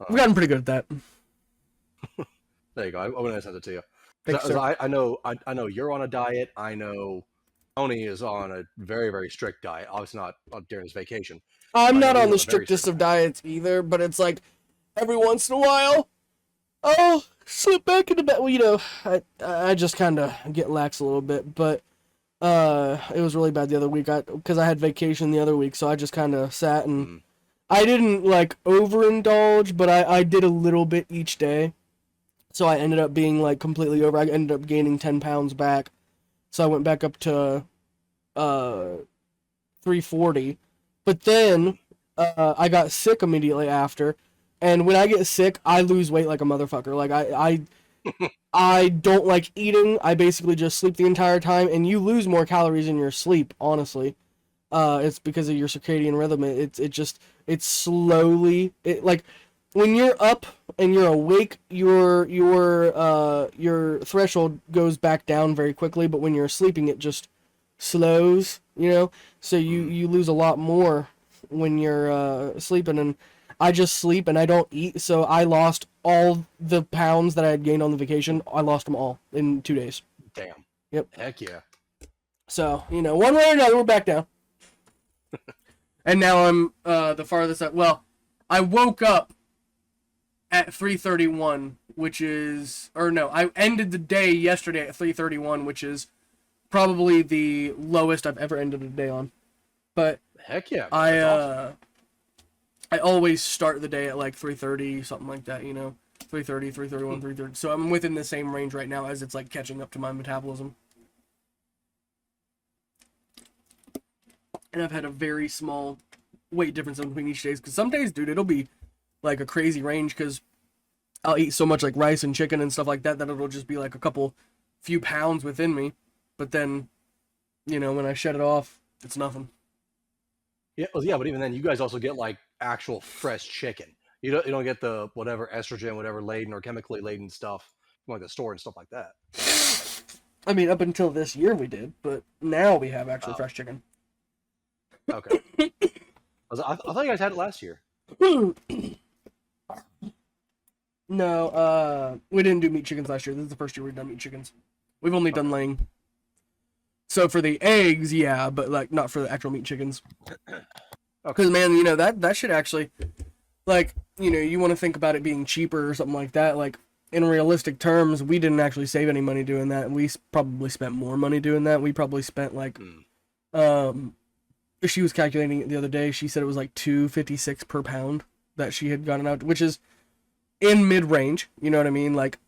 We've gotten pretty good at that. There you go. I went and sent it to you. Thanks, sir. I know you're on a diet. I know Tony is on a very, very strict diet. Obviously not during his vacation. I'm not on the he's on a very strictest strict of diets either, but it's like every once in a while, I'll slip back into bed. Well, I just kind of get lax a little bit, but it was really bad the other week because I had vacation the other week, so I just kind of sat and I didn't like overindulge, but I did a little bit each day. So I ended up being like completely over. I ended up gaining 10 pounds back. So I went back up to 340. But then I got sick immediately after, And when I get sick, I lose weight like a motherfucker. Like I don't like eating. I basically just sleep the entire time, and you lose more calories in your sleep, honestly. It's because of your circadian rhythm. It's slowly, like when you're up and you're awake, your threshold goes back down very quickly, but when you're sleeping, it just slows, you know? So you lose a lot more when you're sleeping, and I just sleep and I don't eat, so I lost all the pounds that I had gained on the vacation. I lost them all in 2 days. Damn. Yep. Heck yeah. So, you know, one way or another, we're back down. And now I'm the farthest up. Well, I woke up at 3:31, which is, or no, I ended the day yesterday at 3:31, which is probably the lowest I've ever ended a day on. But Heck yeah. I That's awesome. I always start the day at like 3:30, something like that, you know. 3:30, 3:31, 3:30. So I'm within the same range right now as it's like catching up to my metabolism. And I've had a very small weight difference in between each days, because some days, dude, it'll be like a crazy range, because I'll eat so much like rice and chicken and stuff like that that it'll just be like a few pounds within me. But then, you know, when I shut it off, it's nothing. Yeah, well, yeah, but even then, you guys also get like actual fresh chicken. You don't get the whatever estrogen, whatever laden or chemically laden stuff from like the store and stuff like that. I mean, up until this year we did, but now we have actual fresh chicken. Okay. I thought you guys had it last year. No, we didn't do meat chickens last year. This is the first year we've done meat chickens. We've only done laying. So for the eggs, yeah, but like not for the actual meat chickens. Because man, you know that should actually, like, you know, you want to think about it being cheaper or something like that. Like in realistic terms, we didn't actually save any money doing that. We probably spent more money doing that. We probably spent like, she was calculating it the other day. She said it was like $2.56 per pound that she had gotten out, which is in mid range. You know what I mean? Like,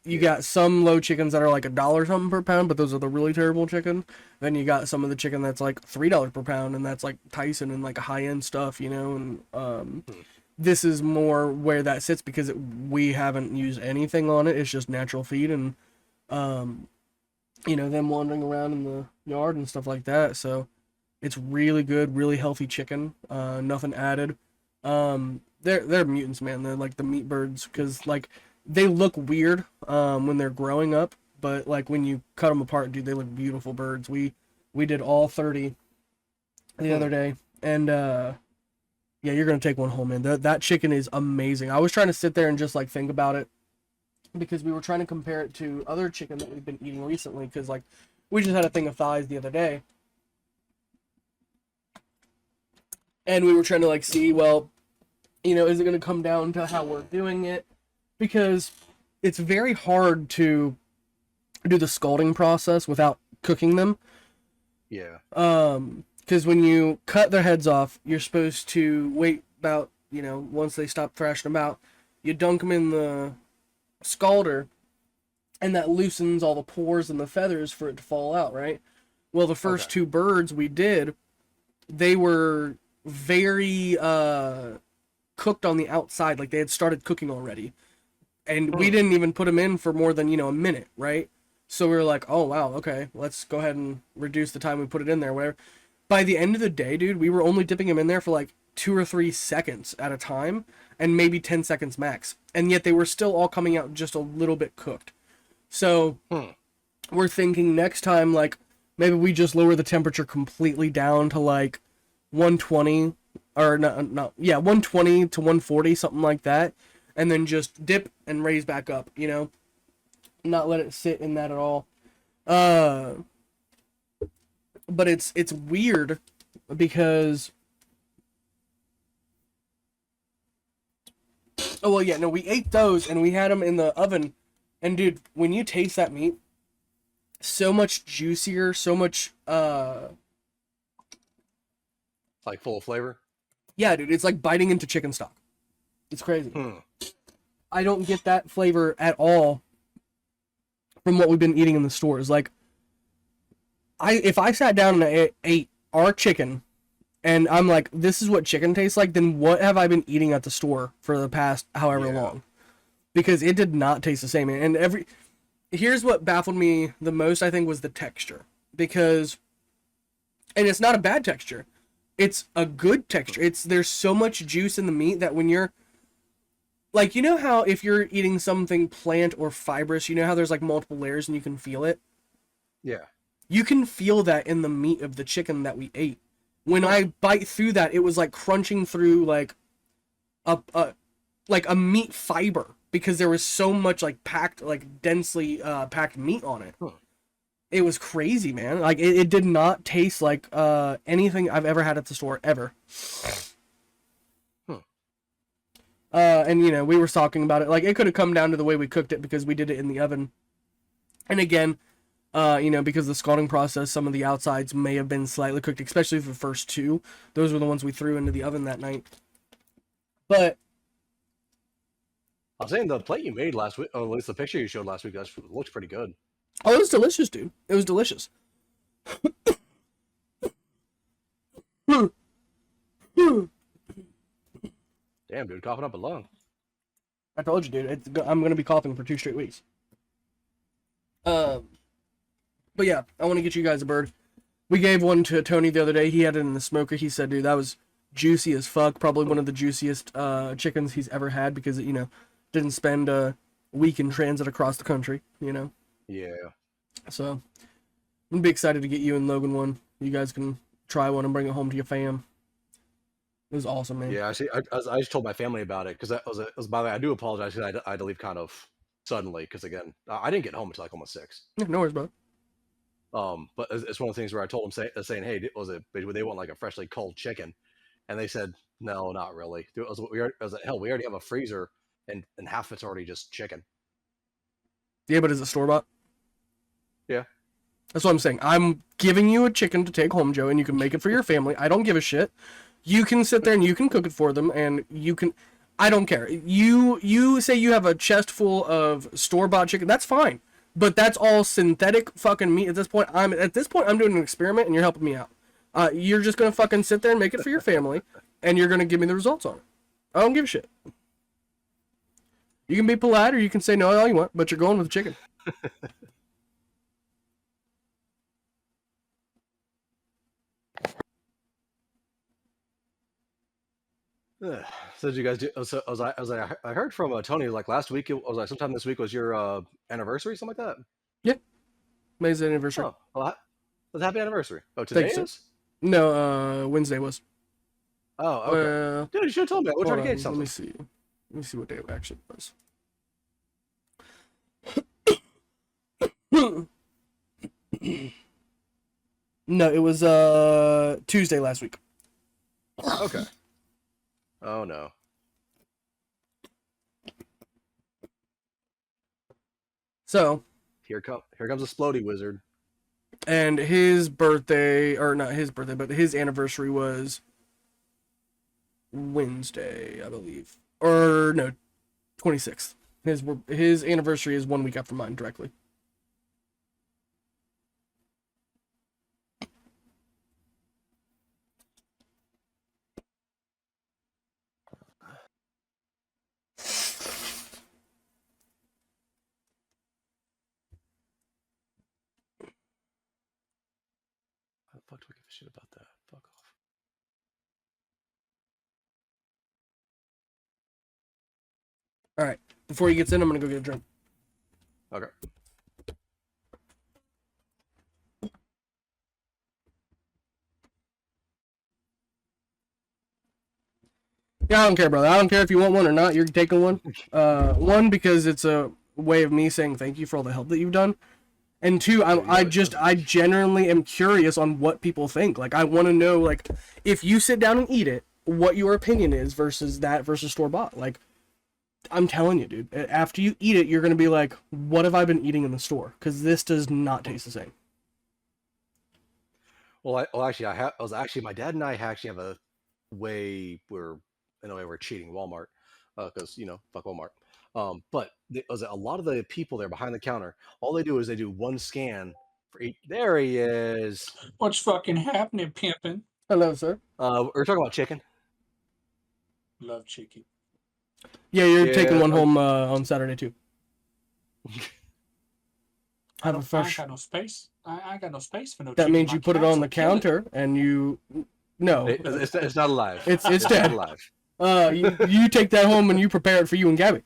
you got some low chickens that are like $1 something per pound, but those are the really terrible chicken. Then you got some of the chicken that's like $3 per pound, and that's like Tyson and like high end stuff, you know. And this is more where that sits, because we haven't used anything on it. It's just natural feed and you know, them wandering around in the yard and stuff like that. So it's really good, really healthy chicken. Nothing added. They're mutants, man. They're like the meat birds, because like they look weird when they're growing up, but like when you cut them apart, dude, they look beautiful birds. We did all 30 the other day, and yeah, you're gonna take one home, man. That chicken is amazing. I was trying to sit there and just like think about it, because we were trying to compare it to other chicken that we've been eating recently, because like we just had a thing of thighs the other day, and we were trying to like see, well, you know, is it gonna come down to how we're doing it? Because it's very hard to do the scalding process without cooking them. Yeah. Because when you cut their heads off, you're supposed to wait about, you know, once they stop thrashing them out, you dunk them in the scalder, and that loosens all the pores and the feathers for it to fall out, right? Well, the first two birds we did, they were very cooked on the outside, like they had started cooking already. And we didn't even put them in for more than, you know, a minute, right? So we were like, oh, wow, okay, let's go ahead and reduce the time we put it in there, whatever. By the end of the day, dude, we were only dipping them in there for like 2 or 3 seconds at a time, and maybe 10 seconds max. And yet they were still all coming out just a little bit cooked. So we're thinking next time, like, maybe we just lower the temperature completely down to like 120, or not, yeah, 120 to 140, something like that. And then just dip and raise back up, you know? Not let it sit in that at all. But it's weird, because... Oh, well, yeah, no, we ate those, and we had them in the oven. And, dude, when you taste that meat, so much juicier, so much, Like full of flavor? Yeah, dude, it's like biting into chicken stock. It's crazy. I don't get that flavor at all from what we've been eating in the stores. Like, if I sat down and ate our chicken and I'm like, this is what chicken tastes like, then what have I been eating at the store for the past however Yeah. long? Because it did not taste the same. And here's what baffled me the most, I think, was the texture. Because, and it's not a bad texture. It's a good texture. There's so much juice in the meat that when you're, like, you know how if you're eating something plant or fibrous, you know how there's like multiple layers and you can feel it? Yeah. You can feel that in the meat of the chicken that we ate. When I bite through that, it was like crunching through like a meat fiber because there was so much like packed, like densely packed meat on it. Huh. It was crazy, man. Like it did not taste like anything I've ever had at the store ever. And you know, we were talking about it. Like it could have come down to the way we cooked it because we did it in the oven. And again, you know, because the scalding process, some of the outsides may have been slightly cooked, especially for the first two. Those were the ones we threw into the oven that night. But I was saying the plate you made last week, or at least the picture you showed last week, that looks pretty good. oh, it was delicious, dude. It was delicious. Damn, dude, coughing up a lung. I told you, dude. I'm gonna be coughing for 2 straight weeks. But yeah, I want to get you guys a bird. We gave one to Tony the other day. He had it in the smoker. He said, dude, that was juicy as fuck. Probably one of the juiciest chickens he's ever had because it, you know, didn't spend a week in transit across the country, you know. Yeah. So I'm gonna be excited to get you and Logan one. You guys can try one and bring it home to your fam. It was awesome, man. Yeah, I just told my family about it because by the way, I do apologize because I had to leave kind of suddenly because again, I didn't get home until like almost 6. Yeah, no worries, bro. But it's one of the things where I told them saying, hey, would they want like a freshly culled chicken? And they said, no, not really. I was like, hell, we already have a freezer and half of it's already just chicken. Yeah, but is it store bought? Yeah. That's what I'm saying. I'm giving you a chicken to take home, Joe, and you can make it for your family. I don't give a shit. You can sit there and you can cook it for them, and you can. I don't care. You say you have a chest full of store bought chicken. That's fine, but that's all synthetic fucking meat. At this point, I'm doing an experiment, and you're helping me out. You're just gonna fucking sit there and make it for your family, and you're gonna give me the results on it. I don't give a shit. You can be polite, or you can say no all you want, but you're going with the chicken. So did you guys do? So I heard from Tony like last week. It was like sometime this week was your anniversary, something like that. Yeah, May's anniversary. Oh, well, happy anniversary. Oh, today Thanks, is? No, Wednesday was. Oh, okay. Dude, you should have told me. We'll try to get something. Let me see what day it actually was. No, it was Tuesday last week. Okay. Oh no. So Here comes a Splody wizard. and his birthday, or not his birthday, but his anniversary was Wednesday, I believe. Or no, 26th. His anniversary is 1 week after mine directly. How the fuck do I give a shit about that? Fuck off. All right. Before he gets in, I'm gonna go get a drink. Okay. Yeah, I don't care, brother. I don't care if you want one or not. You're taking one. One, because it's a way of me saying thank you for all the help that you've done. And two, I genuinely am curious on what people think. Like, I want to know, like, if you sit down and eat it, what your opinion is versus store bought. Like, I'm telling you, dude. After you eat it, you're gonna be like, what have I been eating in the store? Because this does not taste the same. Well, actually, my dad and I actually have a way where in a way we're cheating Walmart because fuck Walmart. But a lot of the people there behind the counter, all they do is they do one scan for each. There he is. What's fucking happening, pimpin'? Hello, sir. We're talking about chicken. Love chicken. Yeah, you're Yeah, taking one like- home on Saturday too. Have a I fresh. ain't got no space. I ain't got no space for no That chicken. means My you put it cats on will the kill it. counter and you. No, It's not alive. It's not dead. alive. You take that home and you prepare it for you and Gabby.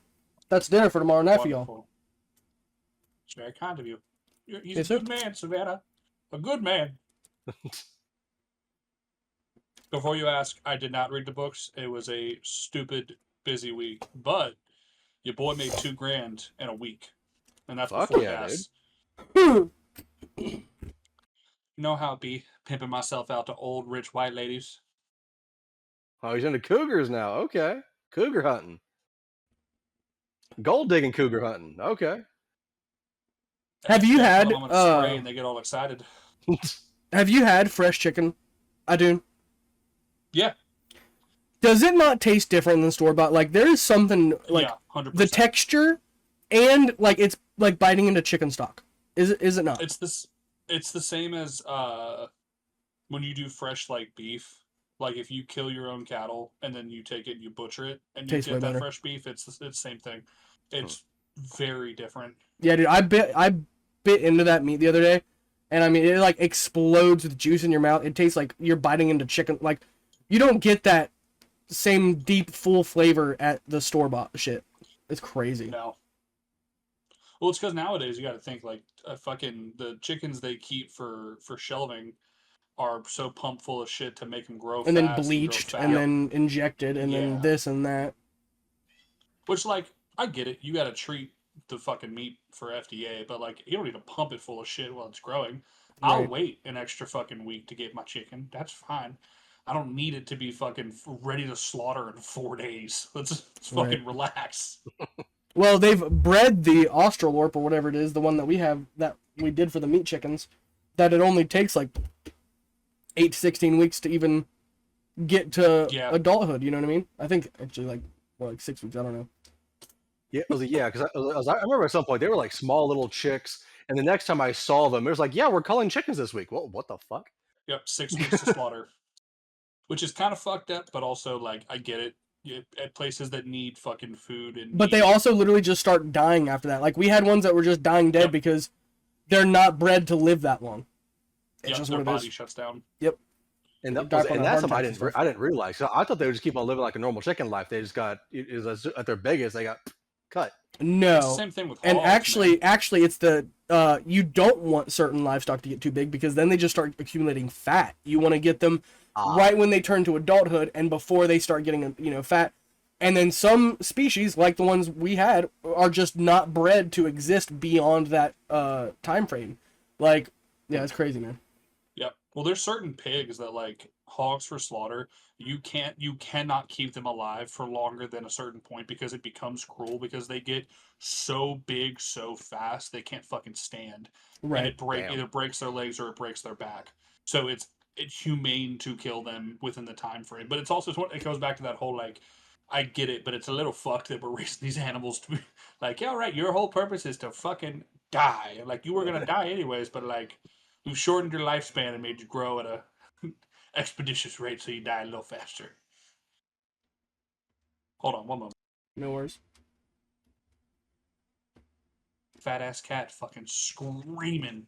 That's dinner for tomorrow night for y'all. Wonderful. It's very kind of you. He's Yes, a sir. good man, Savannah. A good man. Before you ask, I did not read the books. It was a stupid, busy week. But your boy made $2,000 in a week. And that's Fuck before yeah, gas. You know how it be pimping myself out to old, rich white ladies? Oh, he's into cougars now. Okay, cougar hunting, gold digging, cougar hunting. Okay. Have you I tell had, them I'm gonna spray and they get all excited. Have you had fresh chicken, Adun? Yeah. Does it not taste different than store bought? Like there is something like yeah, 100%. the texture, and like it's like biting into chicken stock. Is it not? It's this. It's the same as when you do fresh like beef. Like if you kill your own cattle and then you take it and you butcher it and you Tastes way get that better. fresh beef, it's the same thing. It's very different. Yeah, dude. I bit into that meat the other day, and I mean it like explodes with juice in your mouth. It tastes like you're biting into chicken. Like you don't get that same deep full flavor at the store bought shit. It's crazy. No. Well, it's because nowadays you got to think like fucking the chickens they keep for shelving are so pumped full of shit to make them grow And fast then bleached, and then injected, and then Yeah. this and that. Which, like, I get it. You got to treat the fucking meat for FDA, but, like, you don't need to pump it full of shit while it's growing. I'll Right. wait an extra fucking week to get my chicken. That's fine. I don't need it to be fucking ready to slaughter in 4 days. Let's fucking relax. Well, they've bred the Australorp or whatever it is, the one that we have that we did for the meat chickens, that it only takes like 8 to 16 weeks to even get to Yeah. adulthood. You know what I mean? I think actually like 6 weeks. I don't know. Yeah, because I remember at some point they were like small little chicks, and the next time I saw them, it was like, yeah, we're culling chickens this week. Well, what the fuck? Yep, 6 weeks to slaughter. Which is kind of fucked up, but also, like, I get it. At places that need fucking food and But they meat. also literally just start dying after that. Like we had ones that were just dying dead Yep. because they're not bred to live that long. It's Yep, just their what it body is. shuts down. And They die from and the that's heart something attacks and stuff. I didn't realize. So I thought they would just keep on living like a normal chicken life. They just got at their biggest, they got cut. It's the No. same thing with And hogs, actually, man. it's the you don't want certain livestock to get too big because then they just start accumulating fat. You want to get them right when they turn to adulthood and before they start getting fat. And then some species, like the ones we had, are just not bred to exist beyond that time frame. Like, yeah, it's crazy, man. Yep. Well, there's certain pigs that like hogs for slaughter. You cannot keep them alive for longer than a certain point because it becomes cruel because they get so big so fast they can't fucking stand. And Right. it Damn. either breaks their legs or it breaks their back. So it's humane to kill them within the time frame. But it's also it goes back to that whole like I get it, but it's a little fucked that we're raising these animals to be like, yeah, all right, your whole purpose is to fucking die. Like you were gonna die anyways, but like we've shortened your lifespan and made you grow at a expeditious rate so you die a little faster. Hold on one moment. No worries. Fat ass cat fucking screaming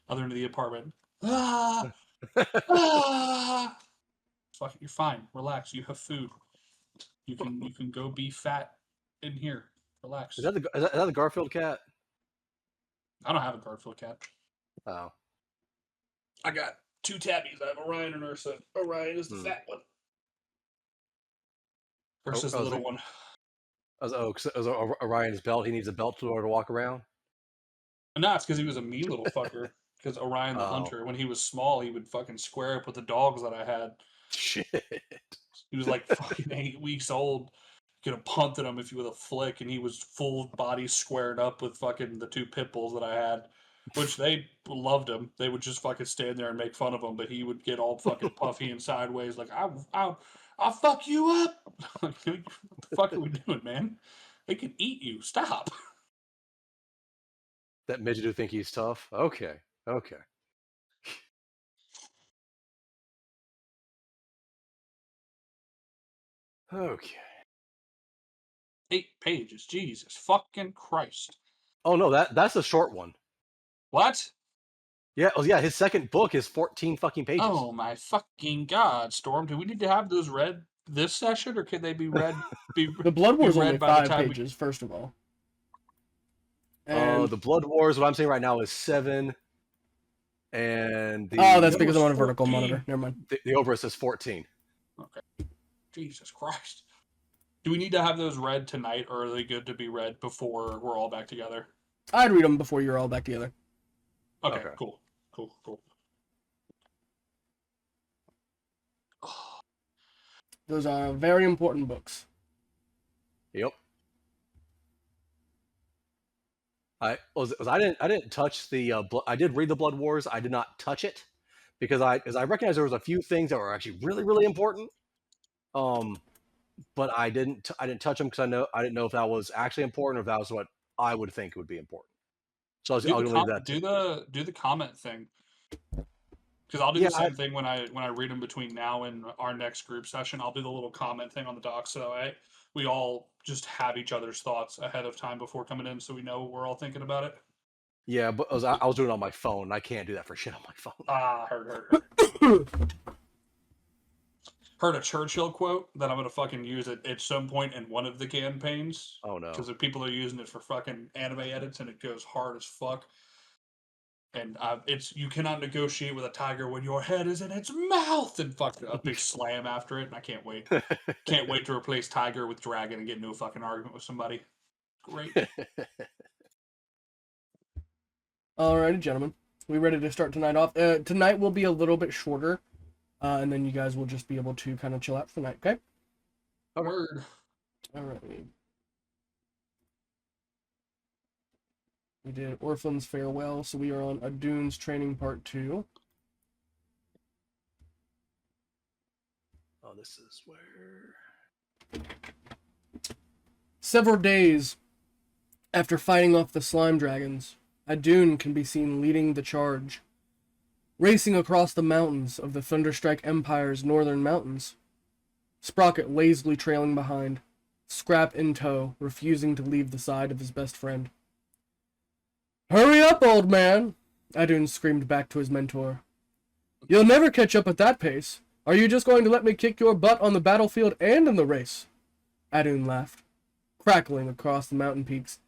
other end of the apartment. Ah! Ah! Fuck, you're fine. Relax. You have food. You can go be fat in here. Relax. Is that the Garfield cat? I don't have a Garfield cat. Oh, I got 2 tabbies. I have Orion and Ursa. Orion is the fat one. Ursa's the little one. Orion's belt. He needs a belt in order to walk around. No, it's because he was a mean little fucker. Because Orion the hunter, when he was small, he would fucking square up with the dogs that I had. Shit. He was like fucking 8 weeks old. You could have punted him if you with a flick, and he was full body squared up with fucking the 2 pit bulls that I had, which they loved him. They would just fucking stand there and make fun of him, but he would get all fucking puffy and sideways, like I'll fuck you up. What the fuck are we doing, man? They can eat you. Stop. That midget who think he's tough. Okay. Okay. 8 pages. Jesus fucking Christ. Oh no, that's a short one. What? Yeah. Oh yeah. His second book is 14 fucking pages. Oh my fucking god, Storm. Do we need to have those read this session, or can they be read? The Blood War is read only by the 5 time we- pages, first of all. And The Blood Wars, what I'm saying right now, is 7, and the oh, that's That because was I'm on a vertical 14. monitor. Never mind. the Oberus is 14. Okay. Jesus Christ. Do we need to have those read tonight, or are they good to be read before we're all back together? I'd read them before you're all back together. Okay, Okay. cool. Those are very important books. Yep. I didn't touch the I did read the Blood Wars. I did not touch it because I recognized there was a few things that were actually really really important. But I didn't touch them because I didn't know if that was actually important or if that was what I would think would be important. So I'll Do leave that. do the comment thing, because I'll do Yeah, the same thing when I read them between now and our next group session. I'll do the little comment thing on the doc, so we all just have each other's thoughts ahead of time before coming in, so we know what we're all thinking about it. Yeah, but I was doing it on my phone. And I can't do that for shit on my phone. Heard. Heard a Churchill quote that I'm gonna fucking use at some point in one of the campaigns. Oh no. Because if people are using it for fucking anime edits and it goes hard as fuck. And it's you cannot negotiate with a tiger when your head is in its mouth, and fuck a big slam after it. And I can't wait. Can't wait to replace tiger with dragon and get into a fucking argument with somebody. Great. Alrighty, gentlemen. We ready to start tonight off? Tonight will be a little bit shorter, and then you guys will just be able to kind of chill out for the night, okay? Word. Alright. We did Orphan's Farewell, so we are on Adune's Training Part 2. Oh, this is where. Several days after fighting off the slime dragons, Adune can be seen leading the charge, racing across the mountains of the Thunderstrike Empire's northern mountains. Sprocket lazily trailing behind, Scrap in tow, refusing to leave the side of his best friend. "Hurry up, old man!" Adune screamed back to his mentor. "You'll never catch up at that pace. Are you just going to let me kick your butt on the battlefield and in the race?" Adune laughed, crackling across the mountain peaks,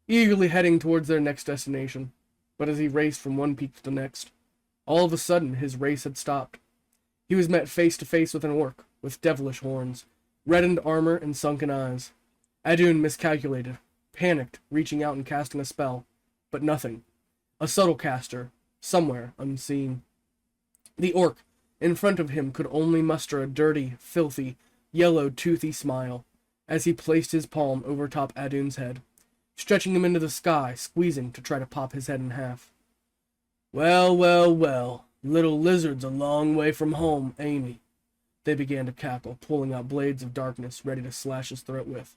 eagerly heading towards their next destination. But as he raced from one peak to the next, all of a sudden his race had stopped. He was met face to face with an orc with devilish horns, reddened armor, and sunken eyes. Adune miscalculated, panicked, reaching out and casting a spell. But nothing. A subtle caster, somewhere unseen. The orc in front of him could only muster a dirty, filthy, yellow, toothy smile as he placed his palm over top Adune's head, stretching him into the sky, squeezing to try to pop his head in half. "Well, well, well, little lizard's a long way from home, ain't he?" They began to cackle, pulling out blades of darkness ready to slash his throat with.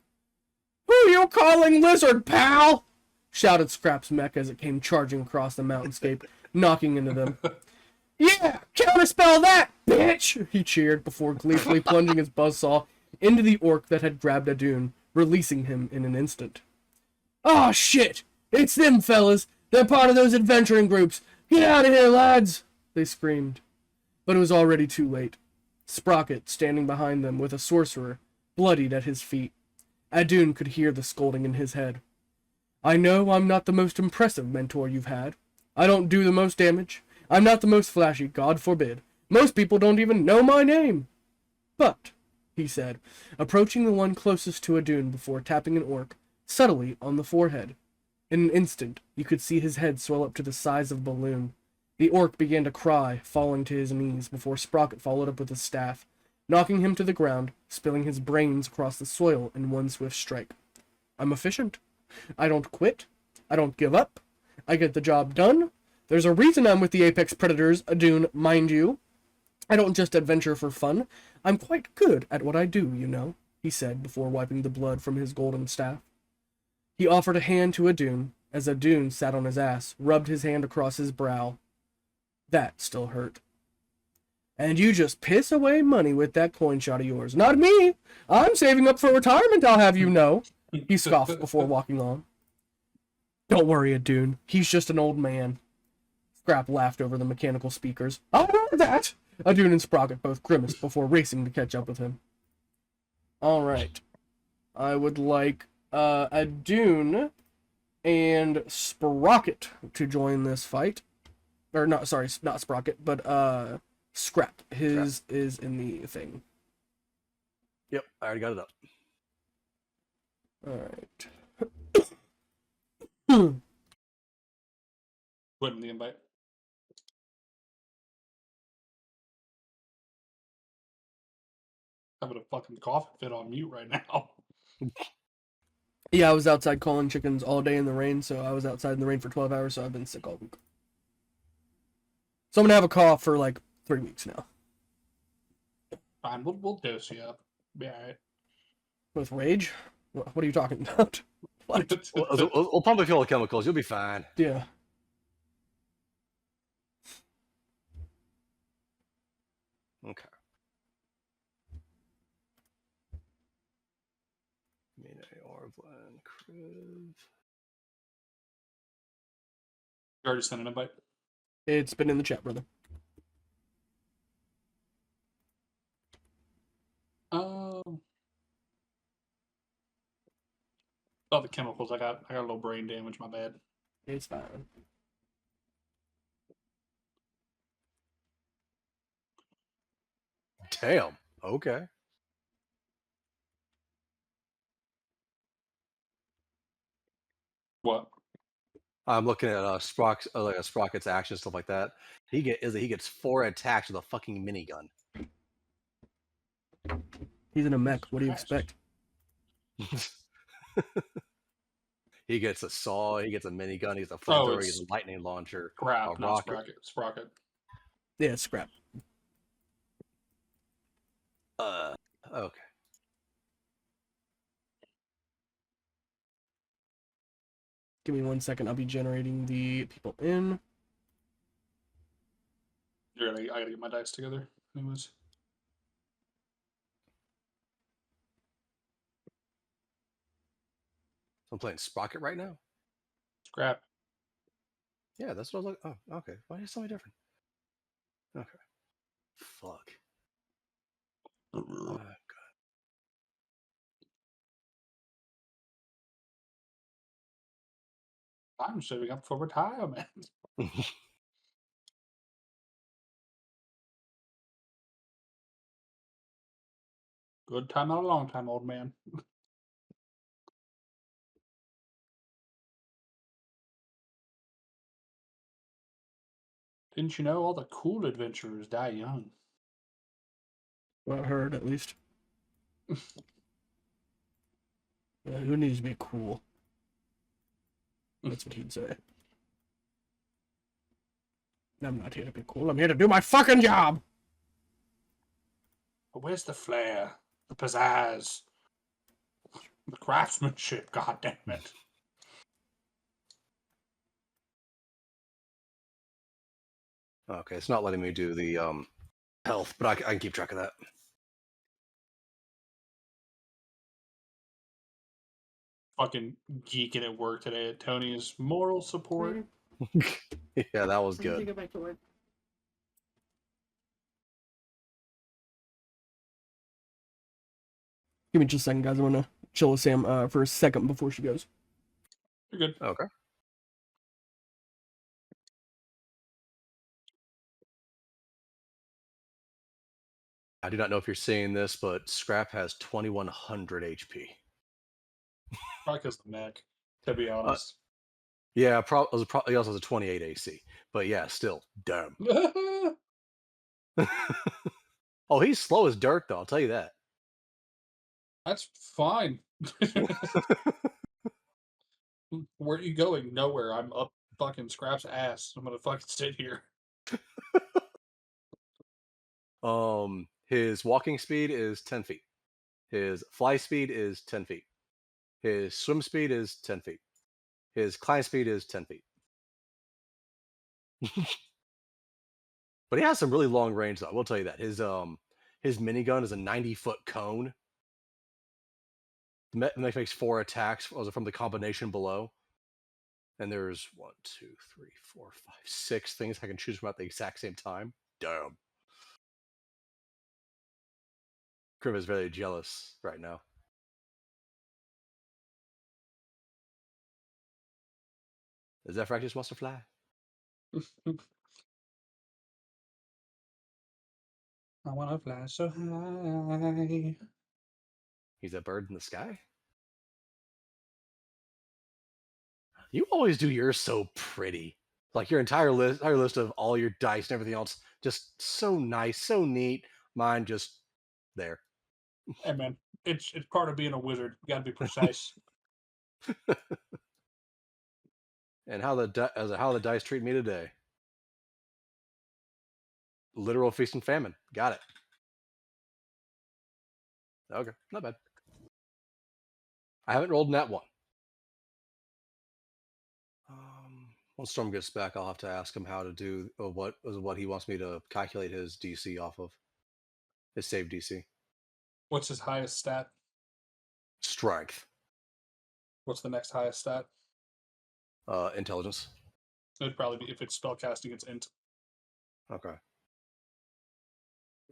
"Who you calling lizard, pal?" shouted Scrap's mech as it came charging across the mountainscape, knocking into them. "Yeah, counterspell that, bitch!" he cheered before gleefully plunging his buzzsaw into the orc that had grabbed Adune, releasing him in an instant. "Aw, shit! It's them fellas! They're part of those adventuring groups! Get out of here, lads!" they screamed. But it was already too late. Sprocket, standing behind them with a sorcerer, bloodied at his feet. Adune could hear the scolding in his head. "I know I'm not the most impressive mentor you've had. I don't do the most damage. I'm not the most flashy, God forbid. Most people don't even know my name. But," he said, approaching the one closest to Adune before tapping an orc, subtly on the forehead. In an instant, you could see his head swell up to the size of a balloon. The orc began to cry, falling to his knees before Sprocket followed up with his staff, knocking him to the ground, spilling his brains across the soil in one swift strike. "I'm efficient. I don't quit. I don't give up. I get the job done. There's a reason I'm with the Apex Predators, Adune, mind you. I don't just adventure for fun. I'm quite good at what I do, you know," he said before wiping the blood from his golden staff. He offered a hand to Adune, as Adune sat on his ass, rubbed his hand across his brow. That still hurt. And you just piss away money with that coin shot of yours. Not me. I'm saving up for retirement, I'll have you know. He scoffed before walking on. Don't worry, Adun. He's just an old man. Scrap laughed over the mechanical speakers. I heard that! Adun and Sprocket both grimaced before racing to catch up with him. Alright. I would like Adun and Sprocket to join this fight. Or not, sorry, not Sprocket, but Scrap. His is in the thing. Yep, I already got it up. Alright. Put in the invite. Having a fucking cough fit on mute right now. Yeah, I was outside calling chickens all day in the rain, so I was outside in the rain for 12 hours, so I've been sick all week. So I'm gonna have a cough for like 3 weeks now. Fine, we'll dose you up. Be alright. With rage? What are you talking about? What? We'll pump a few chemicals. You'll be fine. Yeah. Okay. Mina, Orvlan, Kriv. You already sent an invite? It's been in the chat, brother. Oh, the chemicals. I got a little brain damage. My bad. It's fine. Damn. Okay. What? I'm looking at Sprocket's actions, stuff like that. He gets 4 attacks with a fucking minigun. He's in a mech. What do you Christ. expect? He gets a saw. He gets a minigun. He gets a flamethrower. He gets it's a lightning launcher. Crap, a not rocket. Sprocket. Sprocket. Yeah, it's Scrap. Okay. Give me 1 second. I'll be generating the people in. I gotta get my dice together. Anyways. I'm playing Sprocket right now. Scrap. Yeah, that's what I was like. Oh, okay. Why is it something different? Okay. Fuck. Oh, God. I'm saving up for retirement. Good time, not a long time, old man. Didn't you know all the cool adventurers die young? Well, I heard, at least. Yeah, who needs to be cool? That's what he'd say. I'm not here to be cool. I'm here to do my fucking job! But where's the flair, the pizzazz, the craftsmanship? God damn it! Okay, it's not letting me do the health, but I can keep track of that. Fucking geeking at work today at Tony's moral support. Yeah, that was I need to good. go back to work. Give me just a second, guys. I'm gonna chill with Sam for a second before she goes. You're good. Okay. I do not know if you're seeing this, but Scrap has 2100 HP. Probably because the neck, to be honest. Yeah, he also has a 28 AC. But yeah, still, damn. Oh, he's slow as dirt, though. I'll tell you that. That's fine. Where are you going? Nowhere. I'm up fucking Scrap's ass. I'm gonna fucking sit here. His walking speed is 10 feet. His fly speed is 10 feet. His swim speed is 10 feet. His climb speed is 10 feet. But he has some really long range, though. I will tell you that his minigun is a 90-foot cone. The mech makes 4 attacks from the combination below, and there's 1, 2, 3, 4, 5, 6 things I can choose from at the exact same time. Damn. Kriv is very jealous right now. The Zephyr just wants to fly. I want to fly so high. He's a bird in the sky. You always do yours so pretty. Like your entire list of all your dice and everything else, just so nice, so neat. Mine just there. Hey man, it's part of being a wizard. You gotta be precise. And how the dice treat me today? Literal feast and famine. Got it. Okay, not bad. I haven't rolled net one. Once Storm gets back, I'll have to ask him how to do what he wants me to calculate his DC off of. His save DC. What's his highest stat? Strength. What's the next highest stat? Intelligence. It'd probably be, if it's spellcasting, it's int. Okay.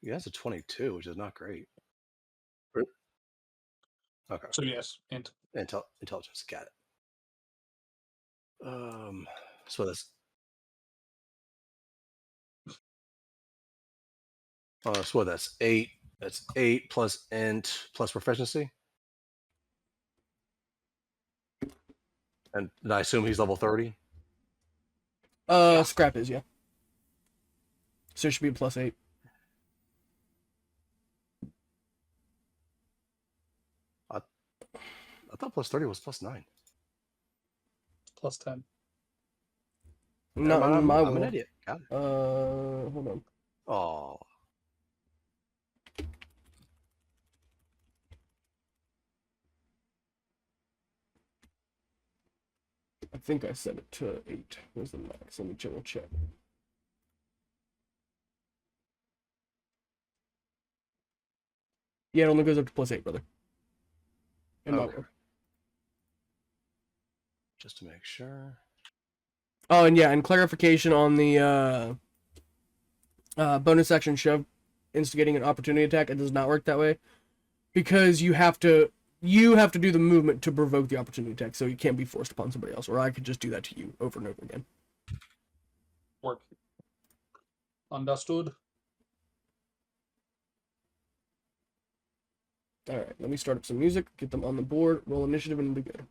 He has a 22, which is not great. Okay. So yes, int. Intelligence. Got it. So that's so that's 8. That's 8 plus int plus proficiency. And I assume he's level 30. Yeah. Scrap is, yeah. So it should be a +8. I thought plus 30 was plus 9. Plus 10. Not in I'm my an world. idiot. Got it. Hold on. Oh. I think I set it to 8. Where's the max? Let me double check. Yeah, it only goes up to +8, brother. In my Okay. world. Just to make sure. Oh, and yeah, and clarification on the bonus action shove instigating an opportunity attack. It does not work that way because you have to do the movement to provoke the opportunity attack, so you can't be forced upon somebody else. Or I could just do that to you over and over again. Work. Understood. All right, let me start up some music, get them on the board, roll initiative, and it'll be good.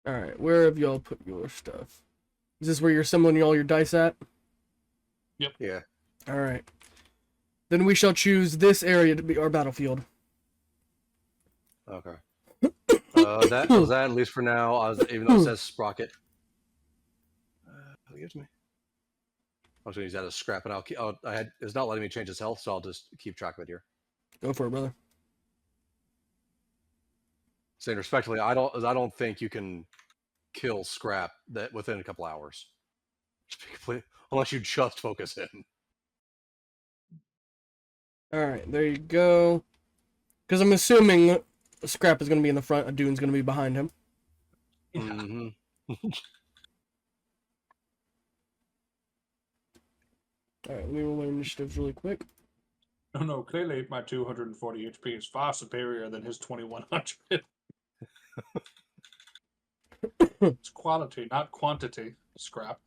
All right, where have y'all put your stuff? Is this where you're assembling all your dice at? Yep. Yeah. All right. Then we shall choose this area to be our battlefield. Okay. That was that, at least for now. Even though it says sprocket. Excuse me. I was going to use that as scrap, and it's not letting me change his health, so I'll just keep track of it here. Go for it, brother. Saying respectfully, I don't think you can kill scrap that within a couple hours, unless you just focus him. All right, there you go. Because I'm assuming scrap is going to be in the front, a dune's going to be behind him. Yeah. Mm-hmm. All right, let me roll my initiatives really quick. No, clearly my 240 HP is far superior than his 2100. It's quality, not quantity. Scrap.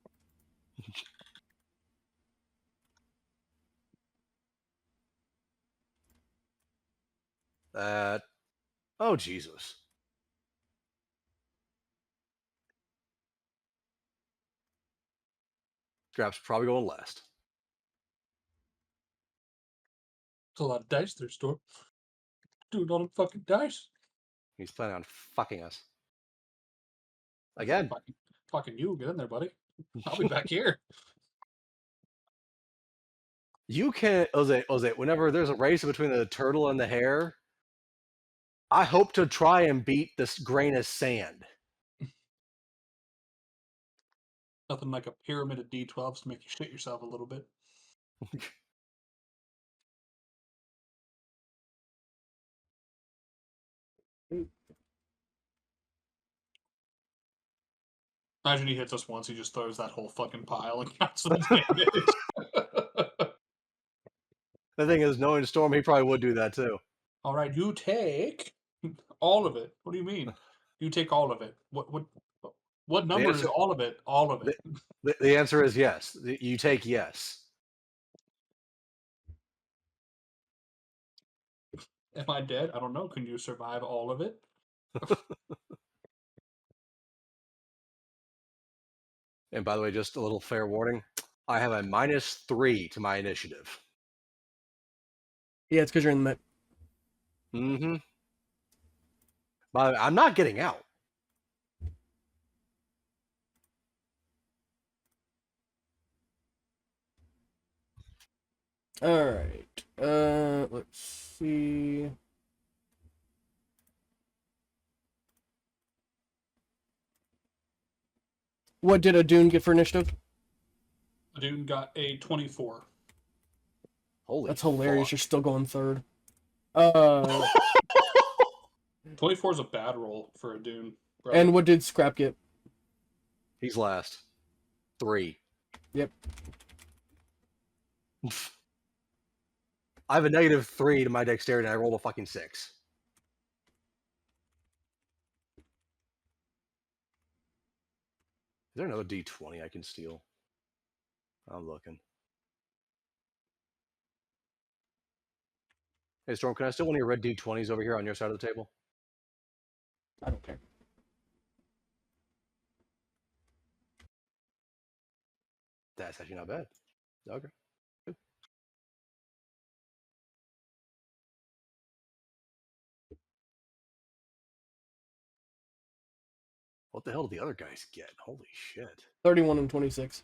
Oh Jesus. Scrap's probably going last. It's a lot of dice there, Storm. Dude, all them fucking dice. He's planning on fucking us. Again. Fucking you, get in there, buddy. I'll be back here. You can't, Jose, whenever there's a race between the turtle and the hare, I hope to try and beat this grain of sand. Nothing like a pyramid of D12s to make you shit yourself a little bit. Imagine he hits us once, he just throws that whole fucking pile and counts the damage. The thing is, knowing Storm, he probably would do that too. All right, you take all of it. What do you mean? You take all of it. What number is answer- all of it? All of it. The answer is yes. You take yes. Am I dead? I don't know. Can you survive all of it? And by the way, just a little fair warning. I have a -3 to my initiative. Yeah, it's because you're in the mech. Mm-hmm. By the way, I'm not getting out. All right. Let's see. What did Adun get for initiative? Dune got a 24. Holy That's hilarious. fuck. You're still going third. 24 is a bad roll for a Dune. And what did Scrap get? He's last. 3. Yep. I have a -3 to my dexterity, and I rolled a fucking 6. Is there another D20 I can steal? I'm looking. Hey, Storm, can I steal one of your red D20s over here on your side of the table? I don't care. That's actually not bad. Okay. Good. What the hell did the other guys get? Holy shit. 31 and 26.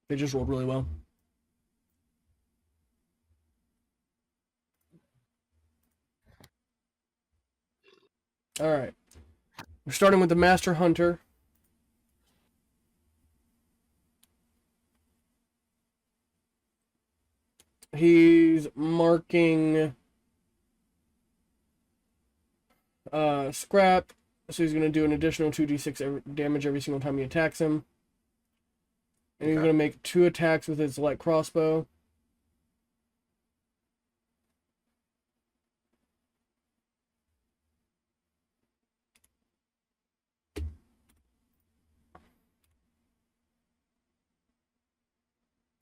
They just rolled really well. All right. We're starting with the Master Hunter. He's marking Scrap, so he's going to do an additional 2d6 damage every single time he attacks him. And he's Okay. going to make 2 attacks with his light crossbow.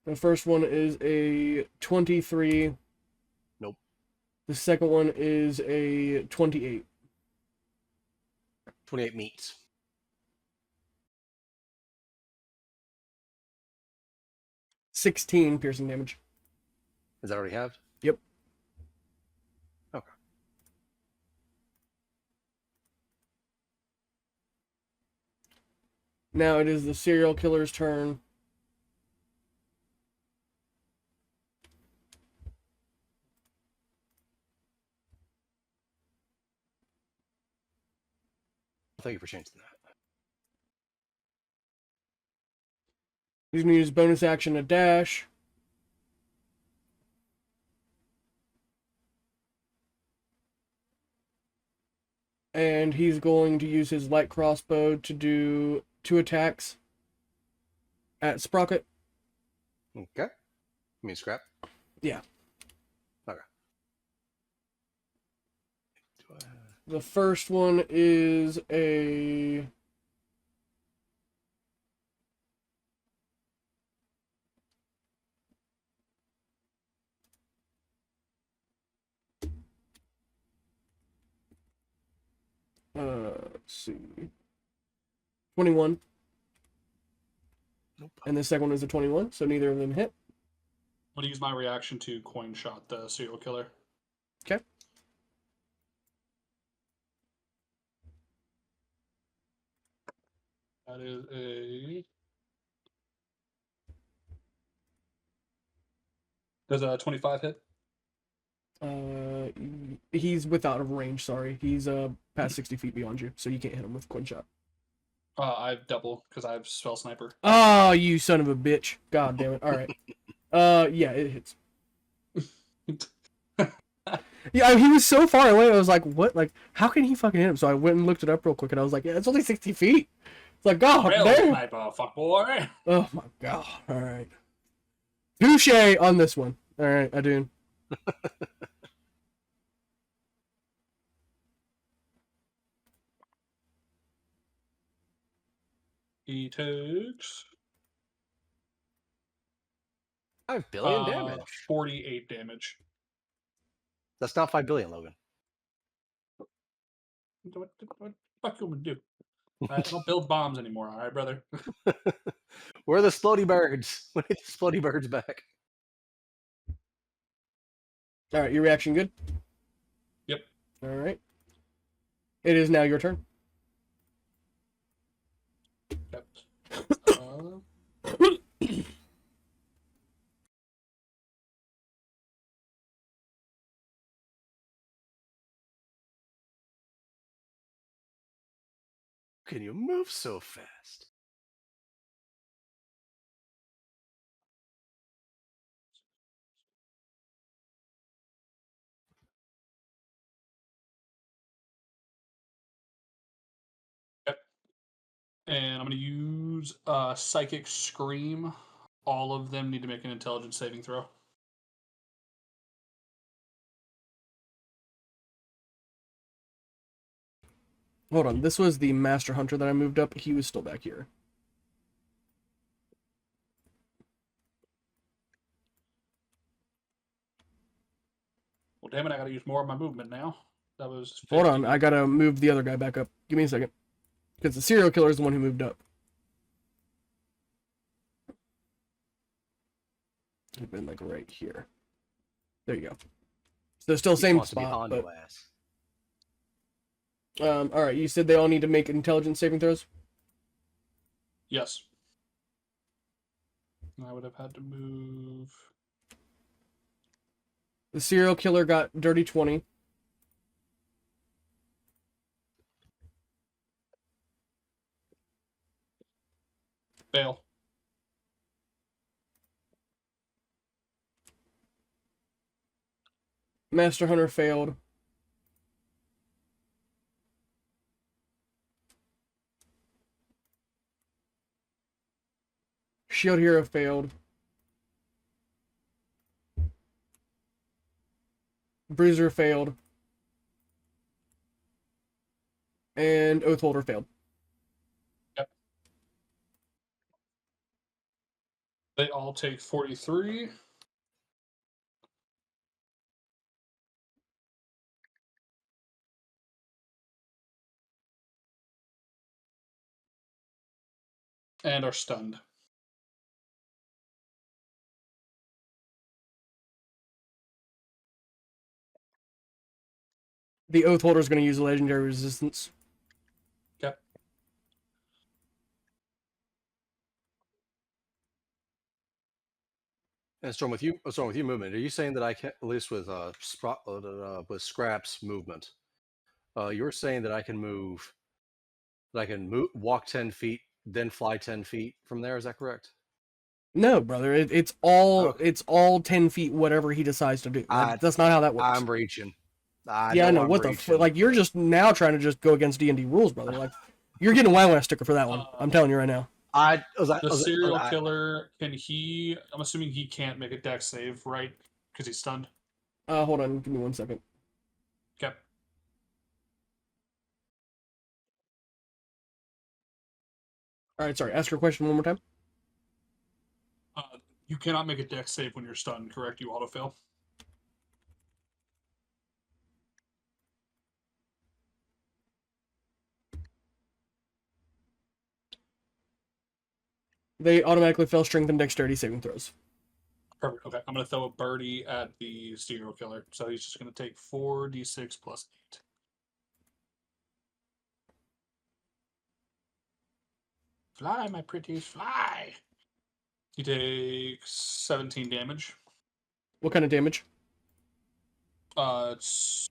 The first one is a 23. Nope. The second one is a 28. 28 meets. 16 piercing damage. Is that already halved? Yep. Okay. Now it is the serial killer's turn. Thank you for changing that. He's going to use bonus action to dash. And he's going to use his light crossbow to do 2 attacks at Sprocket. Okay. You mean Scrap? Yeah. Okay. Do I... The first one is a... let's see. 21. Nope. And the second one is a 21, so neither of them hit. I'm going to use my reaction to coin shot the serial killer. Okay. That is a... Does a 25 hit? He's without a range, sorry. He's past 60 feet beyond you, so you can't hit him with Coin Shot. I have double because I have spell sniper. Oh, you son of a bitch. God damn it. Alright. Yeah, it hits. Yeah, he was so far away, I was like, what? Like, how can he fucking hit him? So I went and looked it up real quick, and I was like, yeah, it's only 60 feet. It's like, God Rail damn. sniper, fuck boy. Oh my god. Alright. Touche on this one. Alright, I do. He takes 5 billion damage. 48 damage. That's not 5 billion, Logan. What the fuck you gonna do? I don't build bombs anymore, all right, brother. Where are the Splody Birds? We need the Splody Birds back. Alright, your reaction good? Yep. Alright. It is now your turn. Yep. Can you move so fast? And I'm going to use Psychic Scream. All of them need to make an intelligence saving throw. Hold on, this was the Master Hunter that I moved up. He was still back here. Well, damn it, I got to use more of my movement now. That was 50. Hold on, I gotta move the other guy back up. Give me a second. Because the serial killer is the one who moved up. He'd been like right here. There you go. So still He same wants to be spot, on but your ass. alright, you said they all need to make intelligence saving throws? Yes. I would have had to move. The serial killer got dirty 20. Fail. Master Hunter failed. Shield Hero failed. Bruiser failed. And Oathholder failed. Yep. They all take 43. And are stunned. The Oathholder is going to use a legendary resistance. Okay. And Storm, with you movement, are you saying that I can, at least with with Scrap's movement, you're saying that I can move, walk 10 feet, then fly 10 feet from there? Is that correct? No, brother. It's all Okay. it's all 10 feet. Whatever he decides to do. That's not how that works. I'm reaching. Yeah, I know. What the fuck? Like, you're just now trying to just go against D&D rules, brother. Like, you're getting a WoW sticker for that one. I'm telling you right now. The serial killer, can he... I'm assuming he can't make a dex save, right? Because he's stunned. Hold on. Give me 1 second. Okay. Alright, sorry. Ask your question one more time. You cannot make a dex save when you're stunned, correct? You autofail? They automatically fail strength and dexterity saving throws. Perfect. Okay, I'm going to throw a birdie at the serial killer. So he's just going to take 4d6 plus 8. Fly, my pretties, fly! He takes 17 damage. What kind of damage? It's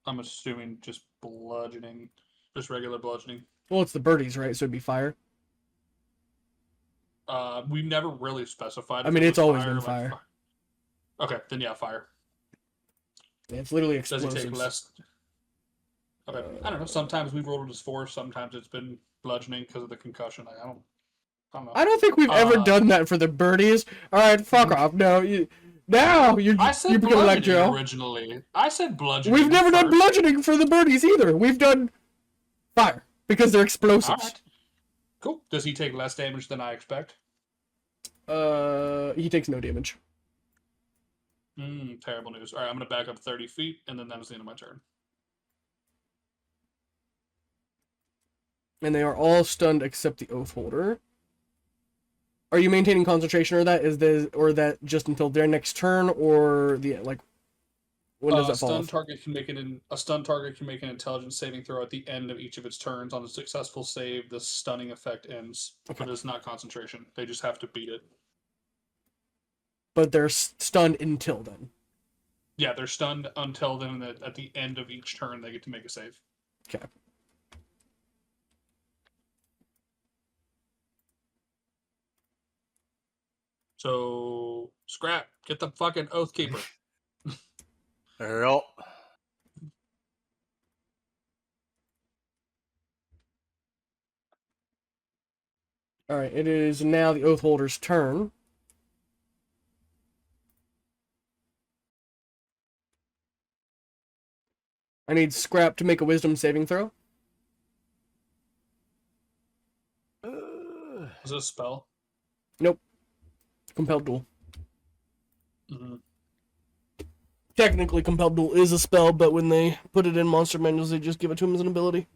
I'm assuming just bludgeoning, just regular bludgeoning. Well, it's the birdies, right? So it'd be fire. We've never really specified. I if mean, it it's was always fire, been like fire. Okay, then yeah, fire. Yeah, it's literally Does he explosives. take less? Okay, I don't know. Sometimes we've rolled it as force. Sometimes it's been bludgeoning because of the concussion. I don't know. I don't think we've ever done that for the birdies. All right, fuck off. No, now you're I said becoming like bludgeoning Joe. originally. I said bludgeoning. We've never done first. bludgeoning for the birdies either. We've done fire because they're All explosives. right. Cool. Does he take less damage than I expect? He takes no damage. Terrible news. All right, I'm gonna back up 30 feet, and then that was the end of my turn. And they are all stunned except the Oath Holder. Are you maintaining concentration, or that just until their next turn, or when does that fall off? A stunned target can make an intelligence saving throw at the end of each of its turns. On a successful save, the stunning effect ends. Okay. But it's not concentration. They just have to beat it. But they're stunned until then. Yeah, they're stunned until then. At the end of each turn, they get to make a save. Okay. So, Scrap, get the fucking Oath Keeper. Yep. All right, it is now the Oath Holder's turn. I need Scrap to make a Wisdom saving throw. Is it a spell? Nope. Compelled Duel. Mm-hmm. Technically, Compelled Duel is a spell, but when they put it in monster manuals, they just give it to him as an ability.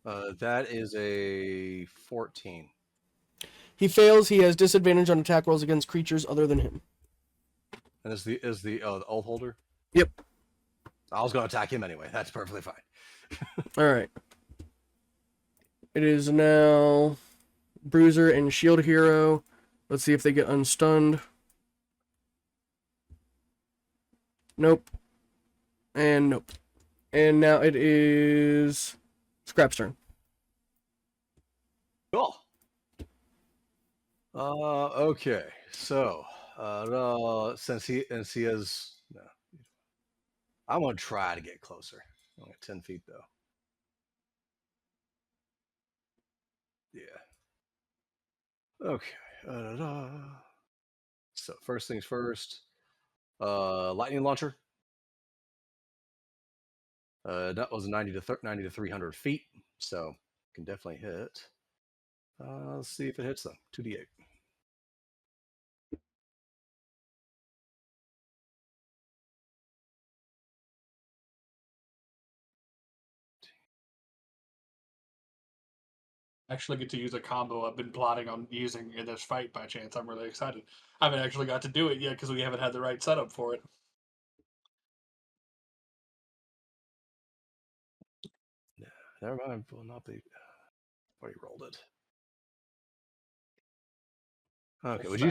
That is a 14. He fails. He has disadvantage on attack rolls against creatures other than him. And is the Oath Holder? Yep. I was going to attack him anyway. That's perfectly fine. All right. It is now Bruiser and Shield Hero. Let's see if they get unstunned. Nope. And nope. And now it is Scrap's turn. Cool. Okay. So, since he has, no, I'm gonna try to get closer. Only 10 feet though. Yeah. Okay. So first things first. Lightning launcher. That was 90 to 300 feet, so can definitely hit. Let's see if it hits though. 2d8. Actually get to use a combo I've been plotting on using in this fight by chance. I'm really excited. I haven't actually got to do it yet because we haven't had the right setup for it. Yeah, never mind. Will not be. Already rolled it. Okay. Would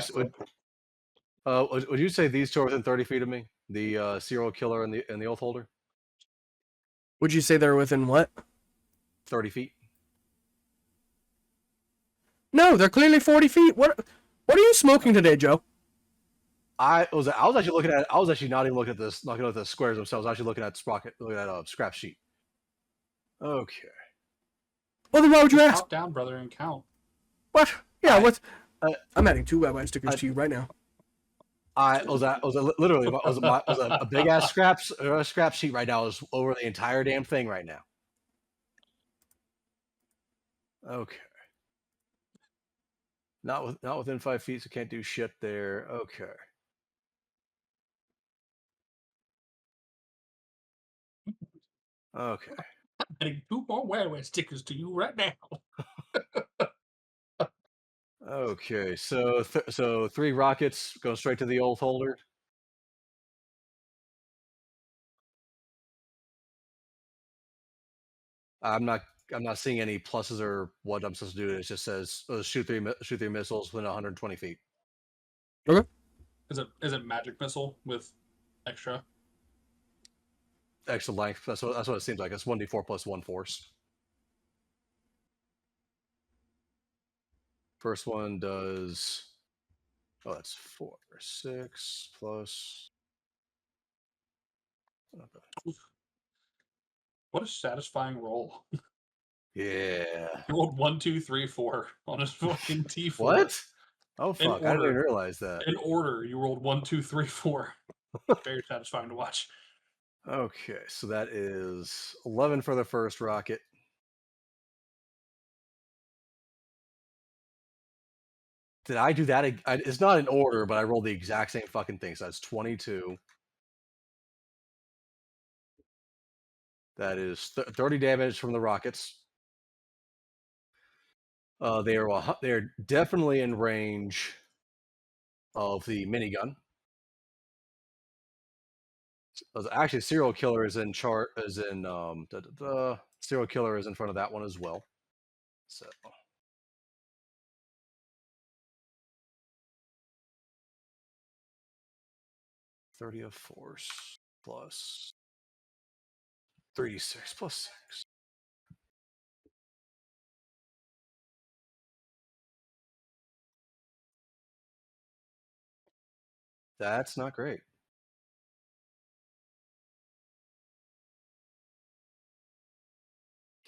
you say these two are within 30 feet of me? The serial killer and the Oath Holder. Would you say they're within what? 30 feet. No, they're clearly 40 feet. What are you smoking today, Joe? I was actually looking at. I was actually not even looking at this. Not looking at the squares themselves. I was actually looking at scrap sheet. Okay. Well, then why would you ask? Count down, brother, and count. What? Yeah, what? I'm adding 2 web stickers to you right now. Literally a big ass scrap sheet right now is over the entire damn thing right now. Okay. Not within 5 feet, so can't do shit there. Okay. Okay. I'm adding 2 more web stickers to you right now. Okay. So 3 rockets go straight to the Oath Holder. I'm not seeing any pluses or what I'm supposed to do. It just says shoot three missiles within 120 feet. Okay. Is it magic missile with extra? extra length. That's what it seems like. It's 1d4 plus 1 force. First one does. Oh, that's 4, 6 plus. What a satisfying roll. Yeah. He rolled 1, 2, 3, 4 on his fucking D4. What? Oh In fuck! I didn't even order. realize that. In order, you rolled 1, 2, 3, 4. Very satisfying to watch. Okay, so that is 11 for the first rocket. Did I do that? It's not in order, but I rolled the exact same fucking thing. So that's 22. That is 30 damage from the rockets. They are definitely in range of the minigun. Actually, serial killer is in serial killer is in front of that one as well. So 30 of force plus 36 plus 6. That's not great.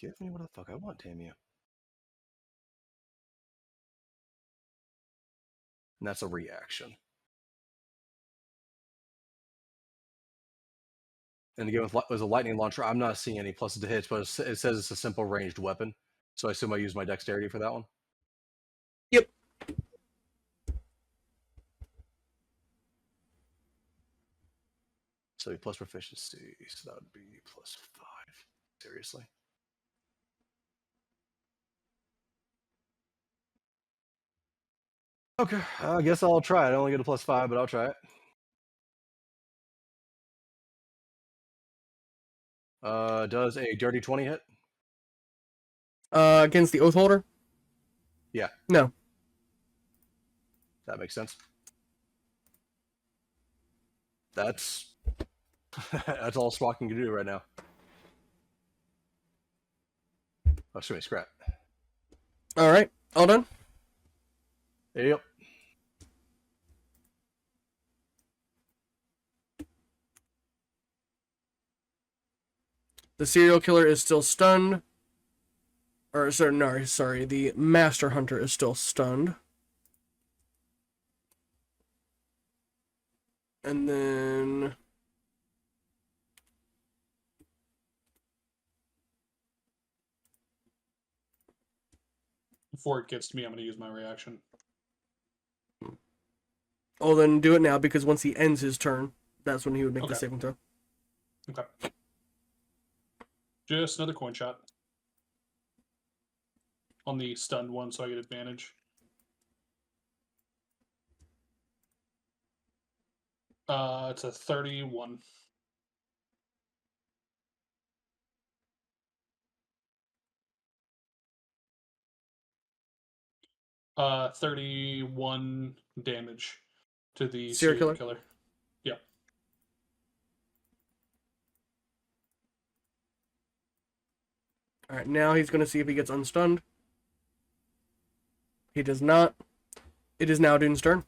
Give me what the fuck I want, damn you. And that's a reaction. And again, with a lightning launcher, I'm not seeing any pluses to hits, but it says it's a simple ranged weapon. So I assume I use my dexterity for that one. Yep. So plus proficiency, so that would be plus 5. Seriously. Okay, I guess I'll try it. I only get a plus 5, but I'll try it. Does a dirty 20 hit? Against the Oath Holder? Yeah. No. That makes sense. That's that's all Spock can do right now. Oh, excuse me, scrap. All right, all done. Yep. The serial killer is still stunned. Or, sorry, the Master Hunter is still stunned. And then... Before it gets to me, I'm going to use my reaction. Oh, then do it now, because once he ends his turn, that's when he would make the Okay. saving throw. Okay. Just another coin shot. On the stunned one, so I get advantage. It's a 31. Uh, 31 damage to the serial killer. Yep. Alright, now he's going to see if he gets unstunned. He does not. It is now Dune's turn.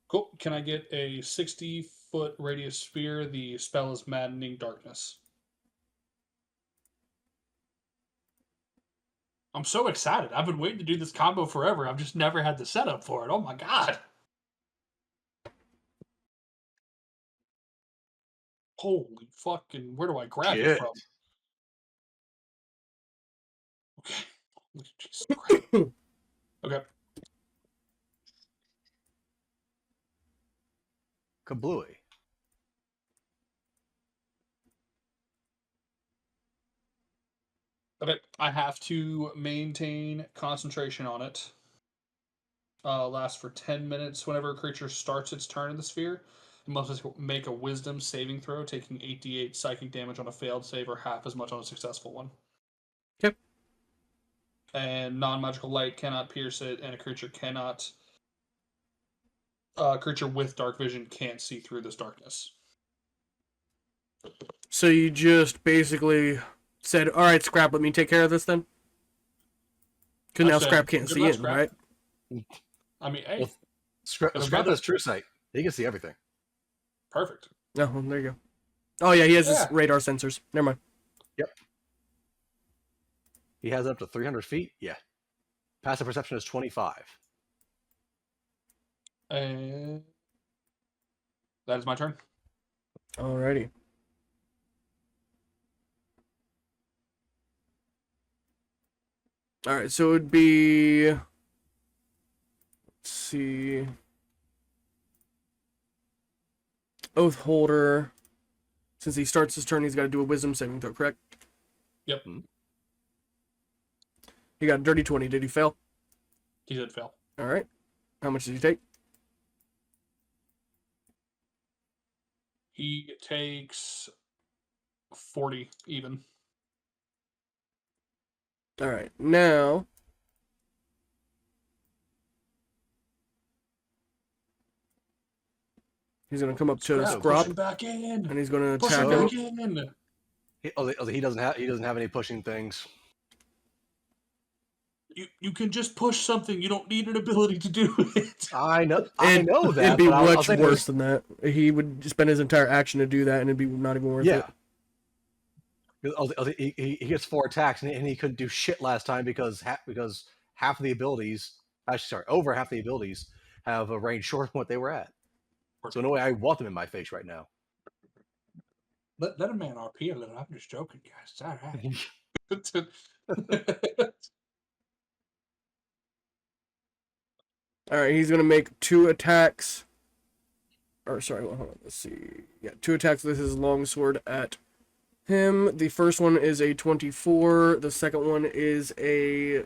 Cool. Can I get a 60-foot radius sphere? The spell is Maddening Darkness. I'm so excited. I've been waiting to do this combo forever. I've just never had the setup for it. Oh my god. Holy fucking, where do I grab it from? Okay. Jesus Christ. Okay. Kablooey. Okay. I have to maintain concentration on it. Lasts for 10 minutes. Whenever a creature starts its turn in the sphere, it must make a wisdom saving throw, taking 8d8 psychic damage on a failed save or half as much on a successful one. Yep. And non-magical light cannot pierce it, and a creature cannot... creature with dark vision can't see through this darkness. So you just basically said, "All right, Scrap, let me take care of this then." Because I now said, Scrap can't "Good see luck, in, Scrap." right? I mean, hey, Well, Scrap Got a brother. has true sight. He can see everything. perfect. Oh, well, there you go. Oh yeah, he has his Yeah. radar sensors. Never mind. He has up to 300 feet. Yeah. Passive perception is 25. And that is my turn. Alrighty. All right, so it would be. Let's see. Oath holder. Since he starts his turn, he's got to do a wisdom saving throw, correct? Yep. He got a dirty 20. Did he fail? He did fail. All right. How much did he take? He takes 40 even. All right. Now. He's going to come up to Scrap, push Scrop, him back in. and he's going to Push attack him him. back in. He doesn't have any pushing things. You can just push something. You don't need an ability to do it. I know that. It'd be but I was much saying worse than that. He would spend his entire action to do that, and it'd be not even worth Yeah. it. He gets 4 attacks, and he couldn't do shit last time because half of the abilities, actually, sorry, over half the abilities have a range shorter than what they were at. So in a way, I want them in my face right now. Let a man RP a little. I'm just joking, guys. It's all right. All right, he's going to make 2 attacks. Or, sorry, hold on. Let's see. Yeah, 2 attacks with his longsword at him. The first one is a 24. The second one is a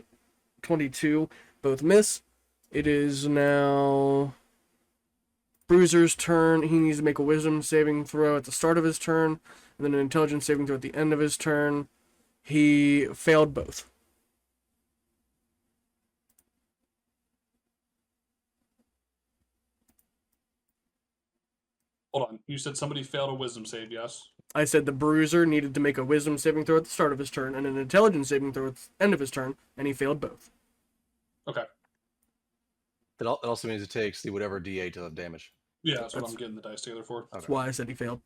22. Both miss. It is now Bruiser's turn. He needs to make a wisdom saving throw at the start of his turn, and then an intelligence saving throw at the end of his turn. He failed both. Hold on. You said somebody failed a wisdom save, yes? I said the Bruiser needed to make a wisdom saving throw at the start of his turn and an intelligence saving throw at the end of his turn, and he failed both. Okay. It also means it takes the whatever D8 of damage. Yeah, that's what I'm getting the dice together for. That's Okay. why I said he failed.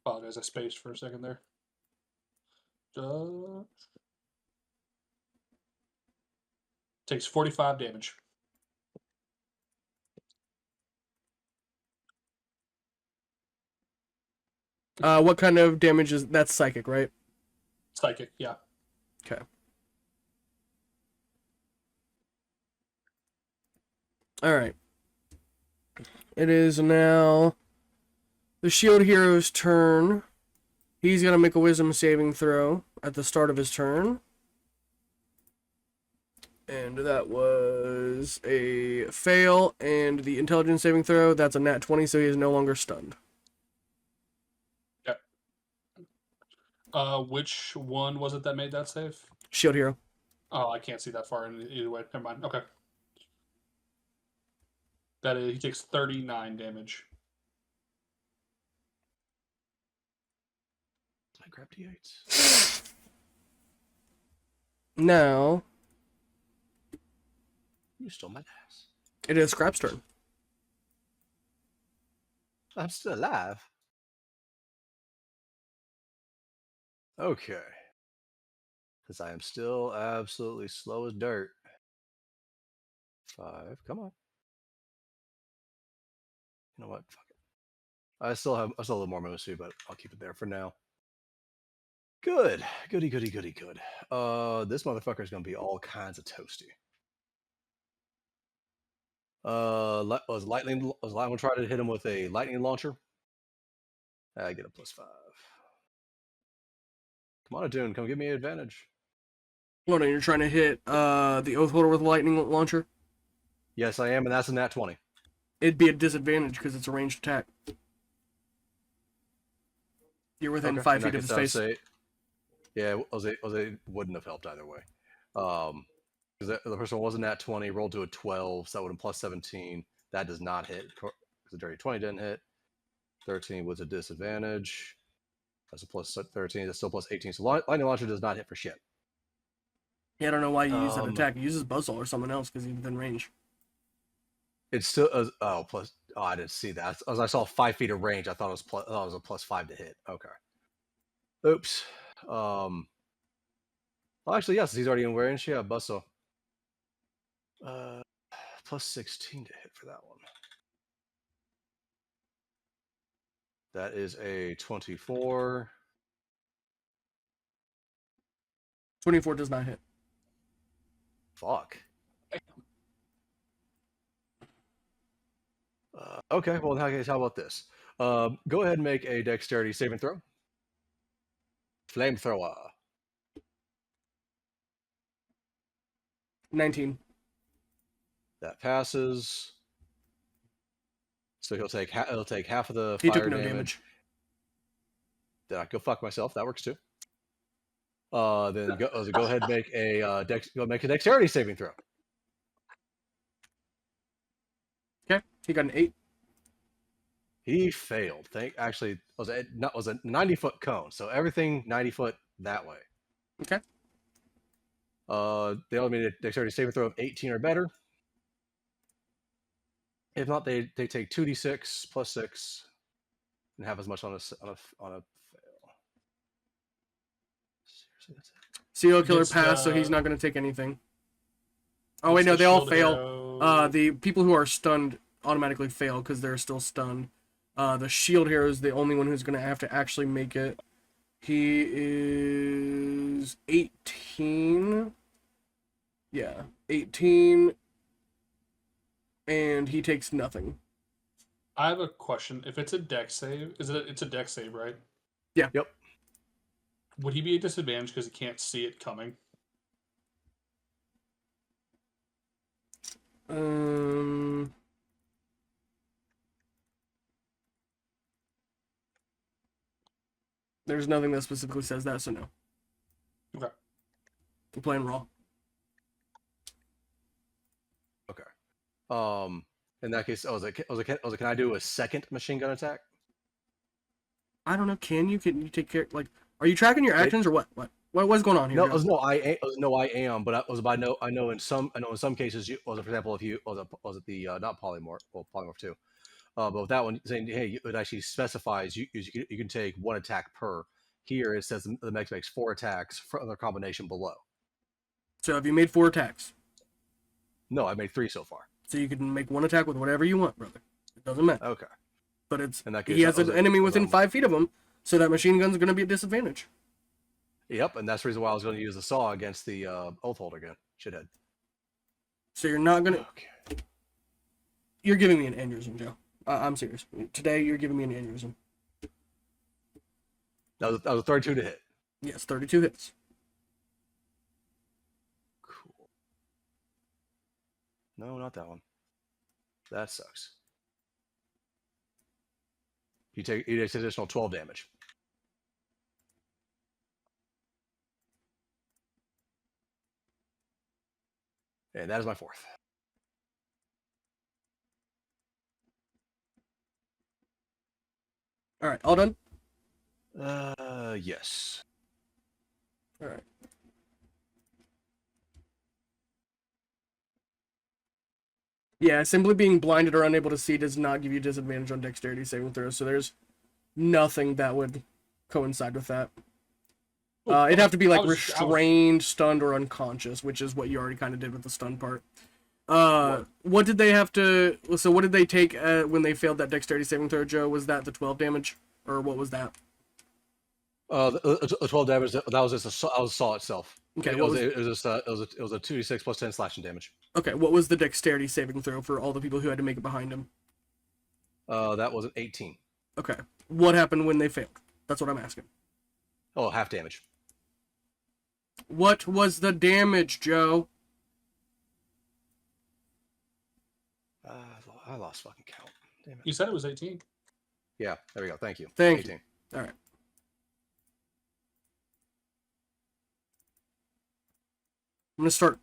Apologize, I spaced for a second there. Takes 45 damage. What kind of damage is that's psychic, right? Psychic, yeah. Okay. All right. It is now the Shield Hero's turn. He's going to make a wisdom saving throw at the start of his turn. And that was a fail. And the intelligence saving throw, that's a nat 20, so he is no longer stunned. Which one was it that made that save? Shield Hero. Oh, I can't see that far in either way. Never mind. Okay. That is, he takes 39 damage. I grab D8s. Now, You stole my ass. it is Scrap's turn. I'm still alive. Okay. Because I am still absolutely slow as dirt. 5. Come on. You know what? Fuck it. I still have a little more movement speed, but I'll keep it there for now. Good. Goody. Good. This motherfucker is gonna be all kinds of toasty. Was lightning? I'm gonna try to hit him with a lightning launcher. I get a +5. Come on, Dune. Come give me an advantage. Hold on, you're trying to hit the Oath Holder with a lightning launcher? Yes, I am, and that's a nat 20. It'd be a disadvantage because it's a ranged attack. You're within Okay, 5 in that feet of his case, I'll face. say- yeah, Jose wouldn't have helped either way. Because the first one was a nat 20, rolled to a 12, so that would have +17. That does not hit because the dirty 20 didn't hit. 13 with a disadvantage. That's a plus 13. That's still plus 18. So lightning launcher does not hit for shit. Yeah, I don't know why you use that attack. He uses Buzzsaw or someone else because he's within range. It's still plus. Oh, I didn't see that. As I saw 5 feet of range, I thought it was a plus 5 to hit. Okay. Oops. Well, actually, yes, he's already in range. Yeah, Buzzsaw. Plus 16 to hit for that one. That is a 24. 24 does not hit. Fuck. Okay, well, in that case, how about this? Go ahead and make a dexterity saving throw. Flamethrower. 19. That passes. So he'll take half of the He fire took no damage. damage. Then I go fuck myself. That works too. Then go ahead and make a dexterity saving throw. Okay, he got an 8. He failed. Actually, was a 90-foot cone, so everything 90 foot that way. Okay. They only made a dexterity saving throw of 18 or better. If not, they take 2d6 plus 6 and have as much on a fail. Seriously, that's it. Serial killer Gets, pass, so he's not going to take anything. Oh wait, no, they all fail. The people who are stunned automatically fail because they're still stunned. The shield hero is the only one who's going to have to actually make it. He is 18. Yeah, 18. And he takes nothing. I have a question. If it's a dex save, it's a dex save, right? Yeah. Yep. Would he be at disadvantage because he can't see it coming? There's nothing that specifically says that, so no. Okay. We're playing raw. Okay. In that case, can I do a second machine gun attack? I don't know. Can you take care? Like, are you tracking your actions or what? What's going on here? No, I am, but I know in some cases, for example, if you was it the not polymorph, well, polymorph 2, but with that one saying, hey, it actually specifies you can take 1 attack per. Here it says the mech makes 4 attacks for the combination below. So have you made 4 attacks? No, I made 3 so far. So you can make 1 attack with whatever you want, brother. It doesn't matter. Okay. But it's In that case, he has an enemy within 5 feet of him, so that machine gun's going to be at disadvantage. Yep, and that's the reason why I was going to use the saw against the oath holder again. Shithead. So you're not going to... Okay. You're giving me an aneurysm, Joe. I'm serious. Today, you're giving me an aneurysm. That was a 32 to hit. Yes, 32 hits. Cool. No, not that one. That sucks. He takes additional 12 damage. And that is my 4th. All right, all done? Yes. All right. Yeah, simply being blinded or unable to see does not give you disadvantage on dexterity saving throws, so there's nothing that would coincide with that. It'd have to be like restrained, stunned, or unconscious, which is what you already kind of did with the stun part. What did they have to... So what did they take when they failed that dexterity saving throw, Joe? Was that the 12 damage? Or what was that? The 12 damage, that was just a saw itself. Okay, it was a 2d6 plus 10 slashing damage. Okay, what was the dexterity saving throw for all the people who had to make it behind him? That was an 18. Okay. What happened when they failed? That's what I'm asking. Oh, half damage. What was the damage, Joe? I lost fucking count. Damn it. You said it was 18. Yeah, there we go. Thank you. Thank 18. you. All right. I'm going to start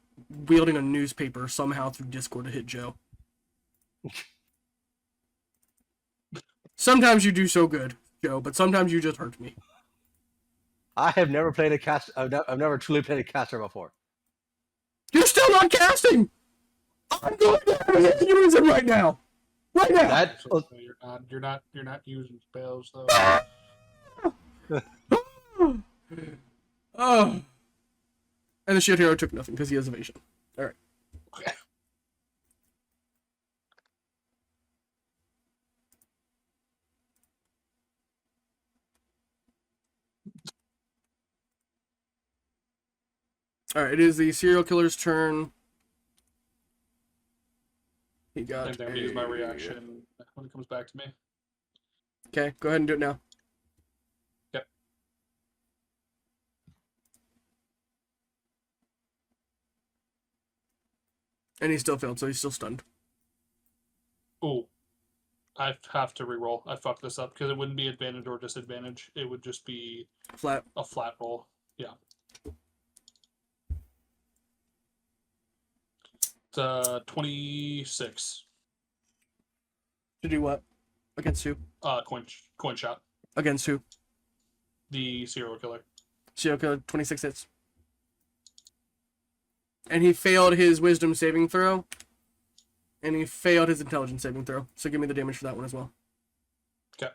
wielding a newspaper somehow through Discord to hit Joe. Sometimes you do so good, Joe, but sometimes you just hurt me. I have never played a cast. I've never truly played a caster before. You're still not casting! I'm going to have an aneurysm right now! Right now! That So, you're not using spells though. Oh. And the shield hero took nothing because he has evasion. Alright. Okay. Alright, it is the serial killer's turn. He got And then use my reaction when it comes back to me. Okay, go ahead and do it now. Yep. And he still failed, so he's still stunned. Oh, I have to reroll. I fucked this up because it wouldn't be advantage or disadvantage. It would just be Flat. a flat roll. Yeah. It's 26. To do what? Against who? Coin shot. Against who? The serial killer. Serial killer, 26 hits. And he failed his wisdom saving throw. And he failed his intelligence saving throw. So give me the damage for that one as well. Okay.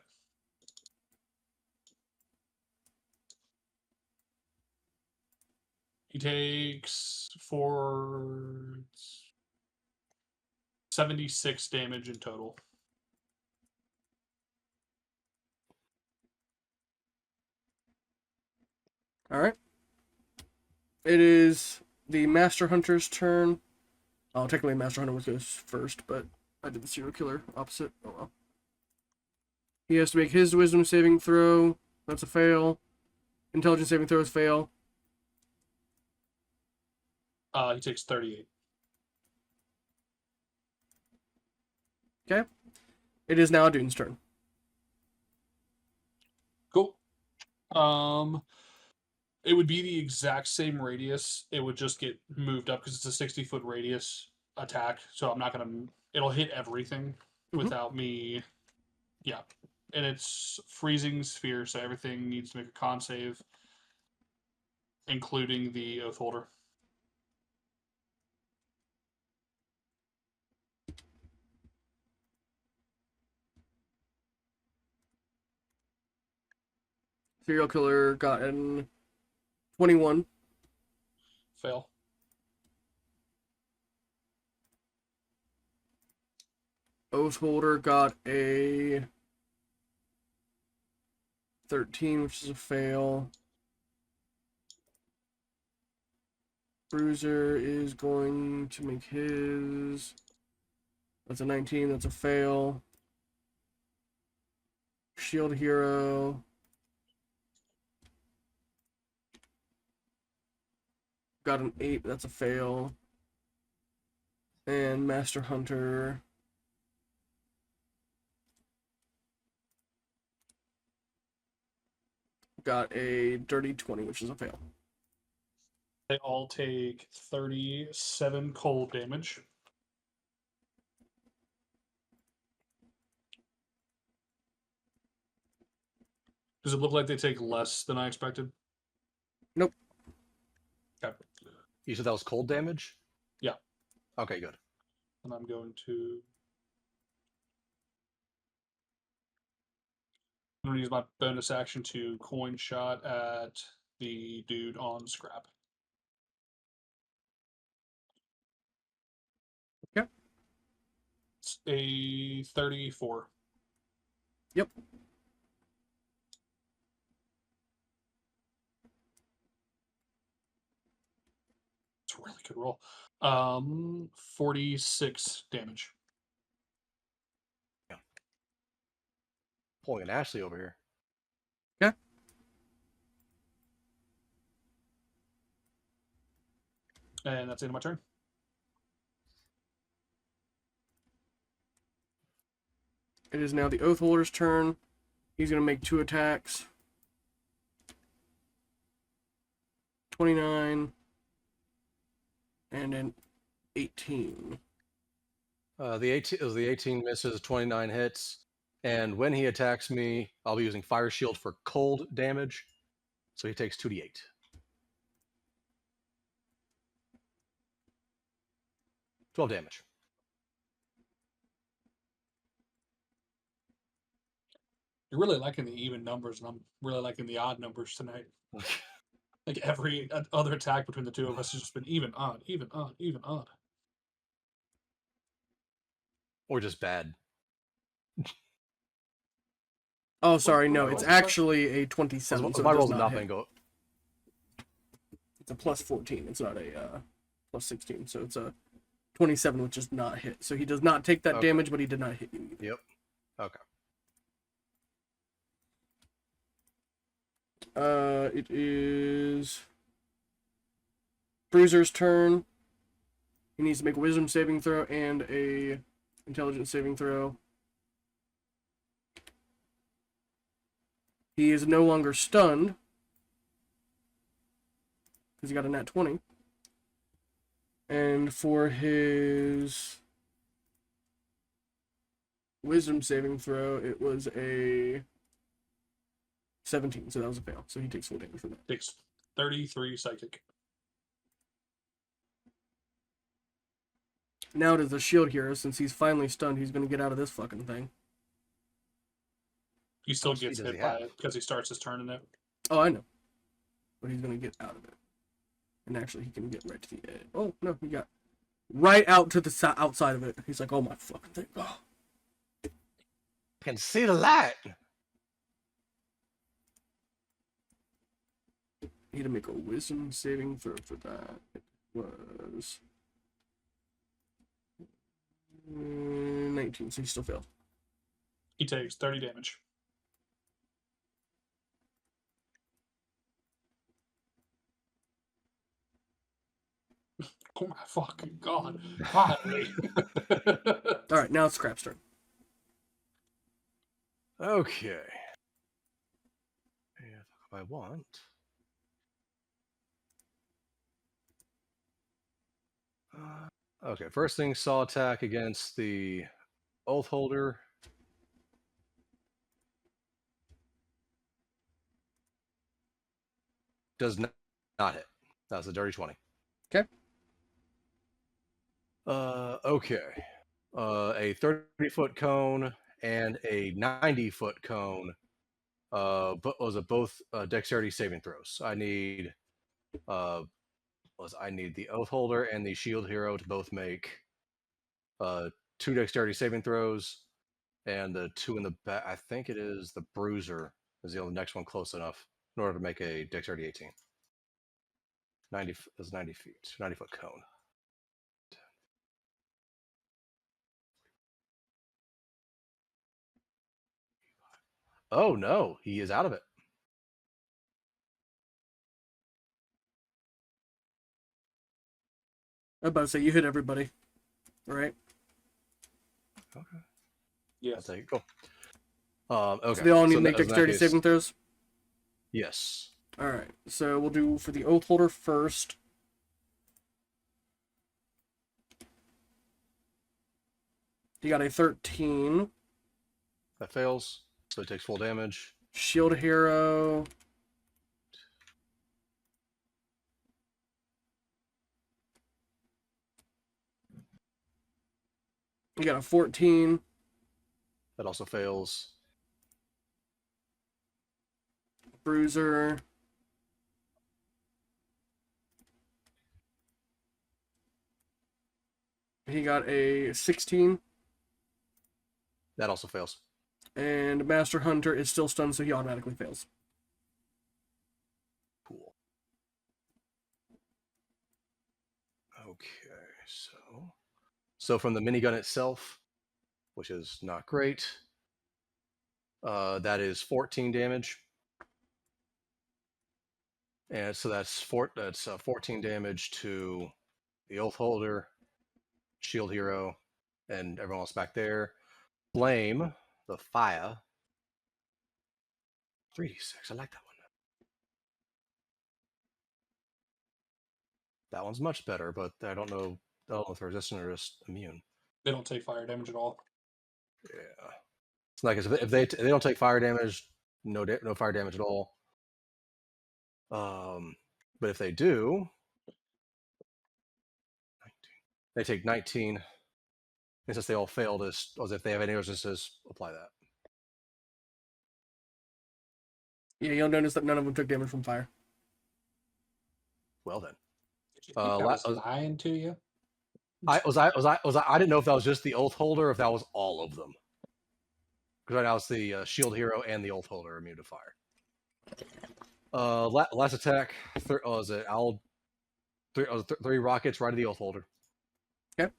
He takes 76 damage in total. Alright. It is the Master Hunter's turn. Oh, technically Master Hunter was goes first, but I did the serial killer opposite. Oh well. He has to make his wisdom saving throw. That's a fail. Intelligence saving throws fail. He takes 38. Okay. It is now Dune's turn. Cool. It would be the exact same radius. It would just get moved up because it's a 60-foot radius attack. So I'm not gonna. It'll hit everything without me. Yeah, and it's freezing sphere, so everything needs to make a con save, including the oath holder. Serial killer got an 21. Fail. Oath holder got a 13, which is a fail. Bruiser is going to make his. That's a 19, that's a fail. Shield hero got an 8, that's a fail. And Master Hunter got a dirty 20, which is a fail. They all take 37 cold damage. Does it look like they take less than I expected? Nope. Okay. You said that was cold damage? Yeah. Okay, good. And I'm going to use my bonus action to coin shot at the dude on scrap. Okay. It's a 34. Yep. It's a really good roll. 46 damage. Pulling an Ashley over here. Okay. And that's the end of my turn. It is now the Oath Holder's turn. He's going to make 2 attacks. 29 and an 18. The 18 misses, 29 hits. And when he attacks me, I'll be using Fire Shield for cold damage. So he takes 2d8. $12 damage. You're really liking the even numbers, and I'm really liking the odd numbers tonight. Like every other attack between the two of us has just been even, odd, even, odd, even, odd. Or just bad. Oh, sorry, no, what it's was the question? actually a 27. So my it does rolls have not not hit. been go. It's a plus 14. It's not a plus 16. So it's a 27, which does not hit. So he does not take that Okay. damage, but he did not hit you either. Yep. Okay. It is Bruiser's turn. He needs to make a wisdom saving throw and a intelligence saving throw. He is no longer stunned because he got a nat 20. And for his wisdom saving throw, it was a 17, so that was a fail. So he takes full damage from that. Takes 33 psychic. Now it is the shield hero. Since he's finally stunned, he's going to get out of this fucking thing. He still How much gets speed does hit he by have? it because he starts his turn in it. Oh, I know. But he's going to get out of it. And actually, he can get right to the edge. Oh, no, he got right out to the outside of it. He's like, oh my fucking thing. Oh. I can see the light. He had to make a wisdom saving throw for that. It was 19, so he still failed. He takes 30 damage. Oh my fucking god. Finally. All right, now it's Scrap's turn. Okay. If I want. Okay, first thing, saw attack against the Oath Holder. Does not hit. That's a dirty 20. Okay. Okay. A 30-foot cone and a 90-foot cone. But was it both dexterity saving throws? I need the Oath Holder and the Shield Hero to both make 2 dexterity saving throws, and the 2 in the back. I think it is the Bruiser is the next one close enough in order to make a dexterity 18. 90 is 90 feet, 90-foot cone. Oh no, he is out of it. I was about to say, you hit everybody, right? Okay. Yeah. I'll take it. Cool. Okay. So they all need to make in that dexterity case- saving throws? Yes. All right, so we'll do for the Oath Holder first. He got a 13. That fails, so he takes full damage. Shield Hero. He got a 14. That also fails. Bruiser. He got a 16. That also fails. And Master Hunter is still stunned, so he automatically fails. Cool. Okay, so from the minigun itself, which is not great, that is 14 damage, and so that's 14 damage to the Oath Holder, Shield Hero, and everyone else back there. Flame, the fire. 3d6. I like that one. That one's much better, but I don't know if they're resistant or just immune. They don't take fire damage at all. Yeah. Like if they don't take fire damage, no fire damage at all. But if they do, they take 19. And since they all failed, as if they have any resistances, apply that. Yeah, you'll notice that none of them took damage from fire. Well then, Did you think I was la- lying to you? I didn't know if that was just the Oath Holder, or if that was all of them. Because right now it's the Shield Hero and the Oath Holder immune to fire. Last attack. Was it Owl? Three rockets right to the Oath Holder. Okay.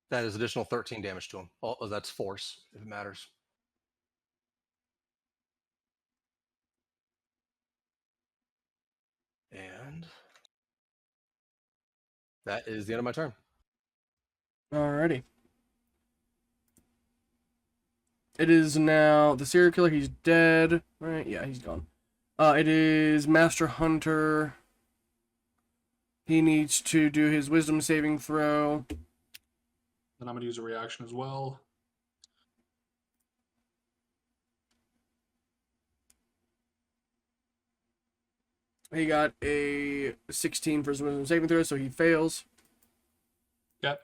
That is additional 13 damage to him. Oh, that's force, if it matters. And that is the end of my turn. Alrighty. It is now the serial killer. He's dead. Right? Yeah, he's gone. It is Master Hunter. He needs to do his wisdom saving throw. Then I'm going to use a reaction as well. He got a 16 for his wisdom saving throw, so he fails. Yep.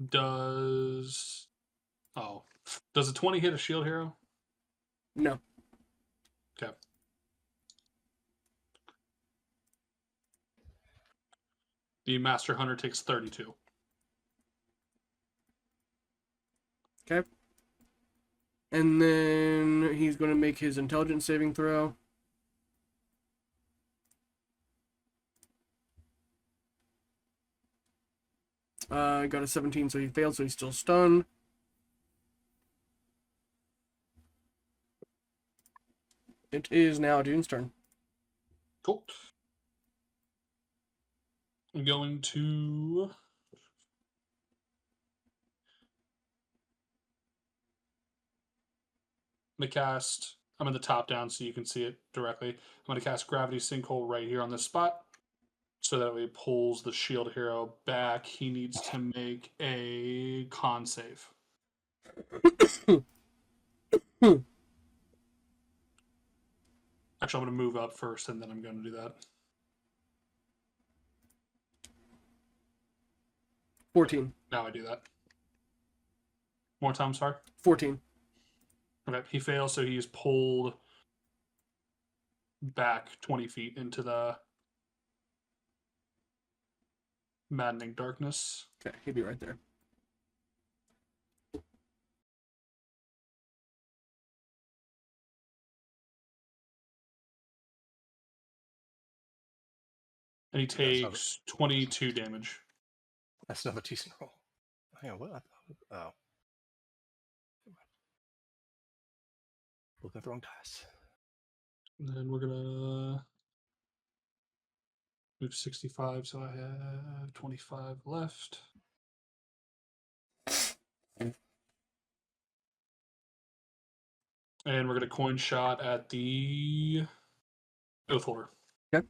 Does a 20 hit a shield hero? No. Okay. The Master Hunter takes 32. Okay. And then he's going to make his intelligence saving throw. Got a 17, so he failed, so he's still stunned. It is now Dune's turn. Cool. I'm going to cast. I'm in the top down so you can see it directly. I'm going to cast Gravity Sinkhole right here on this spot. So that way it pulls the shield hero back. He needs to make a con save. Actually, I'm going to move up first and then I'm going to do that. 14. Now I do that. More time, sorry. 14. Okay, he fails, so he is pulled back 20 feet into the maddening darkness. Okay, he'd be right there. And he takes 22 damage. That's another decent roll. Hang on, what? Oh. Looking at the wrong dice. And then we're gonna move 65, so I have 25 left. And we're gonna coin shot at the Oath Holder. Okay.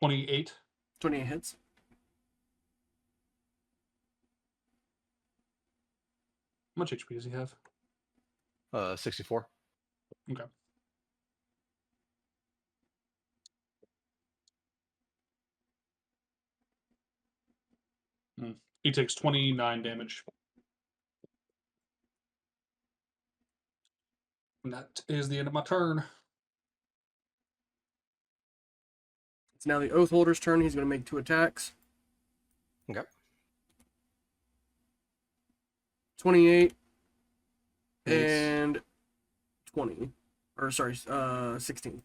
$28. 28 hits. How much HP does he have? 64. Okay. He takes 29 damage. And that is the end of my turn. It's now the Oath Holder's turn. He's going to make 2 attacks. Okay. 28 Nice. and 20. Or, sorry, 16.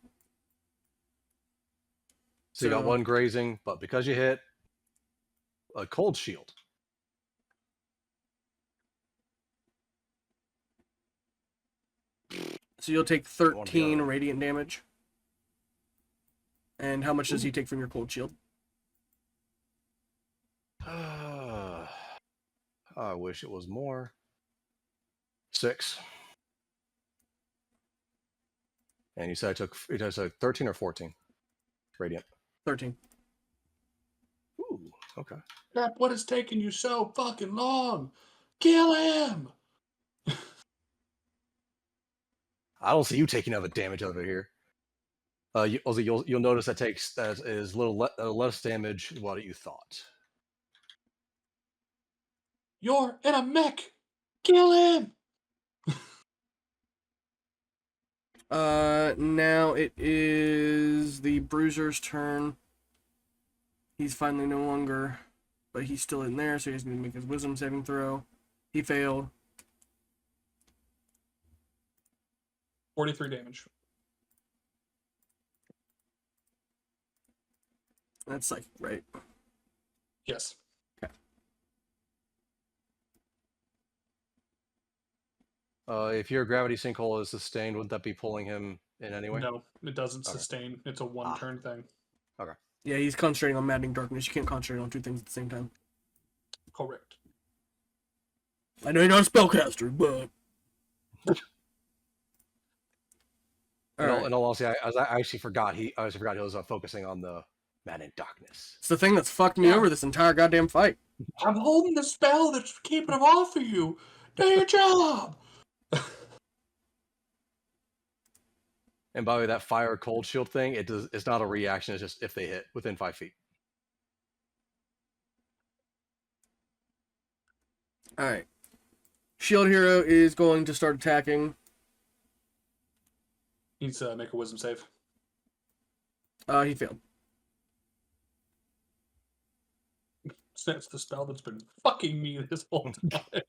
So you got one grazing, but because you hit a cold shield. So you'll take One or the 13 other. radiant damage. And how much does he take from your cold shield? I wish it was more. 6. And you said I took 13 or 14? Radiant. 13. Ooh, okay. Crap, what is taking you so fucking long? Kill him! I don't see you taking other damage over here. You'll notice that is a little less damage than what you thought. You're in a mech! Kill him! Now it is the Bruiser's turn. He's finally no longer, but he's still in there, so he's going to make his wisdom saving throw. He failed. 43 damage. That's psychic, right? Yes. If your gravity sinkhole is sustained, wouldn't that be pulling him in anyway? No, it doesn't Okay. sustain. It's a one-turn thing. Okay. Yeah, he's concentrating on maddening darkness. You can't concentrate on two things at the same time. Correct. I know you're not a spellcaster, but... In all honesty, I actually forgot he was focusing on the man in darkness. It's the thing that's fucked me over this entire goddamn fight. I'm holding the spell that's keeping him off of you. Do your job. And by the way, that fire cold shield thing, it's not a reaction, it's just if they hit within 5 feet. Alright. Shield Hero is going to start attacking. Needs to make a wisdom save. He failed. That's the spell that's been fucking me this whole time.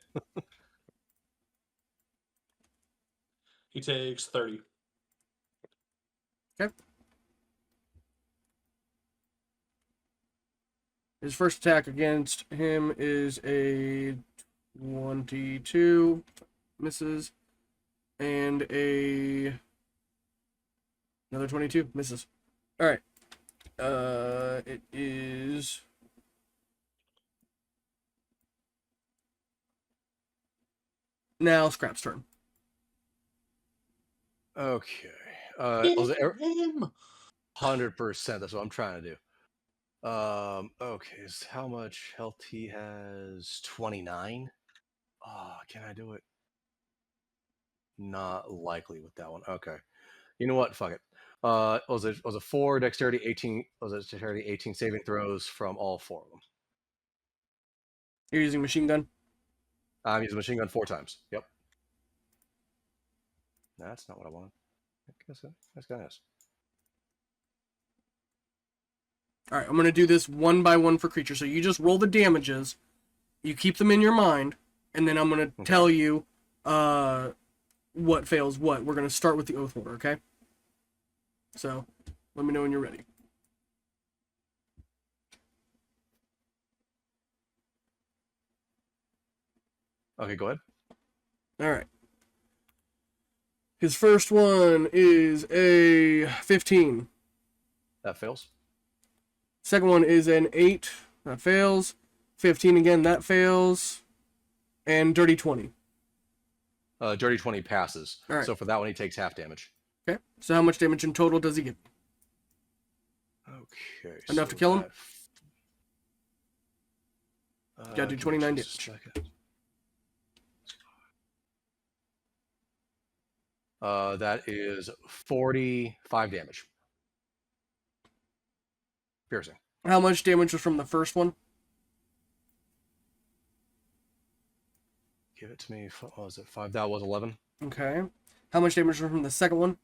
He takes 30. Okay. His first attack against him is a 22, misses, and another 22, misses. All right. It is now Scrap's turn. Okay. Him. 100%. That's what I'm trying to do. Okay. So how much health he has? 29. Can I do it? Not likely with that one. Okay. You know what? Fuck it. Was a 4 dexterity 18? Was it dexterity 18 saving throws from all 4 of them? You're using machine gun. I'm using machine gun 4 times. Yep. That's not what I wanted. That's kind of nice. All right, I'm going to do this one by one for creatures. So you just roll the damages, you keep them in your mind, and then I'm going to tell you what fails what. We're going to start with the Oath Holder, okay? So let me know when you're ready. Okay, go ahead. All right. His first one is a 15. That fails. Second one is an 8. That fails. 15 again. That fails. And dirty 20. Dirty 20 passes. All right. So for that one, he takes half damage. Okay. So how much damage in total does he get? Okay. Enough to kill him? Gotta do 29 damage. That is 45 damage. Piercing. How much damage was from the first one? Give it to me. What was it? 5. That was 11. Okay. How much damage was from the second one?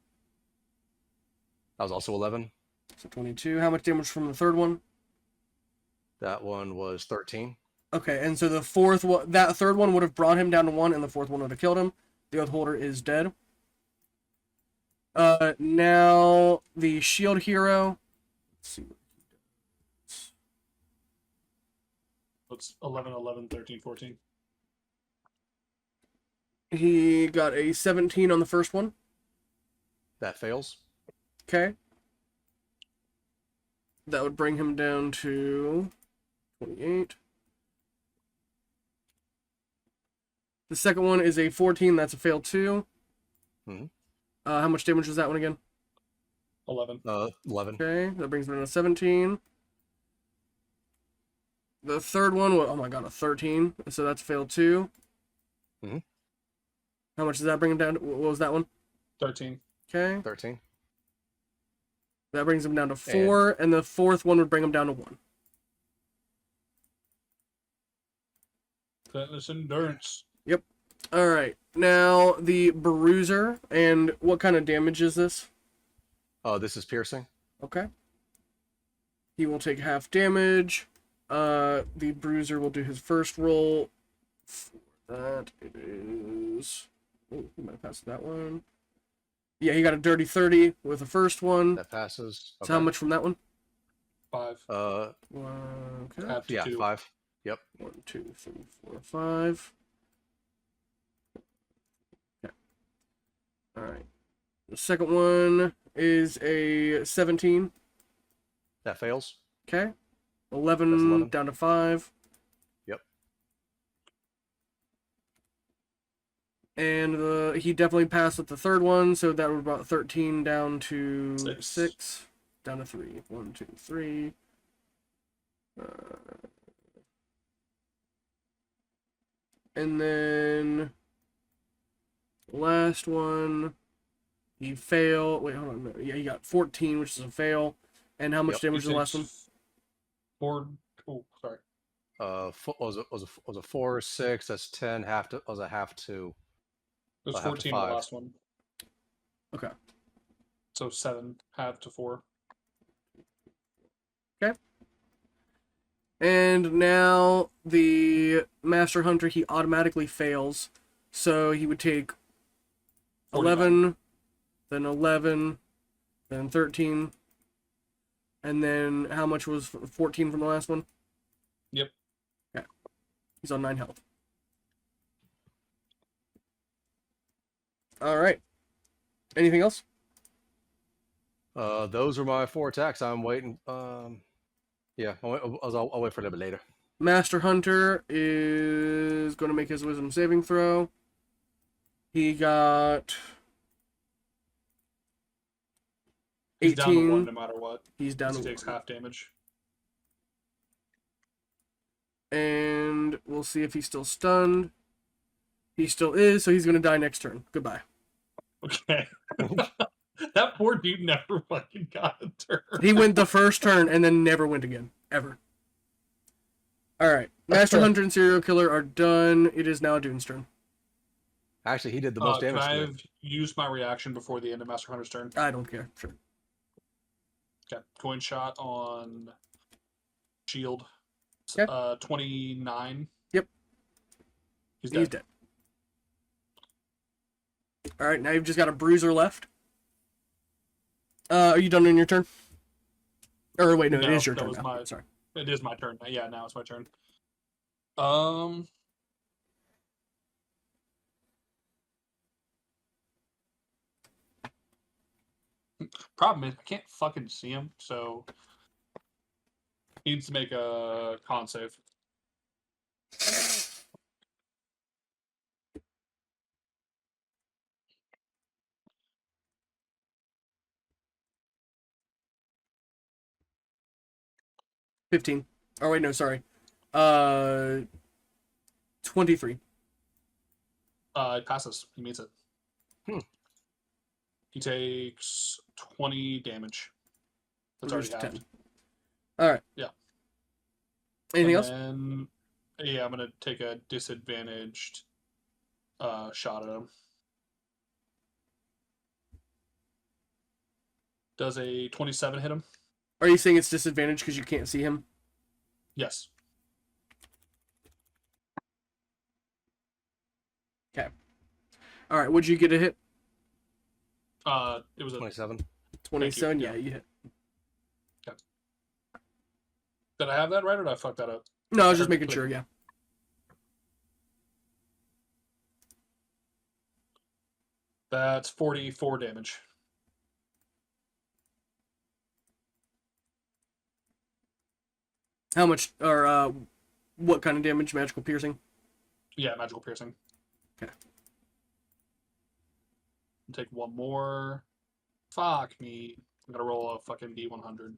That was also 11. So 22. How much damage from the third one? That one was 13. Okay, and so the fourth one, that third one would have brought him down to 1, and the fourth one would have killed him. The Oath Holder is dead. Now the Shield Hero. Let's see. It's 11, 11, 13, 14. He got a 17 on the first one. That fails. Okay. That would bring him down to 28. The second one is a 14. That's a fail too. Mm-hmm. How much damage was that one again? 11. 11. Okay, that brings me to 17. The third one, oh my god, a 13. So that's failed too. Mhm. How much does that bring him down to? What was that one? 13. Okay. 13. That brings him down to 4, and the fourth one would bring him down to 1. Fitness endurance. Yep. Alright. Now, the Bruiser, and what kind of damage is this? Oh, this is piercing. Okay. He will take half damage. The Bruiser will do his first roll. For that, it is... Oh, he might have passed that one. Yeah, he got a dirty 30 with the first one. That passes. So how much from that one? 5. Okay. Half to Yeah, 2. 5. Yep. 1, 2, 3, 4, 5. Okay. Alright. The second one is a 17. That fails. Okay. 11, That's 11. down to 5. Yep. And he definitely passed with the third one, so that would brought 13 down to 6. Down to 3. 1, 2, 3. And then last one, he failed. Wait, hold on. No, yeah, he got 14, which is a fail. And how much Yep. damage was the last one? 4. Oh, sorry. Was a 4 or 6? That's 10. Was a half 2. It was half to 14 the 5. last one. Okay. So 7, half to 4. Okay. And now the Master Hunter, he automatically fails. So he would take 11, then 11, then 13. And then how much was 14 from the last one? Yep. Okay. He's on 9 health. Alright. Anything else? Those are my 4 attacks. I'm waiting. Yeah, I'll wait for a little bit later. Master Hunter is going to make his wisdom saving throw. He got He's 18. down to 1 no matter what. He's down He to takes 1. half damage. And we'll see if he's still stunned. He still is, so he's going to die next turn. Goodbye. Okay. That poor dude never fucking got a turn. He went the first turn and then never went again. Ever. Alright. Master Hunter and Serial Killer are done. It is now Dune's turn. Actually, he did the most Can damage I to me. have used my reaction before the end of Master Hunter's turn? I don't care. Sure. Okay. Coin shot on Shield. Okay. 29. Yep. He's He's dead. dead. Alright, now you've just got a Bruiser left. Are you done in your turn? Or wait, no, it is your that turn was now. Sorry. It is my turn. Yeah, now it's my turn. Problem is, I can't fucking see him, so he needs to make a con save. $15. Oh wait, no, sorry. 23. It passes. He meets it. He takes 20 damage. That's already Reduced to halved. 10. Alright. Yeah. Anything else? And yeah, I'm gonna take a disadvantaged shot at him. Does a 27 hit him? Are you saying it's disadvantage because you can't see him? Yes. Okay. Alright, would you get a hit? It was a 27. 27? Yeah. Yeah, you hit. Did I have that right, or did I fuck that up? No, I was I just heard making click. sure, yeah. That's 44 damage. How much, or what kind of damage? Magical piercing? Yeah, magical piercing. Okay. Take one more. Fuck me. I'm gonna roll a fucking D100.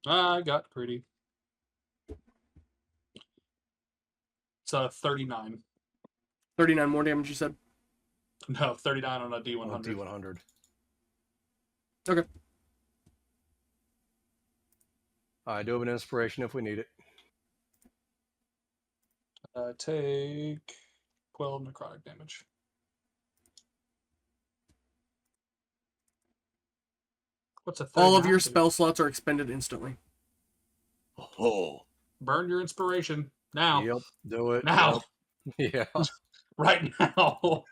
I got pretty. It's a 39. 39 more damage, you said? No, 39 on a D100. On D100. Okay. I do have an inspiration if we need it. Take 12 necrotic damage. What's a 39 All of your do? spell slots are expended instantly. Oh. Burn your inspiration now. Yep. Do it. Now. Yep. Yeah. Right now.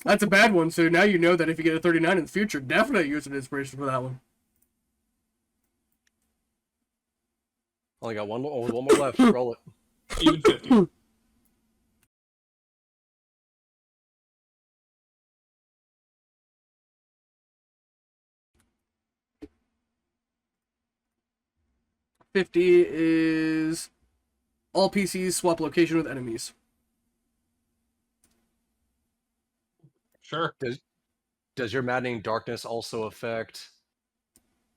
That's a bad one, so now you know that if you get a 39 in the future, definitely use an inspiration for that one. Only got one more left. Roll it. Even 50. $50 is all PCs swap location with enemies. Sure. Does your maddening darkness also affect?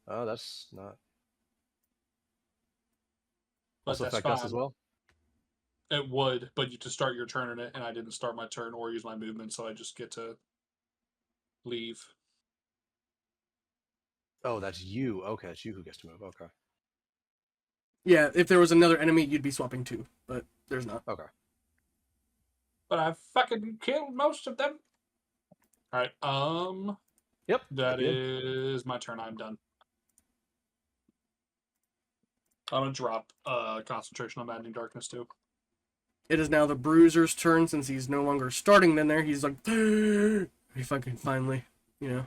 Oh, that's not. But Also that's affect fine. us as well. It would, but you to start your turn in it, and I didn't start my turn or use my movement, so I just get to leave. Oh, that's you. Okay, it's you who gets to move. Okay. Yeah, if there was another enemy, you'd be swapping too, but there's not. Okay. But I fucking killed most of them. Alright, Yep. that you is my turn. I'm done. I'm gonna drop concentration on maddening darkness too. It is now the Bruiser's turn since he's no longer starting in there. He's like, he fucking finally, you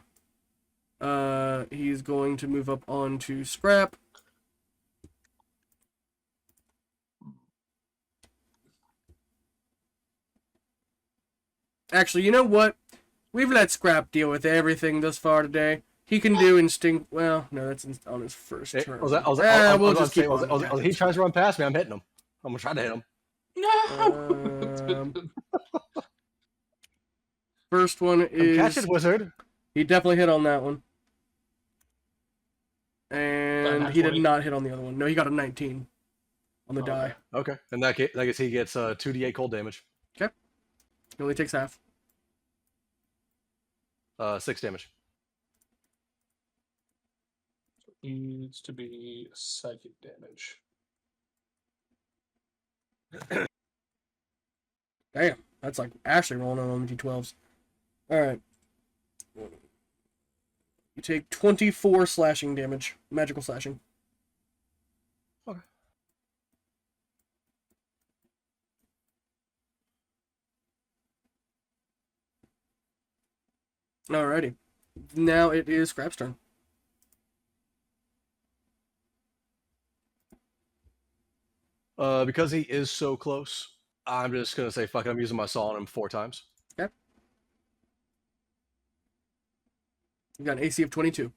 know. He's going to move up onto Scrap. Actually, you know what? We've let Scrap deal with everything thus far today. He can do instinct. Well, no, that's on his first turn. We'll just keep on. He tries to run past me. I'm hitting him. I'm gonna try to hit him. No. First one Catch is it, wizard. he definitely hit on that one, and he did not hit on the other one. No, he got a 19 on the die. Okay. In that case, I guess he gets 2d8 cold damage. Okay. He only takes half. 6 damage. Needs to be psychic damage. Damn, that's like Ashley rolling on D12s. All right. You take 24 slashing damage, magical slashing. Okay. Alrighty. Now it is Scrap's turn. Because he is so close, I'm just gonna say fuck it, I'm using my saw on him 4 times. Okay. You got an AC of 22.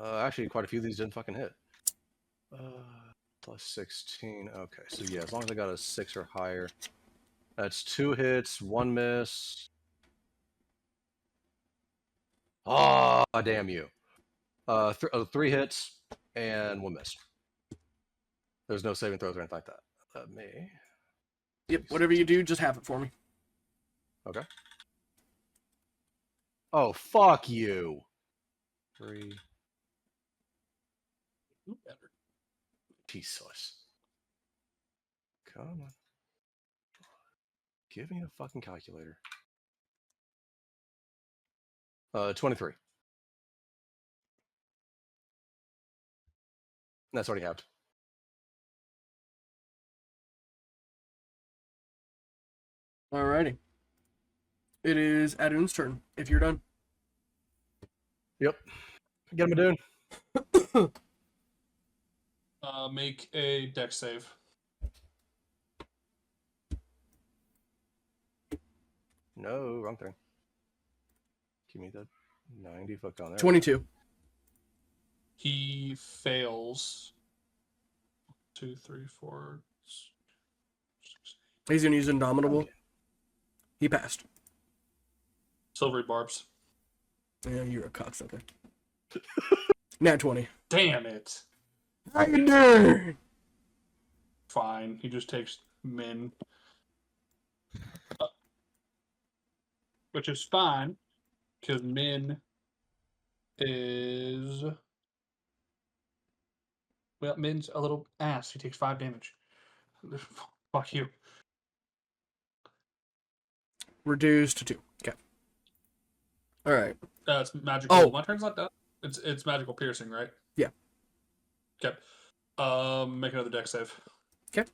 Actually, quite a few of these didn't fucking hit. Plus 16. Okay, so yeah, as long as I got a 6 or higher. That's 2 hits, 1 miss. Oh, damn you. 3 hits and 1 miss. There's no saving throws or anything like that. Let me. Yep, whatever you do, just have it for me. Okay. Oh, fuck you. 3. Better. Jesus. Come on. Give me a fucking calculator. 23. That's already halved. Alrighty. It is Adun's turn, if you're done. Yep. Get him a dune. Make a dex save. No, wrong thing. Give me the 90 foot down there. 22. He fails. 2, 3, 4. He's gonna use Indomitable. Okay. He passed. Silvery barbs. Yeah, you're a cocksucker. Nat 20. Damn it. How you doing? Fine. He just takes min. Which is fine, because min is... Well, min's a little ass. He takes 5 damage. Fuck you. Reduced to 2. Okay. Alright. It's magical. Oh. My turn's not done. It's magical piercing, right? Yeah. Okay. Make another deck save. Okay.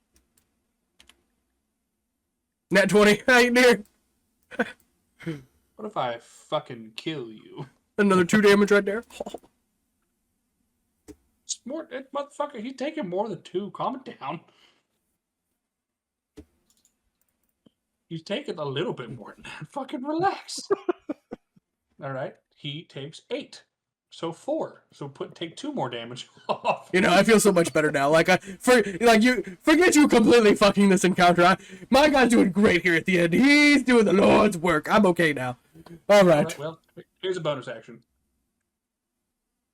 Nat 20. How you doing? What if I fucking kill you? Another 2 damage right there. It's more, motherfucker. He's taking more than 2. Calm it down. He's taking a little bit more than that. Fucking relax. All right. He takes 8. So 4. So take 2 more damage off. You know, I feel so much better now. Like you forget you completely fucking this encounter. My guy's doing great here at the end. He's doing the Lord's work. I'm okay now. All right. Well, here's a bonus action.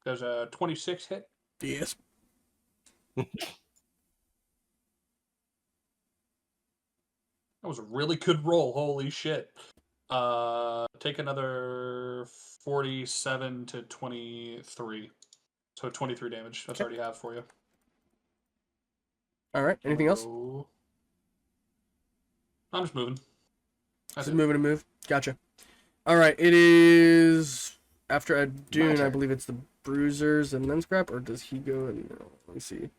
Does a 26 hit? Yes. That was a really good roll. Holy shit. Take another 47 to 23. So 23 damage. That's already half for you. All right. Anything else? I'm just moving. That's Just it. moving to move. Gotcha. All right. It is after a Dune. I turn. believe it's the Bruisers and then Scrap, or does he go? And let me see.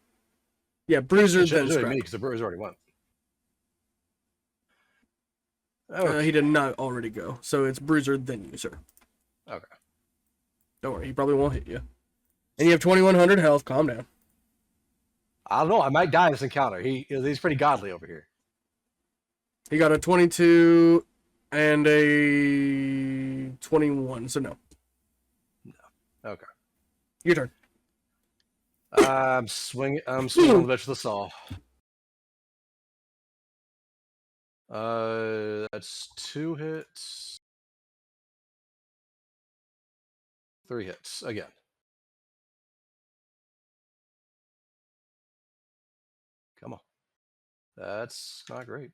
Yeah, Bruiser then It's really Scrap. me because the Brewers already won. He did not already go, so it's Bruiser then User. Okay. Don't worry, he probably won't hit you. And you have 2,100 health. Calm down. I don't know. I might die in this encounter. He's pretty godly over here. He got a 22 and a 21, so no. Okay. Your turn. I'm swinging on the bitch with the saw. That's 2 hits. 3 hits again. Come on. That's not great.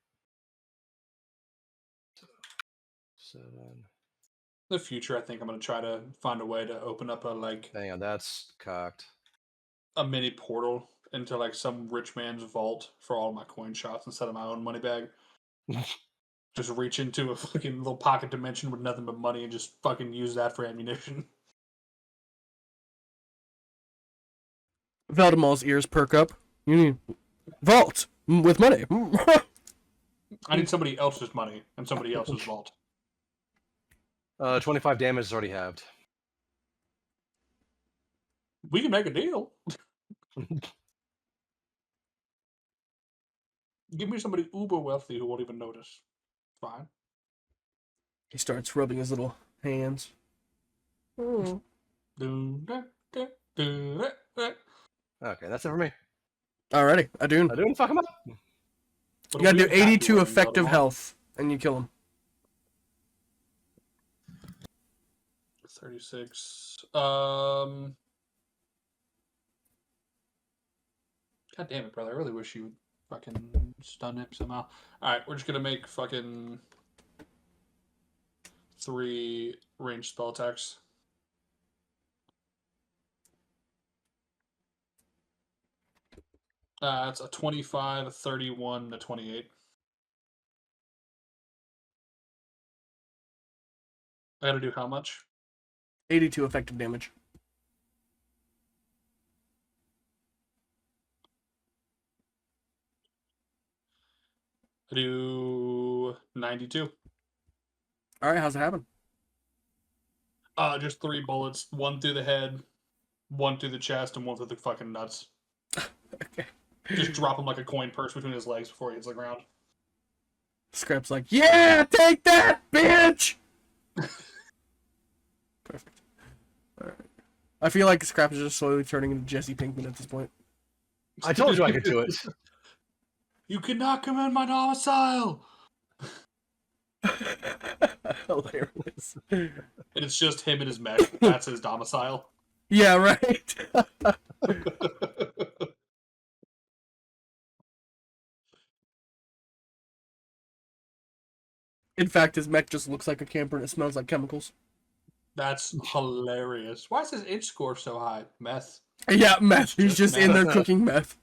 7. In the future, I think I'm going to try to find a way to open up Hang on, that's cocked. a mini portal into some rich man's vault for all my coin shops instead of my own money bag. Just reach into a fucking little pocket dimension with nothing but money and just fucking use that for ammunition. Valdemal's ears perk up. You need vault with money. I need somebody else's money and somebody else's vault. 25 damage is already halved. We can make a deal. Give me somebody uber wealthy who won't even notice. Fine. He starts rubbing his little hands. Oh. Okay, that's it for me. Alrighty, Adun. I didn't fuck him up. You gotta do 82 effective health, and you kill him. 36. God damn it, brother. I really wish you would fucking stun him somehow. Alright, we're just gonna make fucking 3 ranged spell attacks. It's a 25, a 31, a 28. I gotta do how much? 82 effective damage. I do 92. Alright, how's it happen? Just 3 bullets. 1 through the head, 1 through the chest, and 1 through the fucking nuts. Okay. Just drop him like a coin purse between his legs before he hits the ground. Scrap's like, yeah, take that, bitch! Perfect. Alright. I feel like Scrap is just slowly turning into Jesse Pinkman at this point. I told you I could do it. You cannot come in my domicile. Hilarious. And it's just him and his mech. That's his domicile. Yeah, right. In fact, his mech just looks like a camper and it smells like chemicals. That's hilarious. Why is his inch score so high? Meth. Yeah, meth. He's just just in there meth. cooking meth.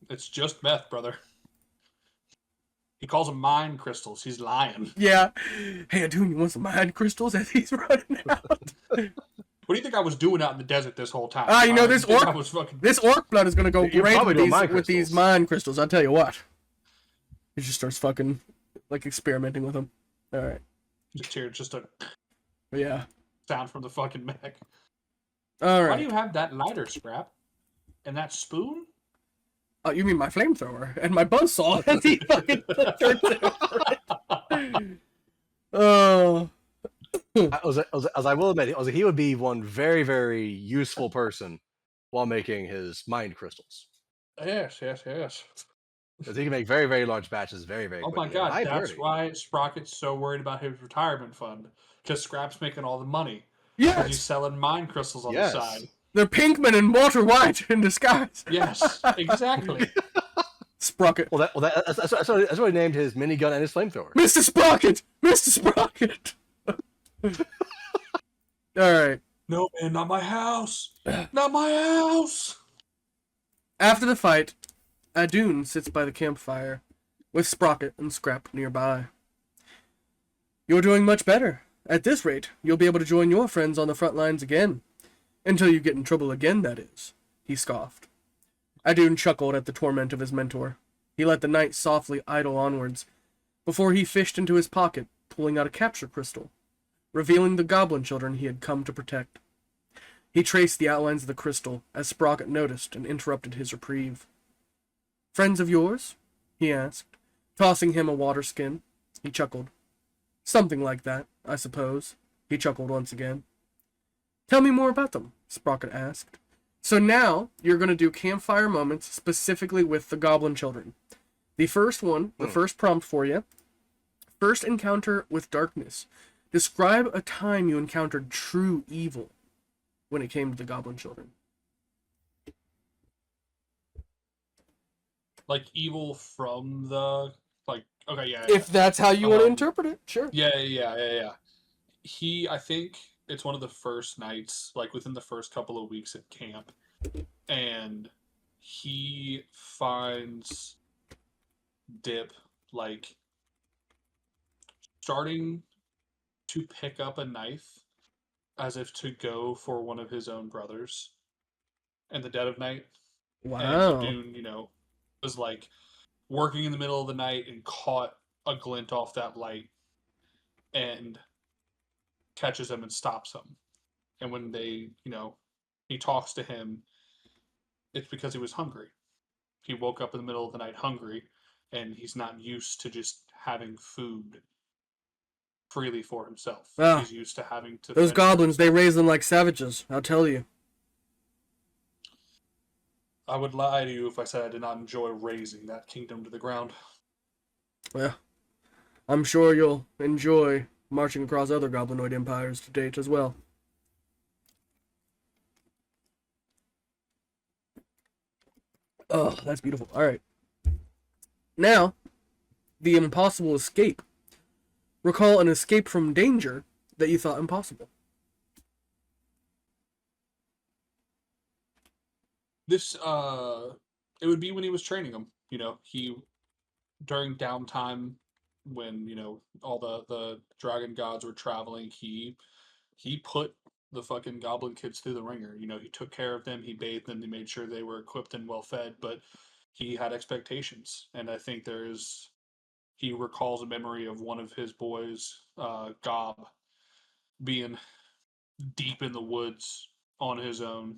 It's just meth, brother. He calls them mind crystals. He's lying. Yeah. Hey, dude, you want some mind crystals as he's running out? What do you think I was doing out in the desert this whole time? You know, this orc- I was fucking... This orc blood is gonna go You're great probably with doing these, mind mind crystals. I'll tell you what. He just starts fucking, like, experimenting with them. All right. Just here, just a Yeah. sound from the fucking mech. All right. Why do you have that lighter, Scrap? And that spoon? Oh, you mean my flamethrower and my buzzsaw? As he fucking turns it. Oh. I will admit, he would be one very, very useful person while making his mind crystals. Yes. Because he can make very, very large batches very, very Oh quickly. my god, High that's purity. why Sprocket's so worried about his retirement fund. Because Scrap's making all the money. Because he's Yes. selling mind crystals on Yes. the side. They're Pinkman and Walter White in disguise. Yes, exactly. Sprocket. Well, that's what he named his minigun and his flamethrower. Mr. Sprocket! Mr. Sprocket! Alright. No, man, not my house. Not my house. After the fight, Adun sits by the campfire, with Sprocket and Scrap nearby. You're doing much better. At this rate, you'll be able to join your friends on the front lines again. Until you get in trouble again, that is, he scoffed. Adun chuckled at the torment of his mentor. He let the night softly idle onwards, before he fished into his pocket, pulling out a capture crystal, revealing the goblin children he had come to protect. He traced the outlines of the crystal as Sprocket noticed and interrupted his reprieve. Friends of yours? He asked, tossing him a water skin. He chuckled. Something like that, I suppose. He chuckled once again. Tell me more about them, Sprocket asked. So now, you're going to do campfire moments specifically with the goblin children. The first one, the first prompt for you. First encounter with darkness. Describe a time you encountered true evil when it came to the goblin children. Like evil from the okay, yeah. If that's how you want to Um, interpret it, sure. Yeah. I think it's one of the first nights, like within the first couple of weeks at camp, and he finds Dip like starting to pick up a knife as if to go for one of his own brothers in the dead of night. Wow. And Dune, was like working in the middle of the night and caught a glint off that light and catches him and stops him. And when he talks to him, it's because he was hungry. He woke up in the middle of the night hungry, and he's not used to just having food freely for himself. Ah, He's used to having to. Those fend for goblins, they himself. raise them like savages, I'll tell you. I would lie to you if I said I did not enjoy raising that kingdom to the ground. Well, I'm sure you'll enjoy marching across other goblinoid empires to date as well. Oh, that's beautiful. Alright. Now, the impossible escape. Recall an escape from danger that you thought impossible. This, it would be when he was training them. He during downtime when all the dragon gods were traveling. He put the fucking goblin kids through the ringer. He took care of them. He bathed them. He made sure they were equipped and well fed. But he had expectations, and I think he recalls a memory of one of his boys, Gob, being deep in the woods on his own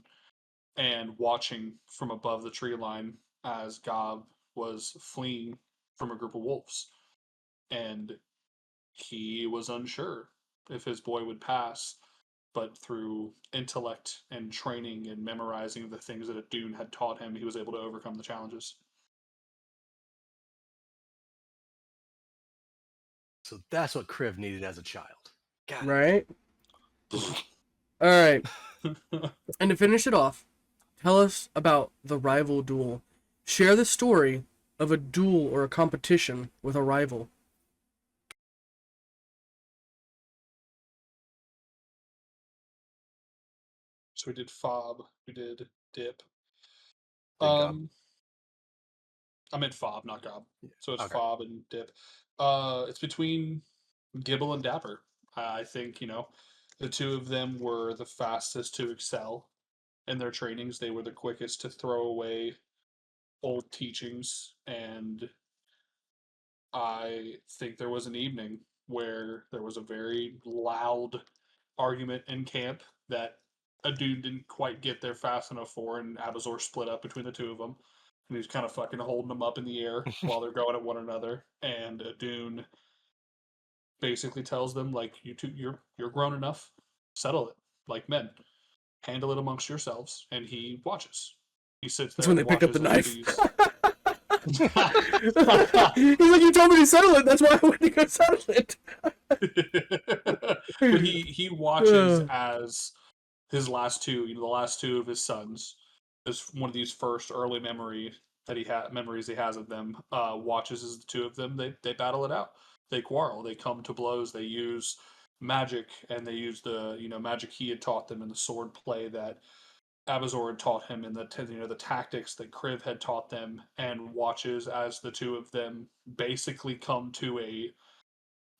and watching from above the tree line as Gob was fleeing from a group of wolves. And he was unsure if his boy would pass, but through intellect and training and memorizing the things that Adun had taught him, he was able to overcome the challenges. So that's what Kriv needed as a child. God. Right? Alright. And to finish it off, tell us about the rival duel. Share the story of a duel or a competition with a rival. So we did fob. We did dip. Gob. I meant fob, not gob. So it's Okay. fob and dip. It's between Gibble and Dapper. I think, the two of them were the fastest to excel in their trainings. They were the quickest to throw away old teachings. And I think there was an evening where there was a very loud argument in camp that a dude didn't quite get there fast enough for, and Abazor split up between the two of them. And he was kind of fucking holding them up in the air while they're going at one another. And Dune basically tells them, like, you two, you're grown enough, settle it like men, handle it amongst yourselves. And he watches. He sits there. That's when they and picked up the watches knife. these- He's like, you told me to settle it, that's why I went to go settle it. But he watches as his last two, the last two of his sons, is one of these first early memories he has of them. Watches as the two of them they battle it out. They quarrel. They come to blows. They use magic, and they use the magic he had taught them in the sword play that Abazor had taught him, and the tactics that Kriv had taught them, and watches as the two of them basically come to a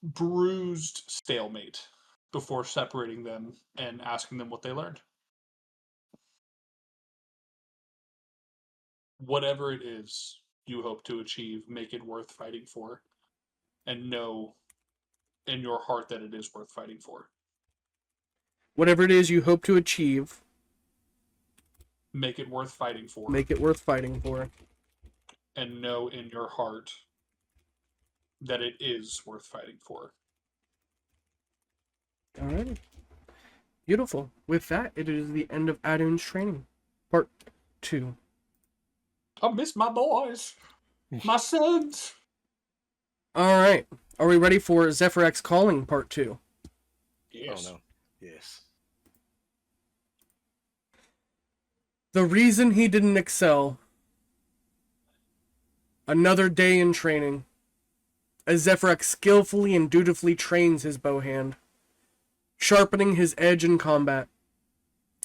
bruised stalemate before separating them and asking them what they learned. Whatever it is you hope to achieve, make it worth fighting for, and know in your heart that it is worth fighting for. Whatever it is you hope to achieve, make it worth fighting for. Make it worth fighting for. And know in your heart that it is worth fighting for. Alright. Beautiful. With that, it is the end of Adam's training. Part 2. I miss my boys. My sons. Alright. Are we ready for Zephyrx Calling Part 2? Yes. Oh no. Yes. The reason he didn't excel. Another day in training. As Zephyrx skillfully and dutifully trains his bow hand, sharpening his edge in combat.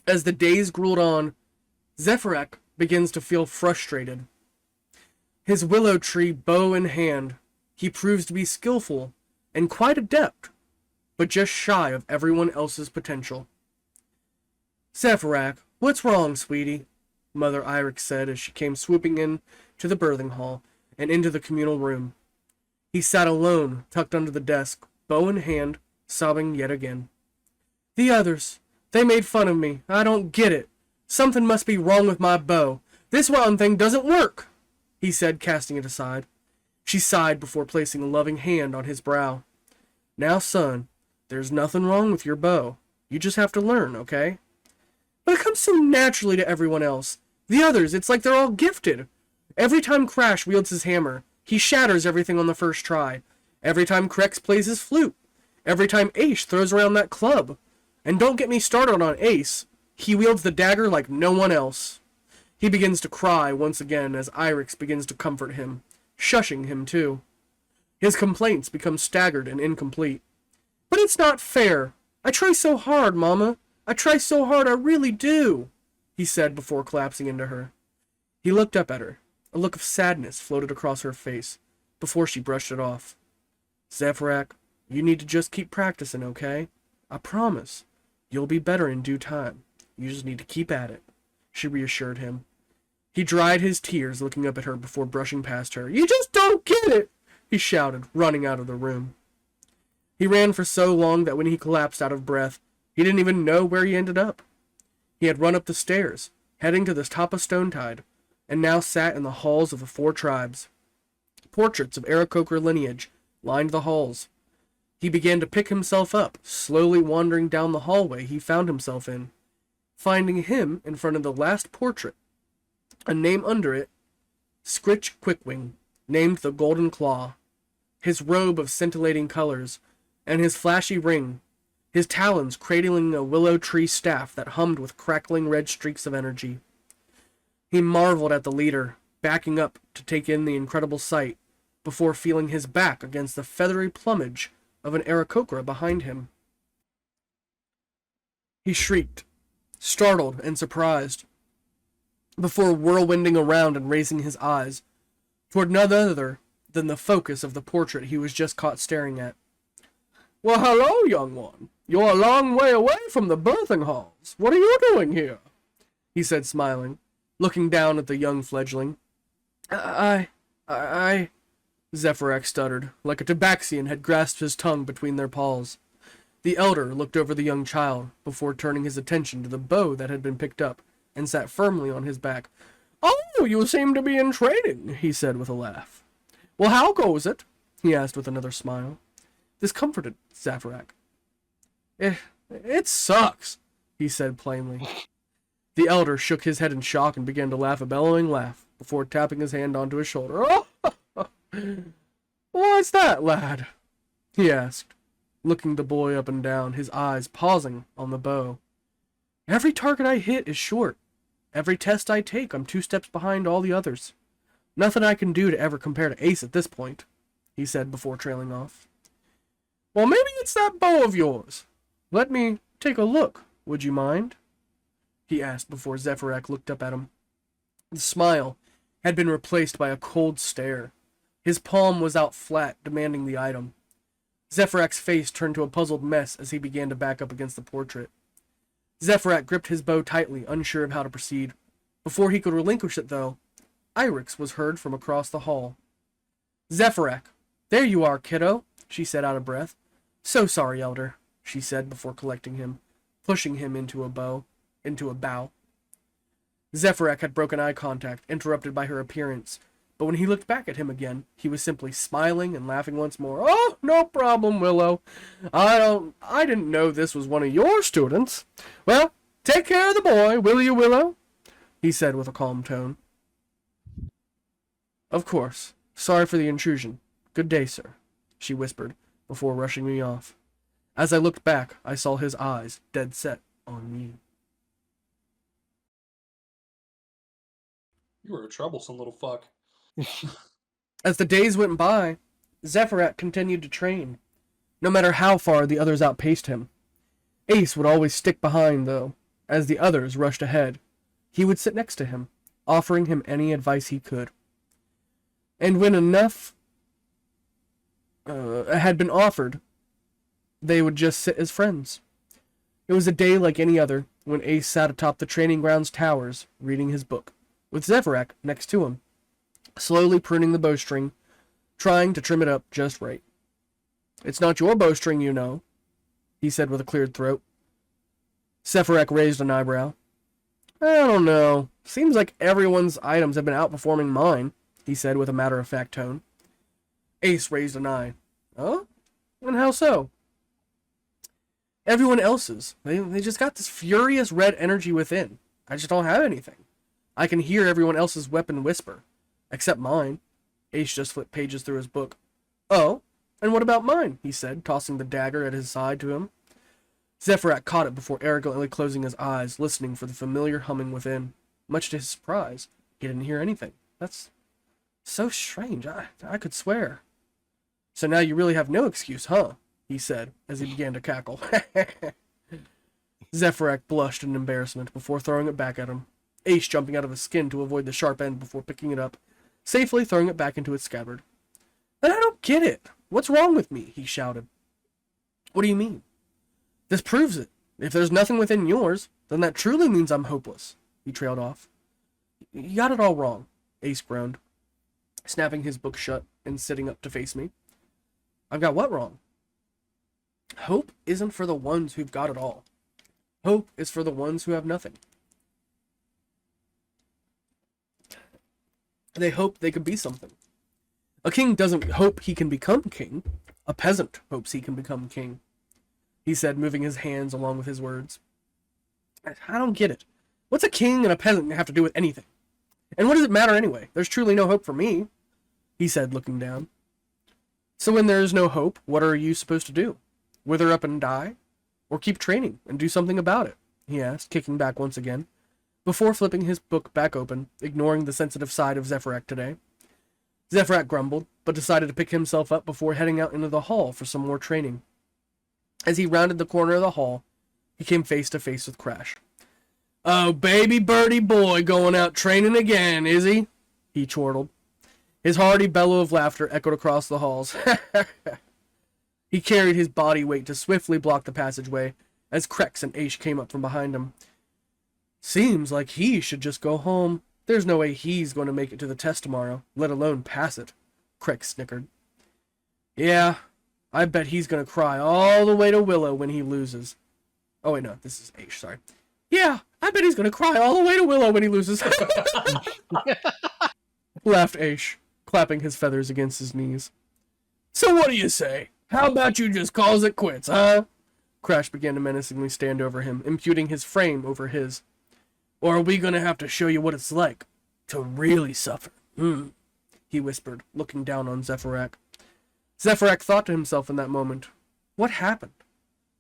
As the days grueled on, Zephyrx begins to feel frustrated. His willow tree bow in hand, he proves to be skillful and quite adept, but just shy of everyone else's potential. Zephyrx, what's wrong, sweetie? Mother Irex said as she came swooping in to the birthing hall and into the communal room. He sat alone, tucked under the desk, bow in hand, sobbing yet again. The others, they made fun of me. I don't get it. Something must be wrong with my bow. This round thing doesn't work, he said, casting it aside. She sighed before placing a loving hand on his brow. Now, son, there's nothing wrong with your bow. You just have to learn, okay? But it comes so naturally to everyone else. The others, it's like they're all gifted. Every time Crash wields his hammer, he shatters everything on the first try. Every time Krex plays his flute. Every time Ace throws around that club. And don't get me started on Ace. He wields the dagger like no one else. He begins to cry once again as Irex begins to comfort him, shushing him too. His complaints become staggered and incomplete. But it's not fair. I try so hard, Mama. I try so hard, I really do, he said before collapsing into her. He looked up at her. A look of sadness floated across her face before she brushed it off. Zephyrx, you need to just keep practicing, okay? I promise. You'll be better in due time. You just need to keep at it, she reassured him. He dried his tears looking up at her before brushing past her. You just don't get it, he shouted, running out of the room. He ran for so long that when he collapsed out of breath, he didn't even know where he ended up. He had run up the stairs, heading to the top of Stonetide, and now sat in the halls of the 4 tribes. Portraits of Aarakocra lineage lined the halls. He began to pick himself up, slowly wandering down the hallway he found himself in, finding him in front of the last portrait, a name under it, Scritch Quickwing, named the Golden Claw. his robe of scintillating colors, and his flashy ring, his talons cradling a willow tree staff that hummed with crackling red streaks of energy. He marveled at the leader, backing up to take in the incredible sight, before feeling his back against the feathery plumage of an aarakocra behind him. He shrieked, startled and surprised, before whirlwinding around and raising his eyes toward none other than the focus of the portrait he was just caught staring at. "Well, hello, young one. You're a long way away from the birthing halls. What are you doing here?" he said, smiling, looking down at the young fledgling. I... Zephyrak stuttered, like a tabaxian had grasped his tongue between their paws. The elder looked over the young child, before turning his attention to the bow that had been picked up, and sat firmly on his back. "Oh, you seem to be in training," he said with a laugh. "Well, how goes it?" he asked with another smile. This comforted Zephyrak. It sucks," he said plainly. The elder shook his head in shock and began to laugh a bellowing laugh, before tapping his hand onto his shoulder. "Oh, what's that, lad?" he asked, looking the boy up and down, his eyes pausing on the bow. "Every target I hit is short. Every test I take, I'm 2 steps behind all the others. Nothing I can do to ever compare to Ace at this point," he said before trailing off. "Well, maybe it's that bow of yours. Let me take a look, would you mind?" he asked before Zephyrak looked up at him. The smile had been replaced by a cold stare. His palm was out flat, demanding the item. Zephyrak's face turned to a puzzled mess as he began to back up against the portrait. Zephyrak gripped his bow tightly, unsure of how to proceed. Before he could relinquish it, though, Irix was heard from across the hall. "Zephyrak, there you are, kiddo," she said out of breath. "So sorry, elder," she said before collecting him, pushing him into a bow. Zephyrak had broken eye contact, interrupted by her appearance, but when he looked back at him again, he was simply smiling and laughing once more. "Oh, no problem, Willow. I didn't know this was one of your students. Well, take care of the boy, will you, Willow?" he said with a calm tone. "Of course. Sorry for the intrusion. Good day, sir," she whispered, before rushing me off. As I looked back, I saw his eyes dead set on me. You were a troublesome little fuck. As the days went by, Zephyrak continued to train, no matter how far the others outpaced him. Ace would always stick behind, though. As the others rushed ahead, he would sit next to him, offering him any advice he could. And when enough had been offered, they would just sit as friends. It was a day like any other when Ace sat atop the training grounds towers, reading his book, with Zephyrak next to him, slowly pruning the bowstring, trying to trim it up just right. "It's not your bowstring, you know," he said with a cleared throat. Zephyrak raised an eyebrow. "I don't know. Seems like everyone's items have been outperforming mine," he said with a matter-of-fact tone. Ace raised an eye. "Oh? And how so?" "Everyone else's. They just got this furious red energy within. I just don't have anything. I can hear everyone else's weapon whisper. Except mine." Ace just flipped pages through his book. "Oh? And what about mine?" he said, tossing the dagger at his side to him. Zephyrak caught it before arrogantly closing his eyes, listening for the familiar humming within. Much to his surprise, he didn't hear anything. "That's so strange. I could swear." "So now you really have no excuse, huh?" he said, as he began to cackle. Zephyrak blushed in embarrassment before throwing it back at him, Ace jumping out of his skin to avoid the sharp end before picking it up, safely throwing it back into its scabbard. "But I don't get it. What's wrong with me?" he shouted. "What do you mean?" "This proves it. If there's nothing within yours, then that truly means I'm hopeless," he trailed off. "You got it all wrong," Ace groaned, snapping his book shut and sitting up to face me. "I've got what wrong?" "Hope isn't for the ones who've got it all. Hope is for the ones who have nothing. They hope they could be something. A king doesn't hope he can become king. A peasant hopes he can become king," he said, moving his hands along with his words. "I don't get it. What's a king and a peasant have to do with anything? And what does it matter anyway? There's truly no hope for me," he said, looking down. So when there is no hope, what are you supposed to do? Wither up and die? Or keep training and do something about it? He asked, kicking back once again, before flipping his book back open, ignoring the sensitive side of Zephyrak today. Zephyrak grumbled, but decided to pick himself up before heading out into the hall for some more training. As he rounded the corner of the hall, he came face to face with Crash. "Oh, baby birdie boy going out training again, is he?" he chortled. His hearty bellow of laughter echoed across the halls. He carried his body weight to swiftly block the passageway as Krex and Aish came up from behind him. "Seems like he should just go home. There's no way he's going to make it to the test tomorrow, let alone pass it," Krex snickered. "Yeah, I bet he's going to cry all the way to Willow when he loses." Oh, wait, no, this is Aish, sorry. "Yeah, I bet he's going to cry all the way to Willow when he loses." Laughed Aish, clapping his feathers against his knees. "So what do you say? How about you just calls it quits, huh?" Crash began to menacingly stand over him, imputing his frame over his. "Or are we going to have to show you what it's like to really suffer?" He whispered, looking down on Zephyrak. Zephyrak thought to himself in that moment, what happened?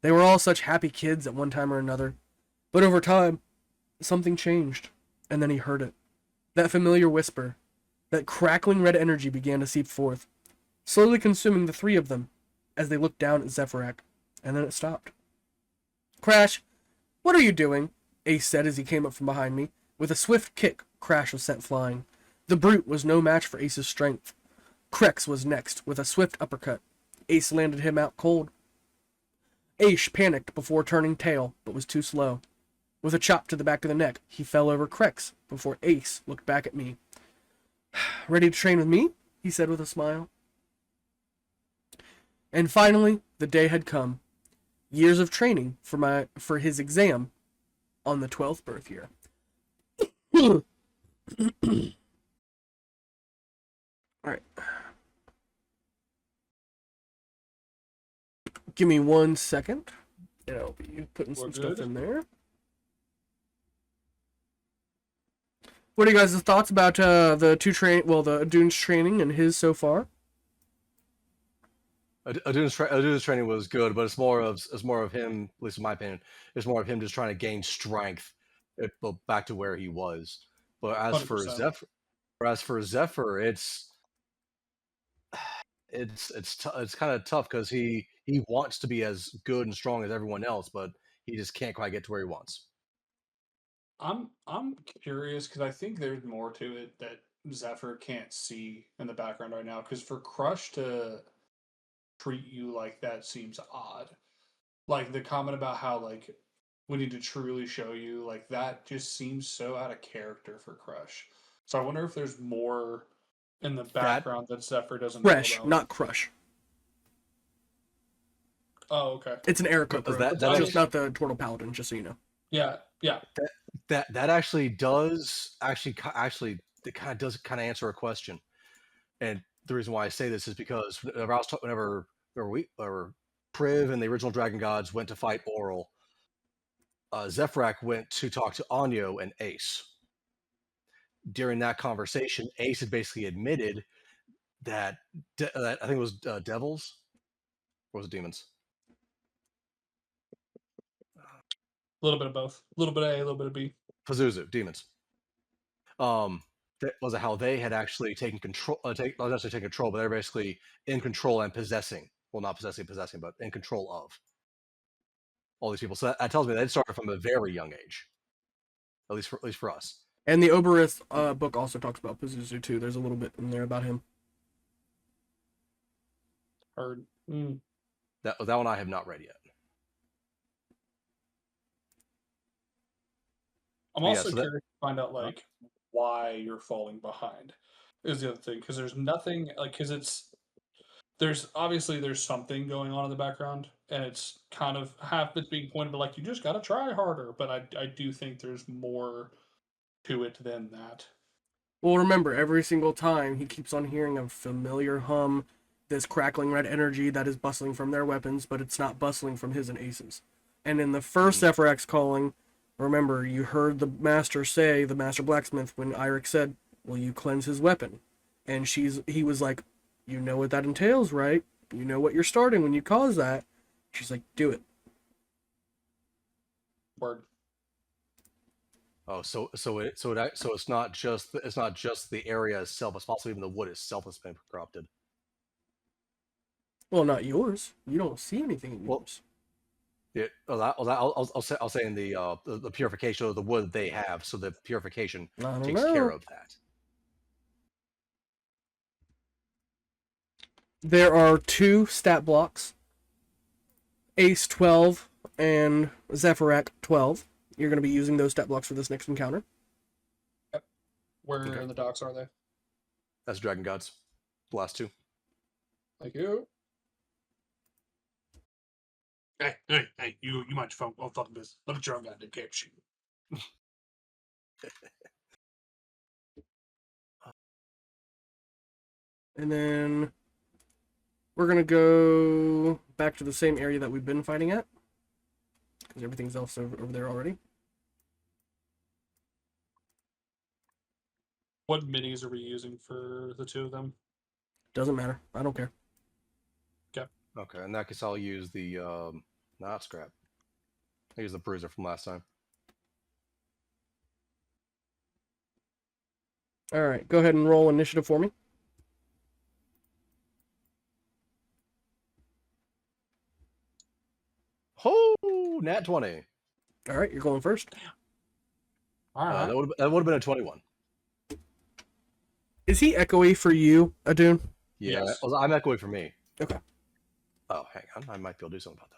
They were all such happy kids at one time or another. But over time, something changed, and then he heard it. That familiar whisper, that crackling red energy began to seep forth, slowly consuming the three of them as they looked down at Zephyrak, and then it stopped. "Crash, what are you doing?" Ace said as he came up from behind me. With a swift kick, Crash was sent flying. The brute was no match for Ace's strength. Krex was next, with a swift uppercut. Ace landed him out cold. Aish panicked before turning tail, but was too slow. With a chop to the back of the neck, he fell over Krex before Ace looked back at me. "Ready to train with me?" he said with a smile. And finally, the day had come. Years of training for his exam on the 12th birth year. Alright. Give me 1 second. And I'll be putting some stuff in there. What are you guys' thoughts about the the Dune's training and his so far? Aduna's training was good, but it's more of him, at least in my opinion, it's more of him just trying to gain strength, back to where he was. But as 100%. for Zephyr, it's kind of tough because he wants to be as good and strong as everyone else, but he just can't quite get to where he wants. I'm curious because I think there's more to it that Zephyr can't see in the background right now. Because for Crush to treat you like that seems odd. Like the comment about how like we need to truly show you, like that just seems so out of character for Crush. So I wonder if there's more in the background that Zephyr doesn't know Fresh, about. not Crush. Oh, okay. It's an Erica, That just not the Turtle Paladin, just so you know. Yeah. That actually does actually it kind of does answer a question. And the reason why I say this is because whenever Priv and the original Dragon Gods went to fight Oral, Zephyrak went to talk to Anyo and Ace. During that conversation, Ace had basically admitted that I think it was devils, or was it demons? A little bit of both. A little bit of A, a little bit of B. Pazuzu, demons. That was how they had actually taken control. Not necessarily taken control, but they're basically in control and possessing. Well, not possessing, but in control of all these people. So that tells me they started from a very young age, at least for us. And the Oberith book also talks about Pazuzu too. There's a little bit in there about him. Heard. That one I have not read yet. I'm also curious to find out like why you're falling behind is the other thing, because there's nothing like there's something going on in the background, and it's kind of half it's being pointed to like you just gotta try harder, but I do think there's more to it than that. Well, remember, every single time he keeps on hearing a familiar hum, this crackling red energy that is bustling from their weapons, but it's not bustling from his and Ace's. And in the first Zephyrak's calling, remember, you heard the master blacksmith, when Eirik said, "Will you cleanse his weapon?" And he was like, "You know what that entails, right?" You know what you're starting when you cause that. She's like, do it. Word. Oh, so it's not just the area itself. It's possibly even the wood itself that's been corrupted. Well, not yours. You don't see anything in Well, yours. Yeah, I'll say in the purification of the wood they have, so the purification I don't takes know. care of that. There are 2 stat blocks. Ace 12 and Zephyrak 12. You're going to be using those stat blocks for this next encounter. Where Okay. in the docks are they? That's Dragon Gods. The last 2. Thank you. Hey, you mind your phone? I'll fucking business. Let me try on that to catch you. And then we're going to go back to the same area that we've been fighting at. Because everything's else over there already. What minis are we using for the 2 of them? Doesn't matter. I don't care. Okay, in that case, I'll use the not scrap. I use the bruiser from last time. All right. Go ahead and roll initiative for me. Oh, nat 20. All right. You're going first. All right. That would have been a 21. Is he echoey for you, Adun? Yeah, Yes. I'm echoing for me. Okay. Oh, hang on. I might be able to do something about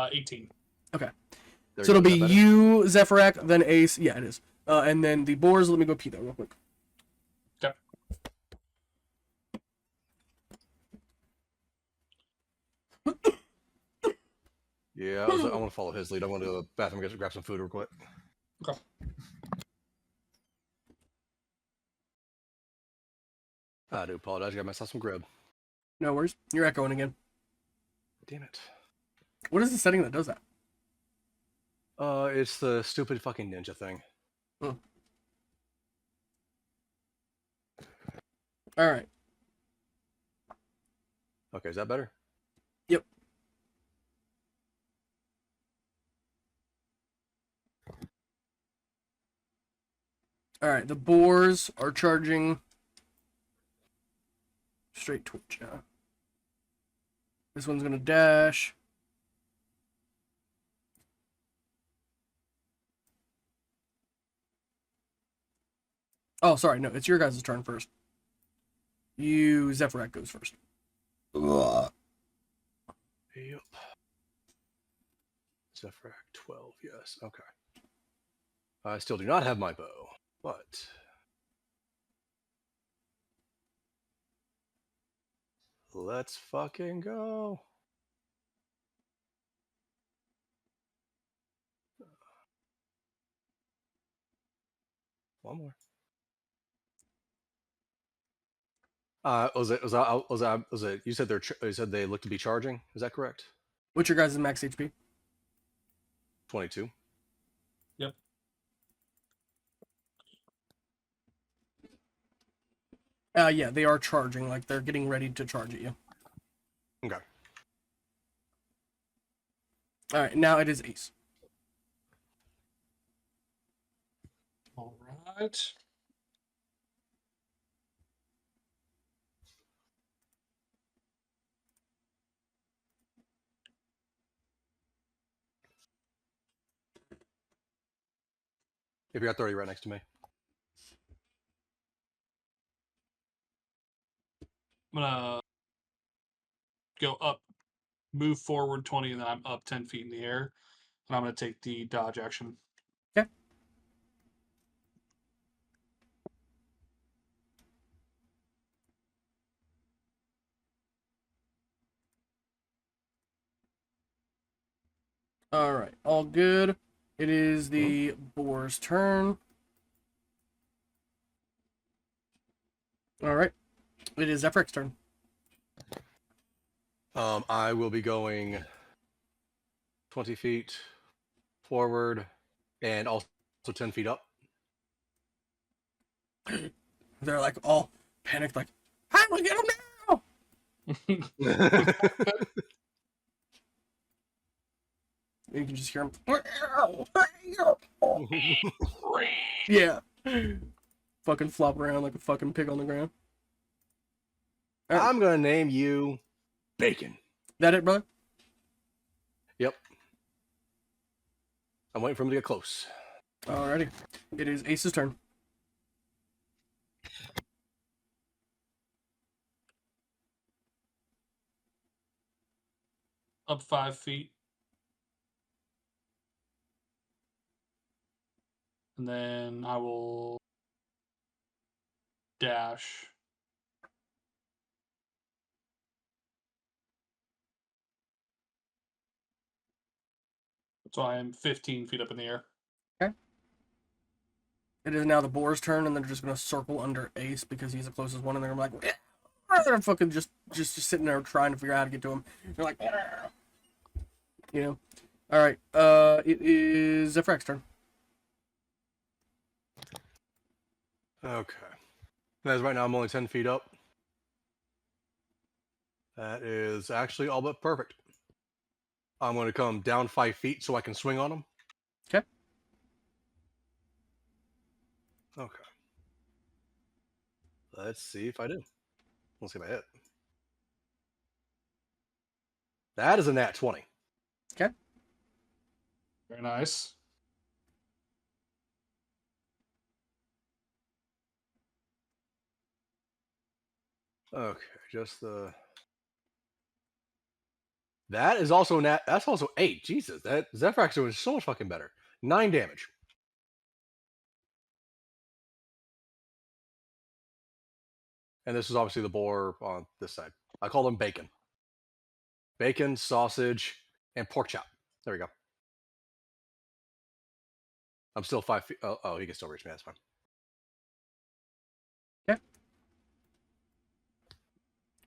that. 18. Okay. There So you it'll go. be Is that better? you, Zephyrak, then Ace. Yeah, it is. And then the boars. Let me go pee that real quick. Okay. Yeah, I want to follow his lead. I want to go to the bathroom and grab some food real quick. Okay. I do apologize. I got myself some grub. No worries. You're echoing again. Damn it. What is the setting that does that? It's the stupid fucking ninja thing. All right. Okay, is that better? Yep. All right. The boars are charging straight towards you. This one's gonna dash. Oh, sorry. No, it's your guys' turn first. You, Zephyrak, goes first. Yep. Zephyrak 12, yes. Okay. I still do not have my bow, but let's fucking go. One more. Was it? You said you said they look to be charging. Is that correct? What's your guys' max HP? 22. Yep. Yeah, they are charging. Like they're getting ready to charge at you. Okay. All right, now it is Ace. All right. If you got 30 right next to me. I'm gonna go up, move forward 20, and then I'm up 10 feet in the air. And I'm gonna take the dodge action. Okay. All right, all good. It is the boar's turn. All right, it is Zephyric's turn. I will be going 20 feet forward and also 10 feet up. They're like all panicked, like, how do we get them now? You can just hear them. Yeah. Fucking flop around like a fucking pig on the ground. All right. I'm gonna name you Bacon. That it, brother? Yep. I'm waiting for him to get close. Alrighty. It is Ace's turn. Up 5 feet. And then I will dash. So I am 15 feet up in the air. It is now the boar's turn, and they're just gonna circle under Ace because he's the closest one, and they're gonna be like, they're fucking just sitting there trying to figure out how to get to him. They're like, you know. All right. It is Zephyr's turn. Okay. As right now, I'm only 10 feet up. That is actually all but perfect. I'm going to come down 5 feet so I can swing on him. Okay. Okay. Let's see if I do. Let's see if I hit. That is a nat 20. Okay. Very nice. Okay, just the. That is also nat. That's also 8. Jesus, that Zephyr's doing so much fucking better. 9 damage. And this is obviously the boar on this side. I call them bacon. Bacon, sausage, and pork chop. There we go. I'm still 5 feet. Oh, he can still reach me. That's fine. Okay.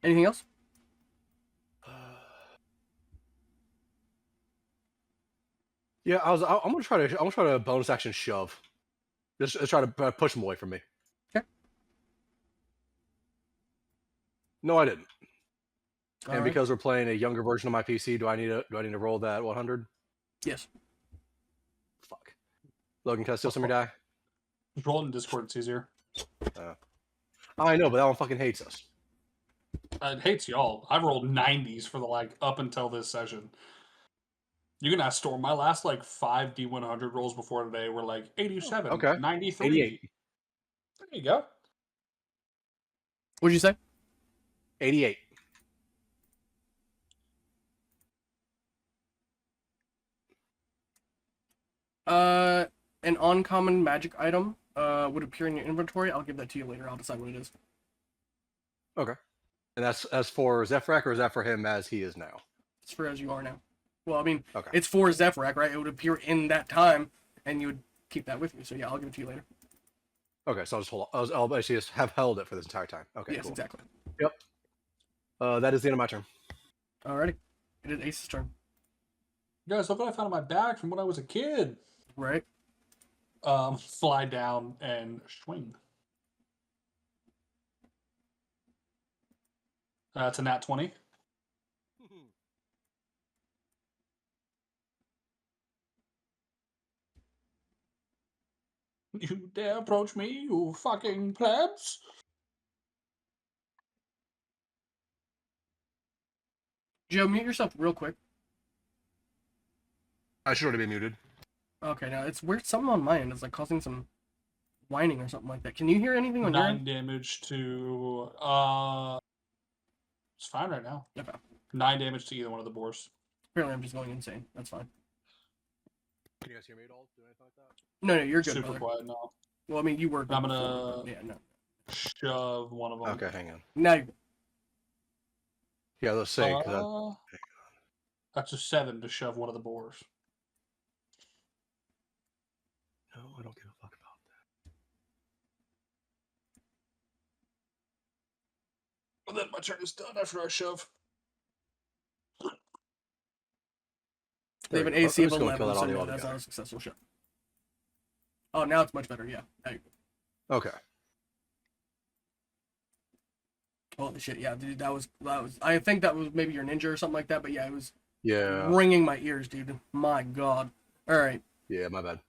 Anything else? Yeah, I'm gonna try to bonus action shove. Just try to push him away from me. Okay. No, I didn't. All and right. because we're playing a younger version of my PC, do I need to roll that 100? Yes. Fuck. Logan, can I steal some of your die? Just roll it in Discord, it's easier. I know, but that one fucking hates us. It hates y'all. I've rolled 90s for the up until this session. You can ask Storm. My last 5 D100 rolls before today were 87, Okay. 93. 88. There you go. What'd you say? 88. An uncommon magic item would appear in your inventory. I'll give that to you later. I'll decide what it is. Okay. And that's as for Zephyrak, or is that for him as he is now? It's for as you are now. Well, I mean, Okay. it's for Zephyrak, right? It would appear in that time, and you would keep that with you. So yeah, I'll give it to you later. Okay, so I'll just hold on. I'll actually just have held it for this entire time. Okay, Yes, cool. exactly. Yep. That is the end of my turn. Alrighty. It is Ace's turn. Guys, look what I found in my bag from when I was a kid. Right. Fly down and swing. That's a nat 20. You dare approach me, you fucking plebs? Joe, mute yourself real quick. I should already be muted. Okay, now it's weird. Something on my end is causing some whining or something like that. Can you hear anything on your 9 end? damage to... It's fine right now. Okay. 9 damage to either one of the boars. Apparently I'm just going insane. That's fine. Can you guys hear me at all? Do anything like that? No, you're good, Super brother. quiet now. Well, I mean, you were good I'm before, gonna- but yeah, no. Shove one of them. Okay, hang on. Now you're good. Yeah, let's say. 'Cause That's a 7 to shove one of the boars. no, I don't give a fuck about that. And then my turn is done after I shove. They have an There we go. AC I'm of just gonna kill 11, that so audio no, that's altogether. not a successful shot. Oh, now it's much better, yeah. There you go. Okay. Holy shit! Yeah, dude, that was. I think that was maybe your ninja or something like that. But yeah, it was Yeah. ringing my ears, dude. My god. All right. Yeah, my bad.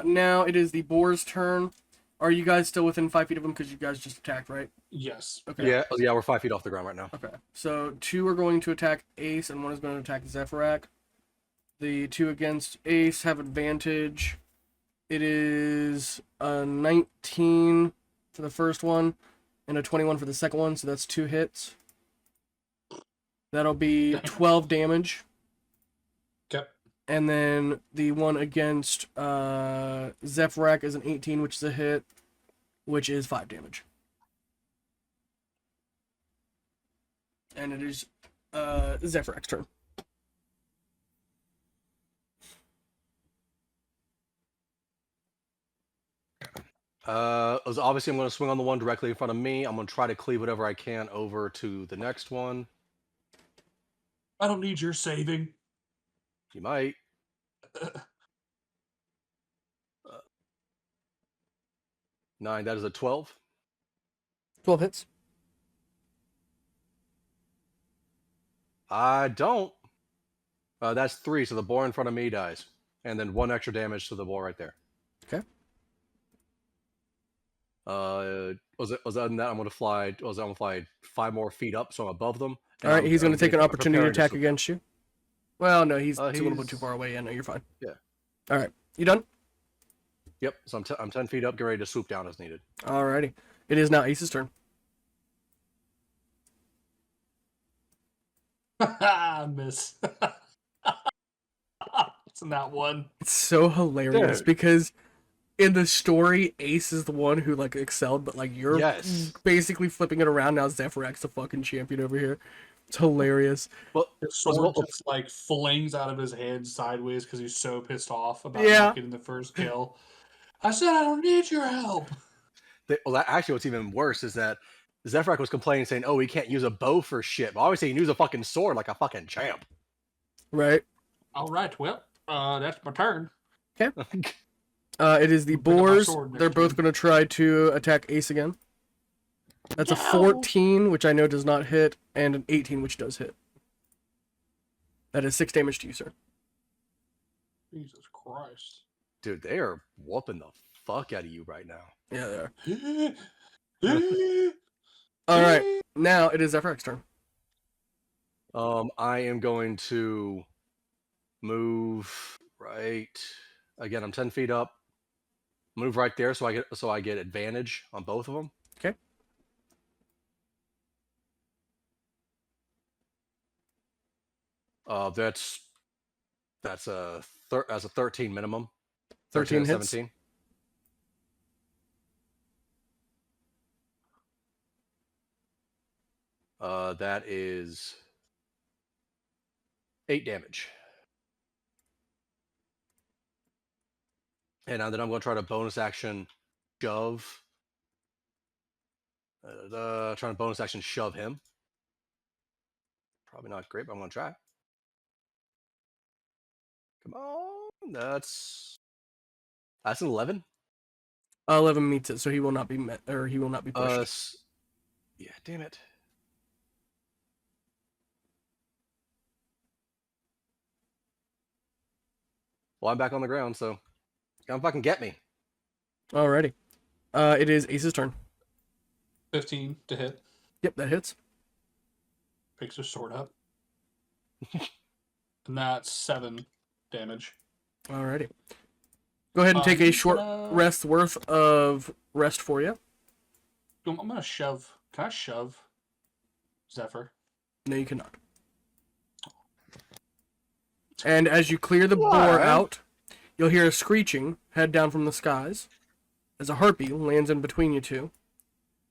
Now it is the boar's turn. Are you guys still within 5 feet of him? Because you guys just attacked, right? Yes. Okay. Yeah, yeah, we're 5 feet off the ground right now. Okay. So 2 are going to attack Ace, and 1 is going to attack Zephyrak. The 2 against Ace have advantage. It is a 19 for the first one, and a 21 for the second one, so that's 2 hits. That'll be 12 damage. Okay. And then the one against Zephyrak is an 18, which is a hit, which is 5 damage. And it is Zephyrak's turn. Obviously I'm going to swing on the one directly in front of me. I'm going to try to cleave whatever I can over to the next one. I don't need your saving. You might. 9, that is a 12. 12 hits. I don't. That's 3, so the boar in front of me dies. And then 1 extra damage to the boar right there. Okay. Other than that, I'm going to fly. I'm going to fly 5 more feet up, so I'm above them. All right, he's going to take an opportunity preparing to attack swoop against you. Well, no, he's a little bit he's- too far away. Yeah, no, you're fine. Yeah. All right, you done? Yep. So I'm 10 feet up, get ready to swoop down as needed. Alrighty. It is now Ace's turn. Miss. It's not one. It's so hilarious Dude. because in the story, Ace is the one who like excelled, but like you're Yes. basically flipping it around now. Zephyrak's the fucking champion over here. It's hilarious. Well, His sword just like flings out of his hand sideways because he's so pissed off about Yeah. not getting the first kill. I said I don't need your help. actually, what's even worse is that Zephyrak was complaining, saying, "Oh, he can't use a bow for shit." But obviously, he can use a fucking sword like a fucking champ. Right? All right, well, that's my turn. It is the I'll pick up my boars. sword next They're both turn. going to try to attack Ace again. That's a No. 14, which I know does not hit, and an 18, which does hit. That is 6 damage to you, sir. Jesus Christ. Dude, they are whooping the fuck out of you right now. Yeah, they are. All right, now it is Zephyrak's turn. I am going to move right. Again, I'm 10 feet up. Move right there, so I get advantage on both of them. Okay. That's a 13 minimum. 13 and hits. 17. That is 8 damage. And then I'm going to try to bonus action shove. Trying to bonus action shove him. Probably not great, but I'm going to try. Come on. That's an 11. 11 meets it, so he will not be met, or he will not be pushed. Yeah, damn it. Well, I'm back on the ground, so come fucking get me. Alrighty. It is Ace's turn. 15 to hit. Yep, that hits. Picks his sword up. And that's 7 damage. Alrighty. Go ahead and take a he's short gonna- rest worth of rest for you. I'm gonna shove. Can I shove Zephyr? No, you cannot. And as you clear the boar What? out, you'll hear a screeching head down from the skies as a harpy lands in between you two,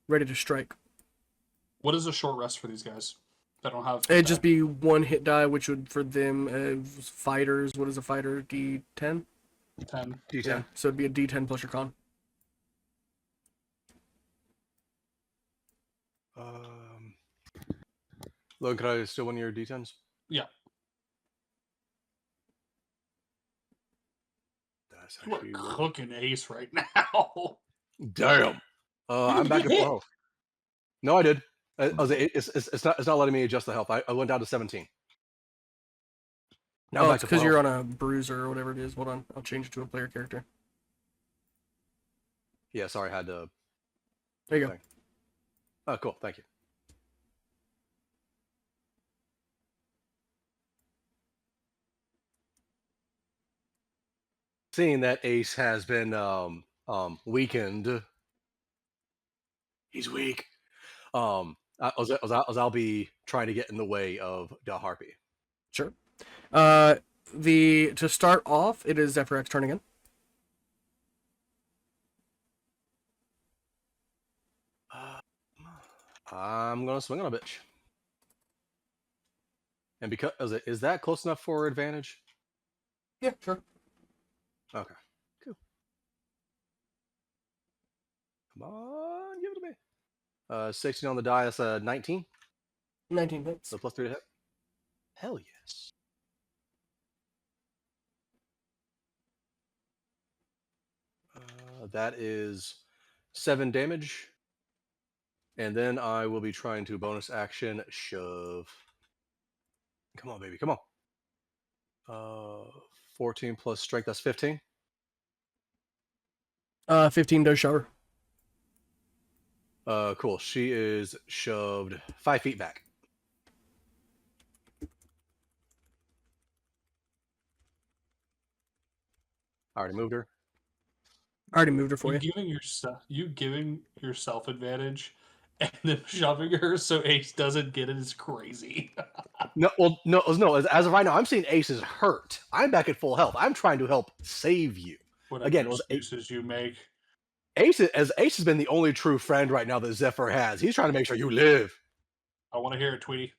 ready to strike. What is a short rest for these guys? That don't have. It'd just be 1 hit die, which would for them fighters. What is a fighter? D10. 10. D10. Yeah, so it'd be a D10 plus your con. Logan, could I steal one of your D10s? Yeah. That's You are actually cooking Ace right now. damn. I'm back at full health. No, I did. It's not letting me adjust the health. I went down to 17. Now Oh, back it's to because 12. you're on a bruiser or whatever it is. Hold on, I'll change it to a player character. Yeah, sorry, I had to. There you go. Thing. Oh, cool. Thank you. Seeing that Ace has been weakened, he's weak. I'll be trying to get in the way of the Harpy. Sure. To start off, it is Zephyr X turn again. I'm gonna swing on a bitch. And because is that close enough for advantage? Yeah, sure. Okay, cool. Come on, give it to me. 16 on the die. That's a 19. 19 hits. So +3 to hit. Hell yes. That is 7 damage. And then I will be trying to bonus action shove. Come on, baby, come on. 14 plus strength, that's 15. 15 does shove her. Cool. She is shoved 5 feet back. I already moved her. I already moved her for you. Giving yourself advantage and then shoving her so Ace doesn't get it is crazy. No. As of right now, I'm seeing Ace is hurt. I'm back at full health. I'm trying to help save you. Whatever Again, excuses you make. Ace has been the only true friend right now that Zephyr has. He's trying to make sure you live. I want to hear it, Tweety.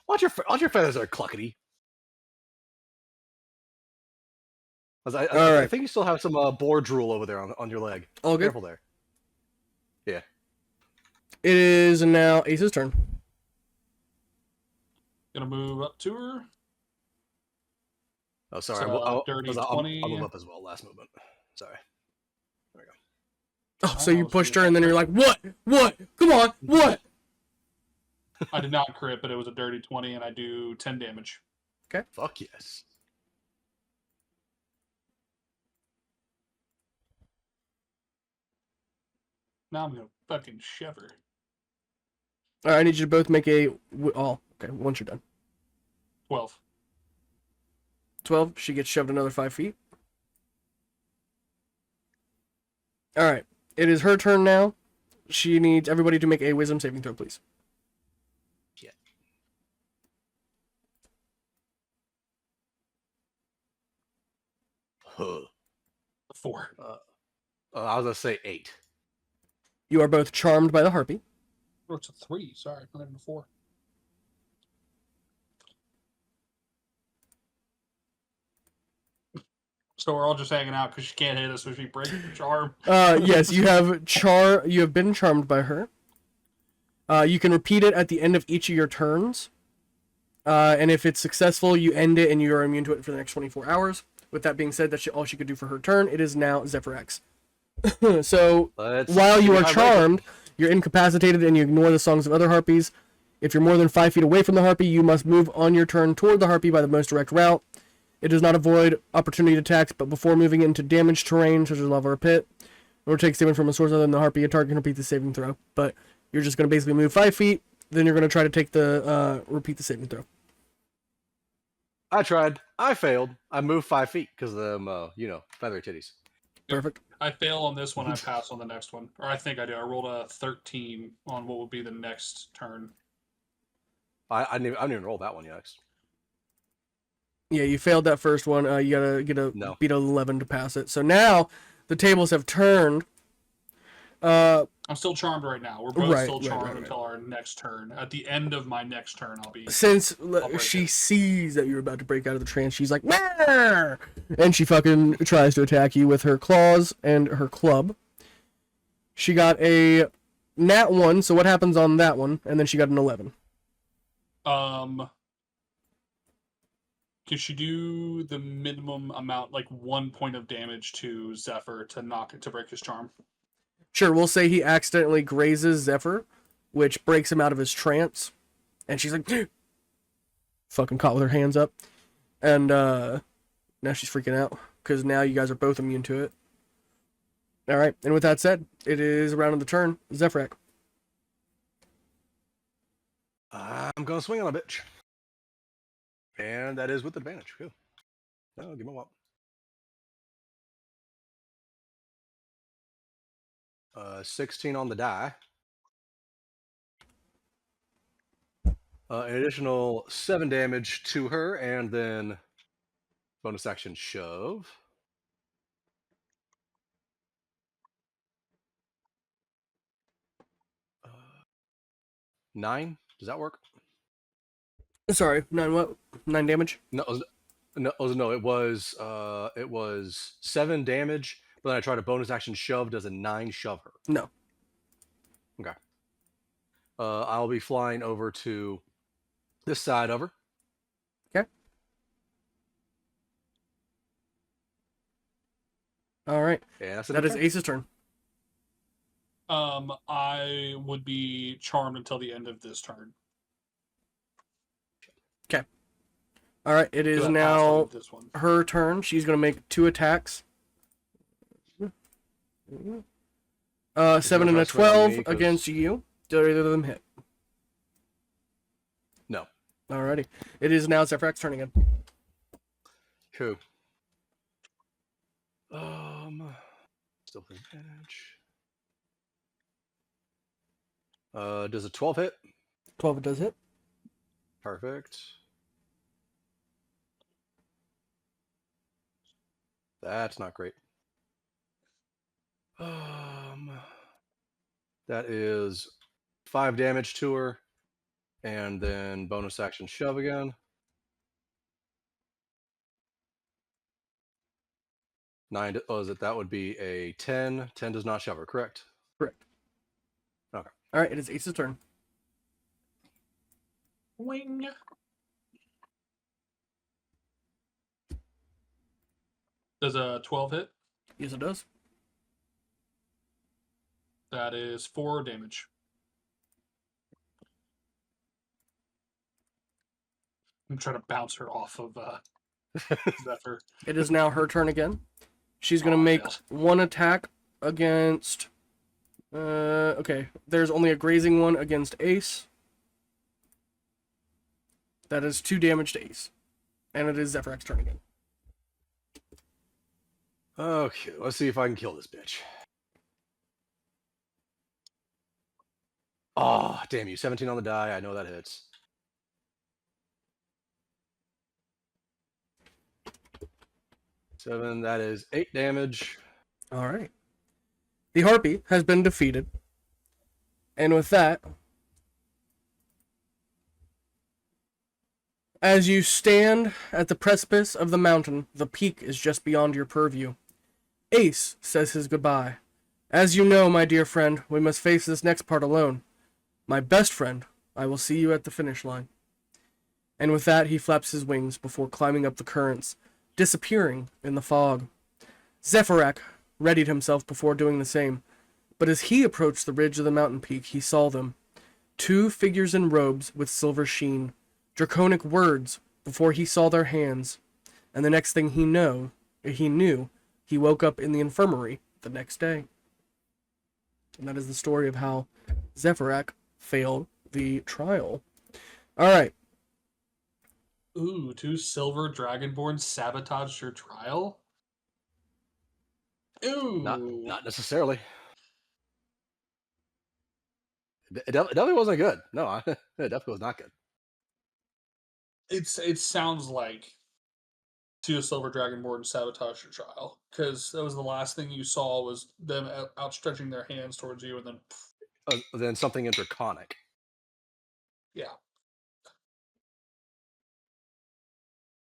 Watch your feathers are cluckety. I think you still have some boar drool over there on your leg. All good. Careful there. Yeah. It is now Ace's turn. Gonna move up to her. Oh, sorry. Dirty I'll 20. move up as well. Last movement. Sorry. There we go. Oh, so you pushed her and then you're like, what? Come on, what? I did not crit, but it was a dirty 20, and I do 10 damage. Okay. Fuck yes. Now I'm gonna fucking shove her. All right, I need you to both make a. Oh, okay. Once you're done. 12. 12. She gets shoved another 5 feet. All right. It is her turn now. She needs everybody to make a wisdom saving throw, please. Yeah. Huh. 4. I was gonna say 8. You are both charmed by the harpy. Oh, it's a 3. Sorry, not even a 4. So we're all just hanging out because she can't hit us, so she breaks the charm. Yes, you have been charmed by her. You can repeat it at the end of each of your turns. And if it's successful, you end it and you are immune to it for the next 24 hours. With that being said, that's all she could do for her turn. It is now Zephyr X. So, while you are charmed, you're incapacitated and you ignore the songs of other harpies. If you're more than 5 feet away from the harpy, you must move on your turn toward the harpy by the most direct route. It does not avoid opportunity attacks, but before moving into damaged terrain, such as lava or pit, or takes damage from a source other than the harpy, a target can repeat the saving throw. But you're just going to basically move 5 feet, then you're going to try to take repeat the saving throw. I tried. I failed. I moved 5 feat because of them, feathery titties. Perfect. I fail on this one, I pass on the next one. Or I think I do. I rolled a 13 on what would be the next turn. I didn't even roll that one yet. Yeah, you failed that first one. You gotta beat 11 to pass it. So now the tables have turned. I'm still charmed right now. We're both still charmed until our next turn. At the end of my next turn, I'll be. Since she sees that you're about to break out of the trance, she's like, "Meh!" And she fucking tries to attack you with her claws and her club. She got a nat 1, so what happens on that one? And then she got an 11. Can she do the minimum amount, like 1 point of damage to Zephyr to break his charm? Sure, we'll say he accidentally grazes Zephyr, which breaks him out of his trance, and she's like, fucking caught with her hands up, and now she's freaking out because now you guys are both immune to it. All right, and with that said, it is around the turn. Zephyrak. I'm gonna swing on a bitch, and that is with advantage. Cool. Oh, give me a while. 16 on the die. An additional 7 damage to her, and then bonus action shove. Uh, 9. Does that work? Sorry, 9 what? 9 damage? No, no. It was 7 damage, but then I tried a bonus action shove. Does a 9 shove her? No. Okay. I'll be flying over to this side of her. Okay. All right. Yeah, That is Ace's turn. I would be charmed until the end of this turn. Okay. All right. It is now her turn. She's going to make 2 attacks. 7 and a 12 against you. Do either of them hit? No. Alrighty. It is now Zephyrac's turn again. Cool. Still with advantage. Does a 12 hit? 12 does hit. Perfect. That's not great. That is 5 damage to her, and then bonus action shove again. 9. Is it? That would be a 10. 10 does not shove her, correct? Correct. Okay. All right. It is Ace's turn. Wing. Does a 12 hit? Yes, it does. That is 4 damage. I'm trying to bounce her off of Zephyr. It is now her turn again. She's going to make 1 attack against... okay, there's only a grazing one against Ace. That is 2 damage to Ace. And it is Zephyrac's turn again. Okay, let's see if I can kill this bitch. Oh, damn you. 17 on the die. I know that hits. Seven, that is 8 damage. All right. The Harpy has been defeated. And with that, as you stand at the precipice of the mountain, the peak is just beyond your purview. Ace says his goodbye. As you know, my dear friend, we must face this next part alone. My best friend, I will see you at the finish line. And with that, he flaps his wings before climbing up the currents, disappearing in the fog. Zephyrak readied himself before doing the same, but as he approached the ridge of the mountain peak, he saw them. 2 figures in robes with silver sheen, draconic words before he saw their hands, and the next thing he knew, he woke up in the infirmary the next day. And that is the story of how Zephyrak failed the trial. All right. Ooh, 2 silver dragonborn sabotaged your trial? Ooh. Not necessarily. It definitely wasn't good. No, it definitely was not good. It sounds like 2 silver dragonborn sabotaged your trial, because that was the last thing you saw was them outstretching their hands towards you, and Then something draconic. Yeah.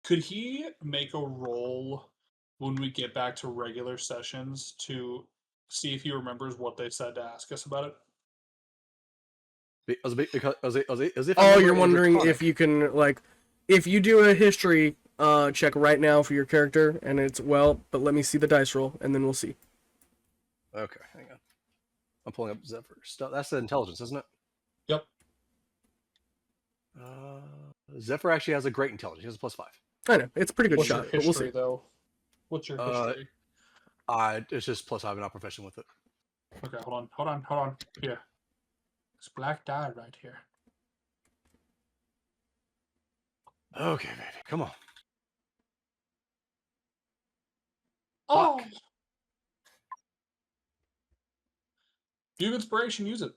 Could he make a roll when we get back to regular sessions to see if he remembers what they said to ask us about it? Oh, you're wondering if you can, like, if you do a history check right now for your character, and it's, well, but let me see the dice roll, and then we'll see. Okay, hang on. I'm pulling up Zephyr stuff. That's the intelligence, isn't it? Yep. Zephyr actually has a great intelligence. He has a +5. I know it's a pretty good What's shot, your but we'll history see. though? What's your history? It's just +5. I'm not proficient with it. Okay, hold on. Here. This black die right here. Okay, baby, come on. Oh! Fuck. You have inspiration, use it.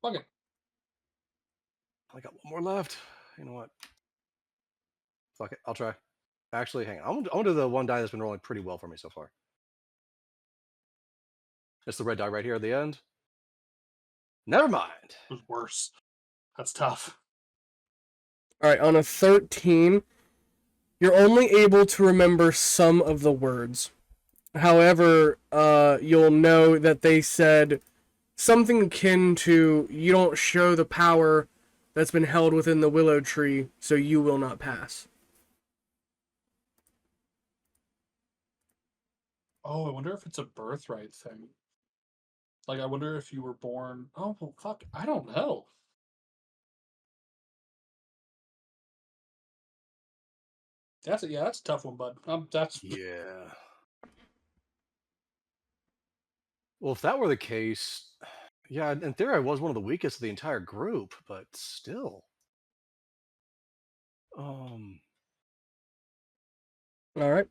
Fuck it. I got one more left. You know what? Fuck it. I'll try. Actually, hang on. I'm gonna do the one die that's been rolling pretty well for me so far. It's the red die right here at the end. Never mind. It was worse. That's tough. All right, on a 13, you're only able to remember some of the words. However, you'll know that they said something akin to, you don't show the power that's been held within the willow tree, so you will not pass. Oh, I wonder if it's a birthright thing. Like, I wonder if you were born... Oh, well, fuck. I don't know. That's a tough one, bud. That's... Yeah. Well, if that were the case, yeah, in theory, I was one of the weakest of the entire group, but still. All right.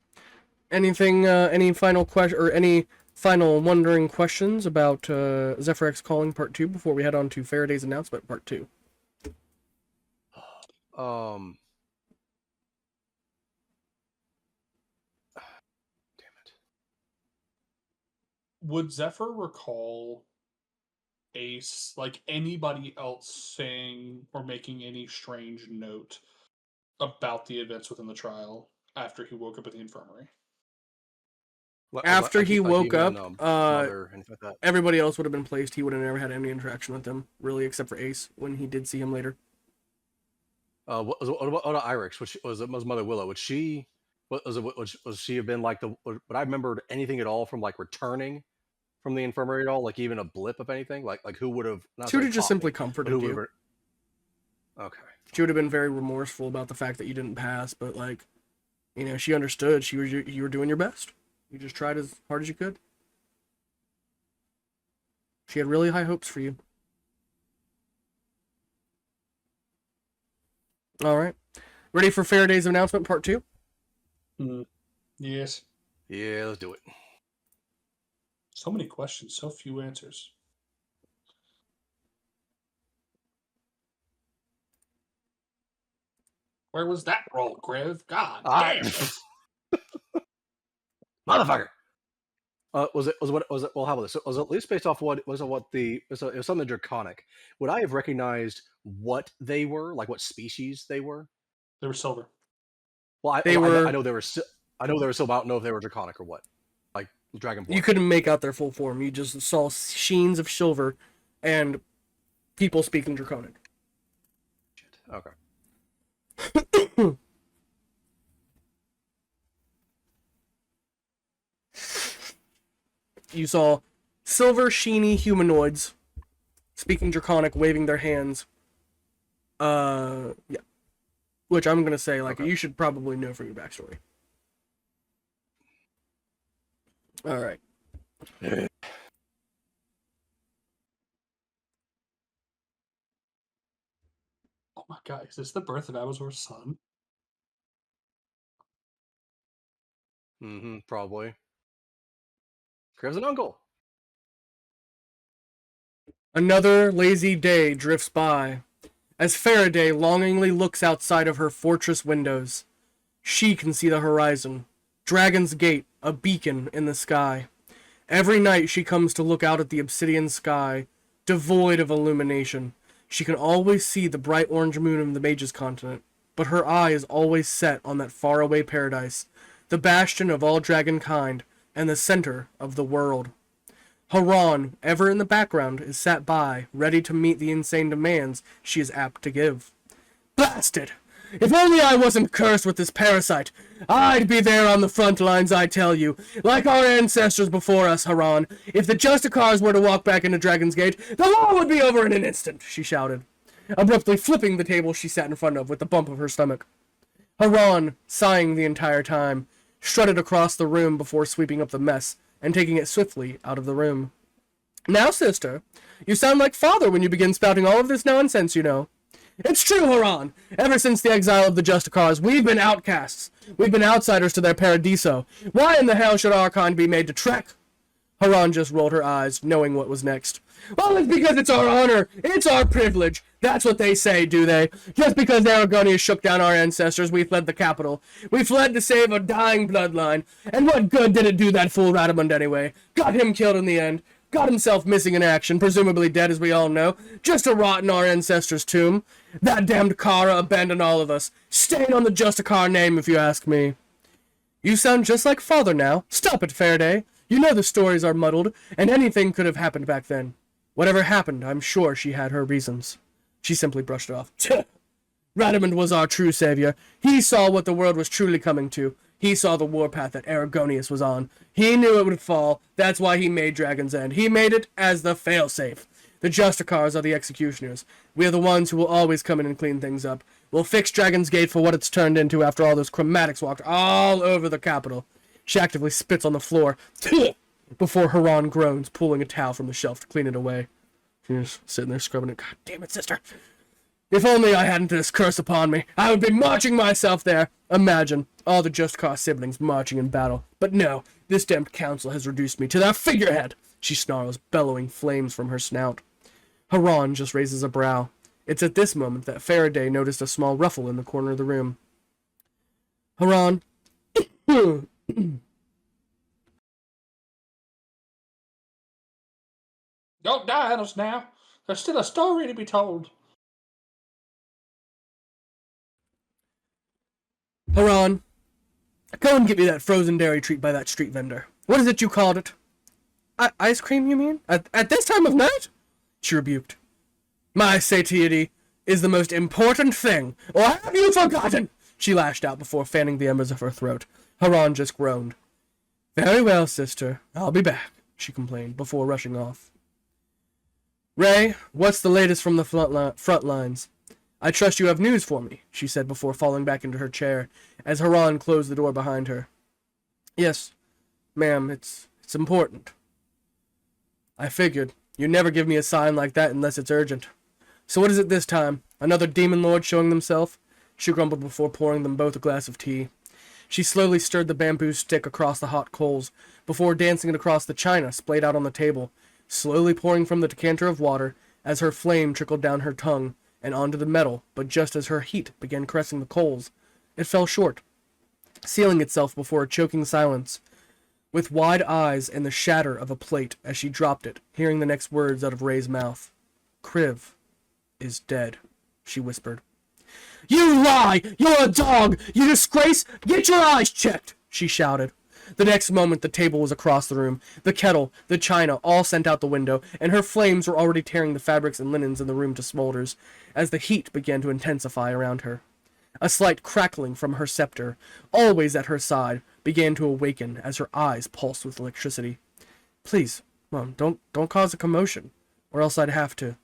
Anything, any final question, or any final wondering questions about Zephyr X Calling Part 2 before we head on to Faraday's announcement Part 2? Damn it. Would Zephyr recall Ace, like anybody else saying or making any strange note about the events within the trial after he woke up at the infirmary? After he woke up, Mother, anything like that. everybody else would have been placed. He would have never had any interaction with them, really, except for Ace when he did see him later. What about Irex? Was Mother Willow? Would she have been like would I remembered anything at all from like returning from the infirmary at all? Like even a blip of anything? Like who would have? She would have just simply comforted you. Okay. She would have been very remorseful about the fact that you didn't pass, but like, you know, she understood. You were doing your best. You just tried as hard as you could. She had really high hopes for you. All right. Ready for Faraday's announcement Part 2? Yes. Yeah, let's do it. So many questions, so few answers. Where was that roll, Griv? God damn. Motherfucker. Was it? Well, how about this? Was it at least based off it was something draconic? Would I have recognized what they were, like what species they were? They were silver. Well, I know they were. I know they were silver. I don't know if they were draconic or what. Like dragonborn. You couldn't make out their full form. You just saw sheens of silver and people speaking draconic. Shit. Okay. You saw silver, sheeny humanoids speaking draconic, waving their hands. Yeah. Which I'm gonna say, like, you should probably know from your backstory. All right. Oh my god, is this the birth of Abazor's son? Probably. Griv's an uncle. Another lazy day drifts by, as Faraday longingly looks outside of her fortress windows. She can see the horizon, Dragon's Gate, a beacon in the sky. Every night she comes to look out at the obsidian sky, devoid of illumination. She can always see the bright orange moon of the Mage's continent, but her eye is always set on that faraway paradise, the bastion of all dragon kind, and the center of the world. Haran, ever in the background, is sat by, ready to meet the insane demands she is apt to give. Blasted! If only I wasn't cursed with this parasite. I'd be there on the front lines, I tell you. Like our ancestors before us, Haran. If the Justicars were to walk back into Dragon's Gate, the war would be over in an instant, she shouted, abruptly flipping the table she sat in front of with the bump of her stomach. Haran, sighing the entire time, strutted across the room before sweeping up the mess and taking it swiftly out of the room. Now, sister, you sound like father when you begin spouting all of this nonsense, you know. It's true, Haran. Ever since the exile of the Justicars, we've been outcasts. We've been outsiders to their paradiso. Why in the hell should our kind be made to trek? Haran just rolled her eyes, knowing what was next. Well, it's because it's our honor. It's our privilege. That's what they say, do they? Just because Aragonians shook down our ancestors, we fled the capital. We fled to save a dying bloodline. And what good did it do that fool Radamund anyway? Got him killed in the end. Got himself missing in action, presumably dead as we all know, just to rot in our ancestors' tomb. That damned Kara abandoned all of us. Stain on the Justicar name, if you ask me. You sound just like father now. Stop it, Faraday. You know the stories are muddled, and anything could have happened back then. Whatever happened, I'm sure she had her reasons. She simply brushed it off. Radamund was our true savior. He saw what the world was truly coming to. He saw the warpath that Aragonius was on. He knew it would fall. That's why he made Dragon's End. He made it as the failsafe. The Justicars are the executioners. We are the ones who will always come in and clean things up. We'll fix Dragon's Gate for what it's turned into after all those chromatics walked all over the capital. She actively spits on the floor before Haran groans, pulling a towel from the shelf to clean it away. She's sitting there scrubbing it. God damn it, sister. If only I hadn't this curse upon me, I would be marching myself there. Imagine, all the Justicar siblings marching in battle. But no, this damned council has reduced me to their figurehead, she snarls, bellowing flames from her snout. Haran just raises a brow. It's at this moment that Faraday noticed a small ruffle in the corner of the room. Haran. Don't die on us now. There's still a story to be told. Haran, go and get me that frozen dairy treat by that street vendor. What is it you called it? Ice cream, you mean? At this time of night? She rebuked. My satiety is the most important thing, or have you forgotten? She lashed out before fanning the embers of her throat. Haran just groaned. Very well, sister. I'll be back, she complained, before rushing off. Ray, what's the latest from the front lines? I trust you have news for me, she said before falling back into her chair, as Haran closed the door behind her. Yes, ma'am, it's important. I figured. You never give me a sign like that unless it's urgent. So what is it this time? Another demon lord showing themselves? She grumbled before pouring them both a glass of tea. She slowly stirred the bamboo stick across the hot coals, before dancing it across the china splayed out on the table, slowly pouring from the decanter of water as her flame trickled down her tongue and onto the metal, but just as her heat began caressing the coals, it fell short, sealing itself before a choking silence, with wide eyes and the shatter of a plate as she dropped it, hearing the next words out of Ray's mouth. Kriv is dead, she whispered. You lie! You're a dog! You disgrace! Get your eyes checked! She shouted. The next moment the table was across the room, the kettle, the china, all sent out the window, and her flames were already tearing the fabrics and linens in the room to smolders, as the heat began to intensify around her. A slight crackling from her scepter, always at her side, began to awaken as her eyes pulsed with electricity. Please, Mom, don't cause a commotion, or else I'd have to.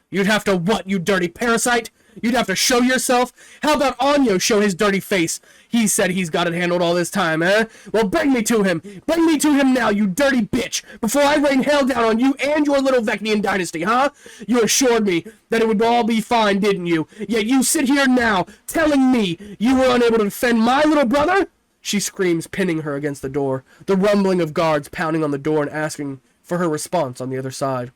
You'd have to what, you dirty parasite? You'd have to show yourself? How about Anyo show his dirty face? He said he's got it handled all this time, eh? Well, bring me to him. Bring me to him now, you dirty bitch, before I rain hell down on you and your little Vecnian dynasty, huh? You assured me that it would all be fine, didn't you? Yet you sit here now, telling me you were unable to defend my little brother? She screams, pinning her against the door, the rumbling of guards pounding on the door and asking for her response on the other side.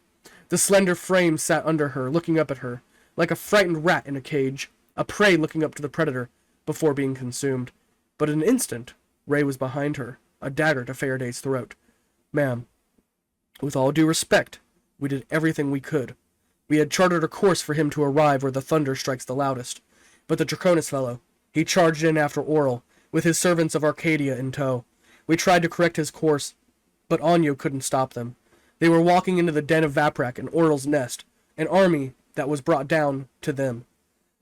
The slender frame sat under her, looking up at her, like a frightened rat in a cage, a prey looking up to the predator, before being consumed. But in an instant, Ray was behind her, a dagger to Faraday's throat. Ma'am, with all due respect, we did everything we could. We had charted a course for him to arrive where the thunder strikes the loudest. But the Draconis fellow, he charged in after Oral, with his servants of Arcadia in tow. We tried to correct his course, but Anyo couldn't stop them. They were walking into the den of Vaprak and Oral's nest, an army that was brought down to them.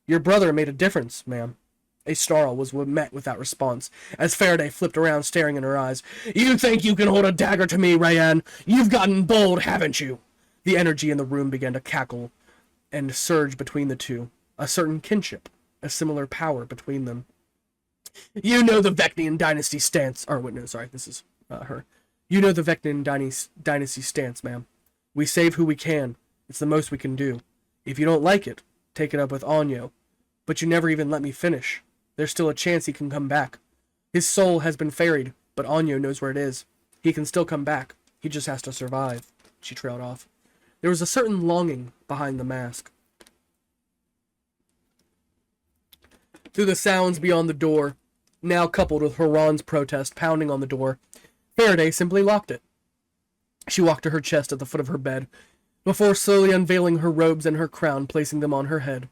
Your brother made a difference, ma'am. A snarl was met without response, as Faraday flipped around, staring in her eyes. You think you can hold a dagger to me, Rayanne? You've gotten bold, haven't you? The energy in the room began to cackle and surge between the two. A certain kinship, a similar power between them. You know the Vecnian dynasty stance. Or, wait, no, sorry, this is her. You know the Vecnian dynasty stance, ma'am. We save who we can. It's the most we can do. If you don't like it, take it up with Anyo. But you never even let me finish. There's still a chance he can come back. His soul has been ferried, but Anyo knows where it is. He can still come back. He just has to survive. She trailed off. There was a certain longing behind the mask. Through the sounds beyond the door, now coupled with Haran's protest pounding on the door, Faraday simply locked it. She walked to her chest at the foot of her bed, before slowly unveiling her robes and her crown, placing them on her head.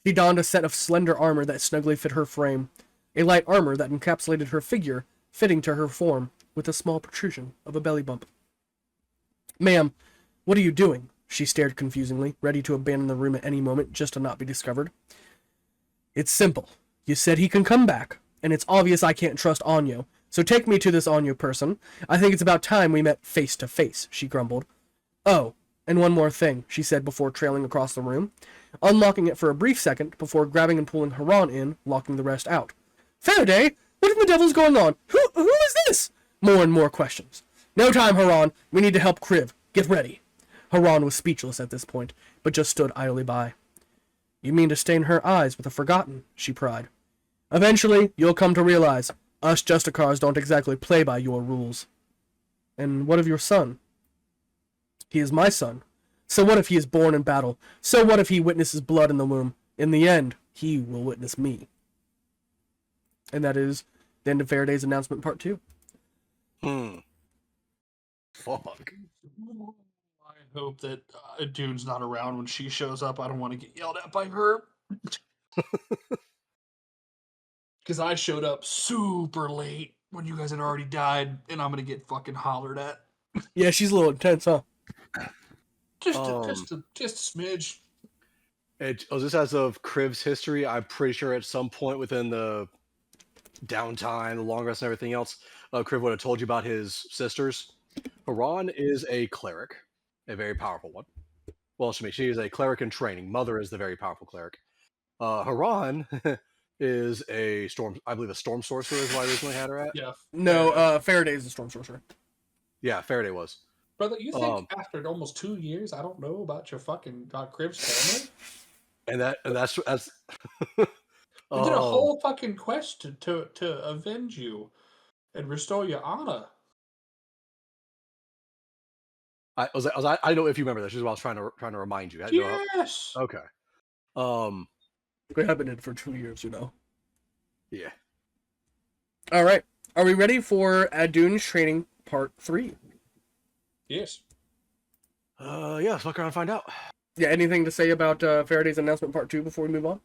She donned a set of slender armor that snugly fit her frame, a light armor that encapsulated her figure, fitting to her form, with a small protrusion of a belly bump. Ma'am, what are you doing? She stared confusingly, ready to abandon the room at any moment just to not be discovered. It's simple. You said he can come back, and it's obvious I can't trust Anyo, so take me to this Anyo person. I think it's about time we met face to face, she grumbled. Oh, and one more thing, she said before trailing across the room, unlocking it for a brief second before grabbing and pulling Haran in, locking the rest out. Faraday? What in the devil's going on? Who is this? More and more questions. No time, Haran. We need to help Kriv. Get ready. Haran was speechless at this point, but just stood idly by. You mean to stain her eyes with the forgotten, she cried. Eventually, you'll come to realize, us Justicars don't exactly play by your rules. And what of your son? He is my son. So what if he is born in battle? So what if he witnesses blood in the womb? In the end, he will witness me. And that is the end of Faraday's announcement part 2. Fuck. I hope that Dune's not around when she shows up. I don't want to get yelled at by her. Because I showed up super late when you guys had already died, and I'm going to get fucking hollered at. Yeah, she's a little intense, huh? Just a smidge. Just as of Kriv's history, I'm pretty sure at some point within the downtime, the long rest, and everything else, Kriv would have told you about his sisters. Haran is a cleric, a very powerful one. Well, she is a cleric in training. Mother is the very powerful cleric. Haran is a storm sorcerer is what I originally had her at. Yeah. No, Faraday's the storm sorcerer. Yeah, Faraday was. Brother, you think after almost 2 years, I don't know about your fucking Kriv's family? And that's We did a whole fucking quest to avenge you and restore your honor. I don't know if you remember this. This is what I was trying to remind you. Yes. Okay. We have been in for 2 years, you know. Yeah. All right. Are we ready for Adune's training part 3? Yes. Yeah, let's fuck around and find out. Yeah, anything to say about Faraday's announcement part 2 before we move on?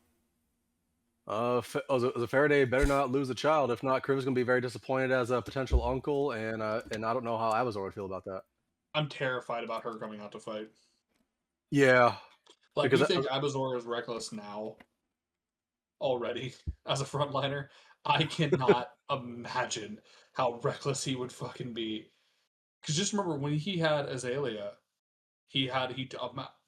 The Faraday better not lose a child. If not, Kriv's gonna be very disappointed as a potential uncle, and I don't know how Abazor would feel about that. I'm terrified about her coming out to fight. Yeah. Like, you think Abazor is reckless now? Already, as a frontliner? I cannot imagine how reckless he would fucking be. Because just remember, when he had Azalea, the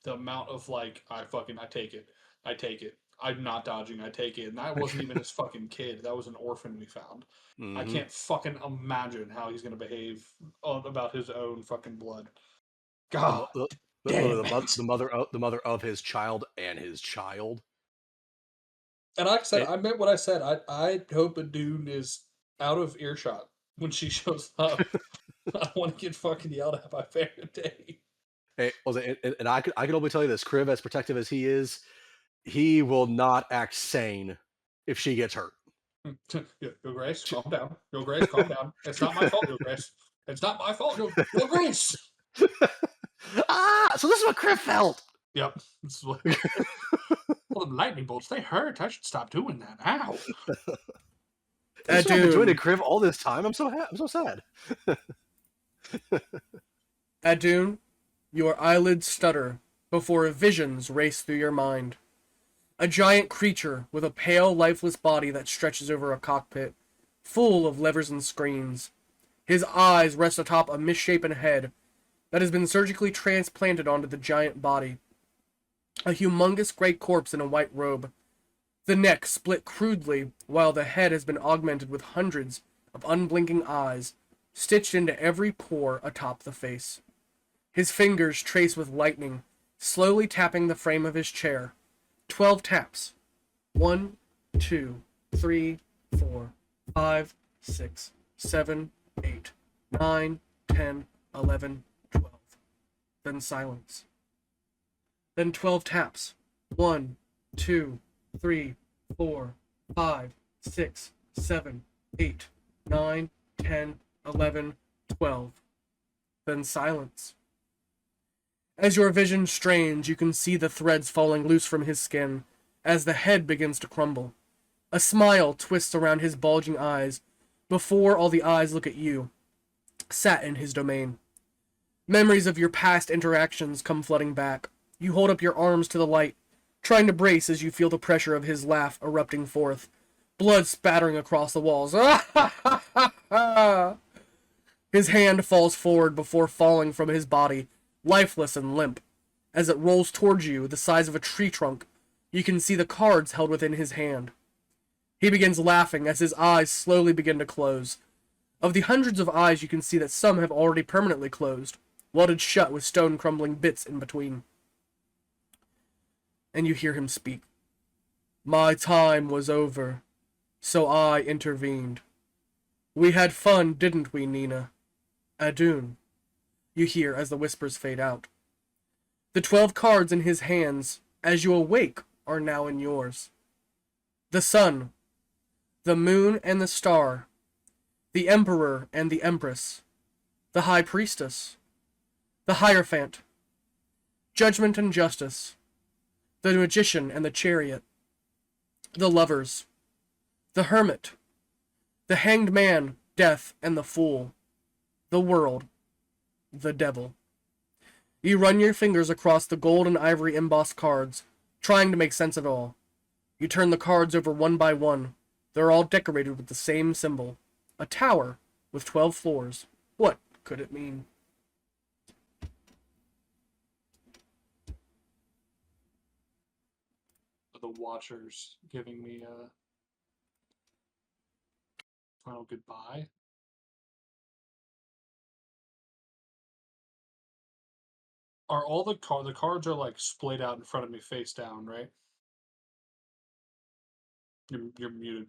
amount of, like, I take it. I'm not dodging, I take it. And that wasn't even his fucking kid. That was an orphan we found. Mm-hmm. I can't fucking imagine how he's going to behave about his own fucking blood. God. The mother of his child and his child. And like I said, I meant what I said. I hope Adune is out of earshot when she shows up. I want to get fucking yelled at by Faraday. Hey, and I can only tell you this: Kriv, as protective as he is, he will not act sane if she gets hurt. Yo, Grace, calm down. Yo, Grace, calm down. It's not my fault, Yo, Grace. It's not my fault, Yo, Grace. So this is what Kriv felt. Yep. This is what. Well, the lightning bolts, they hurt. I should stop doing that. Ow. I've been joining Kriv all this time. I'm so sad. Adune, your eyelids stutter before visions race through your mind. A giant creature with a pale, lifeless body that stretches over a cockpit, full of levers and screens. His eyes rest atop a misshapen head that has been surgically transplanted onto the giant body. A humongous gray corpse in a white robe. The neck split crudely, while the head has been augmented with hundreds of unblinking eyes, stitched into every pore atop the face. His fingers trace with lightning, slowly tapping the frame of his chair. 12 taps. 1, 2, 3, 4, 5, 6, 7, 8, 9, 10, 11, 12. Then silence. Then 12 taps. 1, 2, 3, 4, 5, 6, 7, 8, 9, 10, 11, 12. Then silence. As your vision strains, you can see the threads falling loose from his skin as the head begins to crumble. A smile twists around his bulging eyes before all the eyes look at you, sat in his domain. Memories of your past interactions come flooding back. You hold up your arms to the light, trying to brace as you feel the pressure of his laugh erupting forth, blood spattering across the walls. His hand falls forward before falling from his body, lifeless and limp. As it rolls towards you, the size of a tree trunk, you can see the cards held within his hand. He begins laughing as his eyes slowly begin to close. Of the hundreds of eyes, you can see that some have already permanently closed, welded shut with stone-crumbling bits in between. And you hear him speak. My time was over, so I intervened. We had fun, didn't we, Nina? Adun. You hear as the whispers fade out. The 12 cards in his hands, as you awake, are now in yours. The sun, the moon and the star, the emperor and the empress, the high priestess, the hierophant, judgment and justice, the magician and the chariot, the lovers, the hermit, the hanged man, death, and the fool, the world, the devil. You run your fingers across the gold and ivory embossed cards, trying to make sense of it all. You turn the cards over one by one. They're all decorated with the same symbol. A tower with 12 floors. What could it mean? The Watchers giving me a final goodbye. Are all the cards are like splayed out in front of me face down, right? You're muted.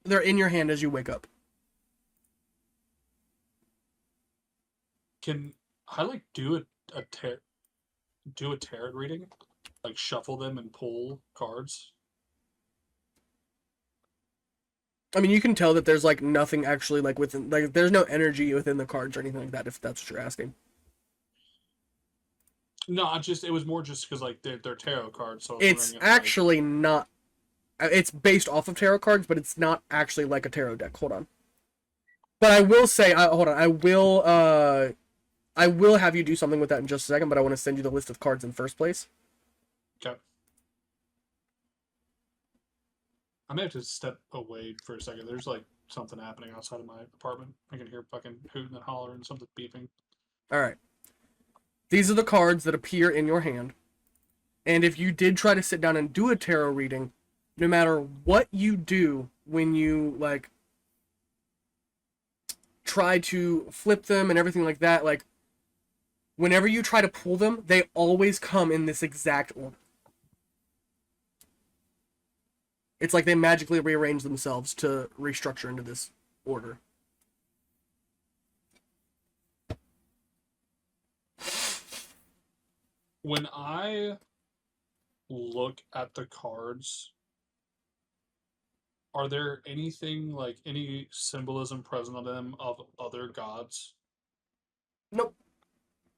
They're in your hand as you wake up. Can I like do a tarot reading? Like shuffle them and pull cards? I mean, you can tell that there's like nothing actually like within, like there's no energy within the cards or anything like that, if that's what you're asking. No, it was more just because like they're tarot cards. So I was It's wondering if, actually not. It's based off of tarot cards, but it's not actually like a tarot deck. Hold on. But I will say, hold on. I will have you do something with that in just a second. But I want to send you the list of cards in the first place. Okay. I may have to step away for a second. There's like something happening outside of my apartment. I can hear fucking hooting and hollering, something beeping. All right. These are the cards that appear in your hand. And if you did try to sit down and do a tarot reading, no matter what you do when you like try to flip them and everything like that, like whenever you try to pull them, they always come in this exact order. It's like they magically rearrange themselves to restructure into this order. When I look at the cards, are there anything like any symbolism present on them of other gods? Nope.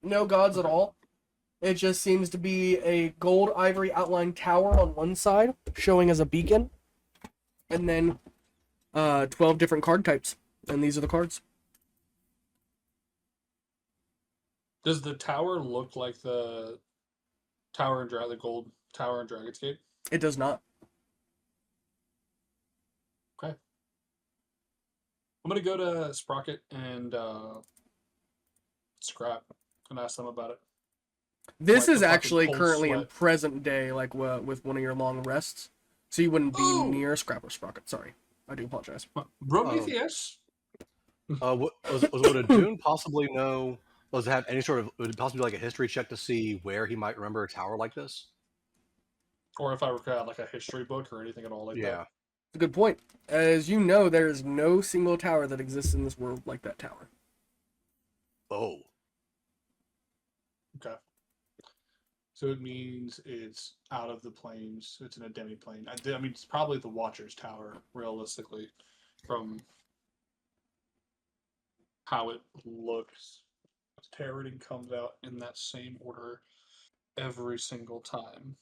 No gods at all. It just seems to be a gold ivory outlined tower on one side, showing as a beacon. And then 12 different card types. And these are the cards. Does the tower look like the tower in the gold tower in Dragon's Gate? It does not. Okay. I'm gonna go to Sprocket and Scrap and ask them about it. This Like is the fucking actually cold currently in sweat. present day, like with one of your long rests, so you wouldn't be Oh! near Scrap or Sprocket. Sorry, I do apologize. Prometheus. Would a Dune possibly know? Does it have any sort of? Would it possibly be like a history check to see where he might remember a tower like this? Or if I recall like a history book or anything at all like Yeah. that. It's a good point. As you know, there is no single tower that exists in this world like that tower. Oh. Okay. So it means it's out of the planes. It's in a demi-plane. I mean, it's probably the Watcher's Tower, realistically, from how it looks. Tarot reading comes out in that same order every single time.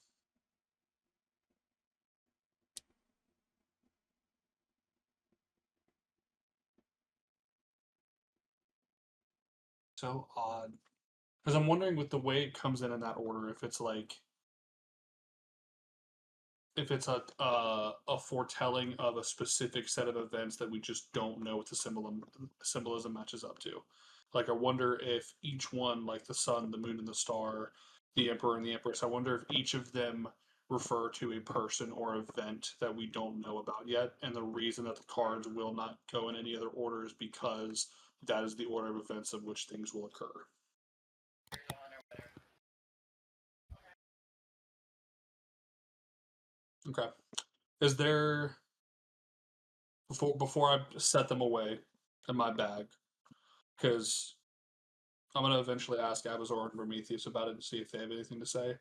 So odd. Because I'm wondering with the way it comes in that order, if it's like, if it's a foretelling of a specific set of events that we just don't know what the symbolism matches up to. Like I wonder if each one, like the sun, the moon, and the star, the emperor and the empress, I wonder if each of them refer to a person or event that we don't know about yet. And the reason that the cards will not go in any other order is because that is the order of events of which things will occur. Okay. Is there before I set them away in my bag, because I'm gonna eventually ask Abazor and Prometheus about it and see if they have anything to say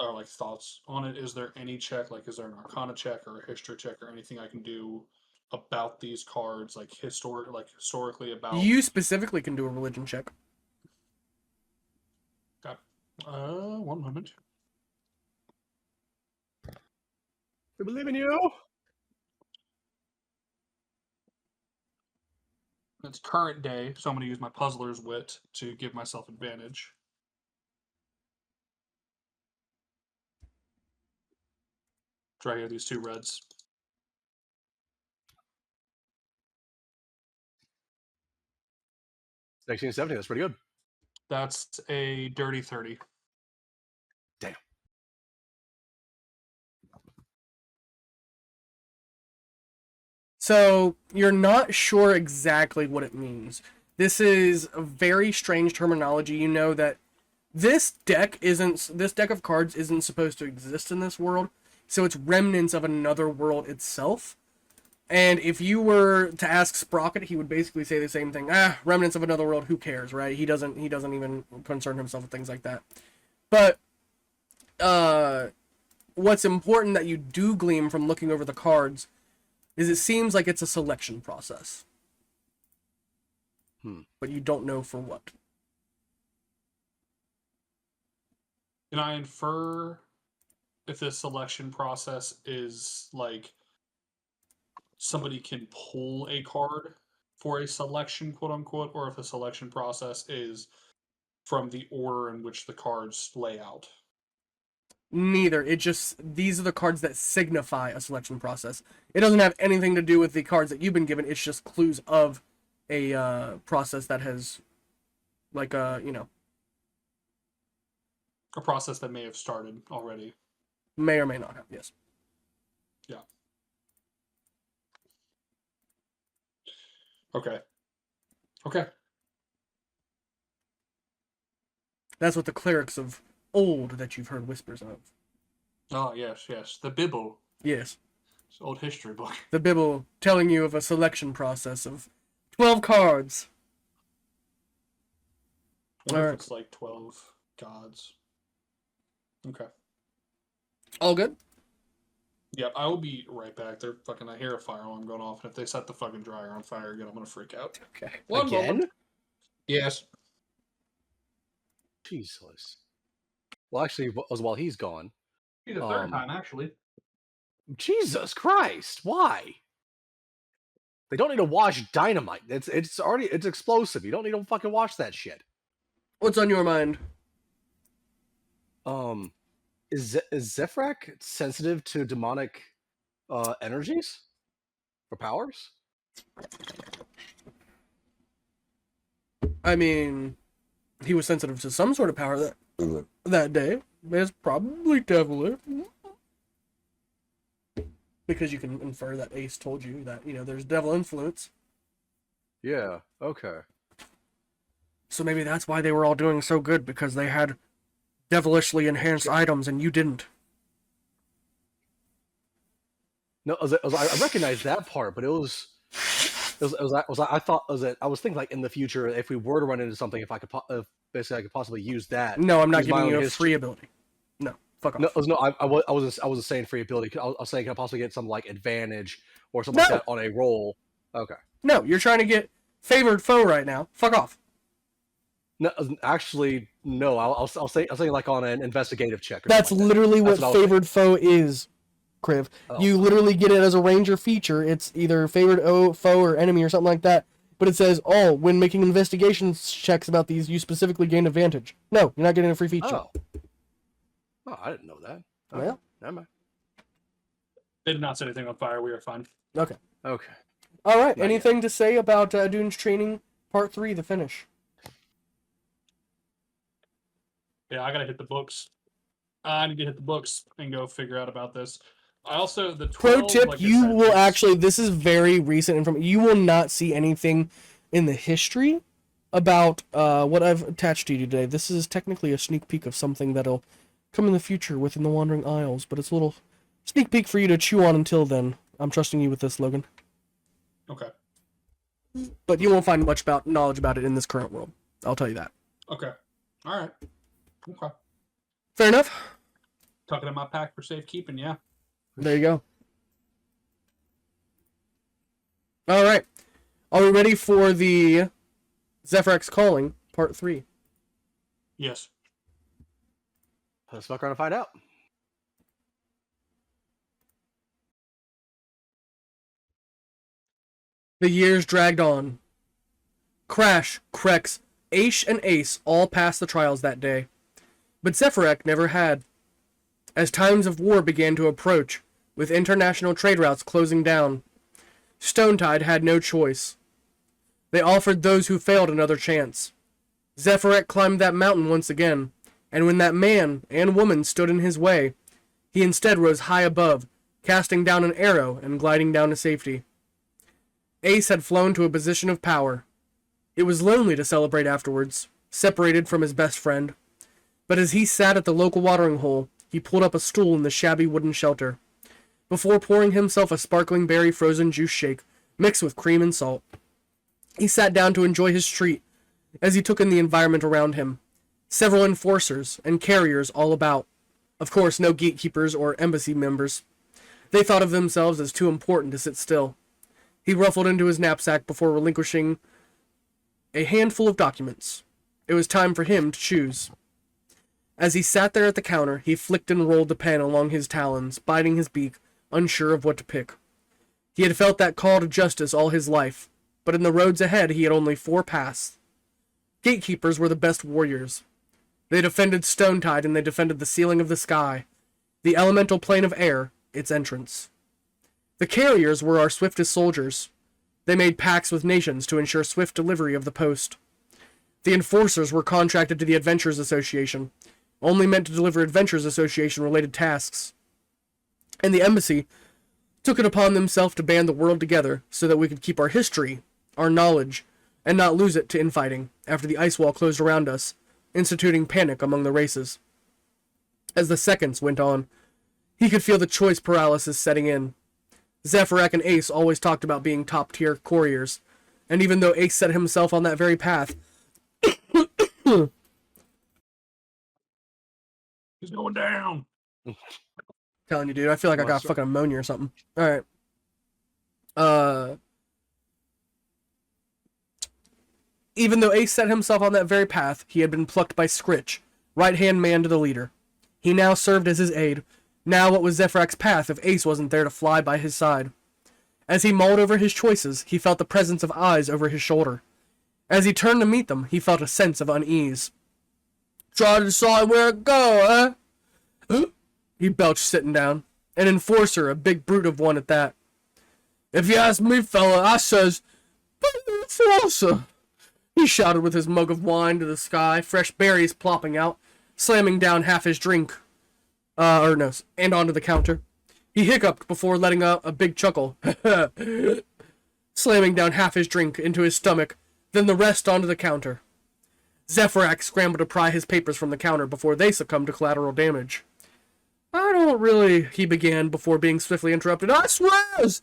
or like thoughts on it. Is there any check, like is there an Arcana check or a history check or anything I can do about these cards, like historically about? You specifically can do a religion check. Okay. 1 moment. We believe in you. It's current day, so I'm gonna use my Puzzler's Wit to give myself advantage. Try here these two reds. 1970. That's pretty good. That's a dirty 30. Damn. So you're not sure exactly what it means. This is a very strange terminology. You know that this deck of cards isn't supposed to exist in this world, so it's remnants of another world itself. And if you were to ask Sprocket, he would basically say the same thing. Remnants of another world, who cares, right? He doesn't even concern himself with things like that. But what's important that you do glean from looking over the cards is it seems like it's a selection process. But you don't know for what. Can I infer if this selection process is like somebody can pull a card for a selection, quote unquote, or if the selection process is from the order in which the cards lay out? Neither. It just, these are the cards that signify a selection process. It doesn't have anything to do with the cards that you've been given. It's just clues of a process that has, like, a process that may have started already. May or may not have, yes. Yeah. Okay. Okay. That's what the clerics of old that you've heard whispers of. Oh, yes, yes. The Bibble. Yes. It's an old history book. The Bibble telling you of a selection process of 12 cards. I wonder if Alright. it's like 12 gods. Okay. All good? Yep, I will be right back. They're fucking, I hear a fire alarm going off, and if they set the fucking dryer on fire again, I'm gonna freak out. Okay. One Again? moment. Yes. Jesus. Well, actually, while he's gone. Be the third time, actually. Jesus Christ! Why? They don't need to wash dynamite. It's explosive. You don't need to fucking wash that shit. What's on your mind? Is Zephyrak sensitive to demonic energies or powers? I mean, he was sensitive to some sort of power that day. It's probably devilish. Because you can infer that Ace told you that, there's devil influence. Yeah. Okay. So maybe that's why they were all doing so good, because they had devilishly enhanced items and you didn't. No, I recognized that part, but I was thinking like in the future, if we were to run into something, if I could basically I could possibly use that. No, I'm not use my giving own you a history. free ability. No, fuck off. No, I wasn't saying free ability. I was saying can I possibly get some like advantage or something like that on a roll? Okay. No, you're trying to get favored foe right now. Fuck off. No, actually, no. I'll say like on an investigative check. That's literally what favored foe is, Kriv. Oh. You literally get it as a ranger feature. It's either favored foe or enemy or something like that. But it says, when making investigations checks about these, you specifically gain advantage. No, you're not getting a free feature. Oh, I didn't know that. Oh, yeah. Never mind. They did not set anything on fire. We are fine. Okay. Okay. All right. Not Anything to say about Dune's Training Part 3, the finish? Yeah, I gotta hit the books. I need to hit the books and go figure out about this. I also, the 12, Pro tip, like I you said, will is- actually, this is very recent information. You will not see anything in the history about what I've attached to you today. This is technically a sneak peek of something that'll come in the future within the Wandering Isles, but it's a little sneak peek for you to chew on until then. I'm trusting you with this, Logan. Okay. But you won't find much knowledge about it in this current world. I'll tell you that. Okay. All right. Okay. Fair enough. Tuck it in my pack for safekeeping, yeah. There you go. All right. Are we ready for the Zephyrak's Calling, Part 3? Yes. Let's fuck around and find out. The years dragged on. Crash, Krex, Aish, and Ace all passed the trials that day. But Zephyrak never had. As times of war began to approach, with international trade routes closing down, Stonetide had no choice. They offered those who failed another chance. Zephyrak climbed that mountain once again, and when that man and woman stood in his way, he instead rose high above, casting down an arrow and gliding down to safety. Ace had flown to a position of power. It was lonely to celebrate afterwards, separated from his best friend. But as he sat at the local watering hole, he pulled up a stool in the shabby wooden shelter. Before pouring himself a sparkling berry frozen juice shake, mixed with cream and salt, he sat down to enjoy his treat as he took in the environment around him. Several enforcers and carriers all about. Of course, no gatekeepers or embassy members. They thought of themselves as too important to sit still. He ruffled into his knapsack before relinquishing a handful of documents. It was time for him to choose. As he sat there at the counter, he flicked and rolled the pen along his talons, biting his beak, unsure of what to pick. He had felt that call to justice all his life, but in the roads ahead he had only 4 paths. Gatekeepers were the best warriors. They defended Stonetide and they defended the ceiling of the sky, the elemental plane of air, its entrance. The carriers were our swiftest soldiers. They made pacts with nations to ensure swift delivery of the post. The enforcers were contracted to the Adventurers Association, only meant to deliver Adventurers Association-related tasks. And the embassy took it upon themselves to band the world together so that we could keep our history, our knowledge, and not lose it to infighting after the ice wall closed around us, instituting panic among the races. As the seconds went on, he could feel the choice paralysis setting in. Zephyrak and Ace always talked about being top-tier couriers, and even though Ace set himself on that very path, He's going down. telling you, dude, I feel like I got fucking pneumonia or something. Alright. Even though Ace set himself on that very path, he had been plucked by Scritch, right-hand man to the leader. He now served as his aide. Now what was Zephyrak's path if Ace wasn't there to fly by his side? As he mulled over his choices, he felt the presence of eyes over his shoulder. As he turned to meet them, he felt a sense of unease. Try to decide where to go, he belched sitting down. An enforcer, a big brute of one at that. If you ask me, fella, I says, but an enforcer. He shouted with his mug of wine to the sky, fresh berries plopping out, slamming down half his drink. And onto the counter. He hiccuped before letting out a big chuckle, slamming down half his drink into his stomach, then the rest onto the counter. Zephyrak scrambled to pry his papers from the counter before they succumbed to collateral damage. I don't really, he began before being swiftly interrupted. I swears!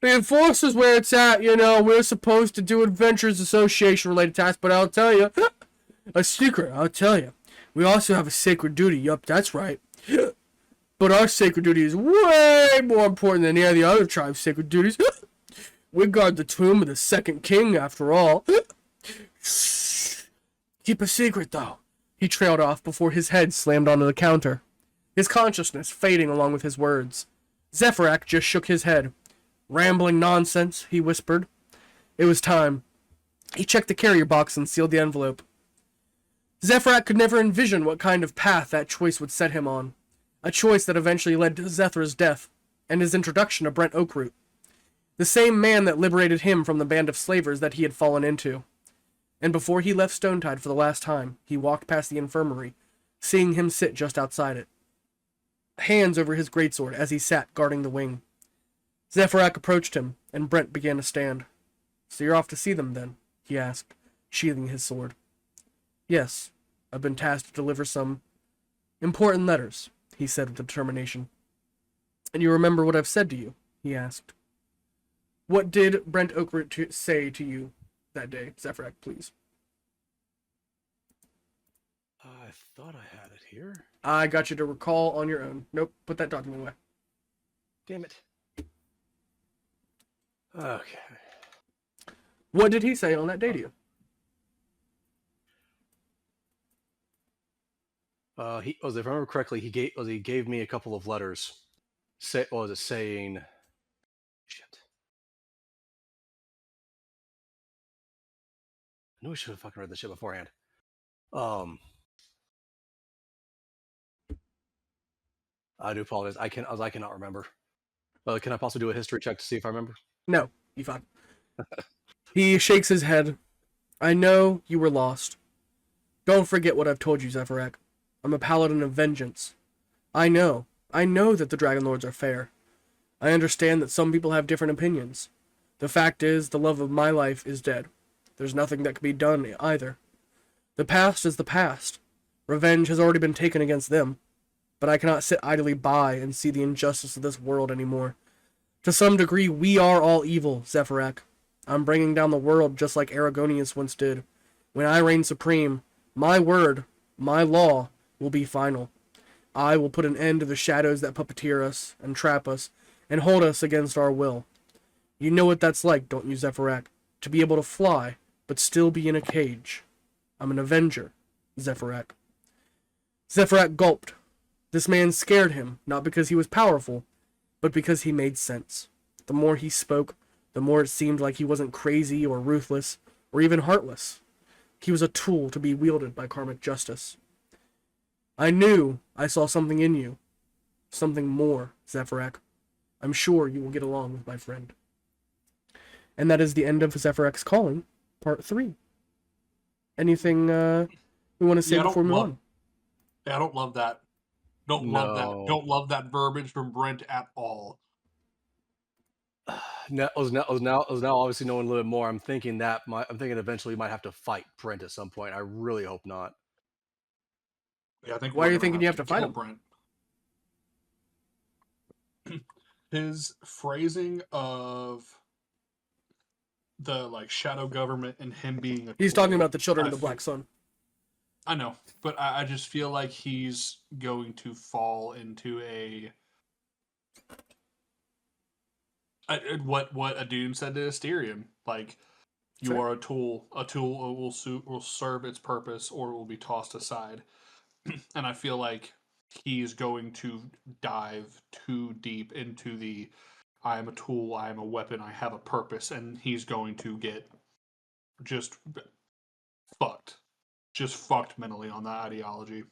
The Enforcer's where it's at, you know. We're supposed to do Adventures Association related tasks, but I'll tell you, a secret, I'll tell you. We also have a sacred duty, yup, that's right. But our sacred duty is way more important than any of the other tribe's sacred duties. We guard the tomb of the second king, after all. Keep a secret, though. He trailed off before his head slammed onto the counter, his consciousness fading along with his words. Zephyrak just shook his head. Rambling nonsense, he whispered. It was time. He checked the carrier box and sealed the envelope. Zephyrak could never envision what kind of path that choice would set him on. A choice that eventually led to Zethra's death, and his introduction to Brent Oakroot. The same man that liberated him from the band of slavers that he had fallen into. And before he left Stonetide for the last time, he walked past the infirmary, seeing him sit just outside it, hands over his greatsword as he sat guarding the wing. Zephyrak approached him, and Brent began to stand. So you're off to see them, then? He asked, sheathing his sword. Yes, I've been tasked to deliver some important letters, he said with determination. And you remember what I've said to you? He asked. What did Brent Oakroot say to you that day? Zephyrak, please. I thought I had it here. I got you to recall on your own. Nope, put that document away. Damn it. Okay. What did he say on that day to you? If I remember correctly, he gave me a couple of letters. Saying? Shit. I knew I should have fucking read this shit beforehand. I do apologize. I cannot remember. Can I possibly do a history check to see if I remember? No, you fine. He shakes his head. I know you were lost. Don't forget what I've told you, Zephyrak. I'm a paladin of vengeance. I know that the Dragon Lords are fair. I understand that some people have different opinions. The fact is, the love of my life is dead. There's nothing that can be done either. The past is the past. Revenge has already been taken against them. But I cannot sit idly by and see the injustice of this world anymore. To some degree, we are all evil, Zephyrak. I'm bringing down the world just like Aragonius once did. When I reign supreme, my word, my law, will be final. I will put an end to the shadows that puppeteer us and trap us and hold us against our will. You know what that's like, don't you, Zephyrak? To be able to fly, but still be in a cage. I'm an avenger, Zephyrak. Zephyrak gulped. This man scared him, not because he was powerful, but because he made sense. The more he spoke, the more it seemed like he wasn't crazy or ruthless, or even heartless. He was a tool to be wielded by karmic justice. I knew I saw something in you. Something more, Zephyrak. I'm sure you will get along with my friend. And that is the end of Zephyrak's Calling, Part 3. Anything we want to say before we move on? Yeah, I don't love that. Don't love that verbiage from Brent at all. Now obviously knowing a little bit more. I'm thinking eventually we might have to fight Brent at some point. I really hope not. Yeah, I think. Why are you thinking you have to fight him? Brent? His phrasing of the shadow government and him being He's talking about the children of the Black Sun. I know, but I just feel like he's going to fall into what Adun said to Asterion. You are a tool. A tool will serve its purpose, or it will be tossed aside. And I feel like he's going to dive too deep into the I am a tool, I am a weapon, I have a purpose, and he's going to get just fucked. Just fucked mentally on that ideology.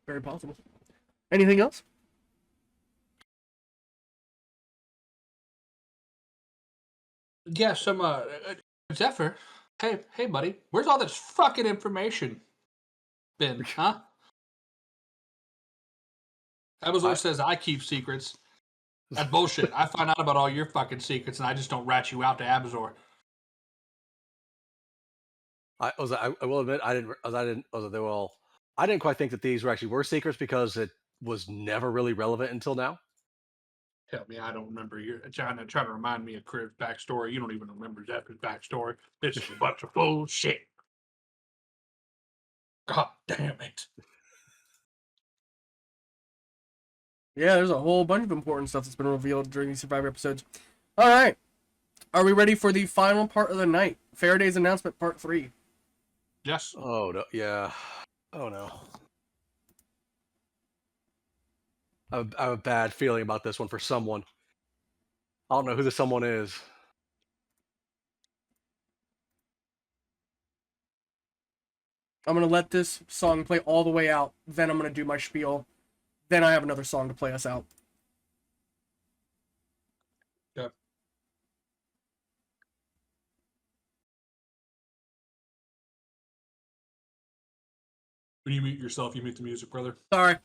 Very possible. Anything else? Yeah, Zephyr. Hey, buddy. Where's all this fucking information been, huh? Abazor says I keep secrets. That's bullshit. I find out about all your fucking secrets, and I just don't rat you out to Abazor. I will admit I didn't quite think that these were secrets because it was never really relevant until now. Help me, I don't remember. You're trying to remind me of Crib's backstory. You don't even remember Zephyr's backstory. This is a bunch of bullshit. God damn it. Yeah, there's a whole bunch of important stuff that's been revealed during these Survivor episodes. All right. Are we ready for the final part of the night? Faraday's announcement, part 3. Yes. Oh no, yeah. Oh no. I have a bad feeling about this one for someone. I don't know who the someone is. I'm going to let this song play all the way out. Then I'm going to do my spiel. Then I have another song to play us out. Yeah. When you mute yourself, you mute the music, brother. Sorry.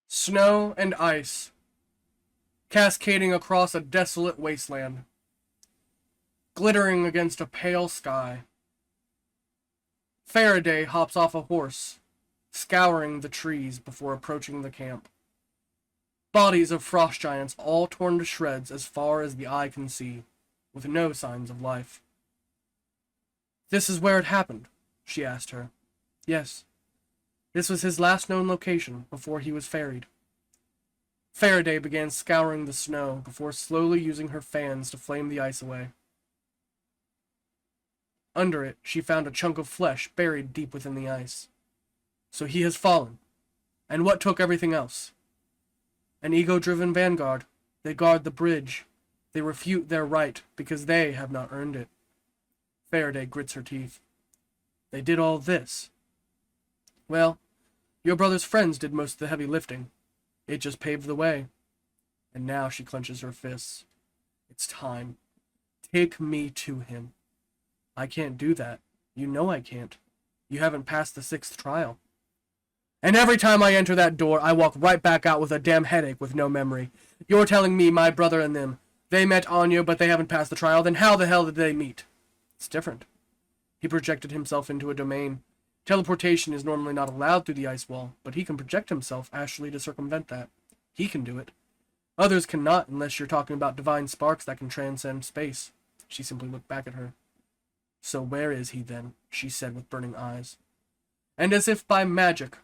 Snow and ice, cascading across a desolate wasteland, glittering against a pale sky. Faraday hops off a horse, scouring the trees before approaching the camp. Bodies of frost giants all torn to shreds as far as the eye can see, with no signs of life. "This is where it happened?" she asked her. "Yes. This was his last known location before he was ferried." Faraday began scouring the snow before slowly using her fans to flame the ice away. Under it, she found a chunk of flesh buried deep within the ice. So he has fallen. And what took everything else? An ego-driven vanguard. They guard the bridge. They refute their right because they have not earned it. Faraday grits her teeth. They did all this. Well, your brother's friends did most of the heavy lifting. It just paved the way. And now she clenches her fists. It's time. Take me to him. I can't do that. You know I can't. You haven't passed the 6th trial. And every time I enter that door, I walk right back out with a damn headache with no memory. You're telling me my brother and them, they met Anya, but they haven't passed the trial, then how the hell did they meet? It's different. He projected himself into a domain. Teleportation is normally not allowed through the ice wall, but he can project himself astrally to circumvent that. He can do it. Others cannot unless you're talking about divine sparks that can transcend space. She simply looked back at her. So where is he then? She said with burning eyes. And as if by magic,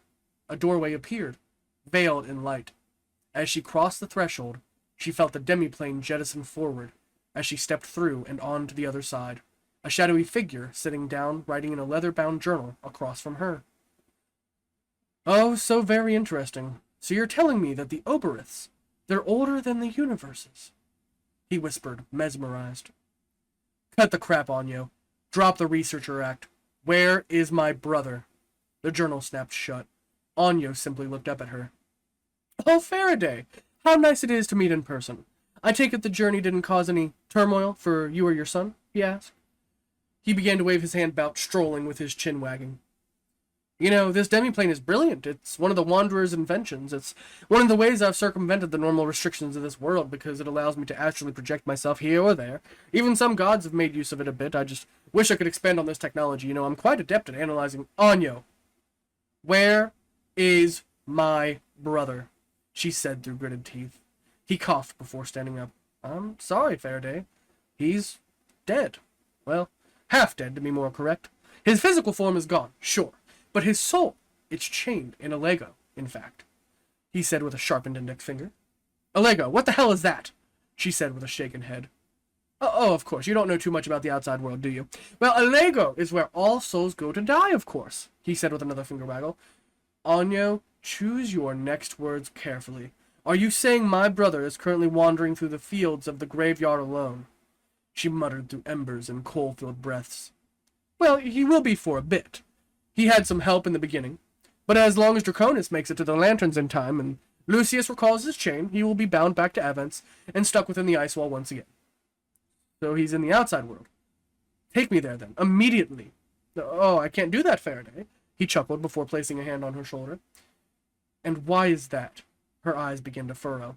a doorway appeared, veiled in light. As she crossed the threshold, she felt the demiplane jettison forward as she stepped through and on to the other side, a shadowy figure sitting down writing in a leather-bound journal across from her. "Oh, so very interesting. So you're telling me that the Oberiths, they're older than the universes?" He whispered, mesmerized. "Cut the crap, Anyo. Drop the Researcher Act. Where is my brother?" The journal snapped shut. Anyo simply looked up at her. "Oh, Faraday! How nice it is to meet in person. I take it the journey didn't cause any turmoil for you or your son?" he asked. He began to wave his hand about, strolling with his chin wagging. "You know, this demiplane is brilliant. It's one of the Wanderer's inventions. It's one of the ways I've circumvented the normal restrictions of this world because it allows me to astrally project myself here or there. Even some gods have made use of it a bit. I just wish I could expand on this technology. You know, I'm quite adept at analyzing." "Anyo, where is my brother?" she said through gritted teeth. He coughed before standing up. "I'm sorry, Faraday. He's dead. Well, half dead, to be more correct. His physical form is gone, sure. But his soul, it's chained in a Lego, in fact," he said with a sharpened index finger. "A Lego? What the hell is that?" she said with a shaken head. Oh, of course. You don't know too much about the outside world, do you? Well, Alego is where all souls go to die, of course, he said with another finger waggle. Anyo, choose your next words carefully. Are you saying my brother is currently wandering through the fields of the graveyard alone? She muttered through embers and coal-filled breaths. Well, he will be for a bit. He had some help in the beginning. But as long as Draconis makes it to the lanterns in time and Lucius recalls his chain, he will be bound back to Avenc and stuck within the ice wall once again. So he's in the outside world. Take me there, then. Immediately. Oh, I can't do that, Faraday. He chuckled before placing a hand on her shoulder. And why is that? Her eyes began to furrow.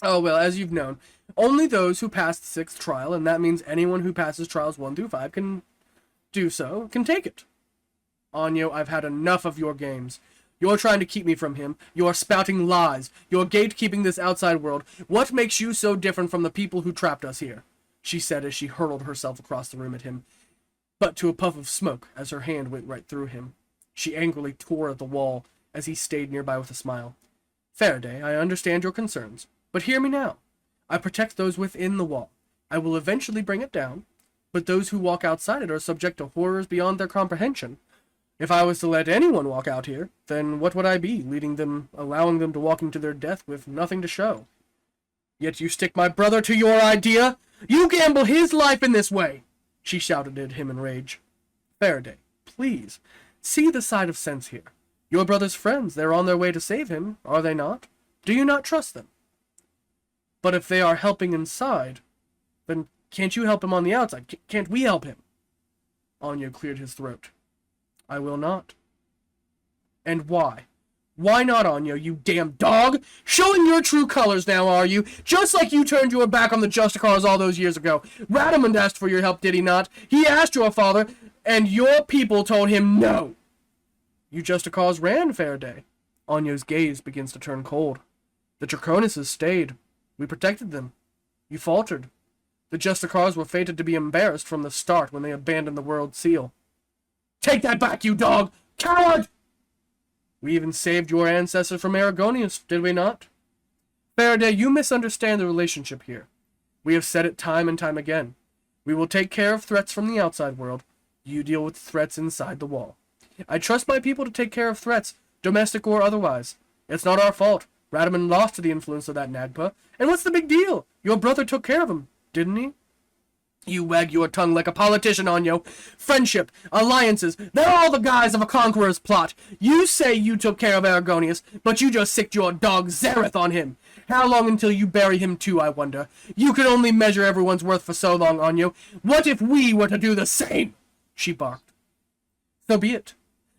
Oh, well, as you've known, only those who pass the 6th trial, and that means anyone who passes trials 1 through 5 can do so, can take it. Anyo, I've had enough of your games. You're trying to keep me from him. You're spouting lies. You're gatekeeping this outside world. What makes you so different from the people who trapped us here? She said as she hurled herself across the room at him, but to a puff of smoke as her hand went right through him. She angrily tore at the wall as he stayed nearby with a smile. Faraday, I understand your concerns, but hear me now. I protect those within the wall. I will eventually bring it down, but those who walk outside it are subject to horrors beyond their comprehension. If I was to let anyone walk out here, then what would I be, allowing them to walk into their death with nothing to show? Yet you stick my brother to your idea? You gamble his life in this way! She shouted at him in rage. Faraday, please, see the side of sense here. Your brother's friends, they're on their way to save him, are they not? Do you not trust them? But if they are helping inside, then can't you help him on the outside? Can't we help him? Anyo cleared his throat. I will not. And why? Why not, Anyo, you damn dog? Showing your true colors now, are you? Just like you turned your back on the Justicars all those years ago. Radamund asked for your help, did he not? He asked your father, and your people told him no. You Justicars ran, Faraday. Anyo's gaze begins to turn cold. The Draconises stayed. We protected them. You faltered. The Justicars were fated to be embarrassed from the start when they abandoned the World Seal. Take that back, you dog! Coward! We even saved your ancestors from Aragonius, did we not? Faraday, you misunderstand the relationship here. We have said it time and time again. We will take care of threats from the outside world. You deal with threats inside the wall. I trust my people to take care of threats, domestic or otherwise. It's not our fault. Radamund lost to the influence of that Nagpa. And what's the big deal? Your brother took care of him, didn't he? You wag your tongue like a politician, Anyo. Friendship, alliances, they're all the guise of a conqueror's plot. You say you took care of Aragonius, but you just sicked your dog Zareth on him. How long until you bury him too, I wonder? You can only measure everyone's worth for so long, Anyo. What if we were to do the same? She barked. So be it.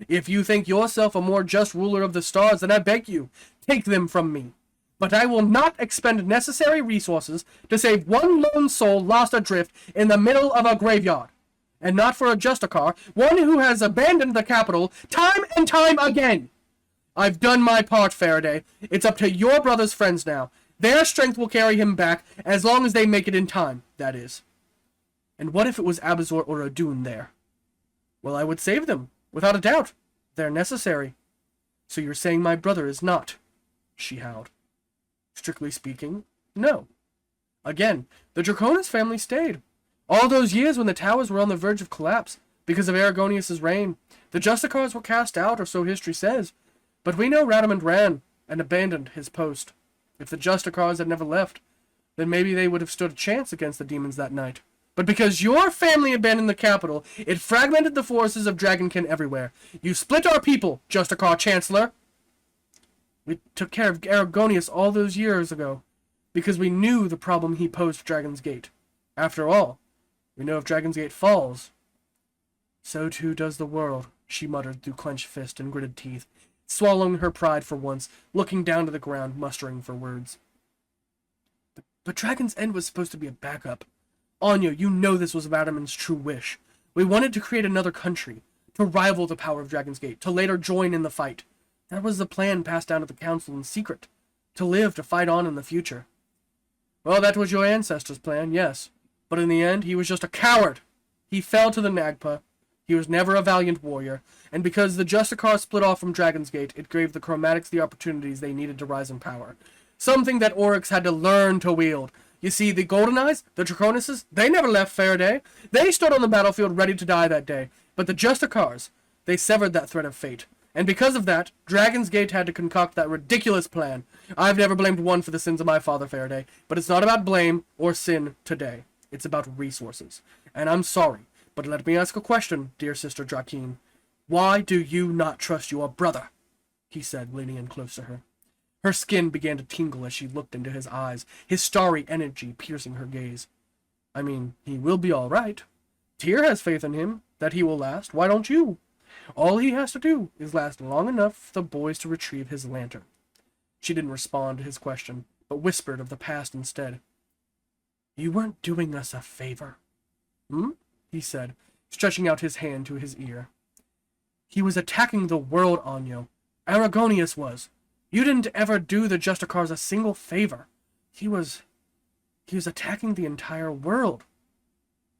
If you think yourself a more just ruler of the stars, then I beg you, take them from me. But I will not expend necessary resources to save one lone soul lost adrift in the middle of a graveyard. And not for a Justicar, one who has abandoned the capital time and time again. I've done my part, Faraday. It's up to your brother's friends now. Their strength will carry him back, as long as they make it in time, that is. And what if it was Abazor or Adun there? Well, I would save them, without a doubt. They're necessary. So you're saying my brother is not? She howled. Strictly speaking, no. Again, the Draconis family stayed. All those years when the towers were on the verge of collapse, because of Aragonius' reign, the Justicars were cast out, or so history says. But we know Radamund ran, and abandoned his post. If the Justicars had never left, then maybe they would have stood a chance against the demons that night. But because your family abandoned the capital, it fragmented the forces of Dragonkin everywhere. You split our people, Justicar Chancellor! We took care of Aragonius all those years ago, because we knew the problem he posed for Dragon's Gate. After all, we know if Dragon's Gate falls, so too does the world, she muttered through clenched fist and gritted teeth, swallowing her pride for once, looking down to the ground, mustering for words. But Dragon's End was supposed to be a backup. Anyo, you know this was Radamund's true wish. We wanted to create another country, to rival the power of Dragon's Gate, to later join in the fight. That was the plan passed down to the Council in secret. To live, to fight on in the future. Well, that was your ancestors' plan, yes. But in the end, he was just a coward. He fell to the Nagpa. He was never a valiant warrior. And because the Justicar split off from Dragon's Gate, it gave the Chromatics the opportunities they needed to rise in power. Something that Oryx had to learn to wield. You see, the Golden Eyes, the Draconuses, they never left Faraday. They stood on the battlefield ready to die that day. But the Justicars, they severed that thread of fate. And because of that, Dragon's Gate had to concoct that ridiculous plan. I've never blamed one for the sins of my father, Faraday, but it's not about blame or sin today. It's about resources. And I'm sorry, but let me ask a question, dear Sister Drakeem. Why do you not trust your brother? He said, leaning in close to her. Her skin began to tingle as she looked into his eyes, his starry energy piercing her gaze. I mean, he will be all right. Tyr has faith in him, that he will last. Why don't you? All he has to do is last long enough for the boys to retrieve his lantern. She didn't respond to his question, but whispered of the past instead. You weren't doing us a favor. He said, stretching out his hand to his ear. He was attacking the world, Anyo. Aragonius was. You didn't ever do the Justicars a single favor. He was attacking the entire world.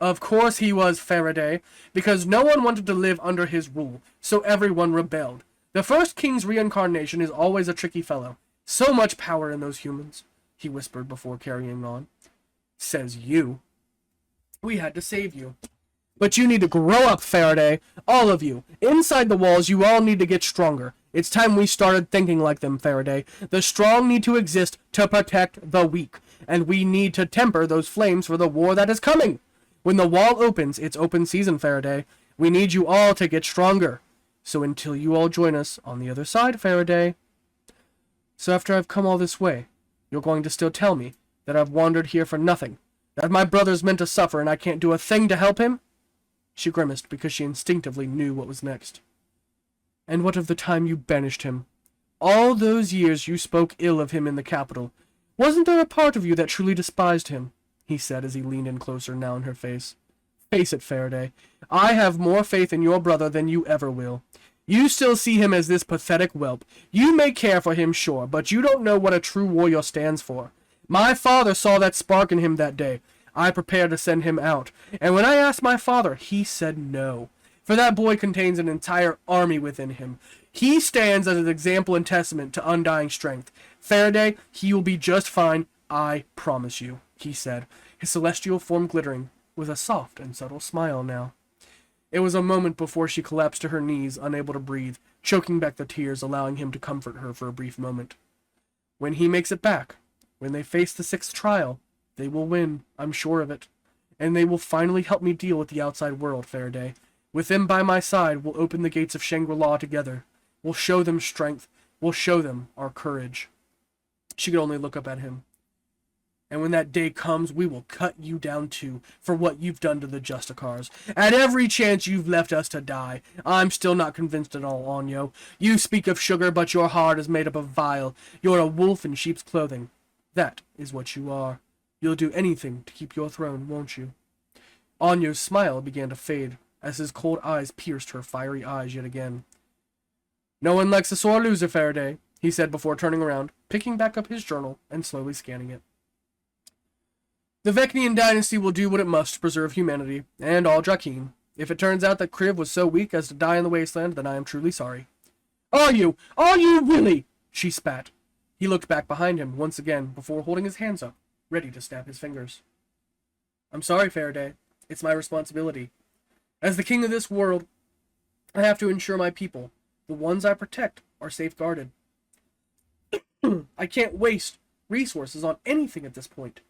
Of course he was, Faraday, because no one wanted to live under his rule, so everyone rebelled. The first king's reincarnation is always a tricky fellow. So much power in those humans, he whispered before carrying on. Says you. We had to save you. But you need to grow up, Faraday. All of you. Inside the walls, you all need to get stronger. It's time we started thinking like them, Faraday. The strong need to exist to protect the weak, and we need to temper those flames for the war that is coming. When the wall opens, it's open season, Faraday. We need you all to get stronger. So until you all join us on the other side, Faraday. So after I've come all this way, you're going to still tell me that I've wandered here for nothing, that my brother's meant to suffer and I can't do a thing to help him? She grimaced because she instinctively knew what was next. And what of the time you banished him? All those years you spoke ill of him in the capital. Wasn't there a part of you that truly despised him? He said as he leaned in closer now in her face. Face it, Faraday. I have more faith in your brother than you ever will. You still see him as this pathetic whelp. You may care for him, sure, but you don't know what a true warrior stands for. My father saw that spark in him that day. I prepared to send him out, and when I asked my father, he said no. For that boy contains an entire army within him. He stands as an example and testament to undying strength. Faraday, he will be just fine, I promise you, he said, his celestial form glittering, with a soft and subtle smile now. It was a moment before she collapsed to her knees, unable to breathe, choking back the tears, allowing him to comfort her for a brief moment. When he makes it back, when they face the 6th trial, they will win, I'm sure of it. And they will finally help me deal with the outside world, Faraday. With them by my side, we'll open the gates of Shangri-La together. We'll show them strength. We'll show them our courage. She could only look up at him. And when that day comes, we will cut you down too, for what you've done to the Justicars. At every chance you've left us to die. I'm still not convinced at all, Anyo. You speak of sugar, but your heart is made up of bile. You're a wolf in sheep's clothing. That is what you are. You'll do anything to keep your throne, won't you? Anyo's smile began to fade, as his cold eyes pierced her fiery eyes yet again. No one likes a sore loser, Faraday, he said before turning around, picking back up his journal and slowly scanning it. The Vecnian dynasty will do what it must to preserve humanity, and all Drakeem. If it turns out that Kriv was so weak as to die in the wasteland, then I am truly sorry. Are you really? She spat. He looked back behind him once again before holding his hands up, ready to snap his fingers. I'm sorry, Faraday. It's my responsibility. As the king of this world, I have to ensure my people, the ones I protect, are safeguarded. I can't waste resources on anything at this point.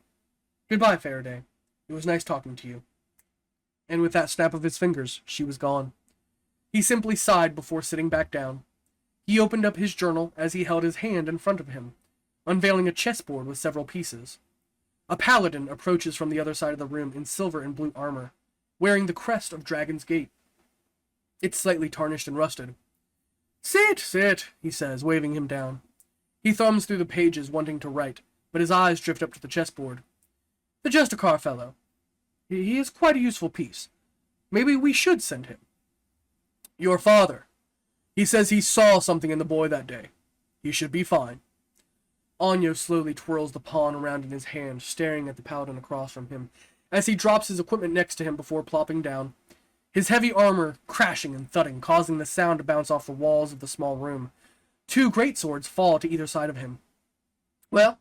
Goodbye, Faraday. It was nice talking to you. And with that snap of his fingers, she was gone. He simply sighed before sitting back down. He opened up his journal as he held his hand in front of him, unveiling a chessboard with several pieces. A paladin approaches from the other side of the room in silver and blue armor, wearing the crest of Dragon's Gate. It's slightly tarnished and rusted. Sit, he says, waving him down. He thumbs through the pages, wanting to write, but his eyes drift up to the chessboard. The Justicar fellow. He is quite a useful piece. Maybe we should send him. Your father. He says he saw something in the boy that day. He should be fine. Anyo slowly twirls the pawn around in his hand, staring at the paladin across from him, as he drops his equipment next to him before plopping down, his heavy armor crashing and thudding, causing the sound to bounce off the walls of the small room. 2 greatswords fall to either side of him. Well,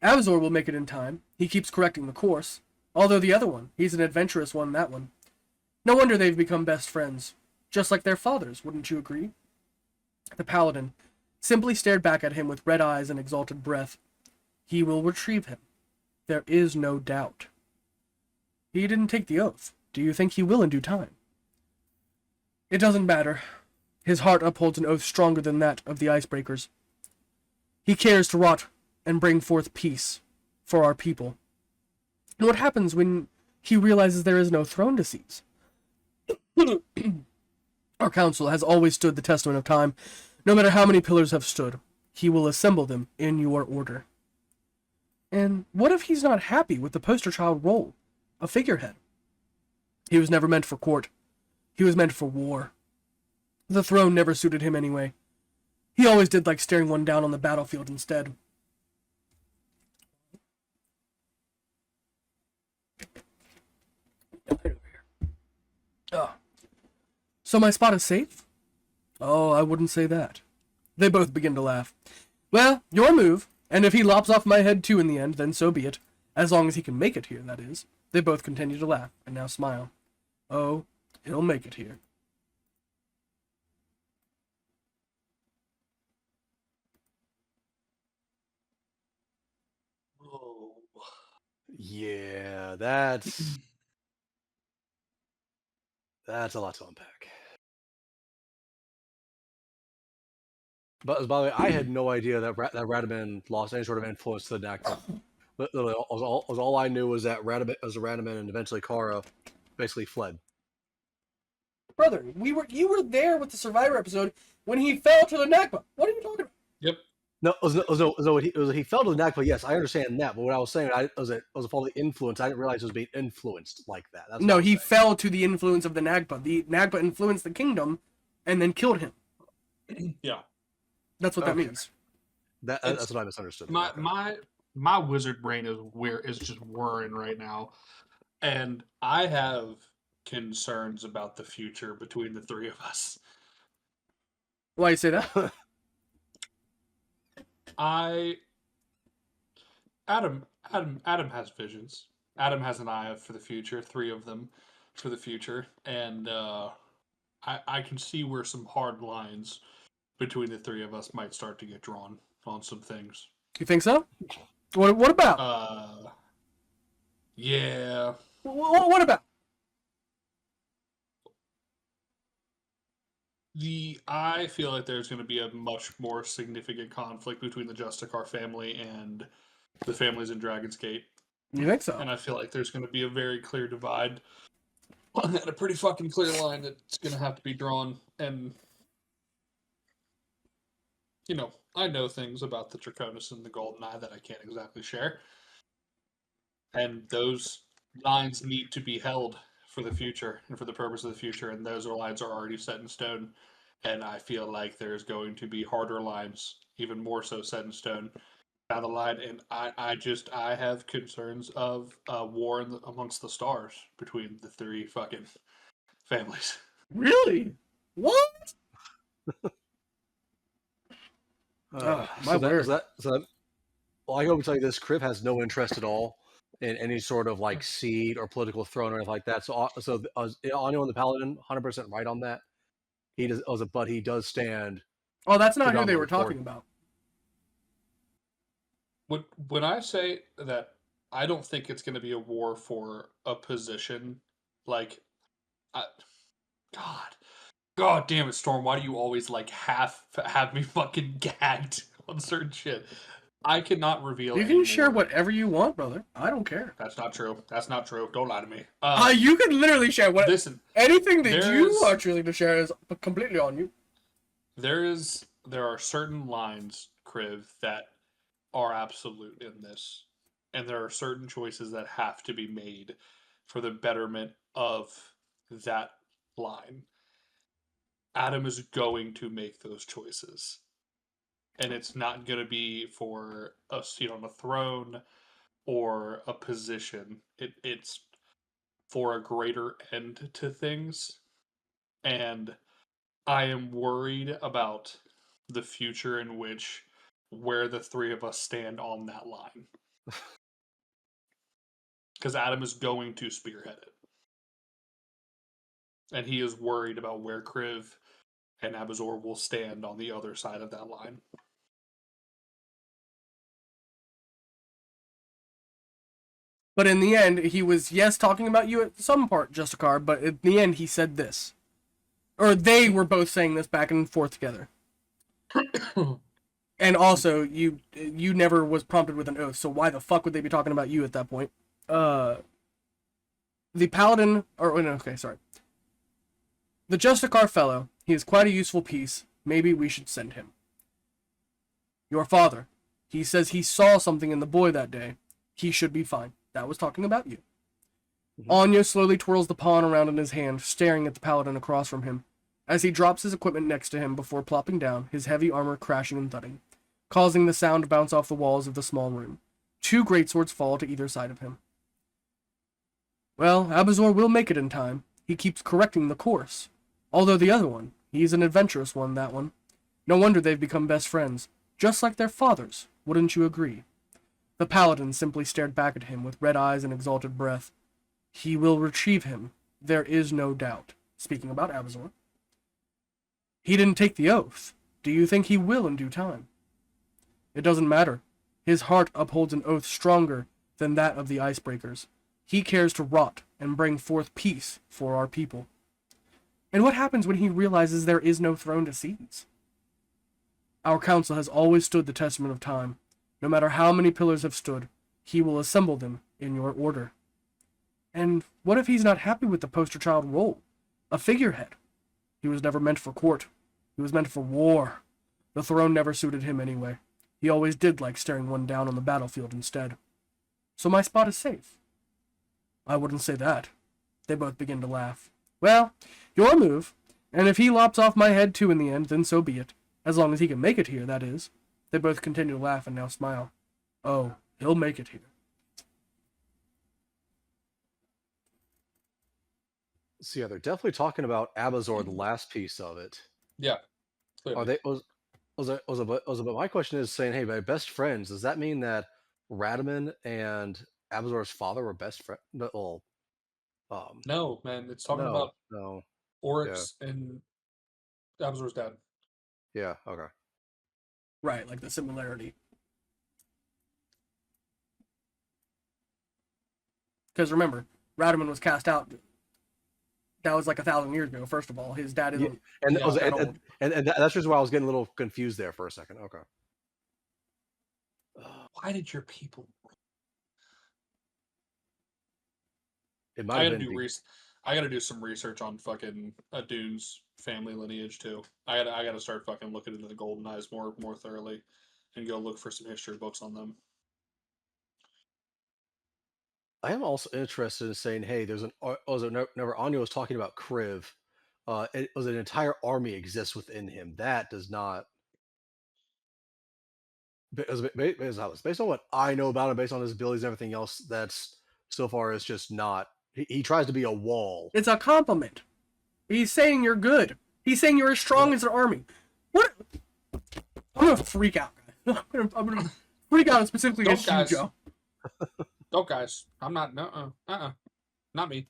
Avzor will make it in time. He keeps correcting the course. Although the other one, he's an adventurous one, that one. No wonder they've become best friends. Just like their fathers, wouldn't you agree? The paladin simply stared back at him with red eyes and exalted breath. He will retrieve him. There is no doubt. He didn't take the oath. Do you think he will in due time? It doesn't matter. His heart upholds an oath stronger than that of the icebreakers. He cares to rot and bring forth peace for our people. And what happens when he realizes there is no throne to seize? Our council has always stood the testament of time. No matter how many pillars have stood, he will assemble them in your order. And what if he's not happy with the poster child role, a figurehead? He was never meant for court. He was meant for war. The throne never suited him anyway. He always did like staring one down on the battlefield instead. Oh. So my spot is safe? Oh, I wouldn't say that. They both begin to laugh. Well, your move, and if he lops off my head too in the end, then so be it. As long as he can make it here, that is. They both continue to laugh, and now smile. Oh, he'll make it here. Oh. Yeah, that's a lot to unpack. But by the way, I had no idea that Radaman lost any sort of influence to the Nakba. Literally, all I knew was that Radaman and eventually Kara basically fled. Brother, you were there with the Survivor episode when he fell to the Nakba. What are you talking about? Yep. No, he fell to the Nakba. Yes, I understand that. But what I was saying, it was a fault of influence. I didn't realize it was being influenced like that. That's No, he fell to the influence of the Nakba. The Nakba influenced the kingdom and then killed him. Yeah. That's what that Okay. means. That's what I misunderstood. My wizard brain is just whirring right now, and I have concerns about the future between the three of us. Why you say that? Adam has visions. Adam has an eye for the future. 3 of them for the future, and I can see where some hard lines between the 3 of us might start to get drawn on some things. You think so? What about? Yeah. What about? I feel like there's going to be a much more significant conflict between the Justicar family and the families in Dragon's Gate. You think so? And I feel like there's going to be a very clear divide and a pretty fucking clear line that's going to have to be drawn. And, you know, I know things about the Draconis and the Golden Eye that I can't exactly share. And those lines need to be held for the future and for the purpose of the future. And those lines are already set in stone. And I feel like there's going to be harder lines, even more so set in stone down the line. And I have concerns of war amongst the stars between the 3 fucking families. Really? What? My word. Well, I go and tell you this: Kriv has no interest at all in any sort of like seed or political throne or anything like that. So Anu and the Paladin, 100% right on that. He does, but he does stand. Oh, that's not who they were talking about. When I say that, I don't think it's going to be a war for a position. Like, God damn it, Storm! Why do you always like have me fucking gagged on certain shit? I cannot reveal. You can share whatever you want, brother. I don't care. That's not true. That's not true. Don't lie to me. You can literally share anything that you are choosing to share is completely on you. There are certain lines, Kriv, that are absolute in this, and there are certain choices that have to be made for the betterment of that line. Adam is going to make those choices. And it's not going to be for a seat on a throne or a position. It's for a greater end to things. And I am worried about the future in which where the 3 of us stand on that line. Because Adam is going to spearhead it. And he is worried about where Kriv and Abazor will stand on the other side of that line. But in the end, he was, yes, talking about you at some part, Justicar, but in the end, he said this. Or they were both saying this back and forth together. And also, you never was prompted with an oath, so why the fuck would they be talking about you at that point? The Paladin, sorry. The Justicar fellow, he is quite a useful piece. Maybe we should send him. Your father, he says he saw something in the boy that day. He should be fine. That was talking about you. Mm-hmm. Anya slowly twirls the pawn around in his hand, staring at the Paladin across from him, as he drops his equipment next to him before plopping down, his heavy armor crashing and thudding, causing the sound to bounce off the walls of the small room. 2 greatswords fall to either side of him. Well, Abazor will make it in time. He keeps correcting the course. Although the other one, he's an adventurous one, that one. No wonder they've become best friends, just like their fathers, wouldn't you agree? The Paladin simply stared back at him with red eyes and exalted breath. He will retrieve him, there is no doubt. Speaking about Abazor. He didn't take the oath. Do you think he will in due time? It doesn't matter. His heart upholds an oath stronger than that of the icebreakers. He cares to rot and bring forth peace for our people. And what happens when he realizes there is no throne to seize? Our council has always stood the testament of time. No matter how many pillars have stood, he will assemble them in your order. And what if he's not happy with the poster child role? A figurehead. He was never meant for court. He was meant for war. The throne never suited him anyway. He always did like staring one down on the battlefield instead. So my spot is safe. I wouldn't say that. They both begin to laugh. Well, your move. And if he lops off my head too in the end, then so be it. As long as he can make it here, that is. They both continue to laugh and now smile. Oh, he'll make it here. So yeah, they're definitely talking about Abazor, the last piece of it. Yeah. Are they? But my question is saying, hey, my best friends. Does that mean that Radaman and Abazor's father were best friends? No, man. It's talking about Oryx and Abazor's dad. Yeah. Okay. Right, like the similarity. Because remember, Radaman was cast out. That was like 1,000 years ago, first of all. His dad isn't... Yeah. And that's just why I was getting a little confused there for a second. Okay. Why did your people... I gotta do some research on fucking Adune's family lineage too. I gotta start fucking looking into the Golden Eyes more thoroughly, and go look for some history books on them. I am also interested in saying, hey, whenever Anya was talking about Kriv, it was an entire army exists within him. That does not. Based on what I know about him, based on his abilities and everything else, that's so far is just not. He tries to be a wall. It's a compliment. He's saying you're good. He's saying you're as strong as an army. What? I'm gonna freak out, guys. I'm gonna freak out specifically against you, Joe. Don't, guys. I'm not. Not me.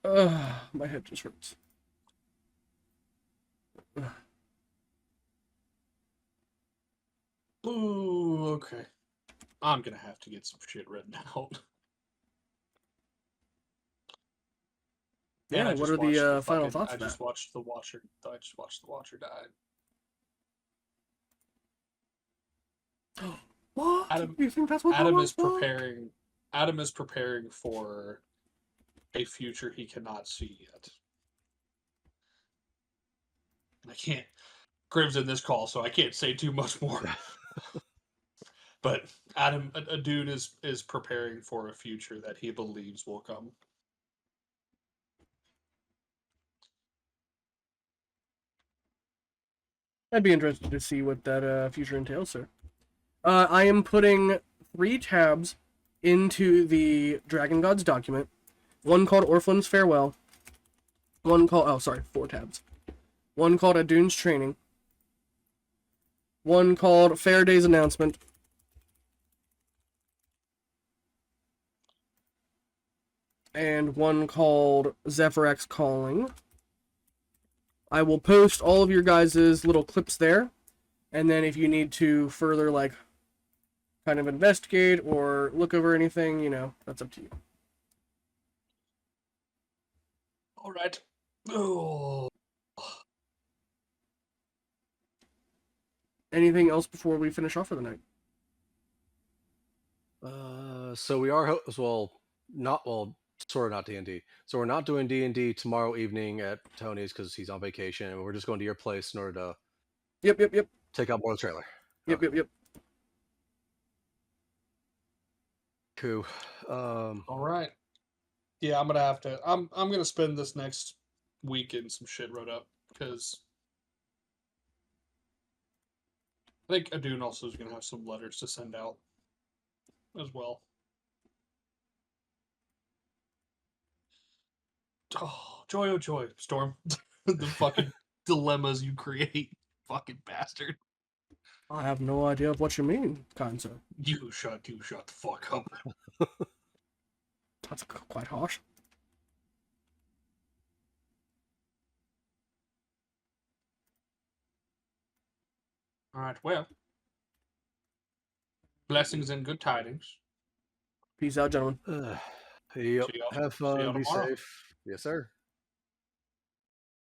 My head just hurts. Ooh, okay. I'm gonna have to get some shit written out. Yeah, what are the final thoughts? I just watched the Watcher die. What? Adam, you think that's what Adam is preparing. Adam is preparing for a future he cannot see yet. I can't. Crib's in this call, so I can't say too much more. But a dude is preparing for a future that he believes will come. I'd be interested to see what that future entails, sir. I am putting 3 tabs into the Dragon Gods document. One called Orphan's Farewell. 4 tabs. One called Adune's Training. One called Faraday's Announcement. and one called Zephyr X Calling. I will post all of your guys' little clips there, and then if you need to further, like, kind of investigate or look over anything, you know, that's up to you. All right. Oh. Anything else before we finish off for the night? So we are sort of not D&D. So we're not doing D&D tomorrow evening at Tony's because he's on vacation, and we're just going to your place in order to Yep. take out more of the trailer. Yep. Cool. All right. Yeah, I'm gonna have to. I'm gonna spend this next week getting some shit wrote up because I think Adun also is gonna have some letters to send out as well. Oh, joy, oh joy, Storm. The fucking dilemmas you create, fucking bastard. I have no idea of what you mean, kind sir. You shut the fuck up. That's quite harsh. All right, well, blessings and good tidings. Peace out, gentlemen. Yep. See y'all- Have see y'all fun. Be tomorrow. safe. Yes, sir.